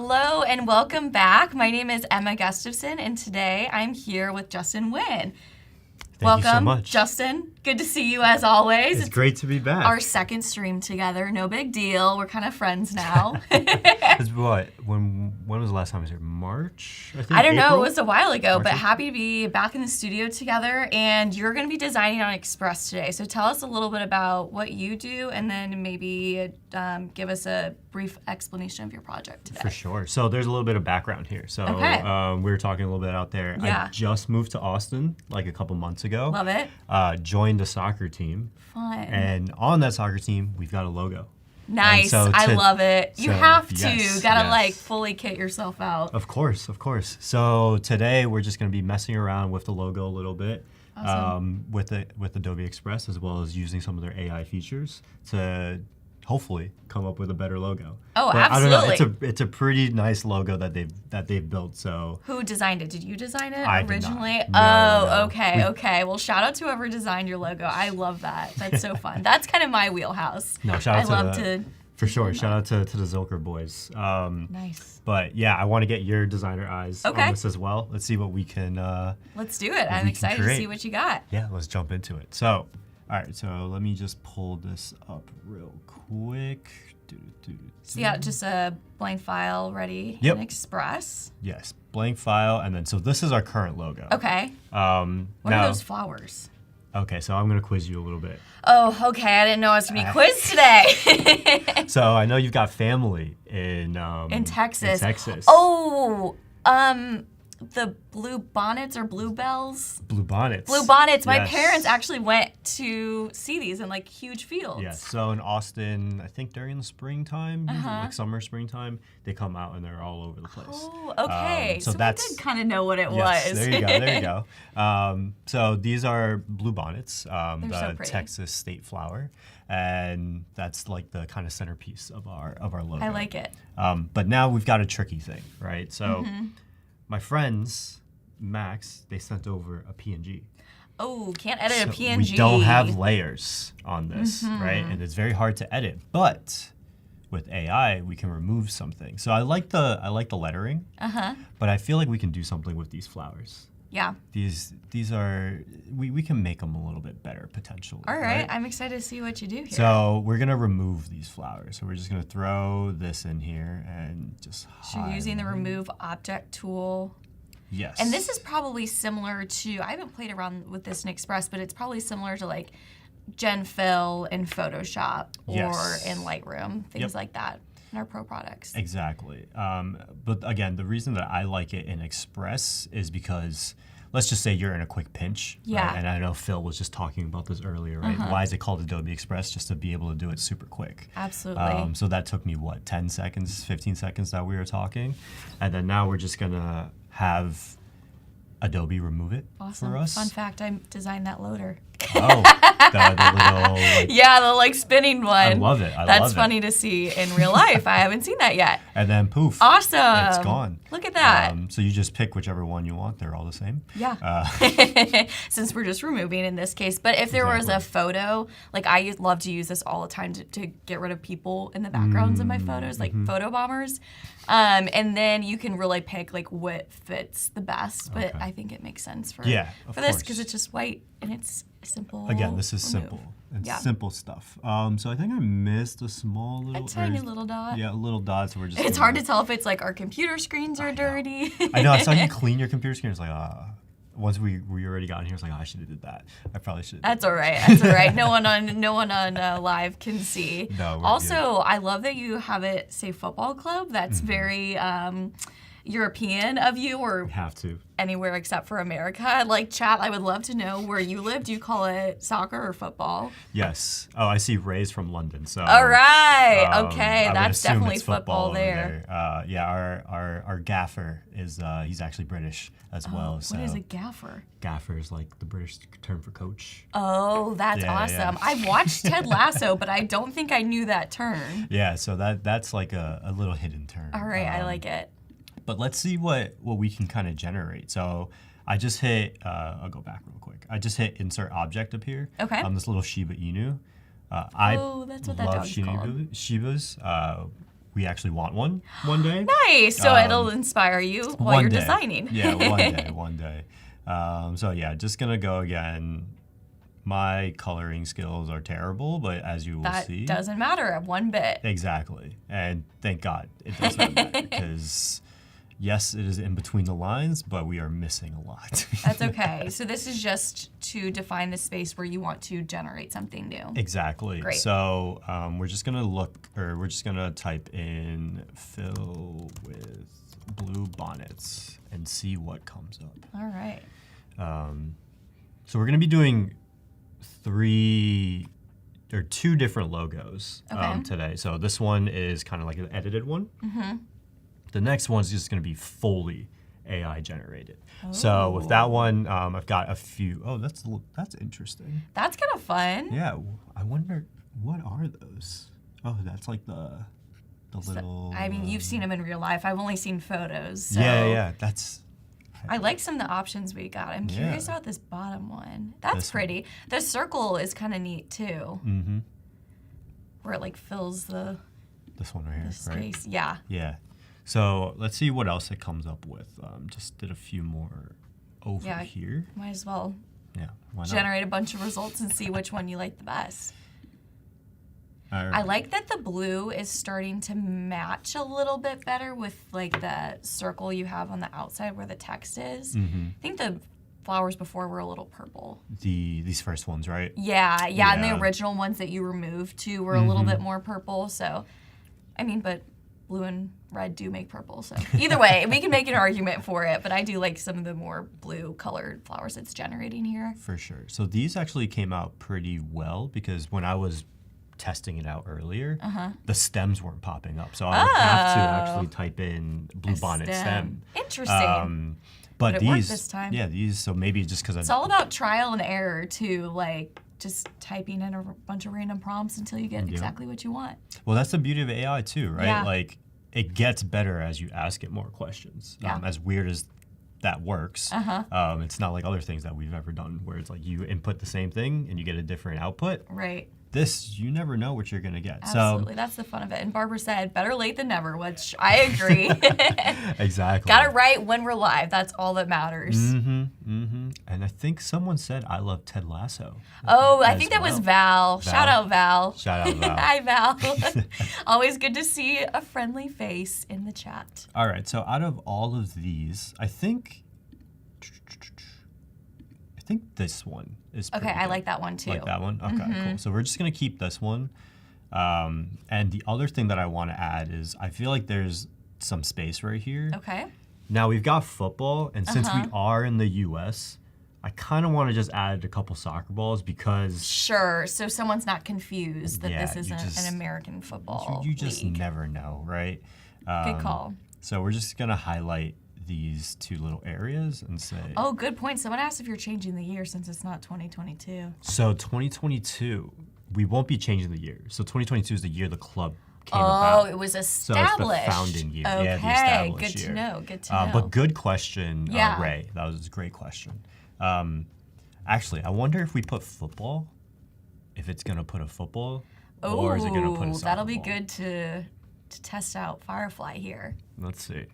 Hello and welcome back. My name is Emma Gustafson, and today I'm here with Justin Nguyen. Thank you so Welcome, much. Justin. Good to see you as always. It's great to be back. Our second stream together. No big deal. We're kind of friends now. It's what? When was the last time I was here? March? I think. I don't know. April? It was a while ago, but March? happy to be back in the studio together. And you're going to be designing on Express today. So tell us a little bit about what you do, and then maybe give us a brief explanation of your project today. For sure. So there's a little bit of background here. So Okay. we were talking a little bit out there. Yeah. I just moved to Austin like a couple months ago. Love it. Joined a soccer team. Fun. And on that soccer team, we've got a logo. Nice. so I to- love it. You so, have to. yes, Gotta yes. like fully kit yourself out. Of course. So today we're just going to be messing around with the logo a little bit, Awesome. with Adobe Express, as well as using some of their AI features to hopefully come up with a better logo. Oh, But I don't know. absolutely. It's a pretty nice logo that they've built. So Who designed it? Did you design it I did not. originally? No. Okay. Well, shout out to whoever designed your logo. I love that. That's so fun. That's kind of my wheelhouse. no, shout out I to love the, to. for sure. Shout out to the Zilker boys. Nice. But yeah, I want to get your designer eyes Okay. on this as well. Let's see what we can. Let's do it. I'm we can excited to create. see what you got. Yeah, let's jump into it. So, all right, so let me just pull this up real quick. So yeah, just a blank file ready Yep. in Express. Yes, blank file, and then so this is our current logo. Okay. What now, are those flowers? Okay, so I'm gonna quiz you a little bit. Oh, okay. I didn't know I was gonna be quizzed today. So I know you've got family in Texas. In Texas. Oh, the blue bonnets or bluebells? Blue bonnets. Blue bonnets. My Yes. parents actually went to see these in like huge fields. Yes. So in Austin, I think during the springtime, like summer, springtime, they come out and they're all over the place. Oh, okay. so So that's- we did kind of know what it Yes, was. there you go. There you go. So these are blue bonnets, the so pretty. Texas state flower, and that's like the kind of centerpiece of our logo. I like it. But now we've got a tricky thing, right? So Mm-hmm. my friends, Max, they sent over a PNG. Oh, can't edit a So PNG. we don't have layers on this, right? Mm-hmm. And it's very hard to edit. But with AI, we can remove something. So I like the lettering, but I feel like we can do something with these flowers. Yeah. These are we can make them a little bit better potentially. All right. I'm excited to see what you do here. So we're gonna remove these flowers. So we're just gonna throw this in here and just. So you're using the remove object tool. Yes. And this is probably similar to, I haven't played around with this in Express, but it's probably similar to like Gen Fill in Photoshop or Yes. in Lightroom, things Yep. like that in our pro products. Exactly. But again, the reason that I like it in Express is because let's just say you're in a quick pinch. Yeah. Right? And I know Phil was just talking about this earlier, right? Why is it called Adobe Express? Just to be able to do it super quick. Absolutely. So that took me, 10 seconds, 15 seconds that we were talking. And then now we're just going to have Adobe remove it Awesome. for us. Fun fact, I designed that loader. Oh, the little, like, Yeah, the like spinning one. I love it. That's love funny to see in real life. I haven't seen that yet. And then poof. Awesome. It's gone. Look at that. So you just pick whichever one you want. They're all the same. Yeah. Since we're just removing in this case. But if there was a photo, like I love to use this all the time to get rid of people in the backgrounds of my photos, like photo bombers. And then you can really pick like what fits the best. But Okay. I think it makes sense for Yeah, of this course. because it's just white and it's simple. Again, this is remove. simple. It's Yeah. simple stuff. So I think I missed a small little. A tiny or- little dot. Yeah, a little dot. So we're just. It's hard to tell if it's like our computer screens are dirty. I know. I saw you clean your computer screen. It's like, once we already got in here, it's like, I should have did that. I probably should. That's all right. That's all right. No one on live can see. No, we're also, I love that you have it say football club. That's very European of you, or We have to. anywhere except for America. Like chat, I would love to know where you live. Do you call it soccer or football? Yes. Oh, I see Ray's from London. So. All right. I Okay, would that's assume definitely it's football over there. Yeah, our gaffer is he's actually British as well. So What is a gaffer? gaffer is like the British term for coach. Oh, that's Yeah, awesome. yeah. I watched Ted Lasso, but I don't think I knew that term. Yeah, so that's like a little hidden term. All right, I like it. But let's see what we can kind of generate. So I just hit, I'll go back real quick. I just hit insert object up here. Okay. This little Shiba Inu. Oh, that's what that love dog's called. Shibas. we actually want one day. Nice. So it'll inspire you while you're designing. Yeah, one day. So yeah, just gonna go again. My coloring skills are terrible, but as you will see, that doesn't matter one bit. Exactly, and thank God it doesn't matter because yes, it is in between the lines, but we are missing a lot. That's okay. So this is just to define the space where you want to generate something new. Exactly. Great. So we're just gonna type in fill with blue bonnets and see what comes up. All right. So we're gonna be doing two different logos today. So this one is kind of like an edited one. Mm-hmm. The next one's just going to be fully AI generated. Oh. So with that one, I've got a few. Oh, that's interesting. That's kind of fun. Yeah, I wonder what are those. Oh, that's like the little. I mean, you've seen them in real life. I've only seen photos. So Yeah. That's. I like some of the options we got. I'm curious about this bottom one. That's pretty. The circle is kind of neat too. Mm-hmm. Where it like fills this one right here, space. Right? Yeah. Yeah. So let's see what else it comes up with. Just did a few more over here. Might as well why not? Generate a bunch of results and see which one you like the best. Right. I like that the blue is starting to match a little bit better with like the circle you have on the outside where the text is. Mm-hmm. I think the flowers before were a little purple. These first ones, right? Yeah, and the original ones that you removed too were a little bit more purple. So, I mean, but blue and red do make purple. So either way, we can make an argument for it. But I do like some of the more blue colored flowers it's generating here. For sure. So these actually came out pretty well because when I was testing it out earlier, the stems weren't popping up. So I would have to actually type in bluebonnet stem. Interesting. But it these, worked this time. Yeah, these, so maybe just because it's all about trial and error too, like just typing in a bunch of random prompts until you get exactly what you want. Well, that's the beauty of AI too, right? Yeah. Like it gets better as you ask it more questions. Yeah. As weird as that works, it's not like other things that we've ever done where it's like you input the same thing and you get a different output. Right. This, you never know what you're going to get. Absolutely. That's the fun of it. And Barbara said, better late than never, which I agree. Exactly. Got it right when we're live. That's all that matters. Mm-hmm. Mm-hmm. And I think someone said, I love Ted Lasso. Oh, I think that was Val. Shout out, Val. Shout out, Val. Hi, Val. Always good to see a friendly face in the chat. All right. So out of all of these, I think this one is okay. good. I like that one too. Like that one? Okay, cool. So we're just going to keep this one. And the other thing that I want to add is I feel like there's some space right here. Okay. Now we've got football, and since we are in the U.S., I kind of want to just add a couple soccer balls because... Sure, so someone's not confused that this isn't an American football You just league. never know, right? Good call. So we're just going to highlight these two little areas and say... Oh, good point. Someone asked if you're changing the year since it's not 2022. So 2022, we won't be changing the year. So 2022 is the year the club came about. Oh, it was established. So it's the founding year. Okay, Yeah, the established good year. to know. Good to know. But good question, Yeah. Ray. That was a great question. Actually, I wonder if we put football, if it's going to put a football, or is it going to put a soccer that'll be ball? good to test out Firefly here. Let's see.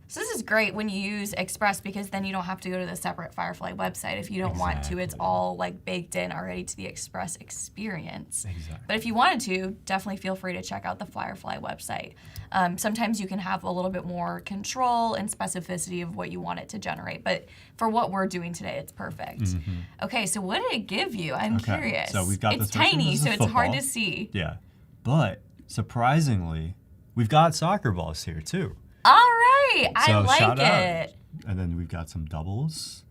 So this is great when you use Express because then you don't have to go to the separate Firefly website if you don't want to. It's all like baked in already to the Express experience. Exactly. But if you wanted to, definitely feel free to check out the Firefly website. Sometimes you can have a little bit more control and specificity of what you want it to generate. But for what we're doing today, it's perfect. Mm-hmm. Okay, so what did it give you? I'm curious. So we've got it's this first one. tiny, This is so it's hard football. to see. Yeah. But surprisingly, we've got soccer balls here too. All right, I So like shout out. it. And then we've got some doubles.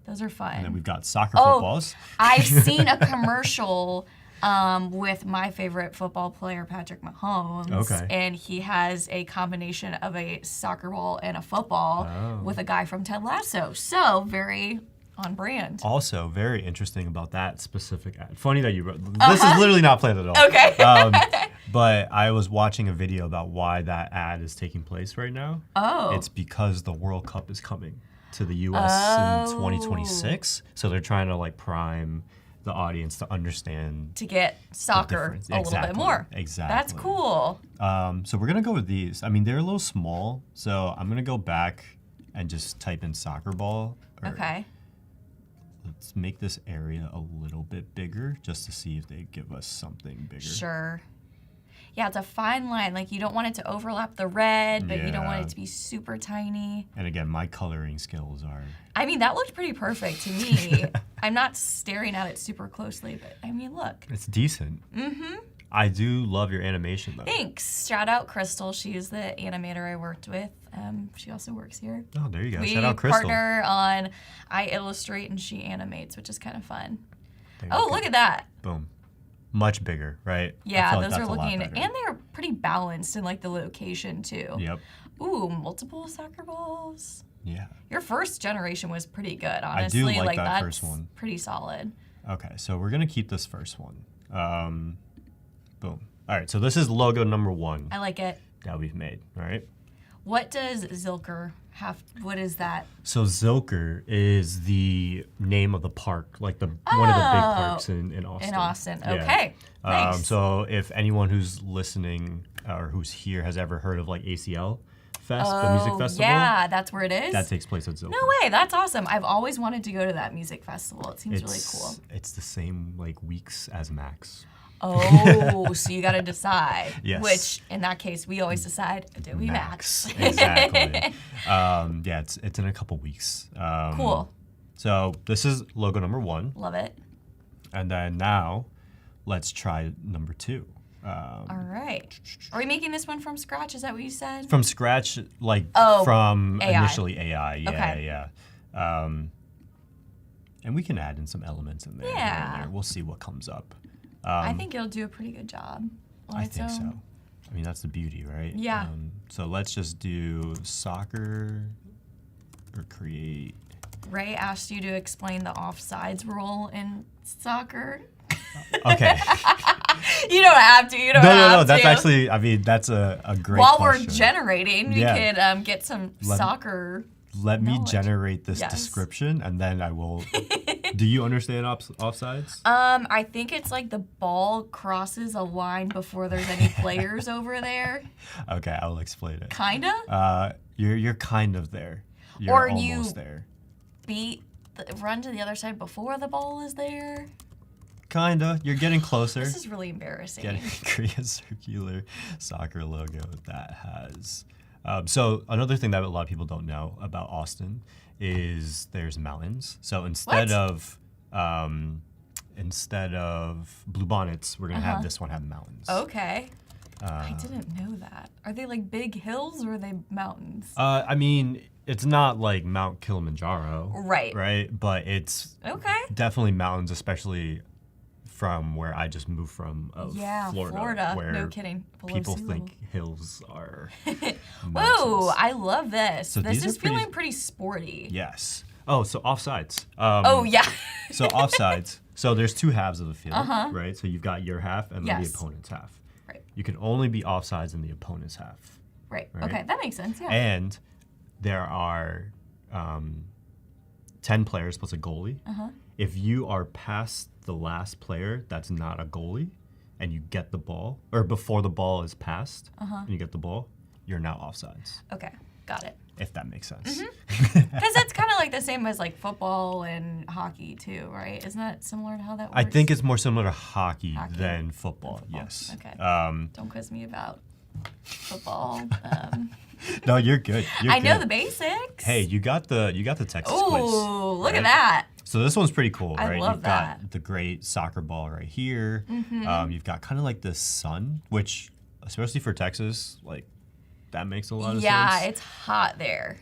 Those are fun. And then we've got soccer footballs. I've seen a commercial with my favorite football player, Patrick Mahomes. Okay. And he has a combination of a soccer ball and a football with a guy from Ted Lasso. So very on brand. Also, very interesting about that specific ad. Funny that you wrote. This is literally not planned at all. Okay. But I was watching a video about why that ad is taking place right now. Oh. It's because the World Cup is coming to the U.S. in 2026. So they're trying to like prime the audience to understand. To get soccer a little bit more. Exactly. That's cool. So we're gonna go with these. I mean, they're a little small, so I'm gonna go back and just type in soccer ball. Okay. Let's make this area a little bit bigger just to see if they give us something bigger. Sure. Yeah, it's a fine line. Like, you don't want it to overlap the red, but you don't want it to be super tiny. And again, my coloring skills are... I mean, that looked pretty perfect to me. I'm not staring at it super closely, but I mean, look. It's decent. Mm-hmm. I do love your animation, though. Thanks. Shout out Crystal. She's the animator I worked with. She also works here. Oh, there you go. We Shout out Crystal. partner on I illustrate and she animates, which is kind of fun. Oh, look at that. Boom. Much bigger, right? Yeah, those are looking, and they're pretty balanced in like the location too. Yep. Ooh, multiple soccer balls. Yeah. Your first generation was pretty good, honestly. I do like that that's first one. Pretty solid. Okay, so we're gonna keep this first one. Boom. All right, so this is logo number 1. I like it. That we've made. All right. What does Zilker have? What is that? So Zilker is the name of the park, like one of the big parks in Austin. In Austin, Yeah. okay. Nice. So if anyone who's listening or who's here has ever heard of like ACL Fest, the music festival, yeah, that's where it is. that takes place at Zilker. No way, that's awesome. I've always wanted to go to that music festival. It seems really cool. It's the same like weeks as Max. Oh, so you got to decide. Yes. Which, in that case, we always decide Adobe Max. Exactly. Yeah, it's in a couple weeks. Cool. So this is logo number 1. Love it. And then now, let's try number 2. All right. Are we making this one from scratch? Is that what you said? From scratch, like from AI. initially AI. Yeah, Okay. yeah. And we can add in some elements in there. here and there. We'll see what comes up. I think it'll do a pretty good job. I think so. I mean, that's the beauty, right? Yeah. So let's just do soccer or create. Ray asked you to explain the offsides rule in soccer. Okay. You don't have to. You don't have to. No. That's actually, I mean, that's a great While question. we're generating, we could get some soccer. Let me knowledge. generate this Yes. description, and then I will. Do you understand offsides? I think it's like the ball crosses a line before there's any players over there. Okay, I'll explain it. Kinda? You're kind of there. You're Or almost you there. Run to the other side before the ball is there. Kinda. You're getting closer. This is really embarrassing. Create a circular soccer logo that has. So another thing that a lot of people don't know about Austin is there's mountains. So instead of bluebonnets, we're gonna have this one have mountains. Okay. I didn't know that. Are they like big hills or are they mountains? I mean, it's not like Mount Kilimanjaro. Right. Right, but it's definitely mountains, especially from where I just moved from Florida. Where no kidding. Below people sea think level. hills are Whoa, I love this. So this these is are pretty- feeling pretty sporty. Yes. Oh, so offsides. Oh, yeah. So offsides. So there's 2 halves of the field, right? So you've got your half and then the Yes. opponent's half. Right. You can only be offsides in the opponent's half. Right. Right. Okay, that makes sense. Yeah. And there are 10 players plus a goalie. If you are past the last player that's not a goalie and you get the ball, or before the ball is passed and you get the ball, you're now offsides. Okay, got it. If that makes sense. Because that's kind of like the same as like football and hockey too, right? Isn't that similar to how that works? I think it's more similar to hockey than football. Yes. Okay. Don't quiz me about football. No, you're good. I know the basics. Hey, you got the Texas quiz. Ooh, look right? at that. So this one's pretty cool, I right? love You've that. got the great soccer ball right here. You've got kind of like the sun, which, especially for Texas, like that makes a lot of sense. Yeah, it's hot there.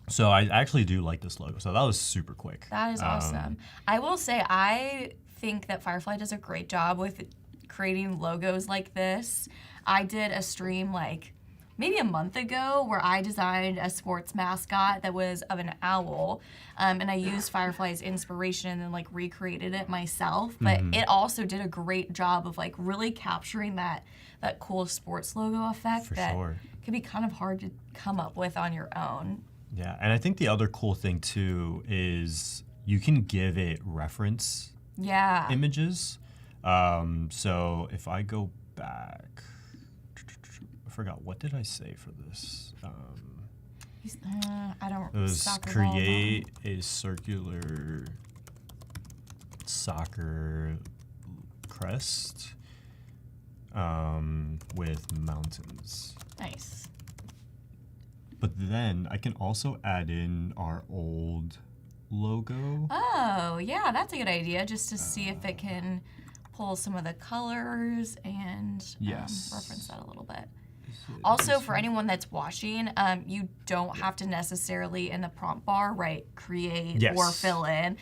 So I actually do like this logo. So that was super quick. That is awesome. I will say, I think that Firefly does a great job with creating logos like this. I did a stream like maybe a month ago where I designed a sports mascot that was of an owl, and I used Firefly's inspiration and then like recreated it myself. But it also did a great job of like really capturing that cool sports logo effect that can be kind of hard to come up with on your own. Yeah, and I think the other cool thing too is you can give it reference images. So if I go back, I forgot, what did I say for this? I don't. It was create a circular soccer crest with mountains. Nice. But then I can also add in our old logo. Oh, yeah, that's a good idea, just to see if it can pull some of the colors and reference that a little bit. Also, for anyone that's watching, you don't have to necessarily in the prompt bar write create or fill in.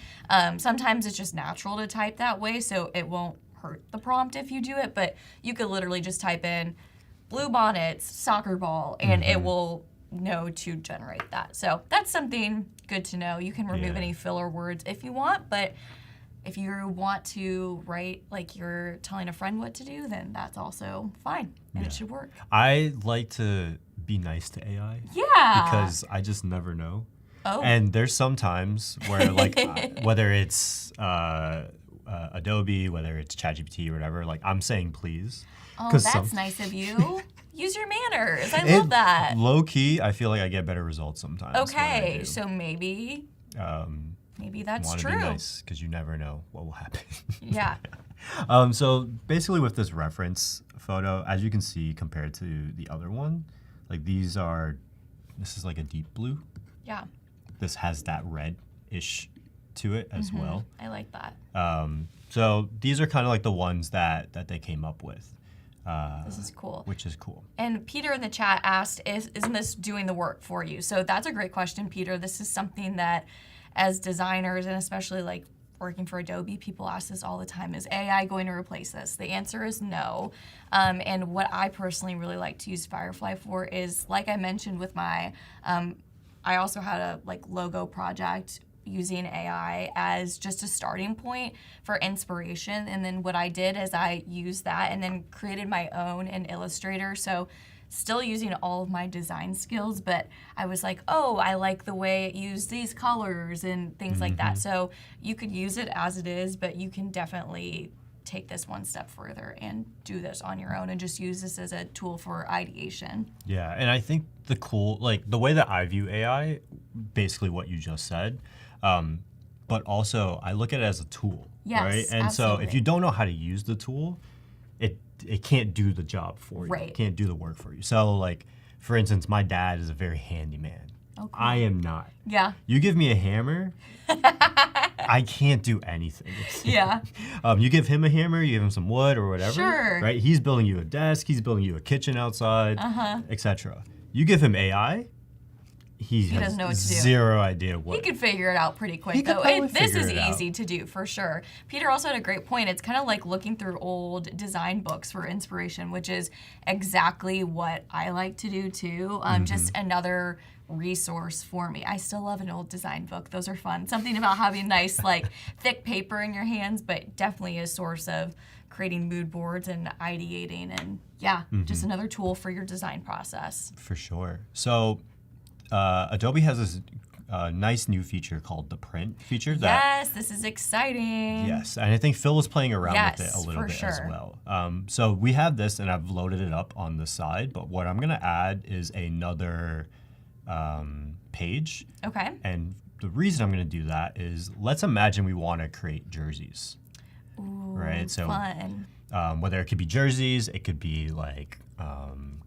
Sometimes it's just natural to type that way, so it won't hurt the prompt if you do it, but you could literally just type in blue bonnets, soccer ball, and it will know to generate that. So that's something good to know. You can remove any filler words if you want, but if you want to write like you're telling a friend what to do, then that's also fine, and it should work. I like to be nice to AI. Yeah. Because I just never know. Oh. And there's some times where, like, whether it's Adobe, whether it's ChatGPT or whatever, like, I'm saying please. Oh, that's nice of you. Use your manners. I love that. Low key, I feel like I get better results sometimes. Okay, so maybe that's want true. To be nice because you never know what will happen. Yeah. So basically, with this reference photo, as you can see, compared to the other one, like this is like a deep blue. Yeah. This has that red-ish to it as well. I like that. So these are kind of like the ones that they came up with. This is cool. Which is cool. And Peter in the chat asked, isn't this doing the work for you? So that's a great question, Peter. This is something that as designers, and especially like working for Adobe, people ask this all the time, is AI going to replace this? The answer is no. And what I personally really like to use Firefly for is, like I mentioned with my, I also had a like logo project using AI as just a starting point for inspiration. And then what I did is I used that and then created my own in Illustrator. So still using all of my design skills, but I was like, oh, I like the way it used these colors and things like that. So you could use it as it is, but you can definitely take this one step further and do this on your own and just use this as a tool for ideation. Yeah, and I think the way that I view AI, basically what you just said, but also I look at it as a tool, right? And absolutely. so if you don't know how to use the tool, it can't do the job for you. Right. It can't do the work for you. So like, for instance, my dad is a very handy man. Oh, cool. I am not. Yeah. You give me a hammer, I can't do anything. Yeah. You give him a hammer, you give him some wood or whatever. Sure. Right? He's building you a desk, he's building you a kitchen outside, etc. You give him AI, he has doesn't know what to do. Zero idea what. He could figure it out pretty quick, He could though. probably This is figure it out. easy to do, for sure. Peter also had a great point. It's kind of like looking through old design books for inspiration, which is exactly what I like to do, too. Just another resource for me. I still love an old design book. Those are fun. Something about having nice, like, thick paper in your hands, but definitely a source of creating mood boards and ideating. And, just another tool for your design process. For sure. So, Adobe has this nice new feature called the print feature. Yes, this is exciting. Yes, and I think Phil was playing around with it a little for bit as sure. well. So we have this, and I've loaded it up on the side, but what I'm going to add is another page. Okay. And the reason I'm going to do that is, let's imagine we want to create jerseys. Ooh, right? So, fun. Whether it could be jerseys, it could be like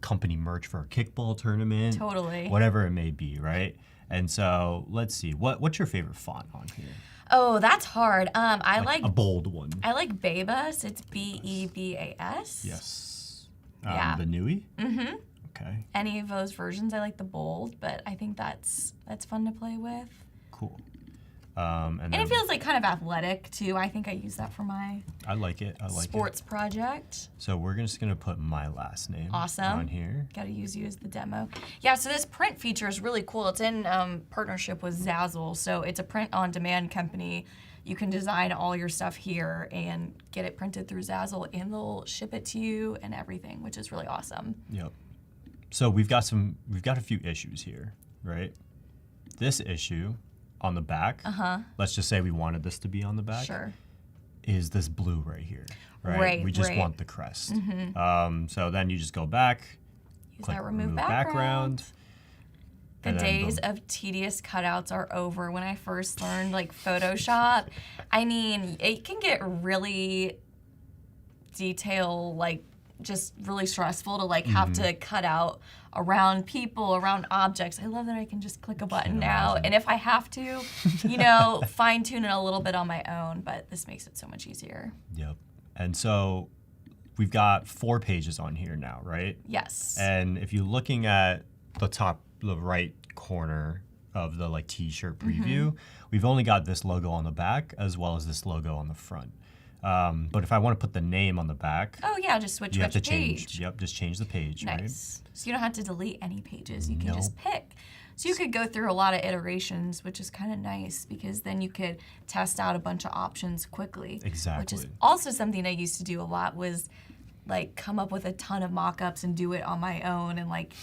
company merch for a kickball tournament. Totally. Whatever it may be, right? And so let's see, what's your favorite font on here? Oh, that's hard. I like a bold one. I like Bebas. It's Bebas. Yes. Yeah. The Nui? Mm-hmm. Okay. Any of those versions, I like the bold, but I think that's fun to play with. Cool. And it feels like kind of athletic too. I think I use that for my I like it. sports project. So we're just gonna put my last name on here. Got to use you as the demo. Yeah, so this print feature is really cool. It's in partnership with Zazzle. So it's a print-on-demand company. You can design all your stuff here and get it printed through Zazzle, and they'll ship it to you and everything, which is really awesome. Yep. So we've got a few issues here, right? This issue on the back, let's just say we wanted this to be on the back, Sure. is this blue right here, right? Right, We just right. want the crest. So then you just go back, Use click that remove background. The and then days boom. of tedious cutouts are over. When I first learned like Photoshop, I mean, it can get really like just really stressful to like have to cut out around people, around objects. I love that I can just click a button now. And if I have to, fine tune it a little bit on my own, but this makes it so much easier. Yep. And so we've got 4 pages on here now, right? Yes. And if you're looking at the right corner of the like t-shirt preview, we've only got this logo on the back as well as this logo on the front. But if I want to put the name on the back, Oh yeah, just switch you have to which change. page. Yep, just change the page, right? Nice. So you don't have to delete any pages. You can just pick. So you could go through a lot of iterations, which is kind of nice because then you could test out a bunch of options quickly. Exactly. Which is also something I used to do a lot was like come up with a ton of mock-ups and do it on my own and like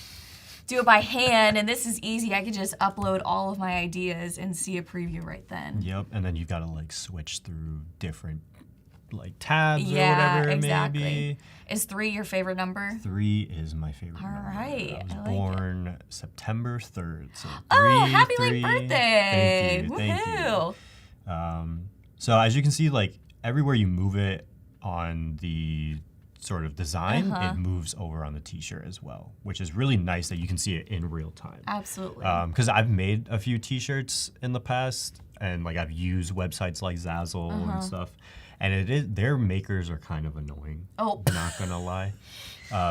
do it by hand. And this is easy. I could just upload all of my ideas and see a preview right then. Yep, and then you've got to like switch through different like tabs or Yeah, whatever it exactly. may be. Is 3 your favorite number? 3 is my favorite All number. right, I was I like born September 3rd. So Oh, 3, happy 3. late birthday! Thank you. Woohoo! So as you can see, like everywhere you move it on the sort of design, it moves over on the t-shirt as well, which is really nice that you can see it in real time. Absolutely. Because I've made a few t-shirts in the past, and like I've used websites like Zazzle and stuff, and their makers are kind of annoying. Oh. Not gonna lie,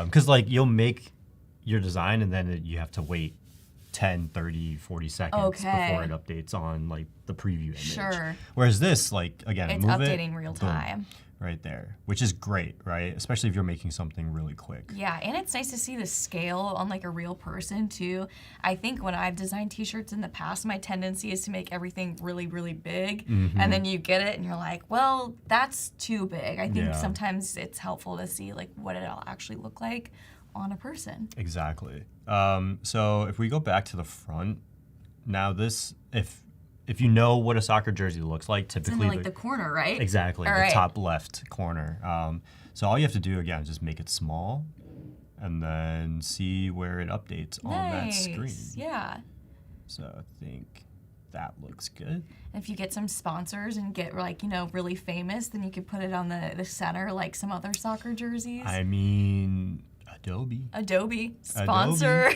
because like you'll make your design and then you have to wait 10, 30, 40 seconds Okay. before it updates on like the preview image. Sure. Whereas this, like again, It's move updating it, real boom, time. right there, which is great, right? Especially if you're making something really quick. Yeah, and it's nice to see the scale on like a real person too. I think when I've designed t-shirts in the past, my tendency is to make everything really, really big. And then you get it and you're like, well, that's too big. I think Yeah. sometimes it's helpful to see like what it'll actually look like on a person. Exactly. So if we go back to the front, now this, if you know what a soccer jersey looks like, It's in typically like the corner, right? exactly All the right. top left corner. So all you have to do again is just make it small, and then see where it updates on that screen. Nice. Yeah. So I think that looks good. If you get some sponsors and get like, really famous, then you could put it on the center like some other soccer jerseys. I mean, Adobe sponsor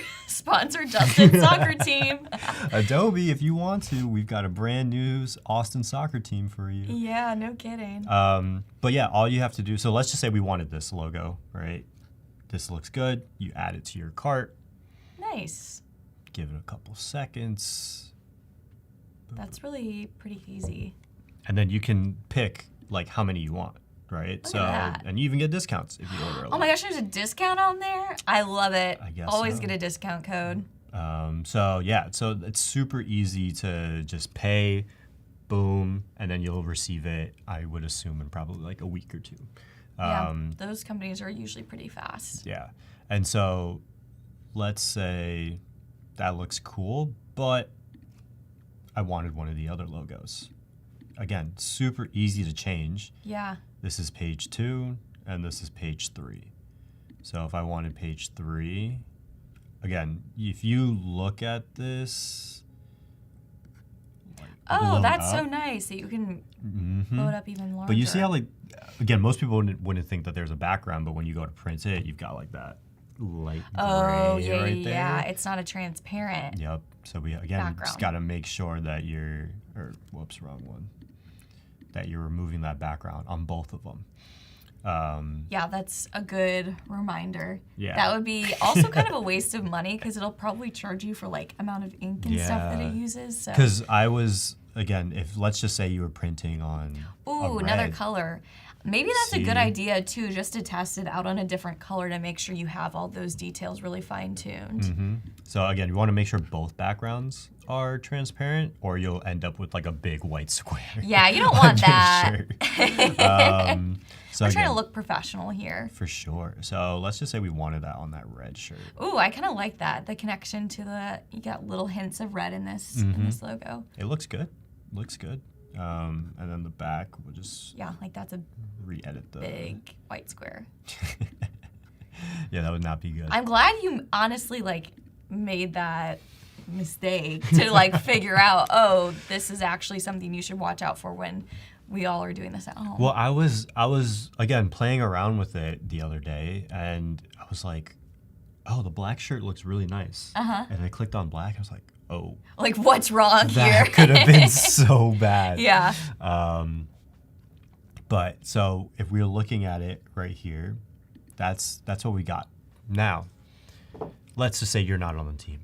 Justin's soccer team. Adobe, if you want to, we've got a brand new Austin soccer team for you. Yeah, no kidding. But yeah, all you have to do, so let's just say we wanted this logo, right? This looks good. You add it to your cart. Nice. Give it a couple seconds. That's really pretty easy. And then you can pick like how many you want, right? Look at that. And you even get discounts if you order a lot. Oh my gosh, there's a discount on there? I love it. I guess Always so. get a discount code. So it's super easy to just pay, boom, and then you'll receive it, I would assume, in probably like a week or 2. Yeah, those companies are usually pretty fast. Yeah. And so let's say that looks cool, but I wanted one of the other logos. Again, super easy to change. Yeah. This is page 2, and this is page 3. So if I wanted page 3, again, if you look at this, like, Oh, blown that's so up, nice that you can blow it up even larger. but you see how like, again, most people wouldn't think that there's a background, but when you go to print it, you've got like that light gray Oh, yeah, right there. yeah. It's not a transparent. Yep. So we again Background. just got to make sure that that you're removing that background on both of them. Yeah, that's a good reminder. Yeah. That would be also kind of a waste of money because it'll probably charge you for like amount of ink and stuff that it Yeah. uses. So. Because I was, again, if let's just say you were printing on Ooh, a another red, color. Maybe that's a good idea too, just to test it out on a different color to make sure you have all those details really fine-tuned. So again, you want to make sure both backgrounds are transparent, or you'll end up with like a big white square. Yeah, you don't want that. So We're trying to again, look professional here. for sure. So let's just say we wanted that on that red shirt. Ooh, I kind of like that. The connection to you got little hints of red in this logo. It looks good. Looks good. And then the back, we'll just Yeah, like that's a re-edit the big white square. Yeah, that would not be good. I'm glad you honestly like made that mistake to like figure out, oh, this is actually something you should watch out for when we all are doing this at home. Well, I was again playing around with it the other day, and I was like, "Oh, the black shirt looks really nice." And I clicked on black. I was like, "Oh, Like, what's wrong here? that could have been so bad." Yeah. But so if we're looking at it right here, that's what we got. Now, let's just say you're not on the team,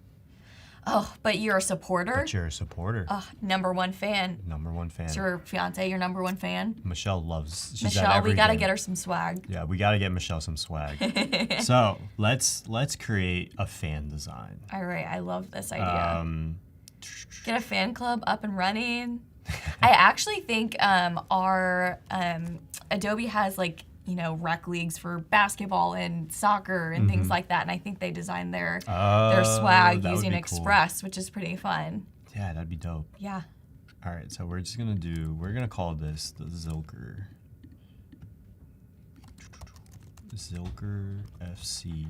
Oh, but you're a supporter? but you're a supporter, Number one fan. number one fan. Is your fiance your number one fan? Michelle loves. She's at Michelle, every we gotta game. get her some swag. Yeah, we gotta get Michelle some swag. So let's create a fan design. All right, I love this idea. Get a fan club up and running. I actually think our Adobe has like, you know, rec leagues for basketball and soccer and things like that, and I think they designed their swag that would using be cool. Express, which is pretty fun. Yeah, that'd be dope. Yeah. All right, so we're gonna call this the Zilker FC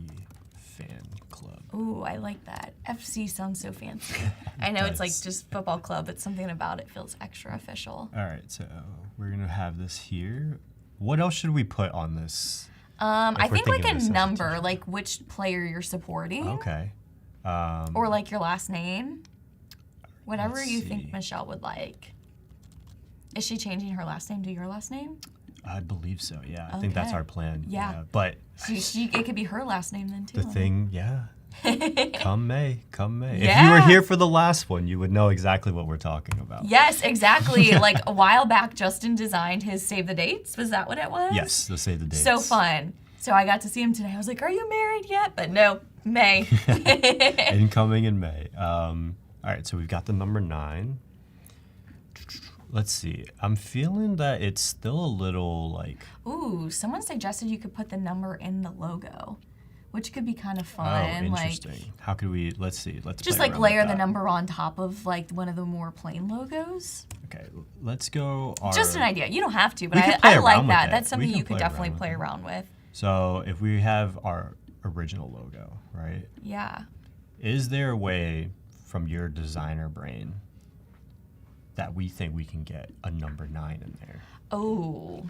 fan club. Ooh, I like that. FC sounds so fancy. I know it's like does. just football club, but something about it feels extra official. All right, so we're gonna have this here. What else should we put on this? I we're think like thinking a of this as a number, t-shirt. like which player you're supporting, Okay. or like your last name. Whatever Let's you see. think Michelle would like. Is she changing her last name to your last name? I believe so. Yeah, I think that's Okay. our plan. Yeah. But It could be her last name then too. the thing, yeah. Come May. If you were Yeah. here for the last one, you would know exactly what we're talking about. Yes, exactly. Like a while back, Justin designed his Save the Dates. Was that what it was? Yes, the save the dates. So fun. So I got to see him today. I was like, "Are you married yet?" But no, May. Incoming in May. All right, so we've got the number 9. Let's see. I'm feeling that it's still a little like. Ooh, someone suggested you could put the number in the logo, which could be kind of fun. Interesting. Like, How could we? Let's see. Let's just play like around with layer the that. number on top of like one of the more plain logos. Okay, let's go. Just an idea. You don't have to, but We could I play around like with that. it. That's something We can you could play definitely around with play it. around with. So if we have our original logo, right? Yeah. Is there a way from your designer brain that we think we can get a number 9 in there? Oh.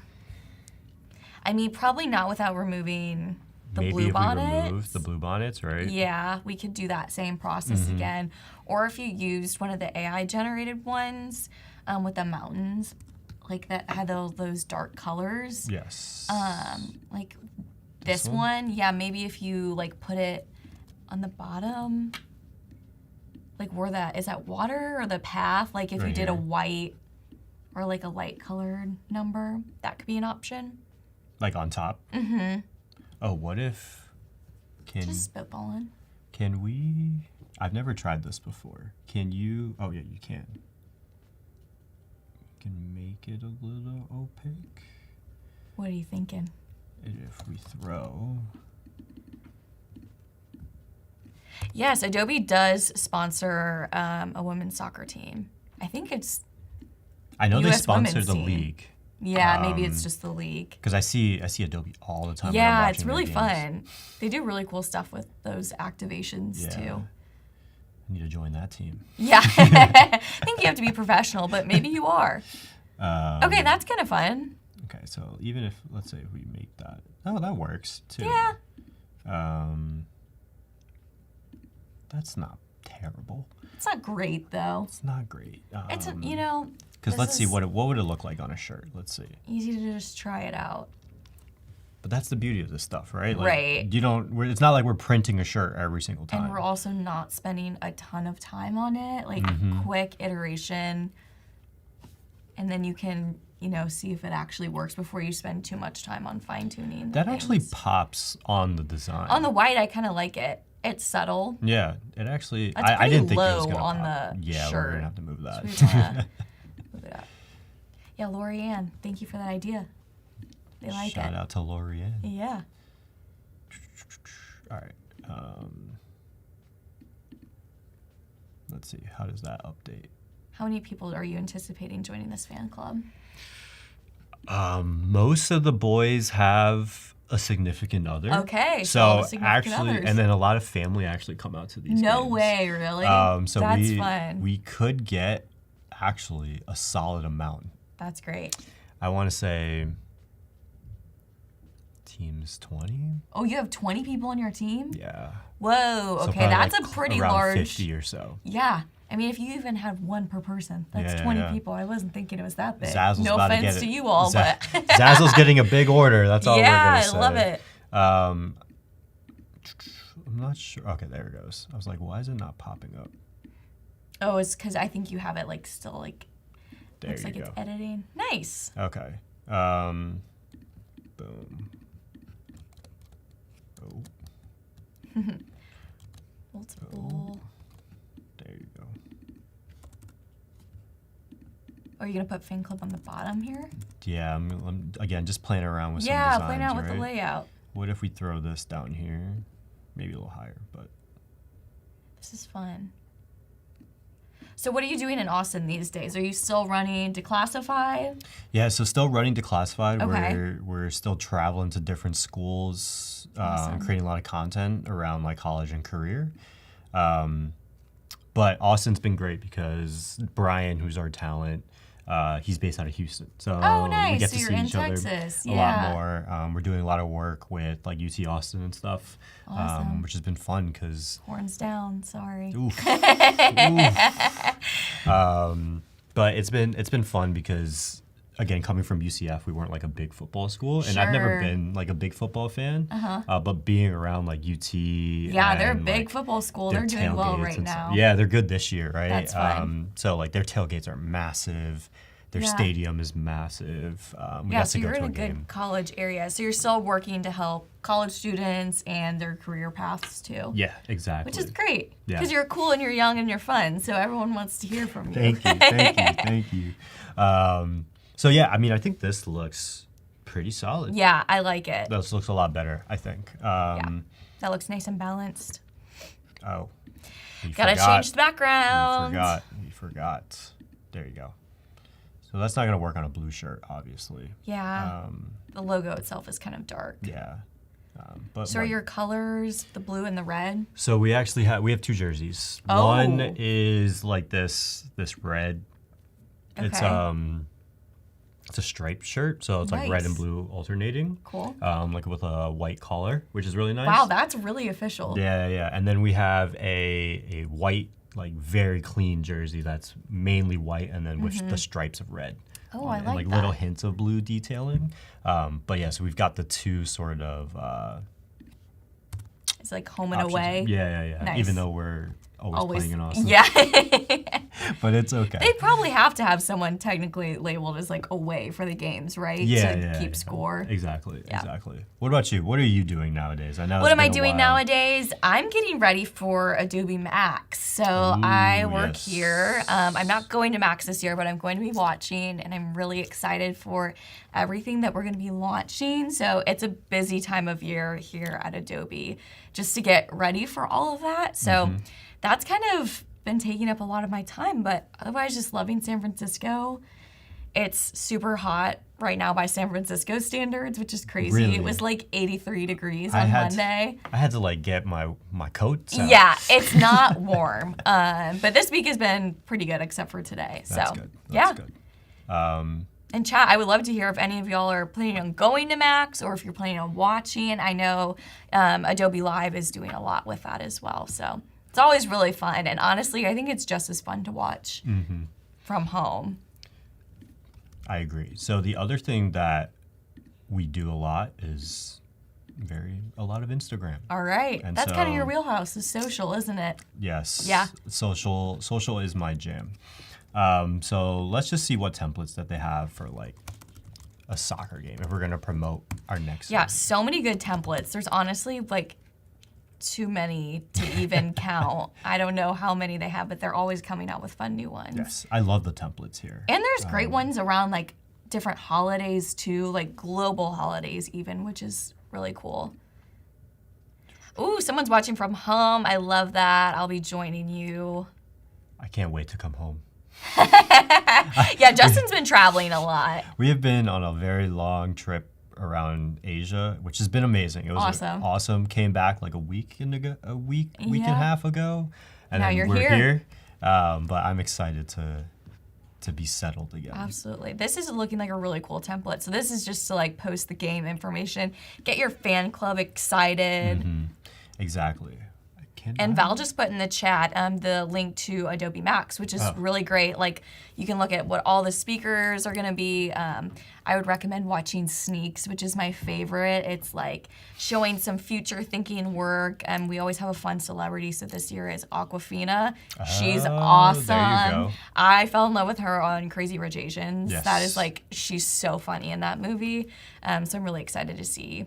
I mean, probably not without removing the Maybe blue if we bonnets. remove the blue bonnets, right? Yeah, we could do that same process Mm-hmm. again. Or if you used one of the AI generated ones with the mountains, like that had those dark colors. Yes. Like this one, yeah, maybe if you like put it on the bottom, like where is that water or the path? Like if you Right did a here. white or like a light colored number, that could be an option. Like on top? Mm-hmm. Oh, what if... Just spitballing. Can we... I've never tried this before. Can you... Oh, yeah, you can. You can make it a little opaque. What are you thinking? And if we throw... Yes, Adobe does sponsor a women's soccer team. I think it's, I know they US sponsor women's the team. league. yeah, maybe it's just the league. Because I see Adobe all the time. when I'm Yeah, watching it's their really games. fun. They do really cool stuff with those activations Yeah. too. I need to join that team. Yeah, I think you have to be professional, but maybe you are. Okay, that's kind of fun. Okay, so even if, let's say if we make that. Oh, that works too. Yeah. That's not terrible. It's not great though. It's not great. It's you know. Because this let's see, is what would it look like on a shirt? Let's see. Easy to just try it out. But that's the beauty of this stuff, right? Like, Right. You don't. It's not like we're printing a shirt every single time. And we're also not spending a ton of time on it, like Mm-hmm. quick iteration. And then you can see if it actually works before you spend too much time on fine tuning. That actually pops on the design. On the white, I kind of like it. It's subtle. Yeah, it actually. That's I didn't think it was low gonna on pop. the Yeah, shirt. we're gonna have to move that. So we wanna move it up. Yeah, Lorianne, thank you for that idea. They like Shout it. out to Lorianne. Yeah. All right. Let's see. How does that update? How many people are you anticipating joining this fan club? Most of the boys have a significant other. Okay, so all So the significant actually, others. and then a lot of family actually come out to these. No games. way, really? So That's fun. we could get actually a solid amount. That's great. I want to say teams 20. Oh, you have 20 people on your team? Yeah. Whoa, So okay, probably that's like a pretty around large. 50 or so. Yeah. I mean, if you even had one per person, that's Yeah, 20 yeah. people. I wasn't thinking it was that big. Zazzle's No about offense to to get it. you all, but Zazzle's getting a big order. That's all we're yeah, gonna I say. love it. I'm not sure. Okay, there it goes. I was like, why is it not popping up? Oh, it's because I think you have it like still like There looks you like go. it's editing. Nice. Okay. Boom. Oh, Multiple. there you go. Are you gonna put fan club on the bottom here? Yeah, I'm again just playing around with some Yeah, designs, playing out with the right? layout. What if we throw this down here? Maybe a little higher, but This is fun. So what are you doing in Austin these days? Are you still running Declassified? yeah. So still running Declassified. Okay. We're still traveling to different schools, Awesome. creating a lot of content around like college and career. But Austin's been great because Brian, who's our talent, he's based out of Houston, so Oh, we nice. get So to you're see in each other Texas. a Yeah. lot more. We're doing a lot of work with like UT Austin and stuff, Awesome. which has been fun because Horns down. Sorry. oof. But it's been fun because again, coming from UCF, we weren't like a big football school, and I've never Sure. been like a big football fan. But being around like UT, Yeah, they're a and, big like, football school. their They're doing well tailgates right and now. stuff. Yeah, they're good this year, right? That's fun. So like their tailgates are massive. Their Yeah. stadium is massive. We Yeah, got so to go you're in to a a good game. college area. So you're still working to help college students and their career paths too. Yeah, exactly. Which is great. Yeah. Because you're cool and you're young and you're fun. So everyone wants to hear from you. Thank you. So yeah, I mean, I think this looks pretty solid. Yeah, I like it. This looks a lot better, I think. That looks nice and balanced. Oh, we Gotta forgot. change the background. We forgot. There you go. So that's not gonna work on a blue shirt, obviously. Yeah. The logo itself is kind of dark. Yeah. But So are like- your colors the blue and the red? So we actually we have two jerseys. Oh. One is like this red. It's Okay. it's a striped shirt, so it's like red and Nice. blue alternating. Cool. Like with a white collar, which is really nice. Wow, that's really official. Yeah. And then we have a white, like very clean jersey that's mainly white, and then with the stripes of red. Oh, on I it, like and little that. hints of blue detailing. But yeah, so we've got the two sort of It's like home and options. away. Yeah. Nice. Even though we're always playing in Austin. Yeah. But it's okay. They probably have to have someone technically labeled as like away for the games, right? to keep score. Exactly. What about you? What are you doing nowadays? I know. What it's am I been a doing while. nowadays? I'm getting ready for Adobe Max. So I work yes. here. I'm not going to Max this year, but I'm going to be watching, and I'm really excited for everything that we're going to be launching. So it's a busy time of year here at Adobe just to get ready for all of that. So that's kind of been taking up a lot of my time, but otherwise just loving San Francisco. It's super hot right now by San Francisco standards, which is crazy. Really? It was like 83 degrees on Monday. I had to like get my coats out. Yeah, it's not warm. But this week has been pretty good except for today. That's so good. yeah. That's good. And chat, I would love to hear if any of y'all are planning on going to Max or if you're planning on watching. I know Adobe Live is doing a lot with that as well. So it's always really fun. And honestly, I think it's just as fun to watch from home. I agree. So the other thing that we do a lot is a lot of Instagram. All right. And That's kind of so- your wheelhouse, is social, isn't it? Yes. Yeah. Social is my jam. So let's just see what templates that they have for like a soccer game if we're gonna promote our next Yeah, one. so many good templates. There's honestly like too many to even count. I don't know how many they have, but they're always coming out with fun new ones. Yes, I love the templates here. And there's great ones around like different holidays too, like global holidays even, which is really cool. Ooh, someone's watching from home. I love that. I'll be joining you. I can't wait to come home. Yeah, Justin's been traveling a lot. We have been on a very long trip around Asia, which has been amazing. It was awesome. Came back like a week and a half ago, and now then you're we're here. But I'm excited to be settled again. Absolutely. This is looking like a really cool template. So this is just to like post the game information, get your fan club excited. Exactly. And Val just put in the chat the link to Adobe Max, which is really great. Like you can look at what all the speakers are going to be. I would recommend watching Sneaks, which is my favorite. It's like showing some future thinking work. And we always have a fun celebrity. So this year is Awkwafina. She's awesome. There you go. I fell in love with her on Crazy Rich Asians. Yes. That is like, she's so funny in that movie. So I'm really excited to see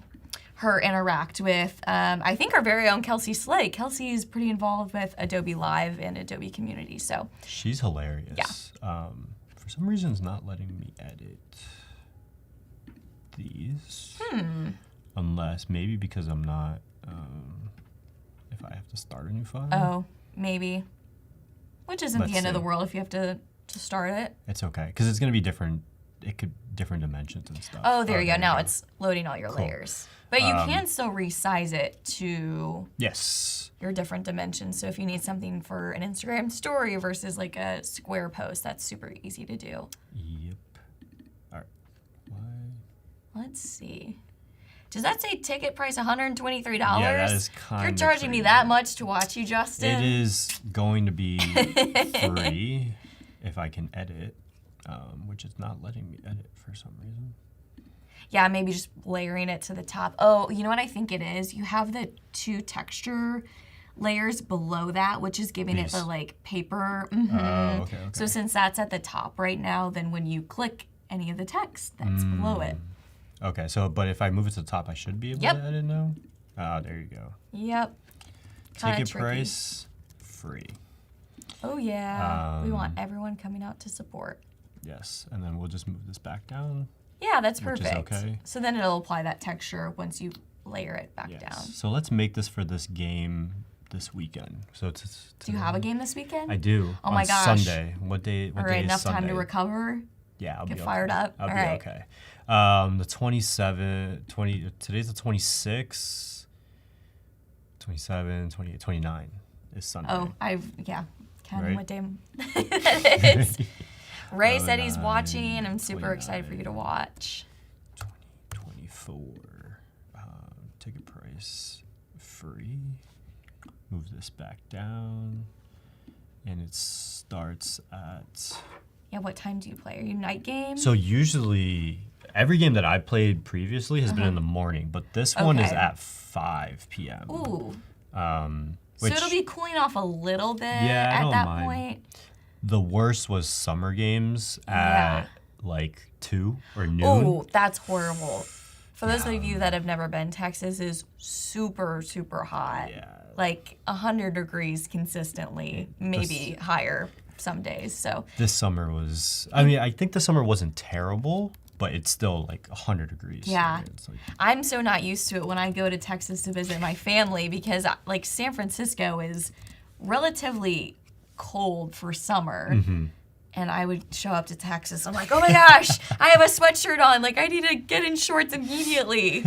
her interact with, I think, our very own Kelsey Slay. Kelsey is pretty involved with Adobe Live and Adobe Community, so. She's hilarious. Yeah. For some reason, it's not letting me edit these. Unless, maybe because I'm not, if I have to start a new file. Oh, maybe. Which isn't the end of the world if you have to start it. It's okay, because it's going to be different. It could different dimensions and stuff. Oh, there you go. Now it's loading all your layers. But you can still resize it to your different dimensions. So if you need something for an Instagram story versus like a square post, that's super easy to do. Yep. All right. Let's see. Does that say ticket price $123? Yeah, that is kind of You're charging me that much to watch you, Justin? It is going to be free if I can edit, which is not letting me edit for some reason. Yeah, maybe just layering it to the top. Oh, you know what I think it is? You have the 2 texture layers below that, which is giving it the like paper. Okay. So since that's at the top right now, then when you click any of the text, that's below it. Okay, so but if I move it to the top, I should be able to edit now? There you go. Yep. Ticket price, free. Oh yeah, we want everyone coming out to support. Yes, and then we'll just move this back down. Yeah, that's perfect. Which is okay. So then it'll apply that texture once you layer it back down. So let's make this for this game this weekend. So it's Do you have a game this weekend? I do. Oh my gosh. Sunday. What day? What All right, day is enough Sunday? time to recover. Yeah, I'll get be fired up. I'll All be right. okay. The today's the 26th. 27, 28, 29 is Sunday. Oh, counting Right? what day that is. Ray said he's watching, and I'm super excited for you to watch. 2024. Ticket price free. Move this back down. And it starts at... Yeah, what time do you play? Are you night game? So usually, every game that I played previously has been in the morning, but this one is at 5 p.m. Ooh. So it'll be cooling off a little bit I at don't that mind. point. The worst was summer games at like 2 or noon. Oh, that's horrible. For those of you that have never been, Texas is super, super hot. Yeah. Like 100 degrees consistently, maybe higher some days. So This summer was, I mean, I think the summer wasn't terrible, but it's still like 100 degrees. yeah, It's like, I'm so not used to it when I go to Texas to visit my family because like San Francisco is relatively cold for summer. mm-hmm. And I would show up to Texas. I'm like, oh my gosh, I have a sweatshirt on. Like, I need to get in shorts immediately.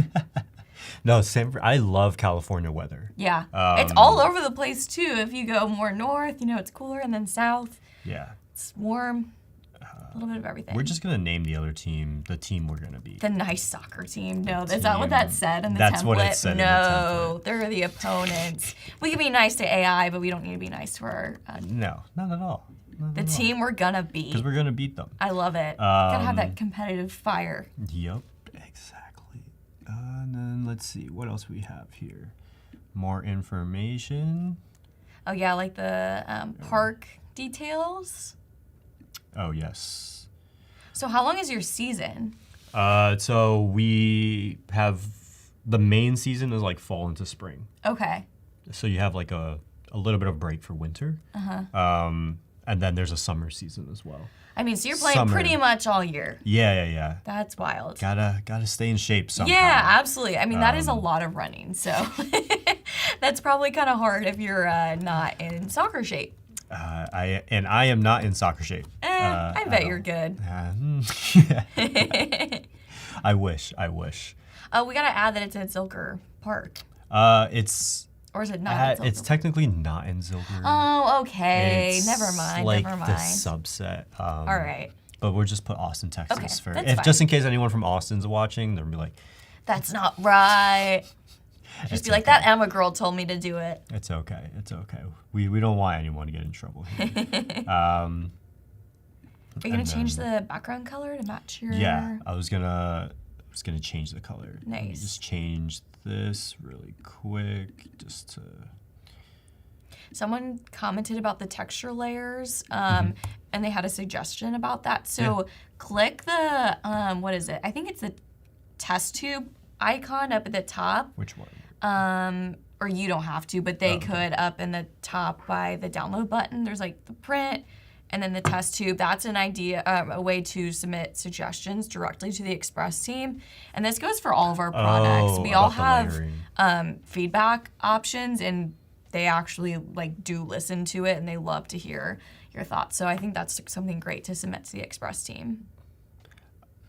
No, I love California weather. Yeah. It's all over the place, too. If you go more north, it's cooler. And then south, Yeah. it's warm. A little bit of everything. We're just going to name the other team, the team we're going to be. The nice soccer team. No, is that what that said in the template? That's what it said in the No, they're the opponents. We can be nice to AI, but we don't need to be nice to our No, not at all. the team we're gonna beat. Because we're going to beat them. I love it. Gotta have that competitive fire. Yep, exactly. And then let's see, what else we have here? More information. Oh yeah, like the park details. Oh, yes. So how long is your season? So we have the main season is like fall into spring. Okay. So you have like a little bit of break for winter. And then there's a summer season as well. I mean, so you're playing pretty much all year. Yeah. That's wild. Gotta stay in shape somehow. Yeah, absolutely. I mean, that is a lot of running. So that's probably kind of hard if you're not in soccer shape. I am not in soccer shape. I bet you're good. I wish. We gotta add that it's at Zilker Park. It's. Or is it not at Zilker? It's technically not in Zilker. Oh, okay. It's Never mind. like never mind. the subset. All right. But we'll just put Austin, Texas Okay, for that's fine. just in case anyone from Austin's watching, they'll be like, That's not right. Just be like, that Emma girl told me to do it. It's okay. We don't want anyone to get in trouble here. Are you gonna change the background color to match your? Yeah, I was gonna change the color. Nice. Let me just change this really quick, just to. Someone commented about the texture layers, and they had a suggestion about that. So click the what is it? I think it's the test tube icon up at the top. Which one? Or you don't have to, but they could up in the top by the download button. There's like the print. And then the test tube, that's an idea, a way to submit suggestions directly to the Express team. And this goes for all of our products. We all have feedback options, and they actually do listen to it, and they love to hear your thoughts. So I think that's something great to submit to the Express team.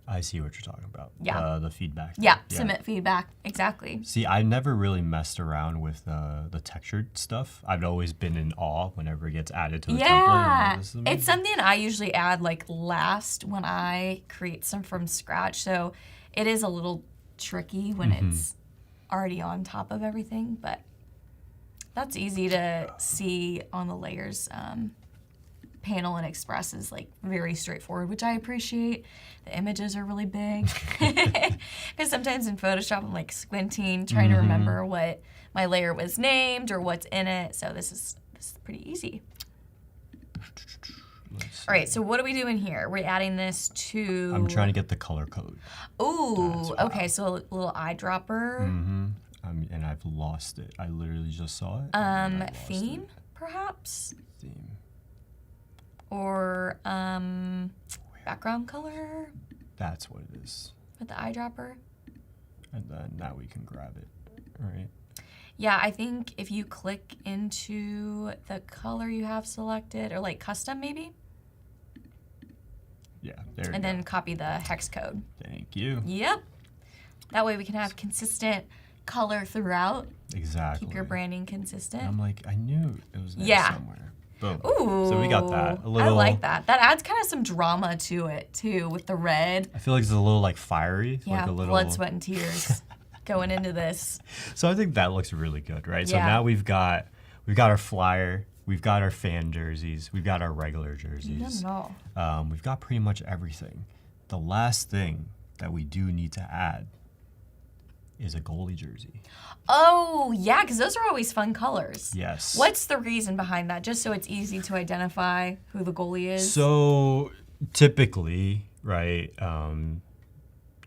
I see what you're talking about. Yeah. The feedback. Yeah, submit feedback. Exactly. See, I never really messed around with the textured stuff. I've always been in awe whenever it gets added to a template. Yeah, it's something I usually add last when I create some from scratch. So it is a little tricky when it's already on top of everything, but that's easy to see on the layers panel, and Express is very straightforward, which I appreciate. The images are really big because sometimes in Photoshop I'm squinting, trying to remember what my layer was named or what's in it. So this is pretty easy. All right, so what are we doing here? We're adding this to. I'm trying to get the color code. Ooh, okay, so a little eyedropper. And I've lost it. I literally just saw it. Theme, perhaps. Theme. Or background color. That's what it is. With the eyedropper. And then now we can grab it. All right. Yeah, I think if you click into the color you have selected, or custom maybe. Yeah, there. And then copy the hex code. Thank you. Yep. That way we can have consistent color throughout. Exactly. Keep your branding consistent. And I'm I knew it was there somewhere. Boom. Ooh. So we got that. I like that. That adds kind of some drama to it too, with the red. I feel like it's a little fiery. Yeah, a little blood, sweat, and tears going into this. So I think that looks really good, right? So Yeah. now we've got our flyer, we've got our fan jerseys, we've got our regular jerseys. You've done it all. We've got pretty much everything. The last thing that we do need to add is a goalie jersey. Oh, yeah, because those are always fun colors. Yes. What's the reason behind that? Just so it's easy to identify who the goalie is? So typically, right,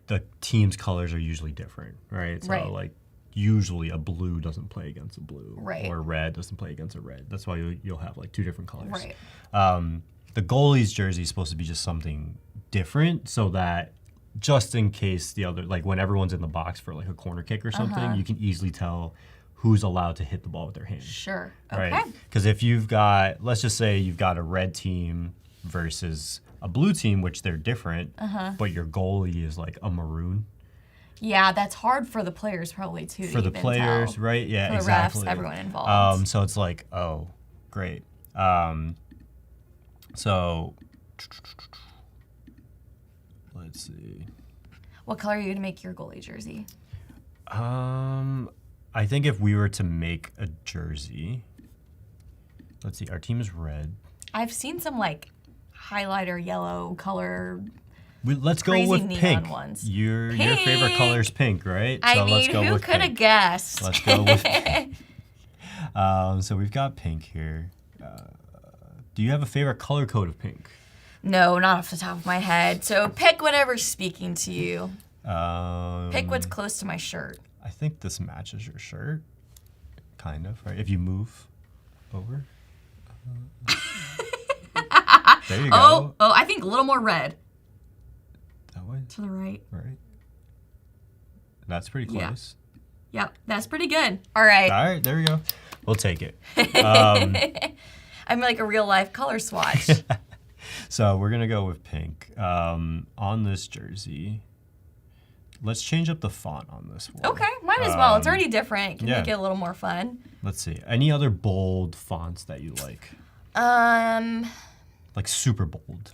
the team's colors are usually different, right? So usually a blue doesn't play against a blue. Right. Or a red doesn't play against a red. That's why you'll have two different colors. Right. The goalie's jersey is supposed to be just something different, so that just in case the other, when everyone's in the box for a corner kick or something, you can easily tell who's allowed to hit the ball with their hand. Sure. Okay. Right? Because if you've got, let's just say you've got a red team versus a blue team, which they're different, but your goalie is a maroon. Yeah, that's hard for the players probably too. For the players, tell. right? Yeah, for the exactly. refs, everyone involved. So it's oh, great. So let's see. What color are you going to make your goalie jersey? I think if we were to make a jersey, let's see, our team is red. I've seen some highlighter yellow color. Let's go crazy with neon pink. Ones. Your favorite color is pink, right? I So mean, let's go who with could have pink. guessed? Let's go with pink. So we've got pink here. Do you have a favorite color code of pink? No, not off the top of my head. So pick whatever's speaking to you. Pick what's close to my shirt. I think this matches your shirt, kind of, right? If you move over. There you go. Oh, I think a little more red. That way? To the right. Right. That's pretty close. Yep, that's pretty good. All right. All right, there we go. We'll take it. I'm like a real life color swatch. So we're going to go with pink. On this jersey, let's change up the font on this one. Okay, might as well. It's already different. Can make it a little more fun. Let's see. Any other bold fonts that you like? Like super bold.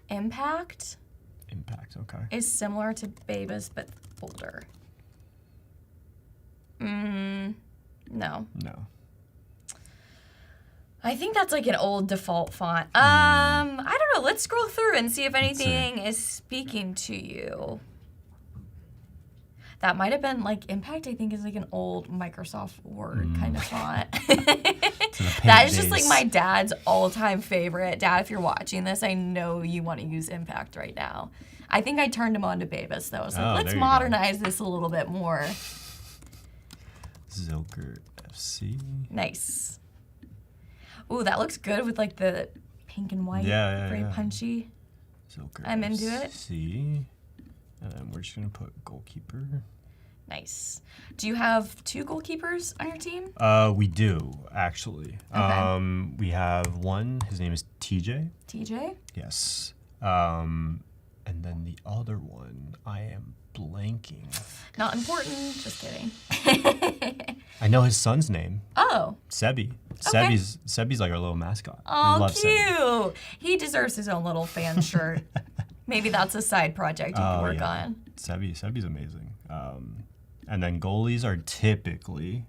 Impact. Impact, okay. Is similar to Babas, but bolder. No. No. I think that's like an old default font. I don't know. Let's scroll through and see if anything is speaking to you. That might have been like Impact, I think, is like an old Microsoft Word kind of font. That is just like my dad's all-time favorite. Dad, if you're watching this, I know you want to use Impact right now. I think I turned him on to Babas, though. So let's modernize this a little bit more. Zilker FC. Nice. Ooh, that looks good with like the pink and white. Very punchy. Zilker I'm into it. FC. And then we're just going to put goalkeeper. Nice. Do you have 2 goalkeepers on your team? We do, actually. Okay. We have one. His name is TJ. TJ? Yes. And then the other one, I am blanking. Not important. Just kidding. I know his son's name. Oh. Sebi. Okay. Sebby's like our little mascot. Oh, we love cute. Sebi. He deserves his own little fan shirt. Maybe that's a side project you can work on. Sebi's amazing. And then goalies are typically,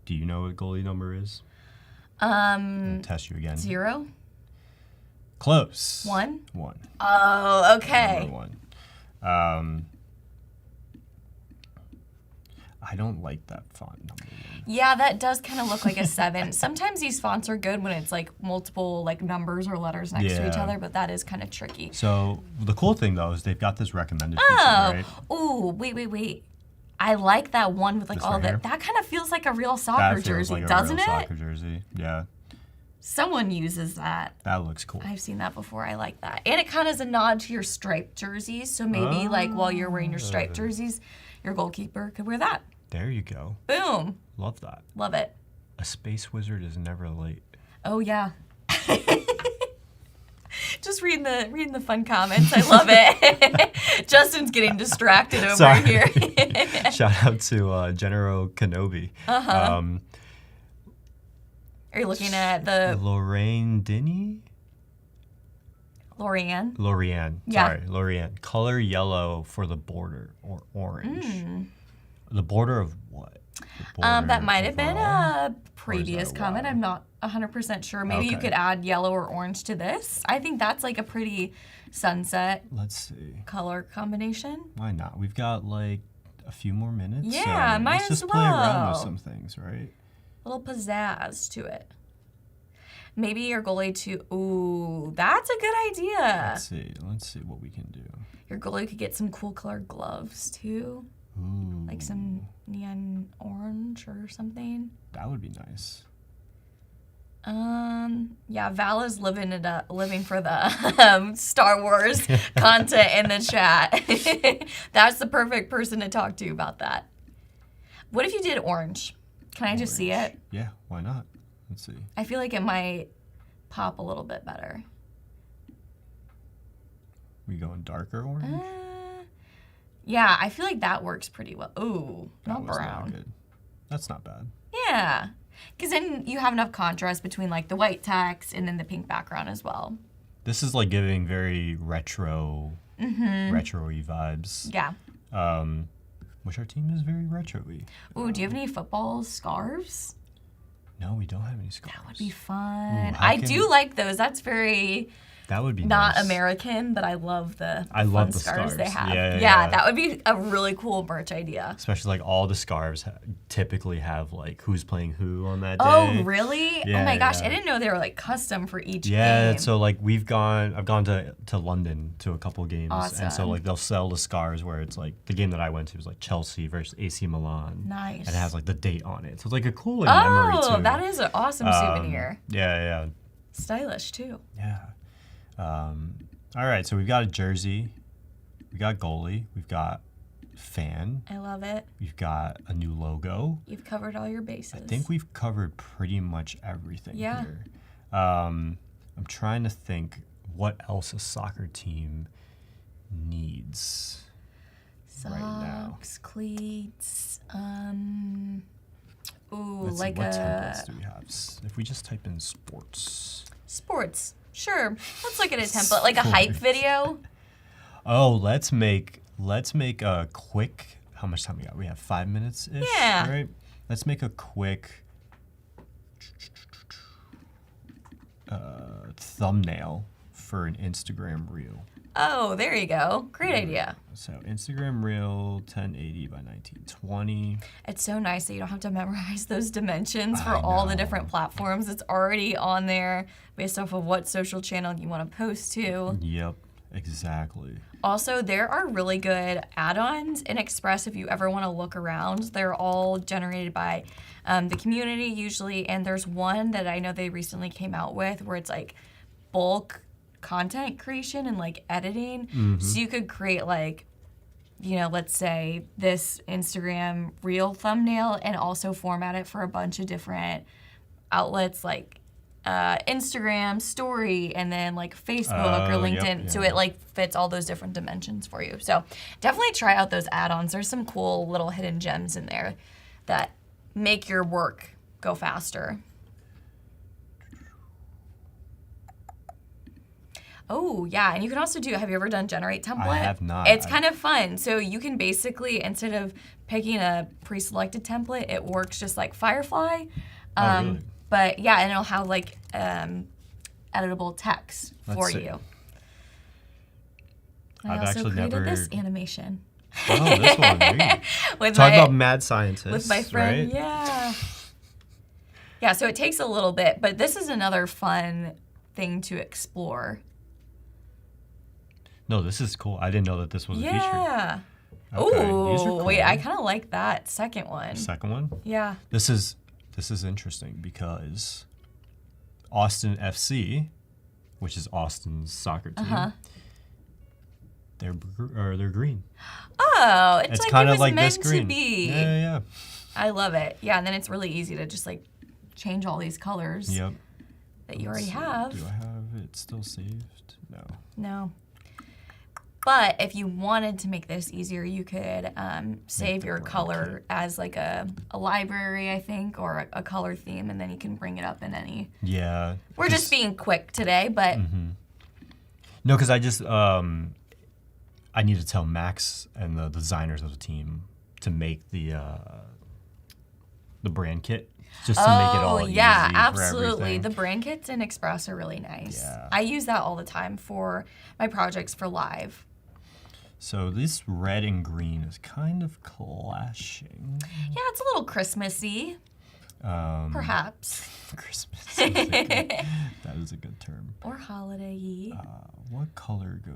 do you know what goalie number is? I'll test you again. 0? Close. 1? 1. Oh, okay. Number 1. I don't like that font number 1. Yeah, that does kind of look like a 7. Sometimes these fonts are good when it's like multiple like numbers or letters next to each other, but that is kind of tricky. So the cool thing though is they've got this recommended feature, right? Ooh, wait. I like that one with like This all right that. here? That kind of feels like a real soccer jersey, like a doesn't real it? Soccer jersey, yeah. Someone uses that. That looks cool. I've seen that before. I like that. And it kind of is a nod to your striped jerseys. So maybe like while you're wearing your striped jerseys, your goalkeeper could wear that. There you go. Boom. Love that. Love it. A space wizard is never late. Oh yeah. Just reading the fun comments. I love it. Justin's getting distracted over here. Shout out to General Kenobi. Are you looking at the Lorraine Denny? Lorianne? Lorianne. Yeah. Sorry, Lorianne. Color yellow for the border or orange. The border of what? That might have been a previous comment. I'm not 100% sure. Maybe you could add yellow or orange to this. I think that's like a pretty sunset Let's see. color combination. Why not? We've got like a few more minutes. Yeah, so might let's as just play around with well. some things, right? Little pizzazz to it. Maybe your goalie too. Ooh, that's a good idea. Let's see what we can do. Your goalie could get some cool colored gloves too. Ooh. Like some neon orange or something. That would be nice. Yeah, Val is living for the Star Wars content in the chat. That's the perfect person to talk to about that. What if you did orange? Can I just see it? Yeah, why not? Let's see. I feel like it might pop a little bit better. We going darker orange? Yeah, I feel like that works pretty well. Ooh, not was brown. Not good. That's not bad. Yeah, because then you have enough contrast between like the white text and then the pink background as well. This is like giving very retro, retro-y vibes. Yeah. Which our team is very retro-y. Ooh, do you have any football scarves? No, we don't have any scarves. That would be fun. Ooh, I do like those. That's very That would be not nice. American, but I love the I fun love the scarves they scarves. have. Yeah. That would be a really cool merch idea. Especially like all the scarves typically have like who's playing who on that day. Oh, really? Yeah, oh my gosh, yeah. I didn't know they were like custom for each Yeah, game. so like I've gone to London to a couple games, and so Awesome. like they'll sell the scarves where it's like the game that I went to was like Chelsea versus AC Milan. Nice. And it has like the date on it, so it's like a cool like, memory too. Oh, that is an awesome souvenir. Yeah. Stylish too. Yeah. All right, so we've got a jersey, we got goalie, we've got fan, I love it. we've got a new logo. You've covered all your bases. I think we've covered pretty much everything Yeah. here. I'm trying to think what else a soccer team needs right now. Socks, cleats, Let's see, like what a templates do we have? If we just type in sports. sports. Sure. Let's look at a template, like a hype video. Oh, let's make a quick. How much time we got? We have 5 minutes ish. Yeah. Right. Let's make a quick thumbnail for an Instagram reel. Oh, there you go. Great idea. So Instagram reel 1080 by 1920. It's so nice that you don't have to memorize those dimensions for I all the know. different platforms. It's already on there based off of what social channel you want to post to. Yep, exactly. Also, there are really good add-ons in Express if you ever want to look around. They're all generated by the community usually, and there's one that I know they recently came out with where it's like bulk content creation and like editing. So you could create like, let's say this Instagram reel thumbnail and also format it for a bunch of different outlets like Instagram story and then like Facebook or LinkedIn. Yep, So yeah. it like fits all those different dimensions for you. So definitely try out those add-ons. There's some cool little hidden gems in there that make your work go faster. Oh, yeah. And you can also have you ever done Generate Template? I have not. It's kind of fun. So you can basically, instead of picking a pre-selected template, it works just like Firefly. Really? But yeah, and it'll have like editable text for Let's see. you. I've I also actually created never- this animation. Oh, this one. Really? with Talk my, about mad scientists. with my friend. right? Yeah. Yeah, so it takes a little bit, but this is another fun thing to explore. No, this is cool. I didn't know that this was a feature. Yeah. Okay, these are Ooh, cool. wait, I kind of like that second one. Second one. Yeah. This is interesting because Austin FC, which is Austin's soccer team, they're green. Oh, it's like kind it of was like meant this green. to be. Yeah. I love it. Yeah, and then it's really easy to just like change all these colors Yep. that you already Let's see, have. Do I have it still saved? No. No. But if you wanted to make this easier, you could save the your blanket. color as like a library, I think, or a color theme, and then you can bring it up in any. Yeah. We're just being quick today, but No, because I just I need to tell Max and the designers of the team to make the brand kit just to make it all yeah, easy for absolutely. everything. The brand kits in Express are really nice. Yeah. I use that all the time for my projects for live. So this red and green is kind of clashing. Yeah, it's a little Christmassy, perhaps, Christmas. That is a good term. or holiday-y. What color goes?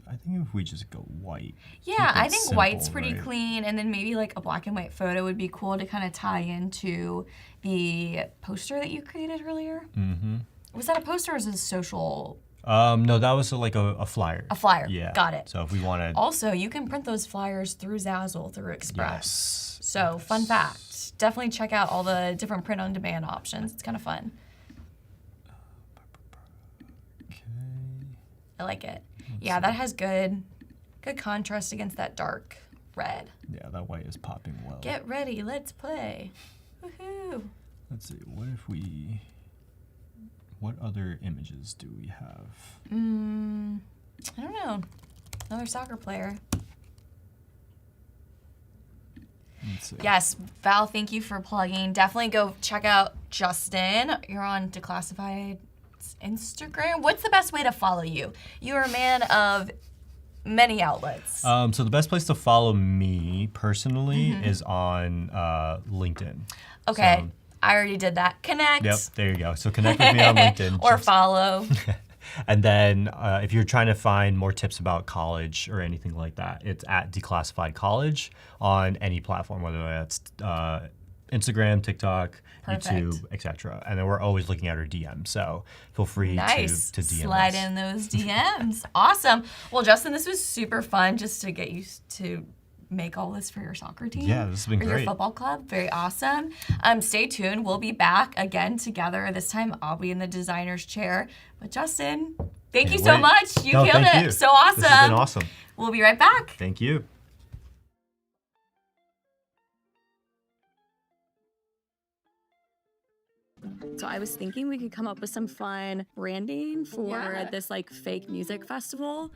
I think if we just go white. Yeah, keep it I think simple, white's pretty right? clean, and then maybe like a black and white photo would be cool to kind of tie into the poster that you created earlier. Mm-hmm. Was that a poster or was it a social? No, that was like a flyer. A flyer. Yeah. Got it. So if we wanted. Also, you can print those flyers through Zazzle through Express. Yes. So, fun fact. Definitely check out all the different print-on-demand options. It's kind of fun. Okay. I like it. Yeah, that has good contrast against that dark red. Yeah, that white is popping well. Get ready, let's play. Woohoo. Let's see. What other images do we have? I don't know. Another soccer player. Let's see. Yes, Val, thank you for plugging. Definitely go check out Justin. You're on Declassified Instagram? What's the best way to follow you? You're a man of many outlets. So the best place to follow me personally is on LinkedIn. Okay, So, I already did that. Connect. yep, there you go. So connect with me on LinkedIn. Or follow. And then if you're trying to find more tips about college or anything like that, it's at Declassified College on any platform, whether that's Instagram, TikTok, Perfect. YouTube, etc. And then we're always looking at our DMs, so feel free Nice. to DM Slide us. in those DMs. Awesome. Well, Justin, this was super fun just to get you to make all this for your soccer team. Yeah, this has been or your great. football club. Very awesome. Stay tuned. We'll be back again together. This time I'll be in the designer's chair. But Justin, thank you so wait. much. You No, killed thank it. you. So awesome. This has been awesome. We'll be right back. Thank you. So I was thinking we could come up with some fun branding for this like fake music festival.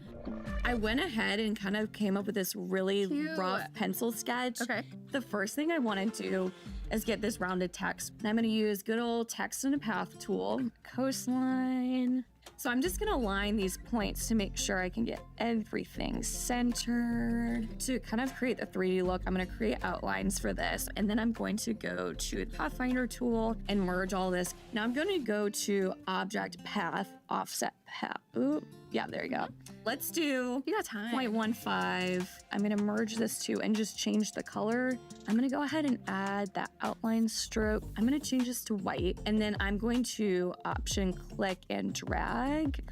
I went ahead and kind of came up with this really rough pencil sketch. Okay. The first thing I want to do is get this rounded text. I'm going to use good old text and a path tool, coastline. So I'm just gonna line these points to make sure I can get everything centered. To kind of create the 3D look, I'm gonna create outlines for this, and then I'm going to go to the Pathfinder tool and merge all this. Now I'm gonna go to Object Path, Offset Path. Ooh, yeah, there you go. Let's do 0.15. I'm gonna merge this too and just change the color. I'm gonna go ahead and add that outline stroke. I'm gonna change this to white, and then I'm going to Option click and drag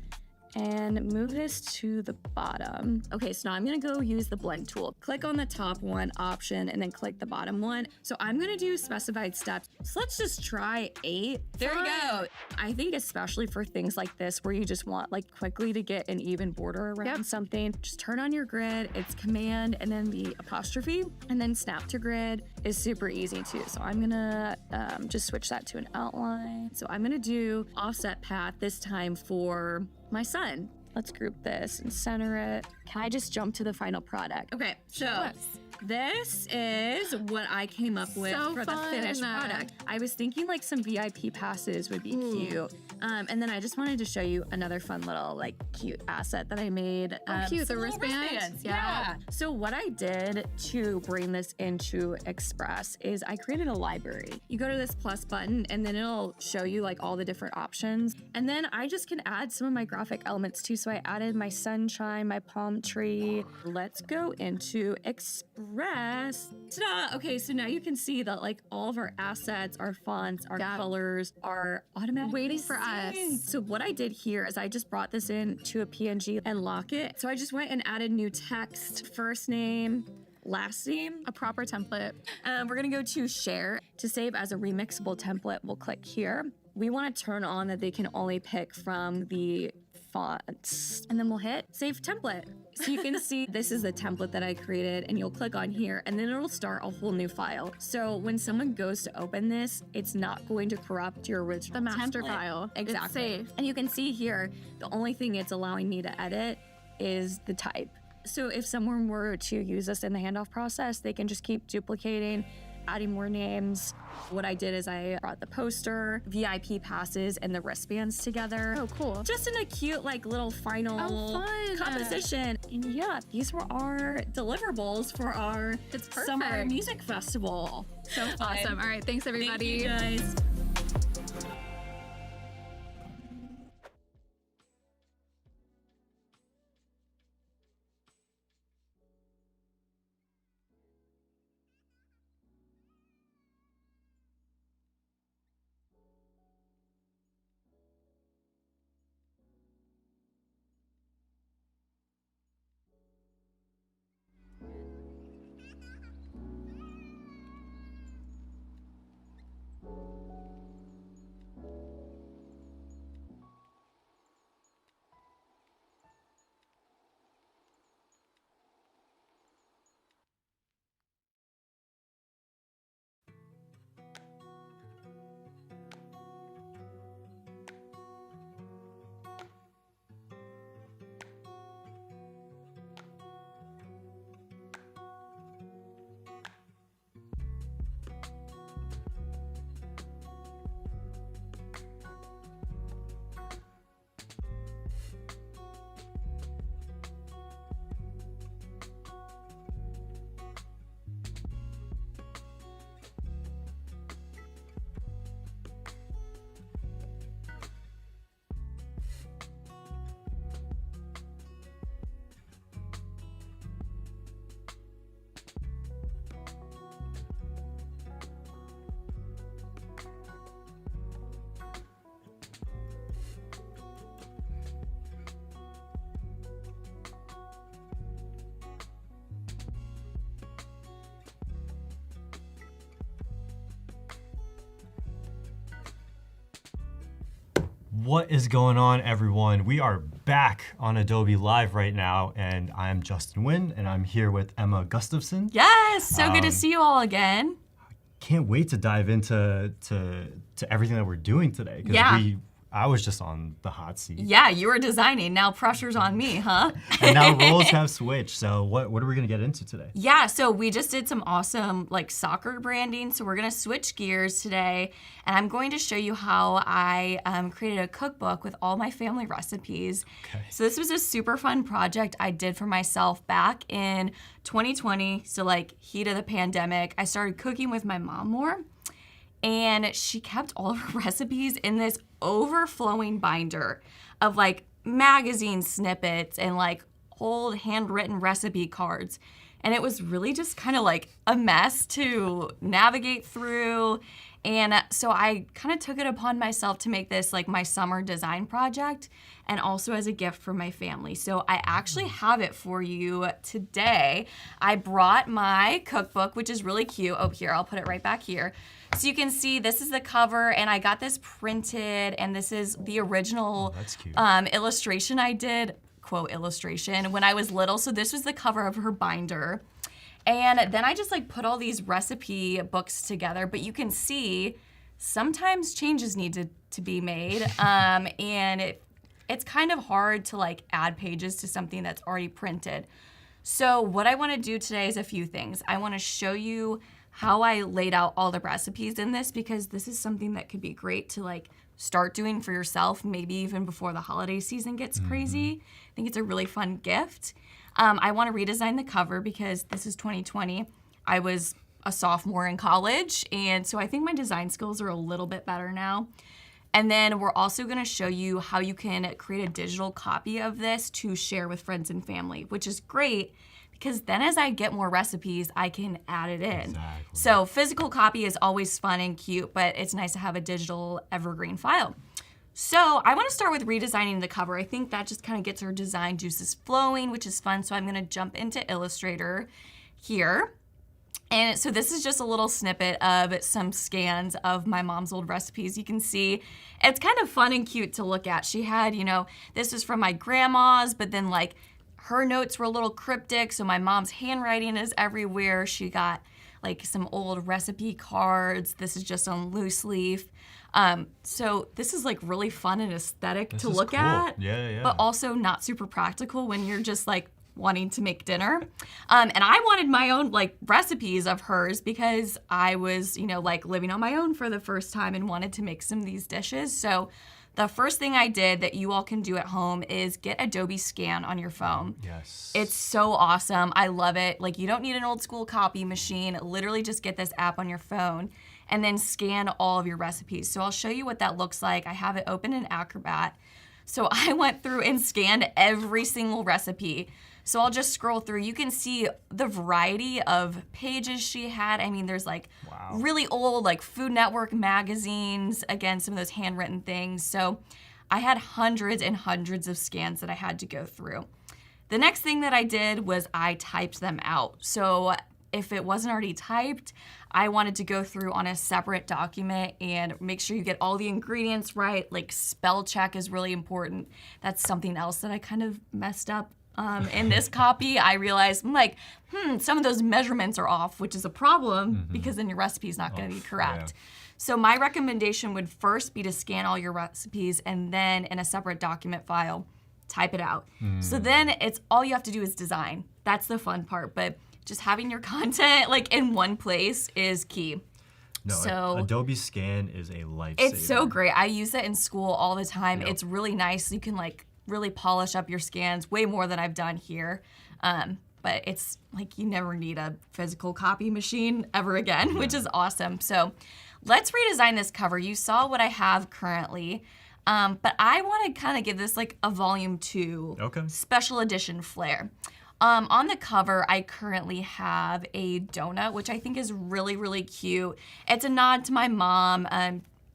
and move this to the bottom. Okay, so now I'm gonna go use the blend tool. Click on the top one, option, and then click the bottom one. So I'm gonna do specified steps. So let's just try 8. There we go. I think especially for things like this where you just want like quickly to get an even border around something, just turn on your grid. It's command and then the apostrophe, and then snap to grid is super easy too. So I'm gonna just switch that to an outline. So I'm gonna do offset path this time for my son. Let's group this and center it. Can I just jump to the final product? Okay, so this is what I came up with for the finished product. I was thinking like some VIP passes would be cute. And then I just wanted to show you another fun little like cute asset that I made. Cute, the some little wristbands. Yeah. So what I did to bring this into Express is I created a library. You go to this plus button and then it'll show you like all the different options. And then I just can add some of my graphic elements too. So I added my sunshine, my palm tree. Let's go into Express. Ta-da! Okay, so now you can see that like all of our assets, our fonts, our colors are automatically Waiting for us. So what I did here is I just brought this in to a PNG and lock it. So I just went and added new text, first name, last name, A proper template. we're gonna go to share. To save as a remixable template, we'll click here. We wanna turn on that they can only pick from the fonts. And then we'll hit save template. So you can see this is the template that I created, and you'll click on here and then it'll start a whole new file. So when someone goes to open this, it's not going to corrupt your original The master template. file. Exactly. It's safe. And you can see here, the only thing it's allowing me to edit is the type. So if someone were to use this in the handoff process, they can just keep duplicating, adding more names. What I did is I brought the poster, VIP passes, and the wristbands together. Oh, cool. Just in a cute, like, little final fun. composition. And yeah, these were our deliverables for our summer perfect. music festival. So fun. Awesome. All right. Thanks, everybody. Thank you guys. What is going on, everyone? We are back on Adobe Live right now, and I'm Justin Nguyen, and I'm here with Emma Gustafson. Yes, so good to see you all again. Can't wait to dive into everything that we're doing today. Yeah. I was just on the hot seat. Yeah, you were designing. Now pressure's on me, huh? And now roles have switched. So what are we going to get into today? Yeah, so we just did some awesome soccer branding. So we're going to switch gears today. And I'm going to show you how I created a cookbook with all my family recipes. Okay. So this was a super fun project I did for myself back in 2020. So heat of the pandemic, I started cooking with my mom more. And she kept all of her recipes in this overflowing binder of magazine snippets and old handwritten recipe cards. And it was really just kind of a mess to navigate through. And so I kind of took it upon myself to make this my summer design project and also as a gift for my family. So I actually have it for you today. I brought my cookbook, which is really cute. Oh, here, I'll put it right back here. So you can see this is the cover, and I got this printed, and this is the original illustration I did, quote illustration, when I was little. So this was the cover of her binder. And then I just put all these recipe books together, but you can see sometimes changes need to be made. And it's kind of hard to add pages to something that's already printed. So what I want to do today is a few things. I want to show you how I laid out all the recipes in this, because this is something that could be great to start doing for yourself, maybe even before the holiday season gets crazy. I think it's a really fun gift. I want to redesign the cover because this is 2020. I was a sophomore in college, and so I think my design skills are a little bit better now. And then we're also going to show you how you can create a digital copy of this to share with friends and family, which is great because then as I get more recipes, I can add it in. Exactly. So physical copy is always fun and cute, but it's nice to have a digital evergreen file. So I want to start with redesigning the cover. I think that just kind of gets our design juices flowing, which is fun. So I'm going to jump into Illustrator here. And so this is just a little snippet of some scans of my mom's old recipes. You can see it's kind of fun and cute to look at. She had, this was from my grandma's, but then her notes were a little cryptic, so my mom's handwriting is everywhere. She got some old recipe cards. This is just on loose leaf. So this is really fun and aesthetic to look at, but also not super practical when you're just wanting to make dinner. And I wanted my own recipes of hers because I was, living on my own for the first time and wanted to make some of these dishes. So the first thing I did that you all can do at home is get Adobe Scan on your phone. Yes. It's so awesome. I love it. You don't need an old school copy machine. Literally just get this app on your phone and then scan all of your recipes. So I'll show you what that looks like. I have it open in Acrobat. So I went through and scanned every single recipe. So I'll just scroll through. You can see the variety of pages she had. I mean, there's really old Food Network magazines, again, some of those handwritten things. So I had hundreds and hundreds of scans that I had to go through. The next thing that I did was I typed them out. So if it wasn't already typed, I wanted to go through on a separate document and make sure you get all the ingredients right. Spell check is really important. That's something else that I kind of messed up. In this copy, I realized some of those measurements are off, which is a problem because then your recipe is not going to be correct. Yeah. So my recommendation would first be to scan all your recipes and then in a separate document file, type it out. So then it's all you have to do is design. That's the fun part, but just having your content in one place is key. No, so, Adobe Scan is a lifesaver. It's so great. I use it in school all the time. Yep. It's really nice. You can really polish up your scans way more than I've done here. But it's you never need a physical copy machine ever again, which is awesome. So let's redesign this cover. You saw what I have currently, but I want to kind of give this a volume 2 special edition flair. On the cover, I currently have a donut, which I think is really, really cute. It's a nod to my mom.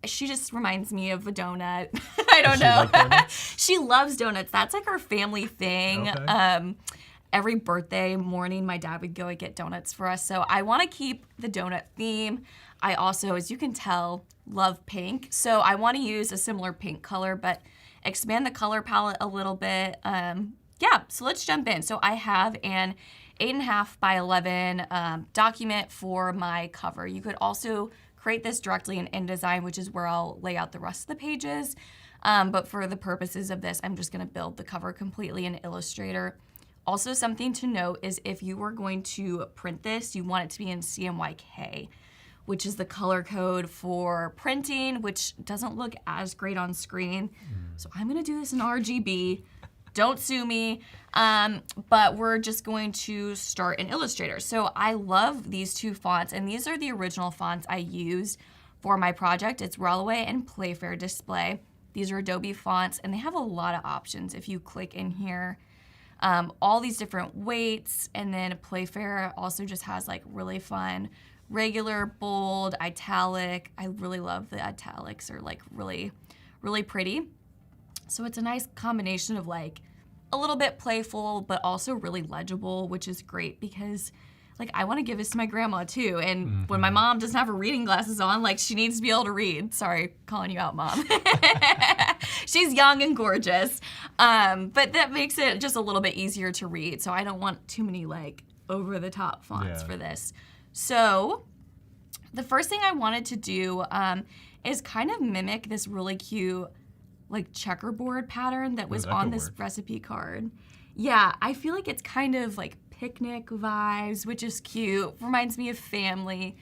She just reminds me of a donut. I don't know. She loves donuts. That's her family thing. Okay. Every birthday morning, my dad would go and get donuts for us. So I want to keep the donut theme. I also, as you can tell, love pink. So I want to use a similar pink color, but expand the color palette a little bit. Yeah, so let's jump in. So I have an 8.5 by 11 document for my cover. You could also create this directly in InDesign, which is where I'll lay out the rest of the pages. But for the purposes of this, I'm just gonna build the cover completely in Illustrator. Also, something to note is if you were going to print this, you want it to be in CMYK, which is the color code for printing, which doesn't look as great on screen. So I'm gonna do this in RGB. Don't sue me, but we're just going to start in Illustrator. So I love these two fonts, and these are the original fonts I used for my project. It's Rollaway and Playfair Display. These are Adobe fonts, and they have a lot of options. If you click in here, all these different weights, and then Playfair also just has like really fun, regular, bold, italic. I really love the italics, are like really, really pretty. So it's a nice combination of like a little bit playful, but also really legible, which is great because like I want to give this to my grandma too. And when my mom doesn't have her reading glasses on, like she needs to be able to read. Sorry, calling you out, Mom. She's young and gorgeous. But that makes it just a little bit easier to read. So I don't want too many like over the top fonts for this. So the first thing I wanted to do is kind of mimic this really cute like checkerboard pattern that was on this recipe card. Yeah, I feel like it's kind of like picnic vibes, which is cute. Reminds me of family.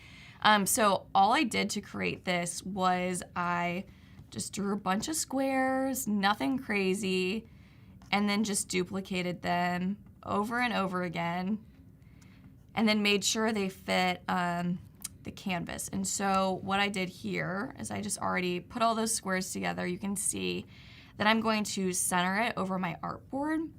So all I did to create this was I just drew a bunch of squares, nothing crazy, and then just duplicated them over and over again, and then made sure they fit the canvas. And so what I did here is I just already put all those squares together. You can see that I'm going to center it over my artboard.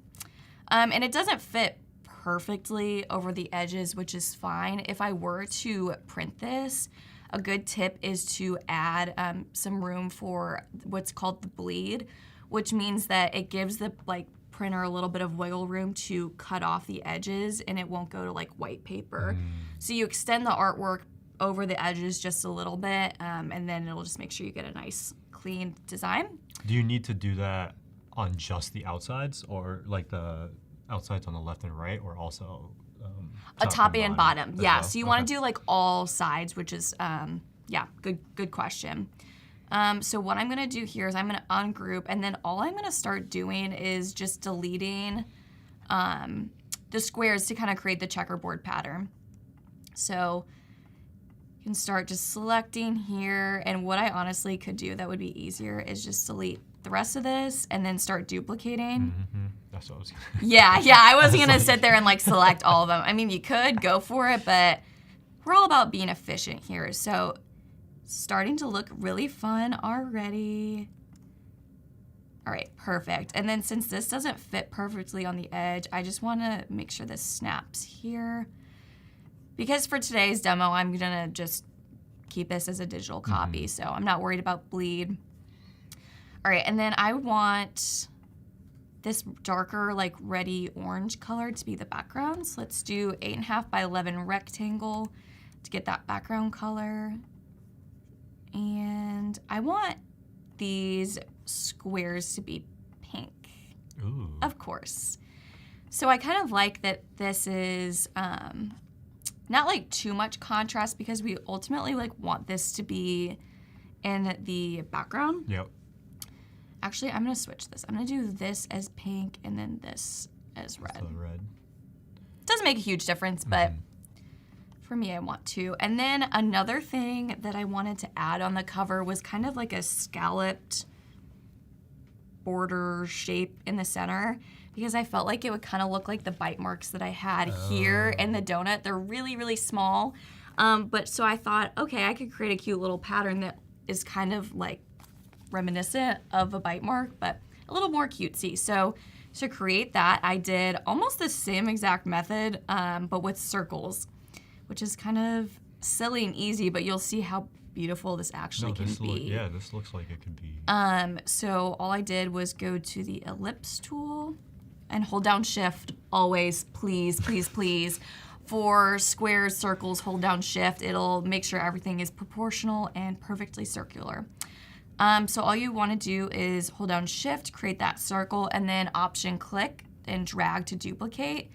And it doesn't fit perfectly over the edges, which is fine. If I were to print this, a good tip is to add some room for what's called the bleed, which means that it gives the like printer a little bit of wiggle room to cut off the edges and it won't go to like white paper. So you extend the artwork over the edges just a little bit, and then it'll just make sure you get a nice clean design. Do you need to do that on just the outsides, or like the outsides on the left and right, or also a top and bottom? Yeah, well? so you want to do like all sides, which is yeah, good question. So what I'm gonna do here is I'm gonna ungroup, and then all I'm gonna start doing is just deleting the squares to kind of create the checkerboard pattern. So you can start just selecting here, and what I honestly could do that would be easier is just delete the rest of this and then start duplicating. That's what I was gonna Yeah, I wasn't gonna sit there and like select all of them. I mean, you could go for it, but we're all about being efficient here. So starting to look really fun already. All right, perfect. And then since this doesn't fit perfectly on the edge, I just wanna make sure this snaps here. Because for today's demo, I'm gonna just keep this as a digital copy, so I'm not worried about bleed. All right, and then I want this darker, like reddy orange color to be the background. So let's do 8.5 by 11 rectangle to get that background color. And I want these squares to be pink. Ooh. Of course. So I kind of like that this is not like too much contrast, because we ultimately like want this to be in the background. Yep. Actually, I'm gonna switch this. I'm gonna do this as pink and then this as red. Red. Doesn't make a huge difference, but for me, I want to. And then another thing that I wanted to add on the cover was kind of like a scalloped border shape in the center, because I felt like it would kind of look like the bite marks that I had here in the donut. They're really, really small. But so I thought, okay, I could create a cute little pattern that is kind of like reminiscent of a bite mark, but a little more cutesy. So to create that, I did almost the same exact method, but with circles, which is kind of silly and easy, but you'll see how beautiful this actually can be. Yeah, this looks like it could be. So all I did was go to the ellipse tool and hold down Shift always, please, please, please, For squares, circles, hold down shift. It'll make sure everything is proportional and perfectly circular. So all you want to do is hold down shift, create that circle, and then option click and drag to duplicate.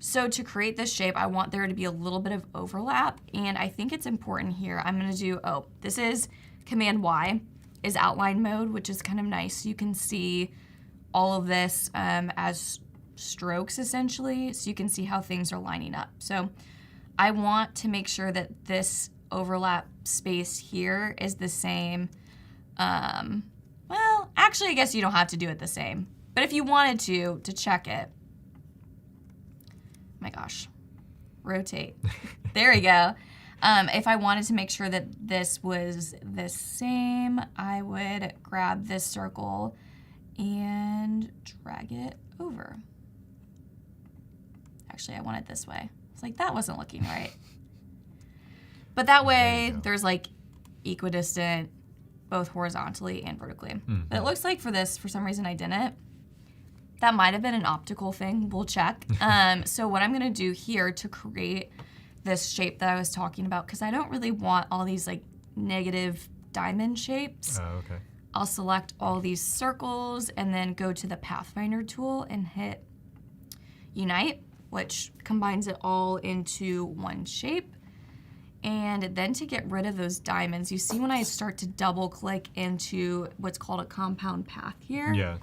So to create this shape, I want there to be a little bit of overlap, and I think it's important here. I'm gonna do, this is Command Y, is outline mode, which is kind of nice. You can see all of this as strokes essentially, so you can see how things are lining up. So I want to make sure that this overlap space here is the same. Well, actually, I guess you don't have to do it the same, but if you wanted to check it, my gosh, rotate. There we go. If I wanted to make sure that this was the same, I would grab this circle and drag it over. Actually, I want it this way. It's like, that wasn't looking right. But that way, there's like equidistant, both horizontally and vertically. But it looks like for this, for some reason I didn't. That might have been an optical thing. We'll check. So what I'm gonna do here to create this shape that I was talking about, because I don't really want all these like negative diamond shapes. Oh, okay. I'll select all these circles and then go to the Pathfinder tool and hit Unite, which combines it all into one shape. And then to get rid of those diamonds, you see when I start to double click into what's called a compound path here, Yeah.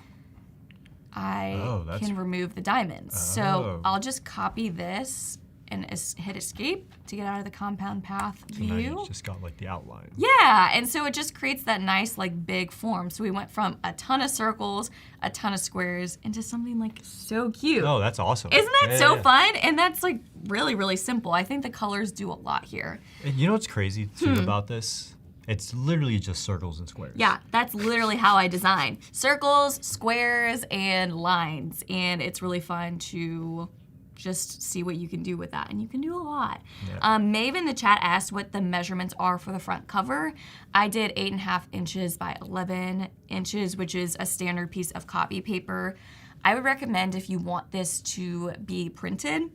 I can remove the diamonds. So I'll just copy this and hit escape to get out of the compound path So view. now you just got like the outline. Yeah, and so it just creates that nice like big form. So we went from a ton of circles, a ton of squares, into something like so cute. Oh, that's awesome. Isn't that so fun? And that's like really, really simple. I think the colors do a lot here. And you know what's crazy too about this? It's literally just circles and squares. Yeah, that's literally how I design. Circles, squares, and lines. And it's really fun to just see what you can do with that. And you can do a lot. Yeah. Maeve in the chat asked what the measurements are for the front cover. I did 8.5 inches by 11 inches, which is a standard piece of copy paper. I would recommend, if you want this to be printed,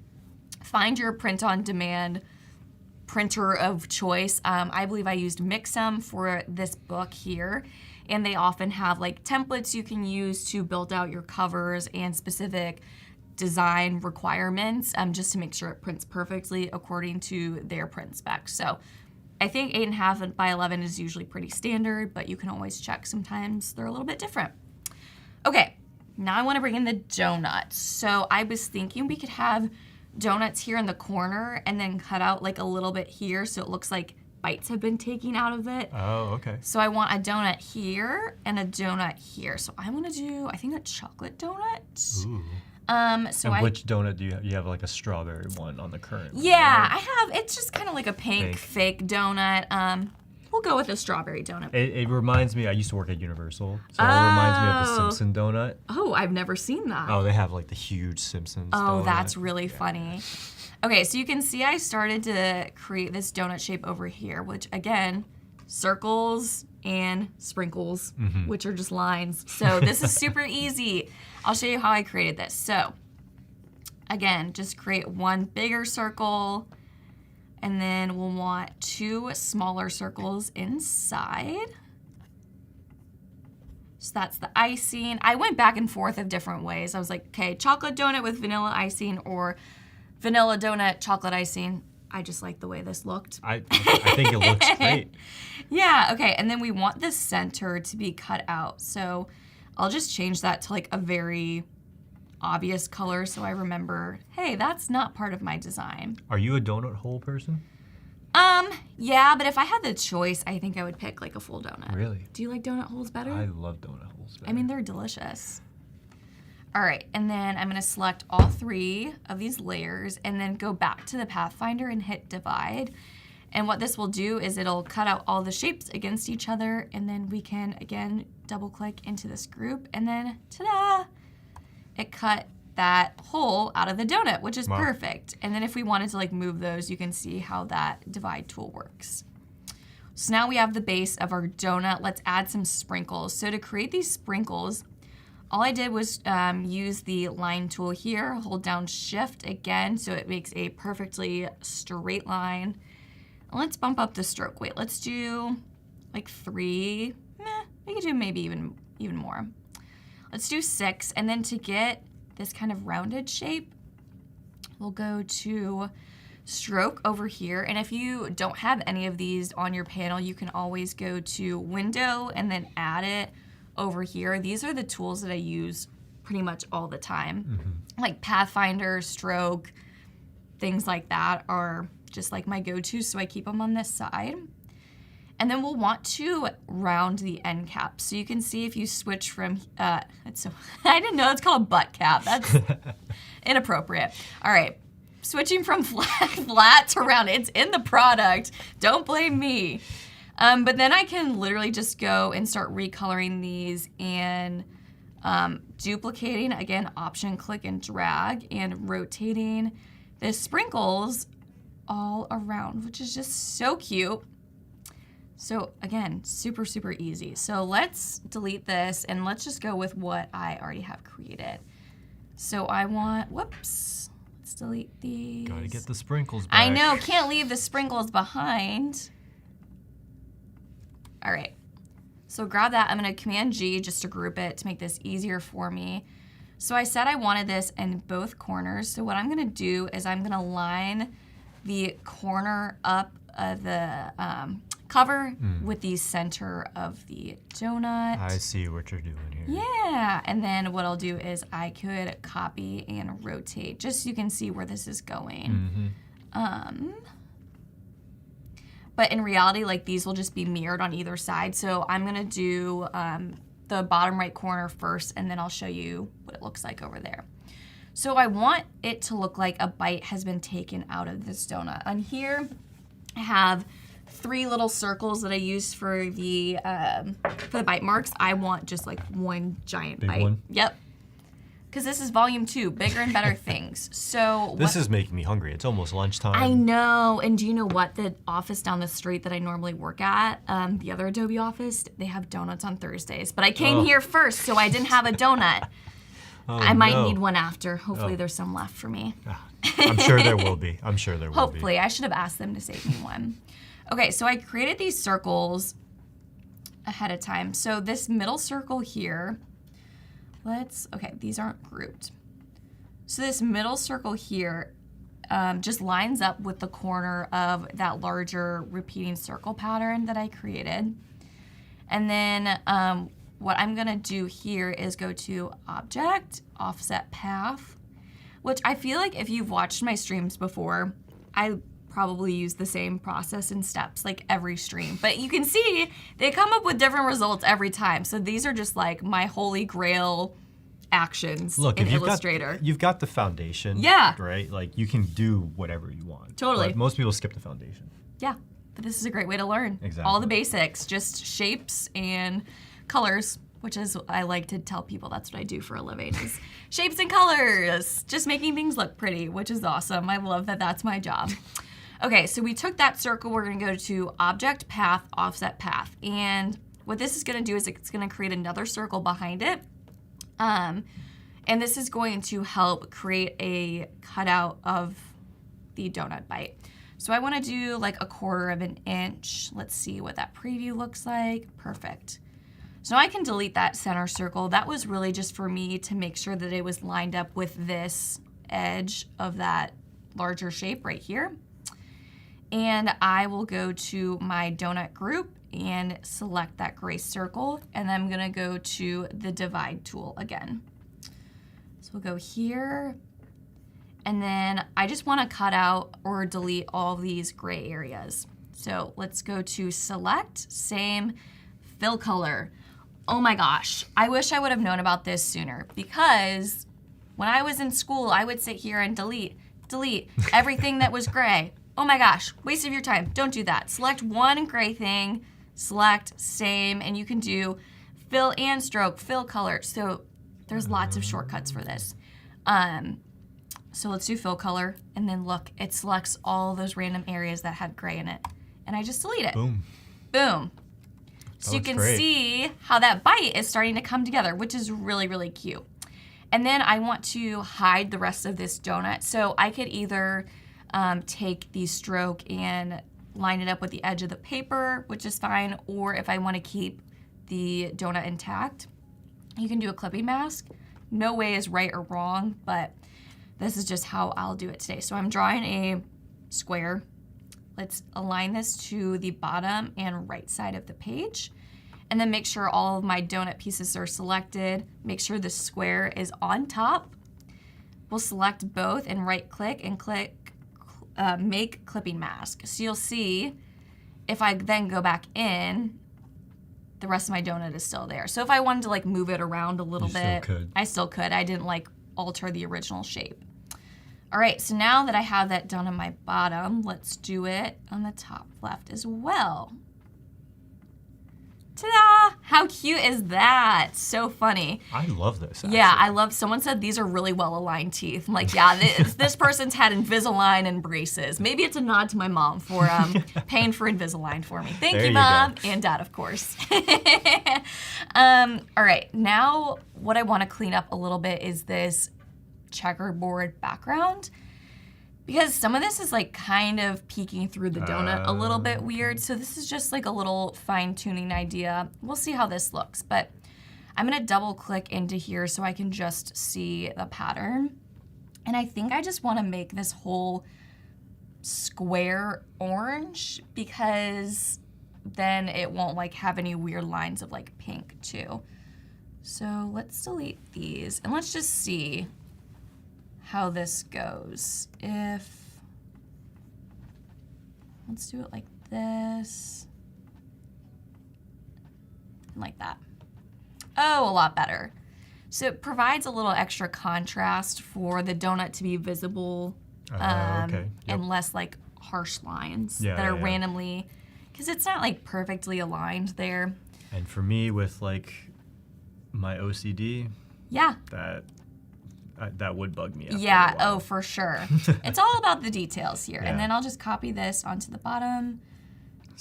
find your print-on-demand printer of choice. I believe I used Mixum for this book here, and they often have like templates you can use to build out your covers and specific design requirements, just to make sure it prints perfectly according to their print specs. So I think 8.5 by 11 is usually pretty standard, but you can always check. Sometimes they're a little bit different. Okay, now I want to bring in the donuts. So I was thinking we could have donuts here in the corner and then cut out like a little bit here so it looks like bites have been taken out of it. Oh, okay. So I want a donut here and a donut here. So I want to do, I think, a chocolate donut. Ooh. And which donut do you have? You have like a strawberry one on the current one, Yeah, right? I have, it's just kind of like a pink fake donut. We'll go with a strawberry donut. It reminds me, I used to work at Universal, so it reminds me of the Simpson donut. Oh, I've never seen that. Oh, they have like the huge Simpsons Oh, donut. that's really funny. Okay, so you can see I started to create this donut shape over here, which again, circles and sprinkles, which are just lines. So this is super easy. I'll show you how I created this. So again, just create one bigger circle, and then we'll want 2 smaller circles inside. So that's the icing. I went back and forth of different ways. I was like, okay, chocolate donut with vanilla icing or vanilla donut, chocolate icing. I just like the way this looked. I think it looks great. Yeah, okay, and then we want the center to be cut out. So I'll just change that to like a very obvious color so I remember, hey, that's not part of my design. Are you a donut hole person? Yeah, but if I had the choice, I think I would pick like a full donut. Really? Do you like donut holes better? I love donut holes better. I mean, they're delicious. All right, and then I'm gonna select all 3 of these layers and then go back to the Pathfinder and hit divide. And what this will do is it'll cut out all the shapes against each other, and then we can, again, double click into this group, and then ta-da! It cut that hole out of the donut, which is perfect. And then if we wanted to like move those, you can see how that divide tool works. So now we have the base of our donut. Let's add some sprinkles. So to create these sprinkles, All I did was use the line tool here, hold down shift again so it makes a perfectly straight line. Let's bump up the stroke weight. Let's do like 3, we could do maybe even more. Let's do 6, and then to get this kind of rounded shape, we'll go to stroke over here. And if you don't have any of these on your panel, you can always go to window and then add it over here. These are the tools that I use pretty much all the time. Like Pathfinder, stroke, things like that are just like my go-to, so I keep them on this side. And then we'll want to round the end cap. So you can see if you switch from, I didn't know it's called butt cap. That's inappropriate. All right, switching from flat to round. It's in the product. Don't blame me. But then I can literally just go and start recoloring these and duplicating, again, option click and drag, and rotating the sprinkles all around, which is just so cute. So again, super, super easy. So let's delete this and let's just go with what I already have created. So I want, whoops, let's delete these. Gotta get the sprinkles back. I know, can't leave the sprinkles behind. All right, so grab that. I'm gonna Command G just to group it to make this easier for me. So I said I wanted this in both corners. So what I'm gonna do is I'm gonna line the corner up of the cover with the center of the donut. I see what you're doing here. Yeah, and then what I'll do is I could copy and rotate just so you can see where this is going. But in reality, like these will just be mirrored on either side. So I'm gonna do the bottom right corner first, and then I'll show you what it looks like over there. So I want it to look like a bite has been taken out of this donut. On here, I have 3 little circles that I use for the bite marks. I want just like one giant Big bite. one? Yep. Because this is volume 2, bigger and better things. So This is making me hungry. It's almost lunchtime. I know. And do you know what? The office down the street that I normally work at, the other Adobe office, they have donuts on Thursdays. But I came here first, so I didn't have a donut. I might need one after. Hopefully there's some left for me. I'm sure there will be. I'm sure there will Hopefully. be. I should have asked them to save me one. Okay, so I created these circles ahead of time. So this middle circle here, okay, these aren't grouped. So this middle circle here just lines up with the corner of that larger repeating circle pattern that I created. And then what I'm gonna do here is go to Object, Offset Path, which I feel like if you've watched my streams before, I probably use the same process and steps like every stream. But you can see they come up with different results every time. So these are just like my holy grail actions in Illustrator. You've got the foundation, right? Like you can do whatever you want. Totally. But most people skip the foundation. Yeah, but this is a great way to learn. Exactly. All the basics, just shapes and colors, which is, I like to tell people that's what I do for a living, is shapes and colors, just making things look pretty, which is awesome. I love that that's my job. Okay, so we took that circle, we're gonna go to Object, Path, Offset Path. And what this is gonna do is it's gonna create another circle behind it. And this is going to help create a cutout of the donut bite. So I wanna do like 1/4 of an inch. Let's see what that preview looks like. Perfect. So now I can delete that center circle. That was really just for me to make sure that it was lined up with this edge of that larger shape right here. And I will go to my donut group and select that gray circle, and then I'm gonna go to the divide tool again. So we'll go here, and then I just wanna cut out or delete all of these gray areas. So let's go to select, same, fill color. Oh my gosh, I wish I would have known about this sooner, because when I was in school, I would sit here and delete everything that was gray. Oh my gosh, waste of your time. Don't do that. Select one gray thing, select same, and you can do fill and stroke, fill color. So there's lots of shortcuts for this. So let's do fill color, and then look, it selects all those random areas that had gray in it. And I just delete it. Boom. Boom. So you can great. see how that bite is starting to come together, which is really, really cute. And then I want to hide the rest of this donut. So I could either take the stroke and line it up with the edge of the paper, which is fine, or if I want to keep the donut intact, you can do a clipping mask. No way is right or wrong, but this is just how I'll do it today. So I'm drawing a square. Let's align this to the bottom and right side of the page. And then make sure all of my donut pieces are selected. Make sure the square is on top. We'll select both and right click and click make clipping mask. So you'll see if I then go back in, the rest of my donut is still there. So if I wanted to like move it around a little bit, I still could. I didn't like alter the original shape. All right, so now that I have that done on my bottom, let's do it on the top left as well. Ta-da! How cute is that? So funny. I love this. Actually. Yeah, I love. Someone said these are really well-aligned teeth. I'm like, yeah, this person's had Invisalign and braces. Maybe it's a nod to my mom for paying for Invisalign for me. Thank you, Mom, and Dad, of course. All right, now what I want to clean up a little bit is this checkerboard background. Because some of this is like kind of peeking through the donut a little bit weird. So this is just like a little fine tuning idea. We'll see how this looks, but I'm gonna double click into here so I can just see the pattern. And I think I just wanna make this whole square orange because then it won't like have any weird lines of like pink too. So let's delete these and let's just see how this goes. Let's do it like this, like that. Oh, a lot better. So it provides a little extra contrast for the donut to be visible and less like harsh lines that are randomly, because it's not like perfectly aligned there. And for me with like my OCD, that would bug me. Yeah, oh, for sure. It's all about the details here. And then I'll just copy this onto the bottom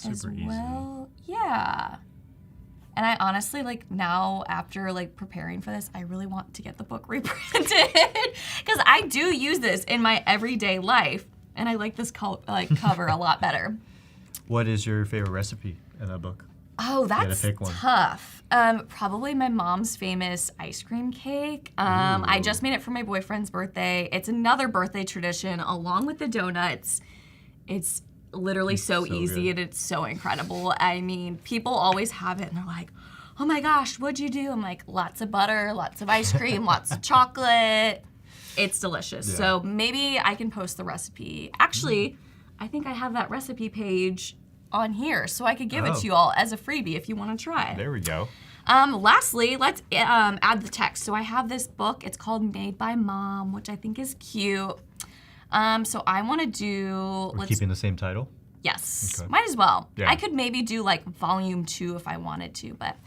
as well. Yeah. And I honestly, like now after like preparing for this, I really want to get the book reprinted because I do use this in my everyday life. And I like this cover a lot better. What is your favorite recipe in that book? Oh, that's tough. Probably my mom's famous ice cream cake. I just made it for my boyfriend's birthday. It's another birthday tradition along with the donuts. It's literally so easy good. And it's so incredible. I mean, people always have it and they're like, oh my gosh, what'd you do? I'm like, lots of butter, lots of ice cream, lots of chocolate. It's delicious. Yeah. So maybe I can post the recipe. Actually, I think I have that recipe page on here, so I could give it to you all as a freebie if you want to try it. There we go. Lastly, let's add the text. So I have this book. It's called Made by Mom, which I think is cute. So I want to do... We're keeping the same title? Yes. Okay. Might as well. Yeah. I could maybe do like volume 2 if I wanted to, but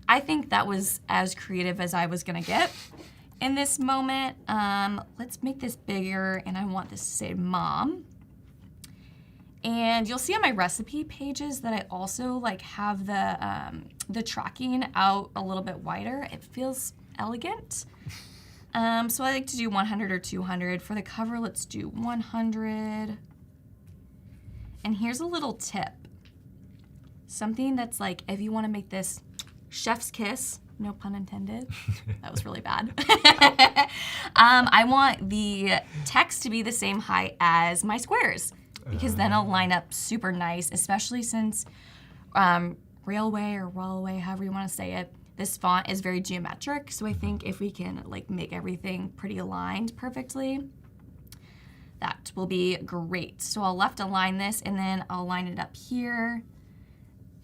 I think that was as creative as I was going to get in this moment. Let's make this bigger, and I want this to say Mom. And you'll see on my recipe pages that I also like have the tracking out a little bit wider. It feels elegant. So I like to do 100 or 200. For the cover, let's do 100. And here's a little tip. Something that's like, if you want to make this chef's kiss, no pun intended. That was really bad. I want the text to be the same height as my squares, because then it'll line up super nice, especially since Railway or Railway, however you want to say it, this font is very geometric. So I think if we can like make everything pretty aligned perfectly, that will be great. So I'll left align this and then I'll line it up here.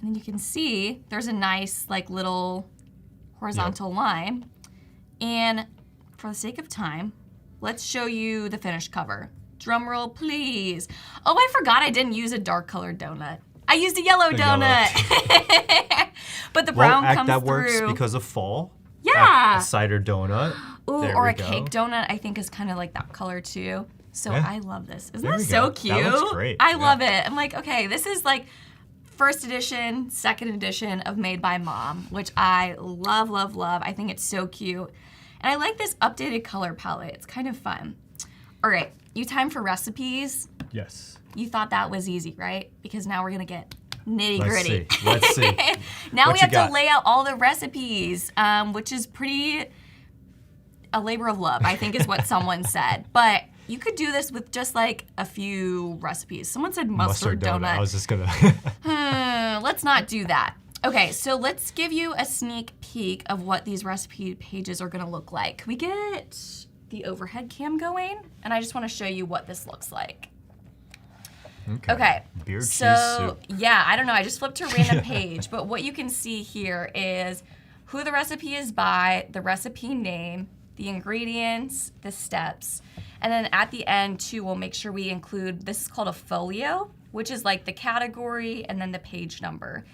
And then you can see there's a nice like little horizontal line. And for the sake of time, let's show you the finished cover. Drum roll, please. Oh, I forgot I didn't use a dark colored donut. I used a yellow donut. But the brown comes that through. Works because of fall. Yeah. A cider donut. Ooh, or a cake donut, I think is kind of like that color too. So I love this. Isn't that so cute? That looks great. I love it. I'm like, okay, this is like first edition, second edition of Made by Mom, which I love, love, love. I think it's so cute. And I like this updated color palette. It's kind of fun. All right, you time for recipes? Yes. You thought that was easy, right? Because now we're gonna get nitty gritty. Let's see. Now What we you have got? to lay out all the recipes, which is pretty a labor of love, I think is what someone said. But you could do this with just like a few recipes. Someone said mustard donut. I was just gonna. Let's not do that. Okay, so let's give you a sneak peek of what these recipe pages are gonna look like. Can we get the overhead cam going? And I just wanna show you what this looks like. Okay. Beer cheese so, soup. yeah, I don't know. I just flipped to a random page, but what you can see here is who the recipe is by, the recipe name, the ingredients, the steps, and then at the end too, we'll make sure we include, this is called a folio, which is like the category and then the page number.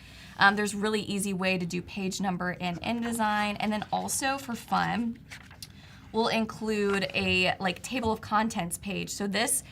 There's really easy way to do page number in InDesign, and then also for fun, we'll include a like table of contents page. So this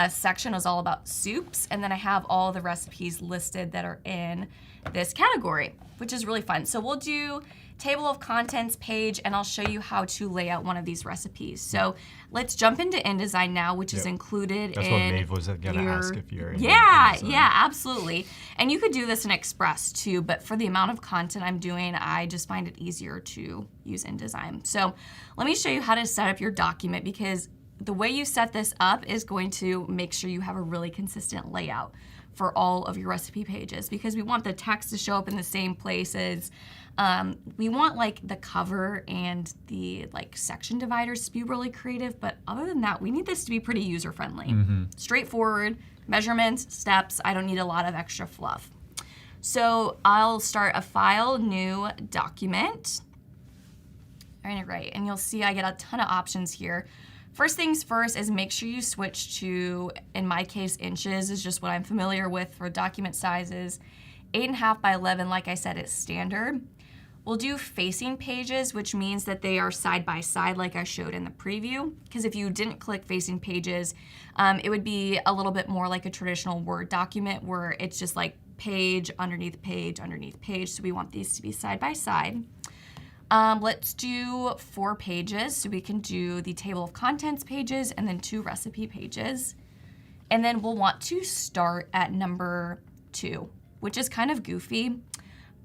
section is all about soups, and then I have all the recipes listed that are in this category, which is really fun. So we'll do table of contents page, and I'll show you how to lay out one of these recipes. So let's jump into InDesign now, which is included That's in what Maeve was gonna ask if you're in Yeah, InDesign. yeah, absolutely. And you could do this in Express too, but for the amount of content I'm doing, I just find it easier to use InDesign. So let me show you how to set up your document, because the way you set this up is going to make sure you have a really consistent layout for all of your recipe pages, because we want the text to show up in the same places. We want like the cover and the like section dividers to be really creative, but other than that, we need this to be pretty user-friendly. Straightforward, measurements, steps. I don't need a lot of extra fluff. So I'll start a file, new document. All right, and you'll see I get a ton of options here. First things first is make sure you switch to, in my case, inches is just what I'm familiar with for document sizes. 8.5 by 11, like I said, is standard. We'll do facing pages, which means that they are side by side like I showed in the preview. Because if you didn't click facing pages, it would be a little bit more like a traditional Word document where it's just like page, underneath page, underneath page. So we want these to be side by side. Let's do 4 pages. So we can do the table of contents pages and then 2 recipe pages. And then we'll want to start at number 2, which is kind of goofy.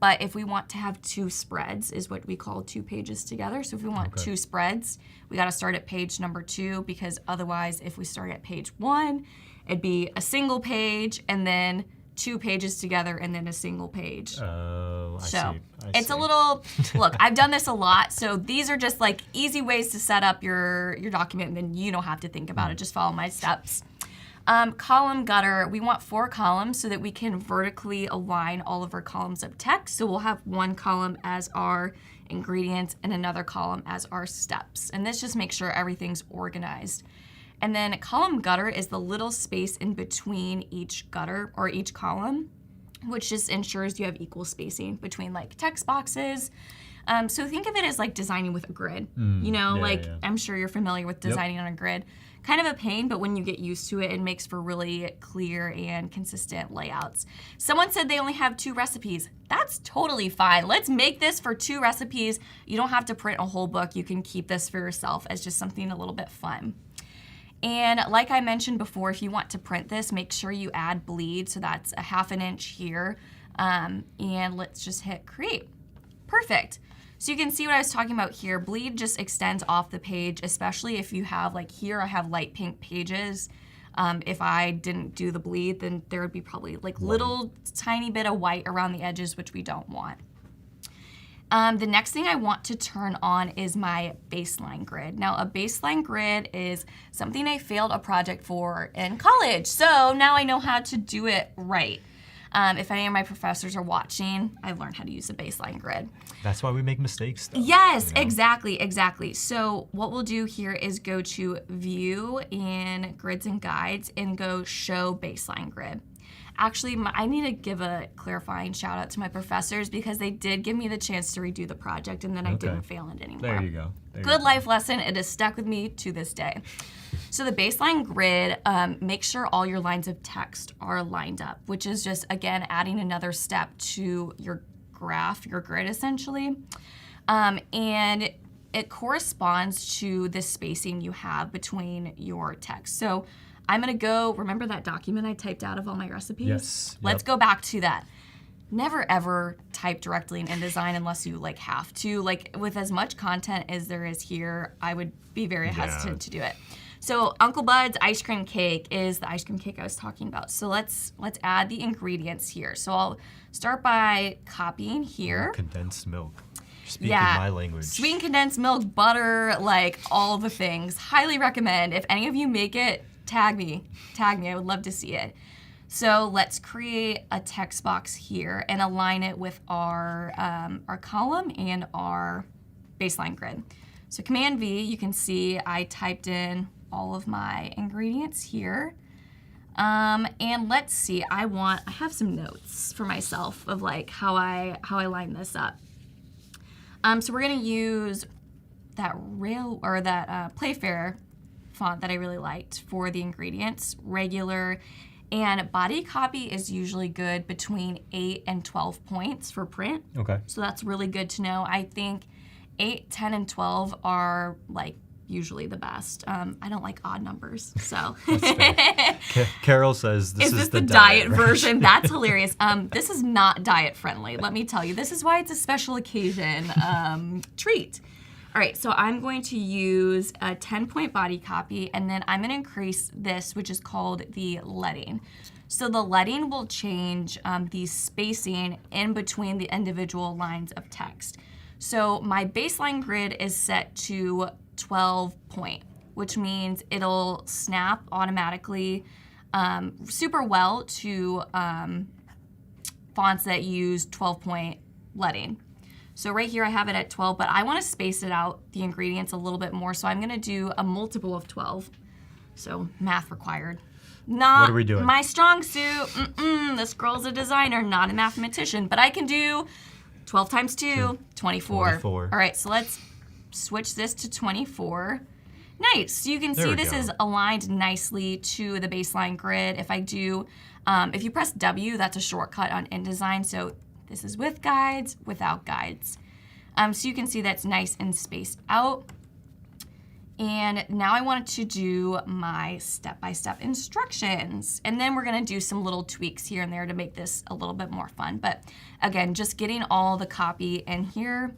But if we want to have 2 spreads is what we call 2 pages together. So if we want 2 spreads, we got to start at page number 2, because otherwise if we start at page 1, it'd be a single page and then 2 pages together and then a single page. Oh, I see. It's a little, look, I've done this a lot. So these are just like easy ways to set up your document, and then you don't have to think about it. Just follow my steps. Column gutter, we want 4 columns so that we can vertically align all of our columns of text. So we'll have one column as our ingredients and another column as our steps. And this just makes sure everything's organized. And then column gutter is the little space in between each gutter or each column, which just ensures you have equal spacing between like text boxes. So think of it as like designing with a grid. I'm sure you're familiar with designing on a grid. Kind of a pain, but when you get used to it, it makes for really clear and consistent layouts. Someone said they only have 2 recipes. That's totally fine. Let's make this for 2 recipes. You don't have to print a whole book. You can keep this for yourself as just something a little bit fun. And like I mentioned before, if you want to print this, make sure you add bleed. So that's a 1/2 inch here. And let's just hit create. Perfect. So you can see what I was talking about here. Bleed just extends off the page, especially if you have, like here, I have light pink pages. If I didn't do the bleed, then there would be probably like little tiny bit of white around the edges, which we don't want. The next thing I want to turn on is my baseline grid. Now, a baseline grid is something I failed a project for in college. So now I know how to do it right. If any of my professors are watching, I've learned how to use a baseline grid. That's why we make mistakes, though. Yes, exactly. So what we'll do here is go to View in Grids and Guides and go Show Baseline Grid. Actually, I need to give a clarifying shout out to my professors, because they did give me the chance to redo the project, and then I didn't fail it anymore. There you go. Good life lesson. It has stuck with me to this day. So the baseline grid, make sure all your lines of text are lined up, which is just, again, adding another step to your graph, your grid essentially. And it corresponds to the spacing you have between your text. So I'm gonna go, remember that document I typed out of all my recipes? Yes. Let's go back to that. Never ever type directly in InDesign unless you like have to. Like with as much content as there is here, I would be very hesitant to do it. So Uncle Bud's ice cream cake is the ice cream cake I was talking about. So let's add the ingredients here. So I'll start by copying here. Condensed milk. Speaking my language. Sweetened condensed milk, butter, like all the things. Highly recommend. If any of you make it, tag me. Tag me. I would love to see it. So let's create a text box here and align it with our column and our baseline grid. So Command V, you can see I typed in all of my ingredients here. And let's see, I have some notes for myself of like how I line this up. So we're gonna use that Playfair font that I really liked for the ingredients, regular. And body copy is usually good between 8 and 12 points for print. Okay. So that's really good to know. I think 8, 10, and 12 are like usually the best. I don't like odd numbers, so. Carol says this is the diet version. That's hilarious. This is not diet friendly, let me tell you. This is why it's a special occasion treat. All right, so I'm going to use a 10-point body copy, and then I'm gonna increase this, which is called the leading. So the leading will change the spacing in between the individual lines of text. So my baseline grid is set to 12 point, which means it'll snap automatically super well to fonts that use 12-point leading. So right here I have it at 12, but I want to space it out, the ingredients, a little bit more. So I'm going to do a multiple of 12. So math required. Not what are we doing? My strong suit. This girl's a designer, not a mathematician. But I can do 12 times 2, 24. All right, so let's switch this to 24. Nice. So you can see this is aligned nicely to the baseline grid. If I do, if you press W, that's a shortcut on InDesign. So this is with guides, without guides. So you can see that's nice and spaced out. And now I want to do my step-by-step instructions. And then we're gonna do some little tweaks here and there to make this a little bit more fun. But again, just getting all the copy in here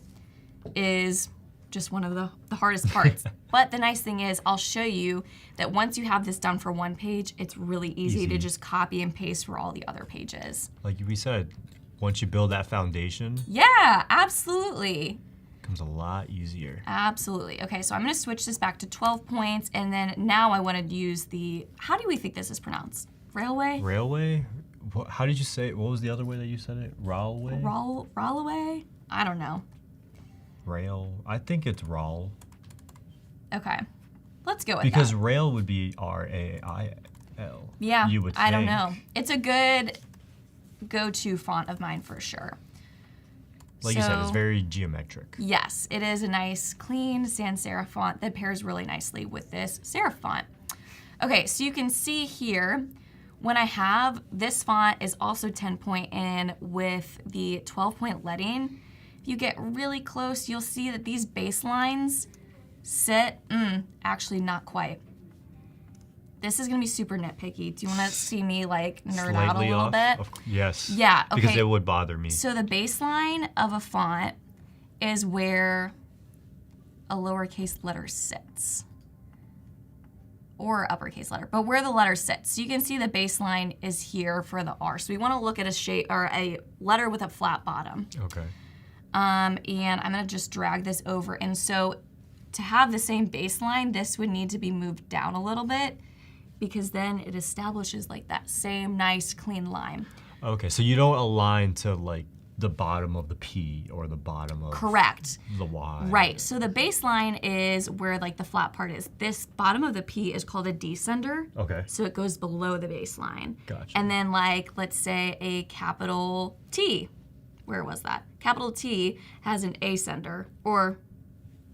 is just one of the hardest parts. But the nice thing is I'll show you that once you have this done for one page, it's really easy to just copy and paste for all the other pages. Like we said, once you build that foundation. Yeah, absolutely. It becomes a lot easier. Absolutely. Okay, so I'm gonna switch this back to 12 points, and then now I wanna use the, how do we think this is pronounced? Railway? Railway? How did you say it? What was the other way that you said it? Railway? Railway? I don't know. Rail? I think it's rail. Okay, let's go with because that. rail would be R-A-I-L. Yeah, you would think. I don't know. It's a good go-to font of mine for sure. Like you said, it's very geometric. Yes, it is a nice, clean sans serif font that pairs really nicely with this serif font. Okay, so you can see here, when I have this font is also 10-point in with the 12-point leading. If you get really close, you'll see that these baselines sit, actually not quite. This is gonna be super nitpicky. Do you wanna see me like nerd out a little bit? Yes. Yeah, okay. Because it would bother me. So the baseline of a font is where a lowercase letter sits. Or uppercase letter, but where the letter sits. So you can see the baseline is here for the R. So we wanna look at a shape or a letter with a flat bottom. Okay. And I'm gonna just drag this over. And so to have the same baseline, this would need to be moved down a little bit, because then it establishes like that same nice clean line. Okay, so you don't align to like the bottom of the P or the bottom of Correct. The Y. Right, so the baseline is where like the flat part is. This bottom of the P is called a descender. Okay. So it goes below the baseline. Gotcha. And then like, let's say a capital T, where was that? Capital T has an ascender, or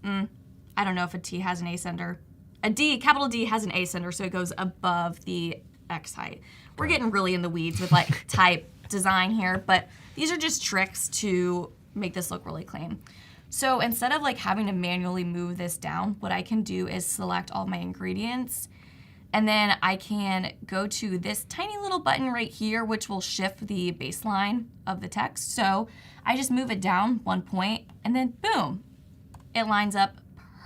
I don't know if a T has an ascender. a D, capital D has an A center, so it goes above the X height. We're getting really in the weeds with like type design here, but these are just tricks to make this look really clean. So instead of like having to manually move this down, what I can do is select all my ingredients, and then I can go to this tiny little button right here, which will shift the baseline of the text. So I just move it down 1 point, and then boom, it lines up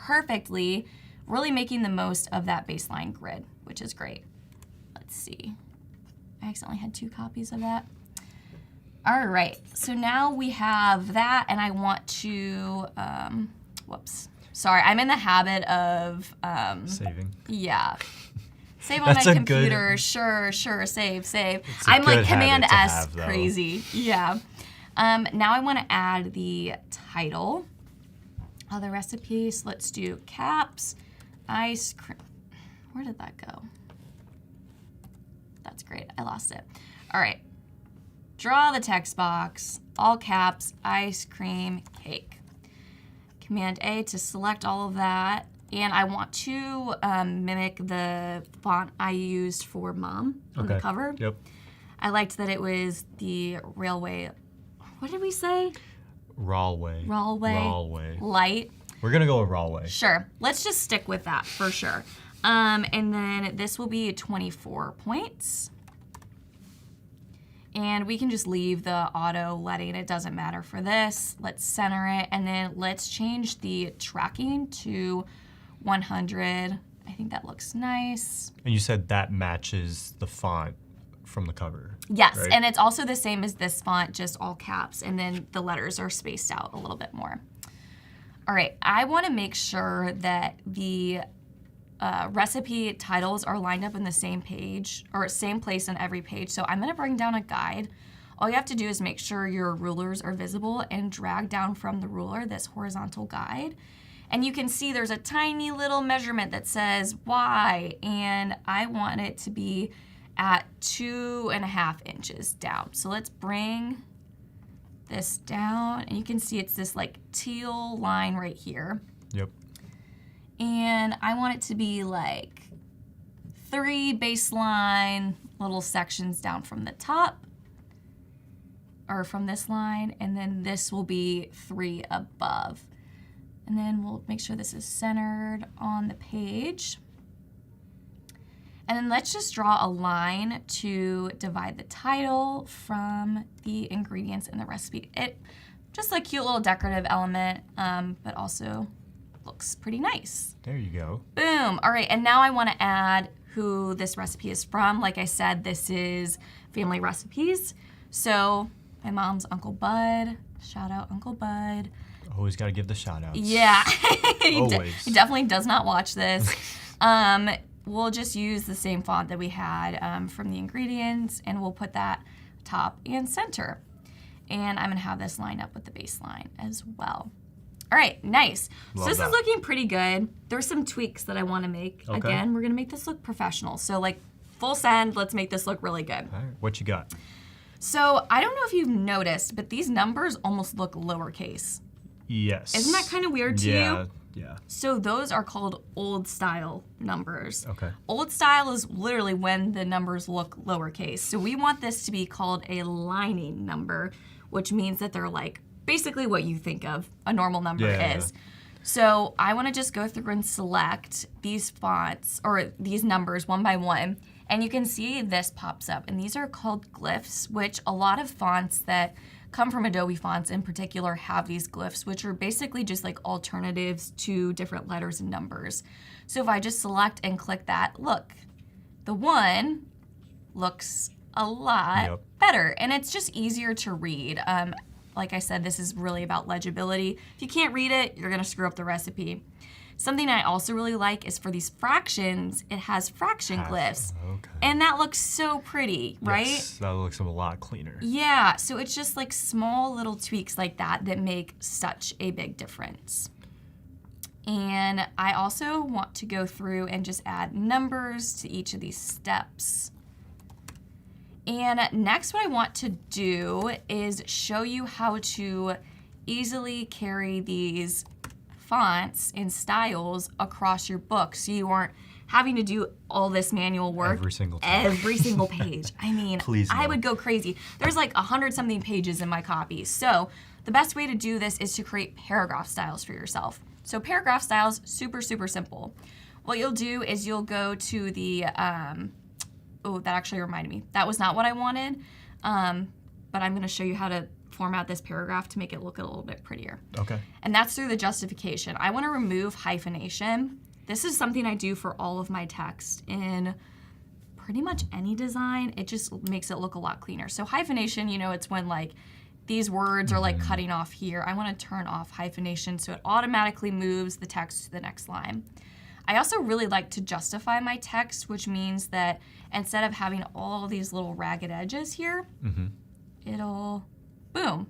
perfectly, really making the most of that baseline grid, which is great. Let's see. I accidentally had 2 copies of that. All right, so now we have that, and I want to, whoops. Sorry, I'm in the habit of... saving. Yeah. Save on my computer, sure, save. I'm like Command S crazy. Yeah. Now I want to add the title of the recipe. So let's do caps, ice cream. Where did that go? That's great, I lost it. All right. Draw the text box, all caps, ice cream cake. Command A to select all of that. And I want to mimic the font I used for Mom on the cover. Yep. I liked that it was the railway, what did we say? Rawlway. Light. We're going to go with Rawlway. Sure. Let's just stick with that for sure. And then this will be 24 points. And we can just leave the auto letting, it doesn't matter for this. Let's center it, and then let's change the tracking to 100. I think that looks nice. And you said that matches the font from the cover. Yes, right? And it's also the same as this font, just all caps, and then the letters are spaced out a little bit more. All right, I want to make sure that the recipe titles are lined up in the same page or same place on every page. So I'm going to bring down a guide. All you have to do is make sure your rulers are visible and drag down from the ruler this horizontal guide. And you can see there's a tiny little measurement that says Y, and I want it to be at 2.5 inches down. So let's bring this down, and you can see it's this like teal line right here. Yep. And I want it to be like 3 baseline little sections down from the top, or from this line, and then this will be 3 above. And then we'll make sure this is centered on the page. And then let's just draw a line to divide the title from the ingredients in the recipe. It just a cute little decorative element, but also looks pretty nice. There you go. Boom. All right, and now I want to add who this recipe is from. Like I said, this is Family Recipes. So my mom's Uncle Bud. Shout out Uncle Bud. Always got to give the shout outs. Yeah. Always. He definitely does not watch this. We'll just use the same font that we had from the ingredients, and we'll put that top and center. And I'm going to have this line up with the baseline as well. All right, nice. Love so this that. is looking pretty good. There's some tweaks that I want to make. Okay. Again, we're going to make this look professional. So like full send, let's make this look really good. All right, what you got? So I don't know if you've noticed, but these numbers almost look lowercase. Yes. Isn't that kind of weird to you? Yeah. So those are called old style numbers. Okay. Old style is literally when the numbers look lowercase. So we want this to be called a lining number, which means that they're like basically what you think of a normal number is. So I want to just go through and select these fonts or these numbers one by one. And you can see this pops up. And these are called glyphs, which a lot of fonts that come from Adobe fonts in particular have these glyphs, which are basically just like alternatives to different letters and numbers. So if I just select and click that, look, the 1 looks a lot better, and it's just easier to read. Like I said, this is really about legibility. If you can't read it, you're gonna screw up the recipe. Something I also really like is for these fractions, it has fraction glyphs. Okay. And that looks so pretty, right? Yes, that looks a lot cleaner. Yeah, so it's just like small little tweaks like that that make such a big difference. And I also want to go through and just add numbers to each of these steps. And next what I want to do is show you how to easily carry these fonts and styles across your book, so you aren't having to do all this manual work Every single time. every single page. I mean, Please I no. would go crazy. There's like 100-something pages in my copy. So the best way to do this is to create paragraph styles for yourself. So paragraph styles, super, super simple. What you'll do is you'll go to the, oh, that actually reminded me. That was not what I wanted, but I'm gonna show you how to format this paragraph to make it look a little bit prettier. Okay. And that's through the justification. I wanna remove hyphenation. This is something I do for all of my text in pretty much any design. It just makes it look a lot cleaner. So hyphenation, you know, it's when like these words are like cutting off here. I want to turn off hyphenation so it automatically moves the text to the next line. I also really like to justify my text, which means that instead of having all these little ragged edges here, it'll, boom,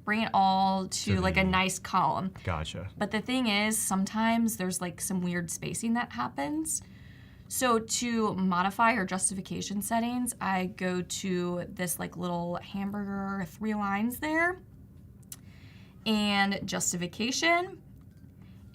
bring it all to like a nice column. Gotcha. But the thing is, sometimes there's like some weird spacing that happens. So to modify our justification settings, I go to this like little hamburger 3 lines there and justification.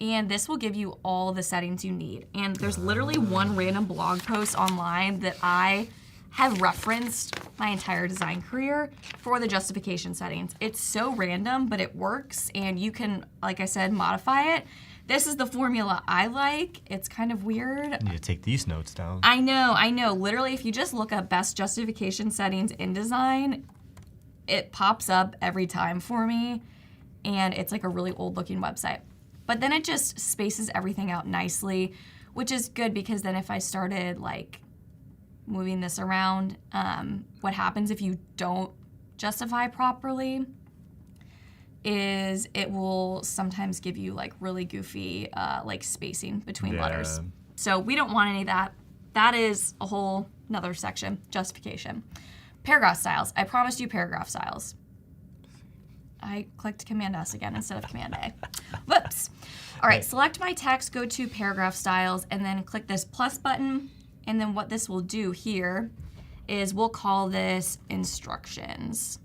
And this will give you all the settings you need. And there's literally one random blog post online that I have referenced my entire design career for the justification settings. It's so random, but it works, and you can, like I said, modify it. This is the formula I like. It's kind of weird. I need to take these notes down. I know. Literally, if you just look up best justification settings in design, it pops up every time for me, and it's like a really old looking website. But then it just spaces everything out nicely, which is good because then if I started like moving this around, what happens if you don't justify properly is it will sometimes give you like really goofy like spacing between letters. So we don't want any of that. That is a whole another section, justification. Paragraph styles. I promised you paragraph styles. I clicked Command S again instead of Command A. Whoops. All right, select my text, go to paragraph styles, and then click this plus button. And then what this will do here is we'll call this instructions.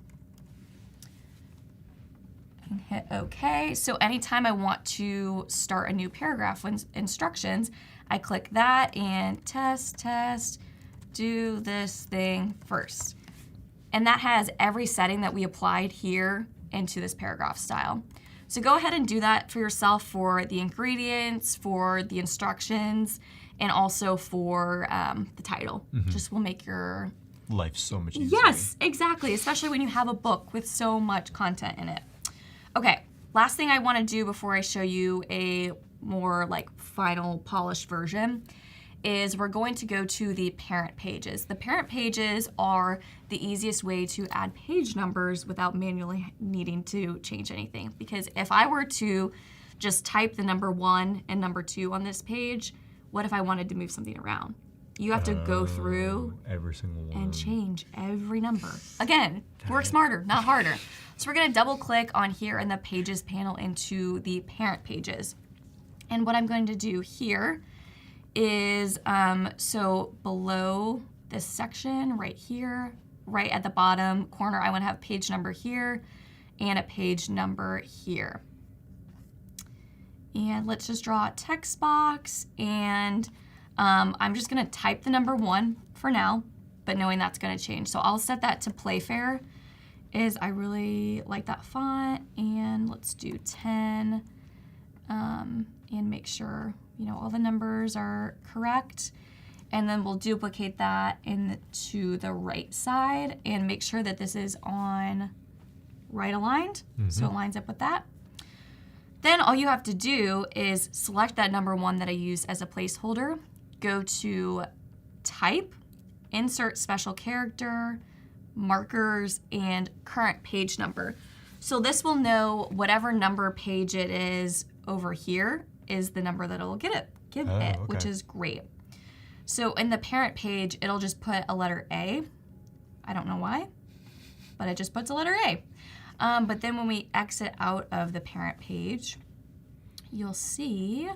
And hit OK. So anytime I want to start a new paragraph with instructions, I click that and test, do this thing first. And that has every setting that we applied here into this paragraph style. So go ahead and do that for yourself for the ingredients, for the instructions, and also for the title. Just will make your life so much easier. Yes, exactly, especially when you have a book with so much content in it. Okay, last thing I want to do before I show you a more like final polished version is we're going to go to the parent pages. The parent pages are the easiest way to add page numbers without manually needing to change anything. Because if I were to just type the number 1 and number 2 on this page, what if I wanted to move something around? You have to go through every single one and change every number. Again, work smarter, not harder. So we're gonna double click on here in the pages panel into the parent pages. And what I'm going to do here is, so below this section right here, right at the bottom corner, I want to have page number here and a page number here. And let's just draw a text box, and I'm just going to type the number 1 for now, but knowing that's going to change. So I'll set that to Playfair, is I really like that font, and let's do 10, and make sure all the numbers are correct. And then we'll duplicate that to the right side and make sure that this is on right aligned, so it lines up with that. Then all you have to do is select that number 1 that I used as a placeholder, go to Type, Insert Special Character, Markers, and Current Page Number. So this will know whatever number page it is over here is the number that it'll give it, which is great. So in the parent page, it'll just put a letter A. I don't know why, but it just puts a letter A. But then when we exit out of the parent page, you'll see,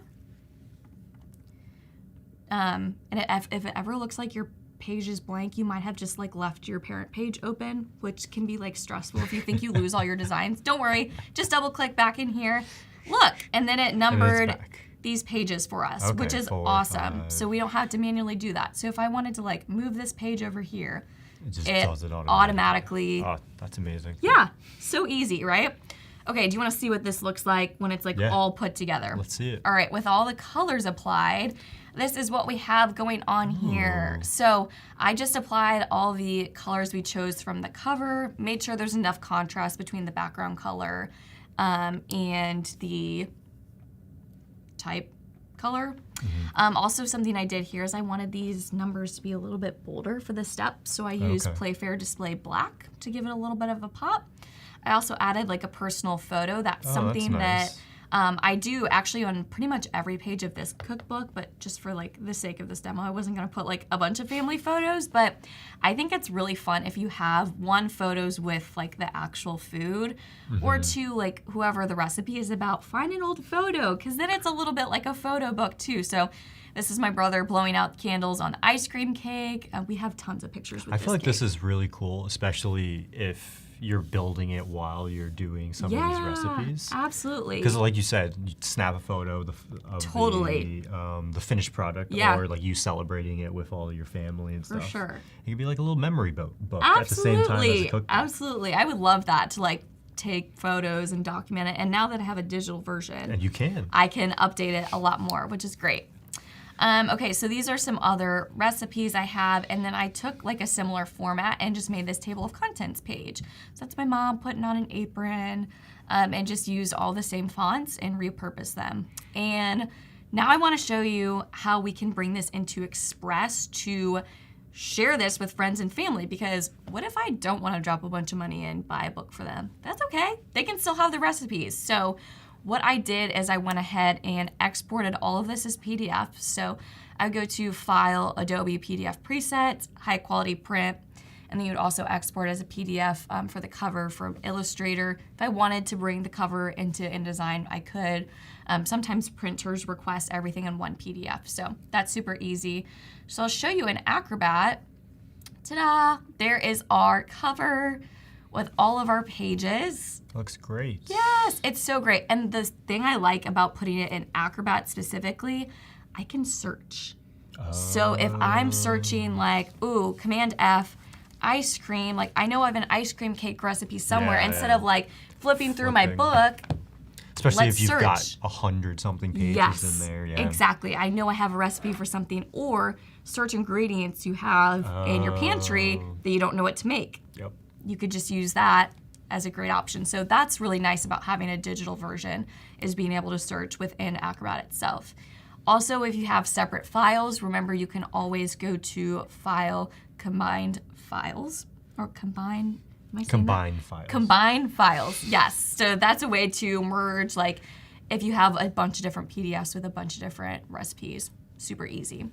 and if it ever looks like your page is blank, you might have just like left your parent page open, which can be like stressful if you think you lose all your designs. Don't worry, just double click back in here. Look, and then it it's numbered back. these pages for us, Okay, which is 4, awesome. 5. So we don't have to manually do that. So if I wanted to like move this page over here, It just it does it automatically. Oh, that's amazing. Yeah, so easy, right? Okay, do you want to see what this looks like when it's like all put together? Let's see it. All right, with all the colors applied, this is what we have going on here. So I just applied all the colors we chose from the cover, made sure there's enough contrast between the background color and the type color. Also, something I did here is I wanted these numbers to be a little bit bolder for the step, so I used Playfair Display Black to give it a little bit of a pop. I also added like a personal photo. That's something nice. that I do actually on pretty much every page of this cookbook, but just for like the sake of this demo, I wasn't gonna put like a bunch of family photos, but I think it's really fun if you have 1 photos with like the actual food or 2, like whoever the recipe is about, find an old photo, because then it's a little bit like a photo book too. So this is my brother blowing out candles on the ice cream cake. We have tons of pictures with I this feel like cake. this is really cool, especially if you're building it while you're doing some of these recipes. Absolutely. Because like you said, you snap a photo of the finished product, or like you celebrating it with all your family and For stuff. sure. It could be like a little memory book Absolutely. at the same time as a cookbook. Absolutely. I would love that to like take photos and document it. And now that I have a digital version, And you can. I can update it a lot more, which is great. Okay, so these are some other recipes I have, and then I took like a similar format and just made this table of contents page. So that's my mom putting on an apron, and just used all the same fonts and repurposed them. And now I want to show you how we can bring this into Express to share this with friends and family, because what if I don't want to drop a bunch of money and buy a book for them? That's okay. They can still have the recipes. So what I did is I went ahead and exported all of this as PDF. So I would go to File, Adobe PDF Presets, High Quality Print, and then you would also export as a PDF for the cover from Illustrator. If I wanted to bring the cover into InDesign, I could. Sometimes printers request everything in one PDF, so that's super easy. So I'll show you in Acrobat. Ta-da! There is our cover with all of our pages. Looks great. Yes, it's so great. And the thing I like about putting it in Acrobat specifically, I can search. So if I'm searching like, ooh, Command F, ice cream, like I know I have an ice cream cake recipe somewhere, instead of like flipping through my book. Especially let's if you've search. got 100-something pages in there. Yeah. Exactly. I know I have a recipe for something, or search ingredients you have in your pantry that you don't know what to make. Yep. You could just use that as a great option. So that's really nice about having a digital version, is being able to search within Acrobat itself. Also, if you have separate files, remember you can always go to File, Combined Files, or Combine. Am I saying Combine that? files. Combine files, yes. So that's a way to merge, like if you have a bunch of different PDFs with a bunch of different recipes, super easy.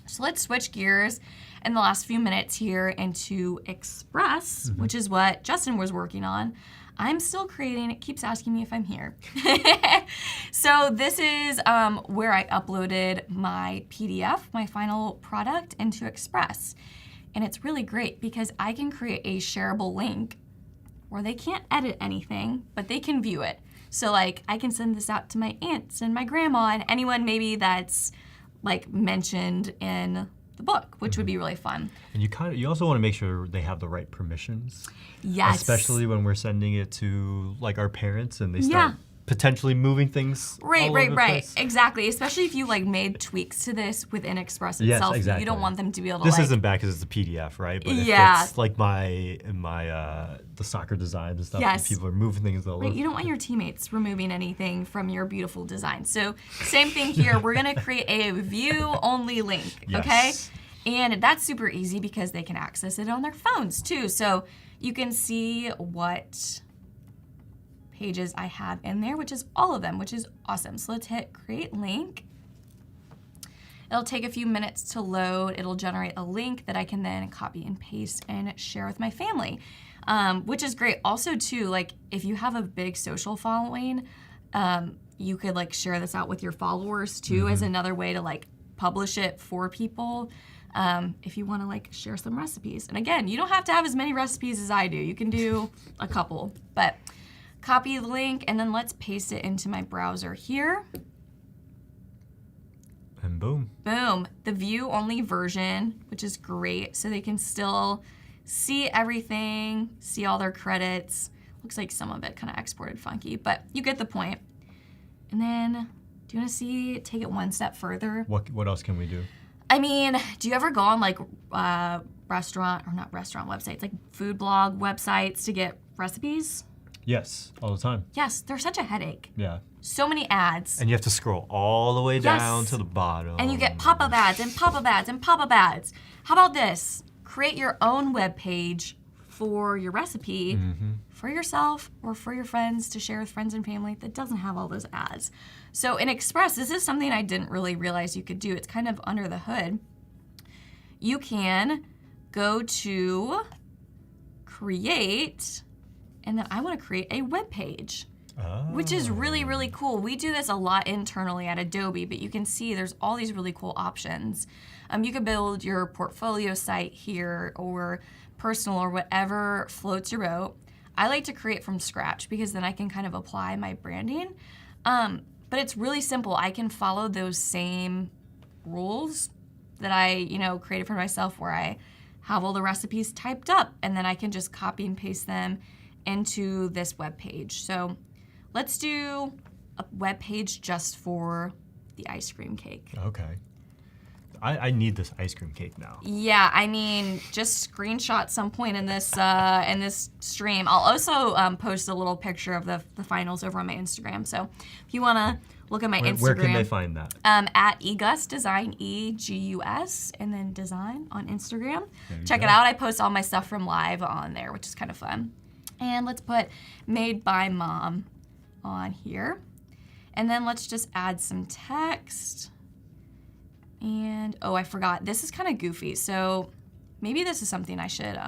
So let's switch gears in the last few minutes here into Express, which is what Justin was working on. I'm still creating. It keeps asking me if I'm here. So this is where I uploaded my PDF, my final product, into Express. And it's really great because I can create a shareable link where they can't edit anything, but they can view it. So like I can send this out to my aunts and my grandma and anyone maybe that's like mentioned in the book, which would be really fun. And you also want to make sure they have the right permissions. Yes. Especially when we're sending it to like our parents and they start potentially moving things. Right. Place. Exactly. Especially if you like made tweaks to this within Express itself. Yes, exactly. You don't want them to be able to This like, isn't bad because it's a PDF, right? But if it's like my the soccer designs and stuff, and people are moving things all over. You don't want your teammates removing anything from your beautiful design. So same thing here. We're going to create a view-only link, okay? And that's super easy because they can access it on their phones too. So you can see what pages I have in there, which is all of them, which is awesome. So let's hit create link. It'll take a few minutes to load. It'll generate a link that I can then copy and paste and share with my family, which is great. Also too, like if you have a big social following, you could like share this out with your followers too as another way to like publish it for people. If you want to like share some recipes. And again, you don't have to have as many recipes as I do. You can do a couple, but copy the link, and then let's paste it into my browser here. And boom. Boom. The view-only version, which is great, so they can still see everything, see all their credits. Looks like some of it kind of exported funky, but you get the point. And then, do you want to take it one step further? What else can we do? I mean, do you ever go on like restaurant websites, like food blog websites to get recipes? Yes, all the time. Yes, they're such a headache. Yeah. So many ads. And you have to scroll all the way down to the bottom. And you get pop-up ads and pop-up ads and pop-up ads. How about this? Create your own web page for your recipe for yourself or for your friends to share with friends and family that doesn't have all those ads. So in Express, this is something I didn't really realize you could do. It's kind of under the hood. You can go to create, and then I want to create a web page. Which is really, really cool. We do this a lot internally at Adobe, but you can see there's all these really cool options. You can build your portfolio site here or personal or whatever floats your boat. I like to create from scratch because then I can kind of apply my branding. But it's really simple. I can follow those same rules that I, created for myself where I have all the recipes typed up and then I can just copy and paste them into this web page. So let's do a web page just for the ice cream cake. Okay. I need this ice cream cake now. Yeah, I mean, just screenshot some point in this stream. I'll also post a little picture of the finals over on my Instagram. So if you want to look at my Instagram. Where can they find that? At Egus Design, EGUS, and then Design on Instagram. Check it out. I post all my stuff from live on there, which is kind of fun. And let's put Made by Mom on here. And then let's just add some text. And, oh, I forgot. This is kind of goofy. So maybe this is something I should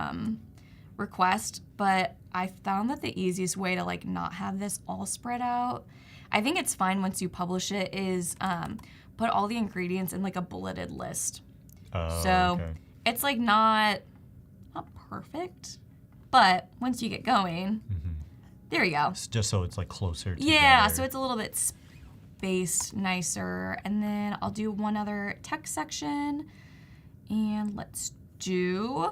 request, but I found that the easiest way to not have this all spread out, I think it's fine once you publish it, is put all the ingredients in a bulleted list. So it's not perfect, but once you get going, there you go. Just so it's closer together. Yeah, so it's a little bit spaced nicer. And then I'll do one other text section. And let's do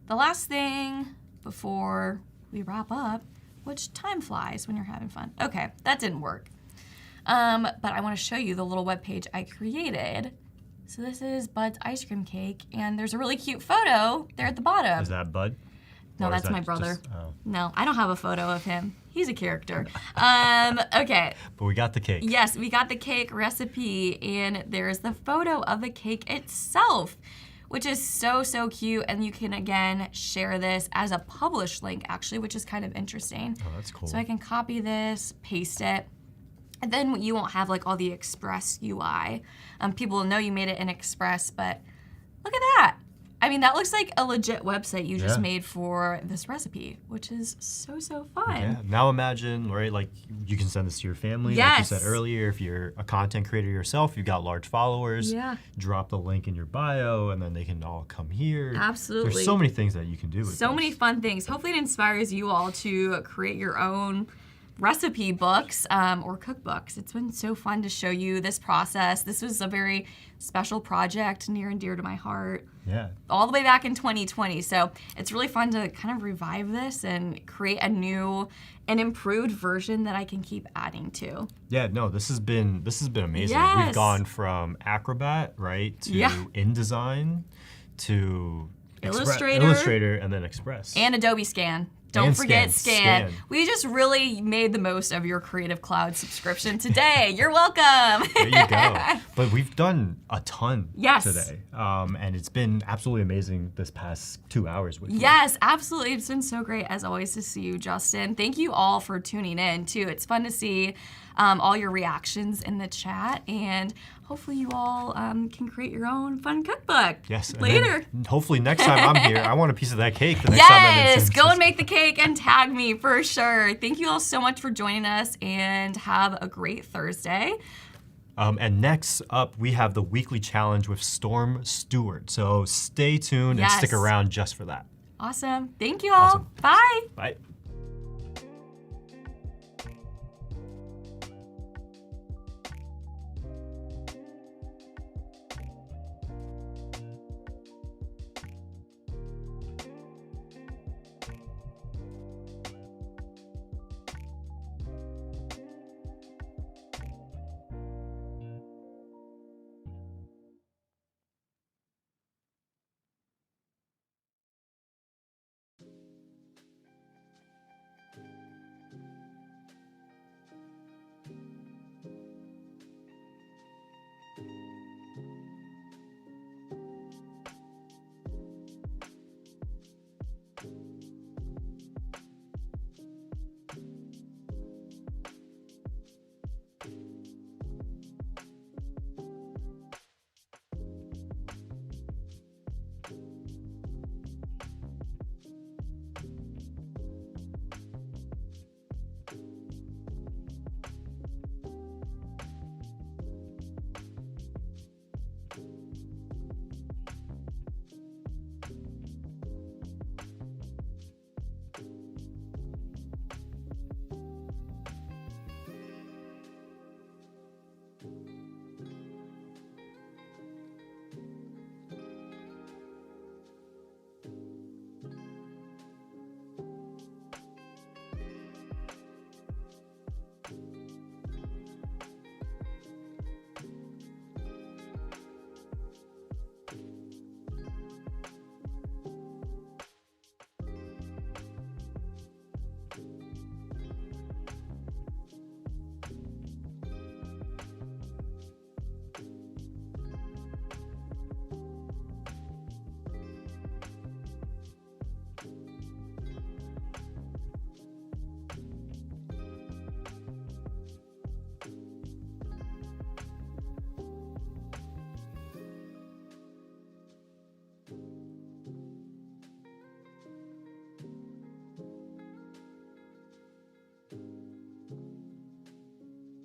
the last thing before we wrap up, which time flies when you're having fun. Okay, that didn't work. But I want to show you the little web page I created. So this is Bud's ice cream cake, and there's a really cute photo there at the bottom. Is that Bud? No, that's my brother. No, I don't have a photo of him. He's a character. Okay. But we got the cake. Yes, we got the cake recipe, and there's the photo of the cake itself, which is so, so cute. And you can, again, share this as a published link, actually, which is kind of interesting. Oh, that's cool. So I can copy this, paste it, and then you won't have all the Express UI. People will know you made it in Express, but look at that. I mean, that looks like a legit website you just made for this recipe, which is so, so fun. Yeah. Now imagine, right, you can send this to your family. Yes. Like you said earlier, if you're a content creator yourself, you've got large followers. Yeah. Drop the link in your bio, and then they can all come here. Absolutely. There's so many things that you can do with So this. many fun things. Hopefully it inspires you all to create your own recipe books or cookbooks. It's been so fun to show you this process. This was a very special project, near and dear to my heart. Yeah. All the way back in 2020. So it's really fun to kind of revive this and create a new and improved version that I can keep adding to. Yeah, no, this has been amazing. Yes. We've gone from Acrobat, right, to InDesign to Illustrator and then Express. And Adobe Scan. Don't forget Scan. We just really made the most of your Creative Cloud subscription today. You're welcome. There you go. But we've done a ton Yes. today. And it's been absolutely amazing this past 2 hours with you. Yes, absolutely. It's been so great, as always, to see you, Justin. Thank you all for tuning in, too. It's fun to see all your reactions in the chat. And hopefully you all can create your own fun cookbook. Yes. Later. Hopefully next time I'm here, I want a piece of that cake the next time I'm in Yes, San go and Francisco. make the cake and tag me for sure. Thank you all so much for joining us, and have a great Thursday. And next up, we have the weekly challenge with Storm Stewart. So stay tuned and Yes. stick around just for that. Awesome. Thank you all. Awesome. Bye. Bye.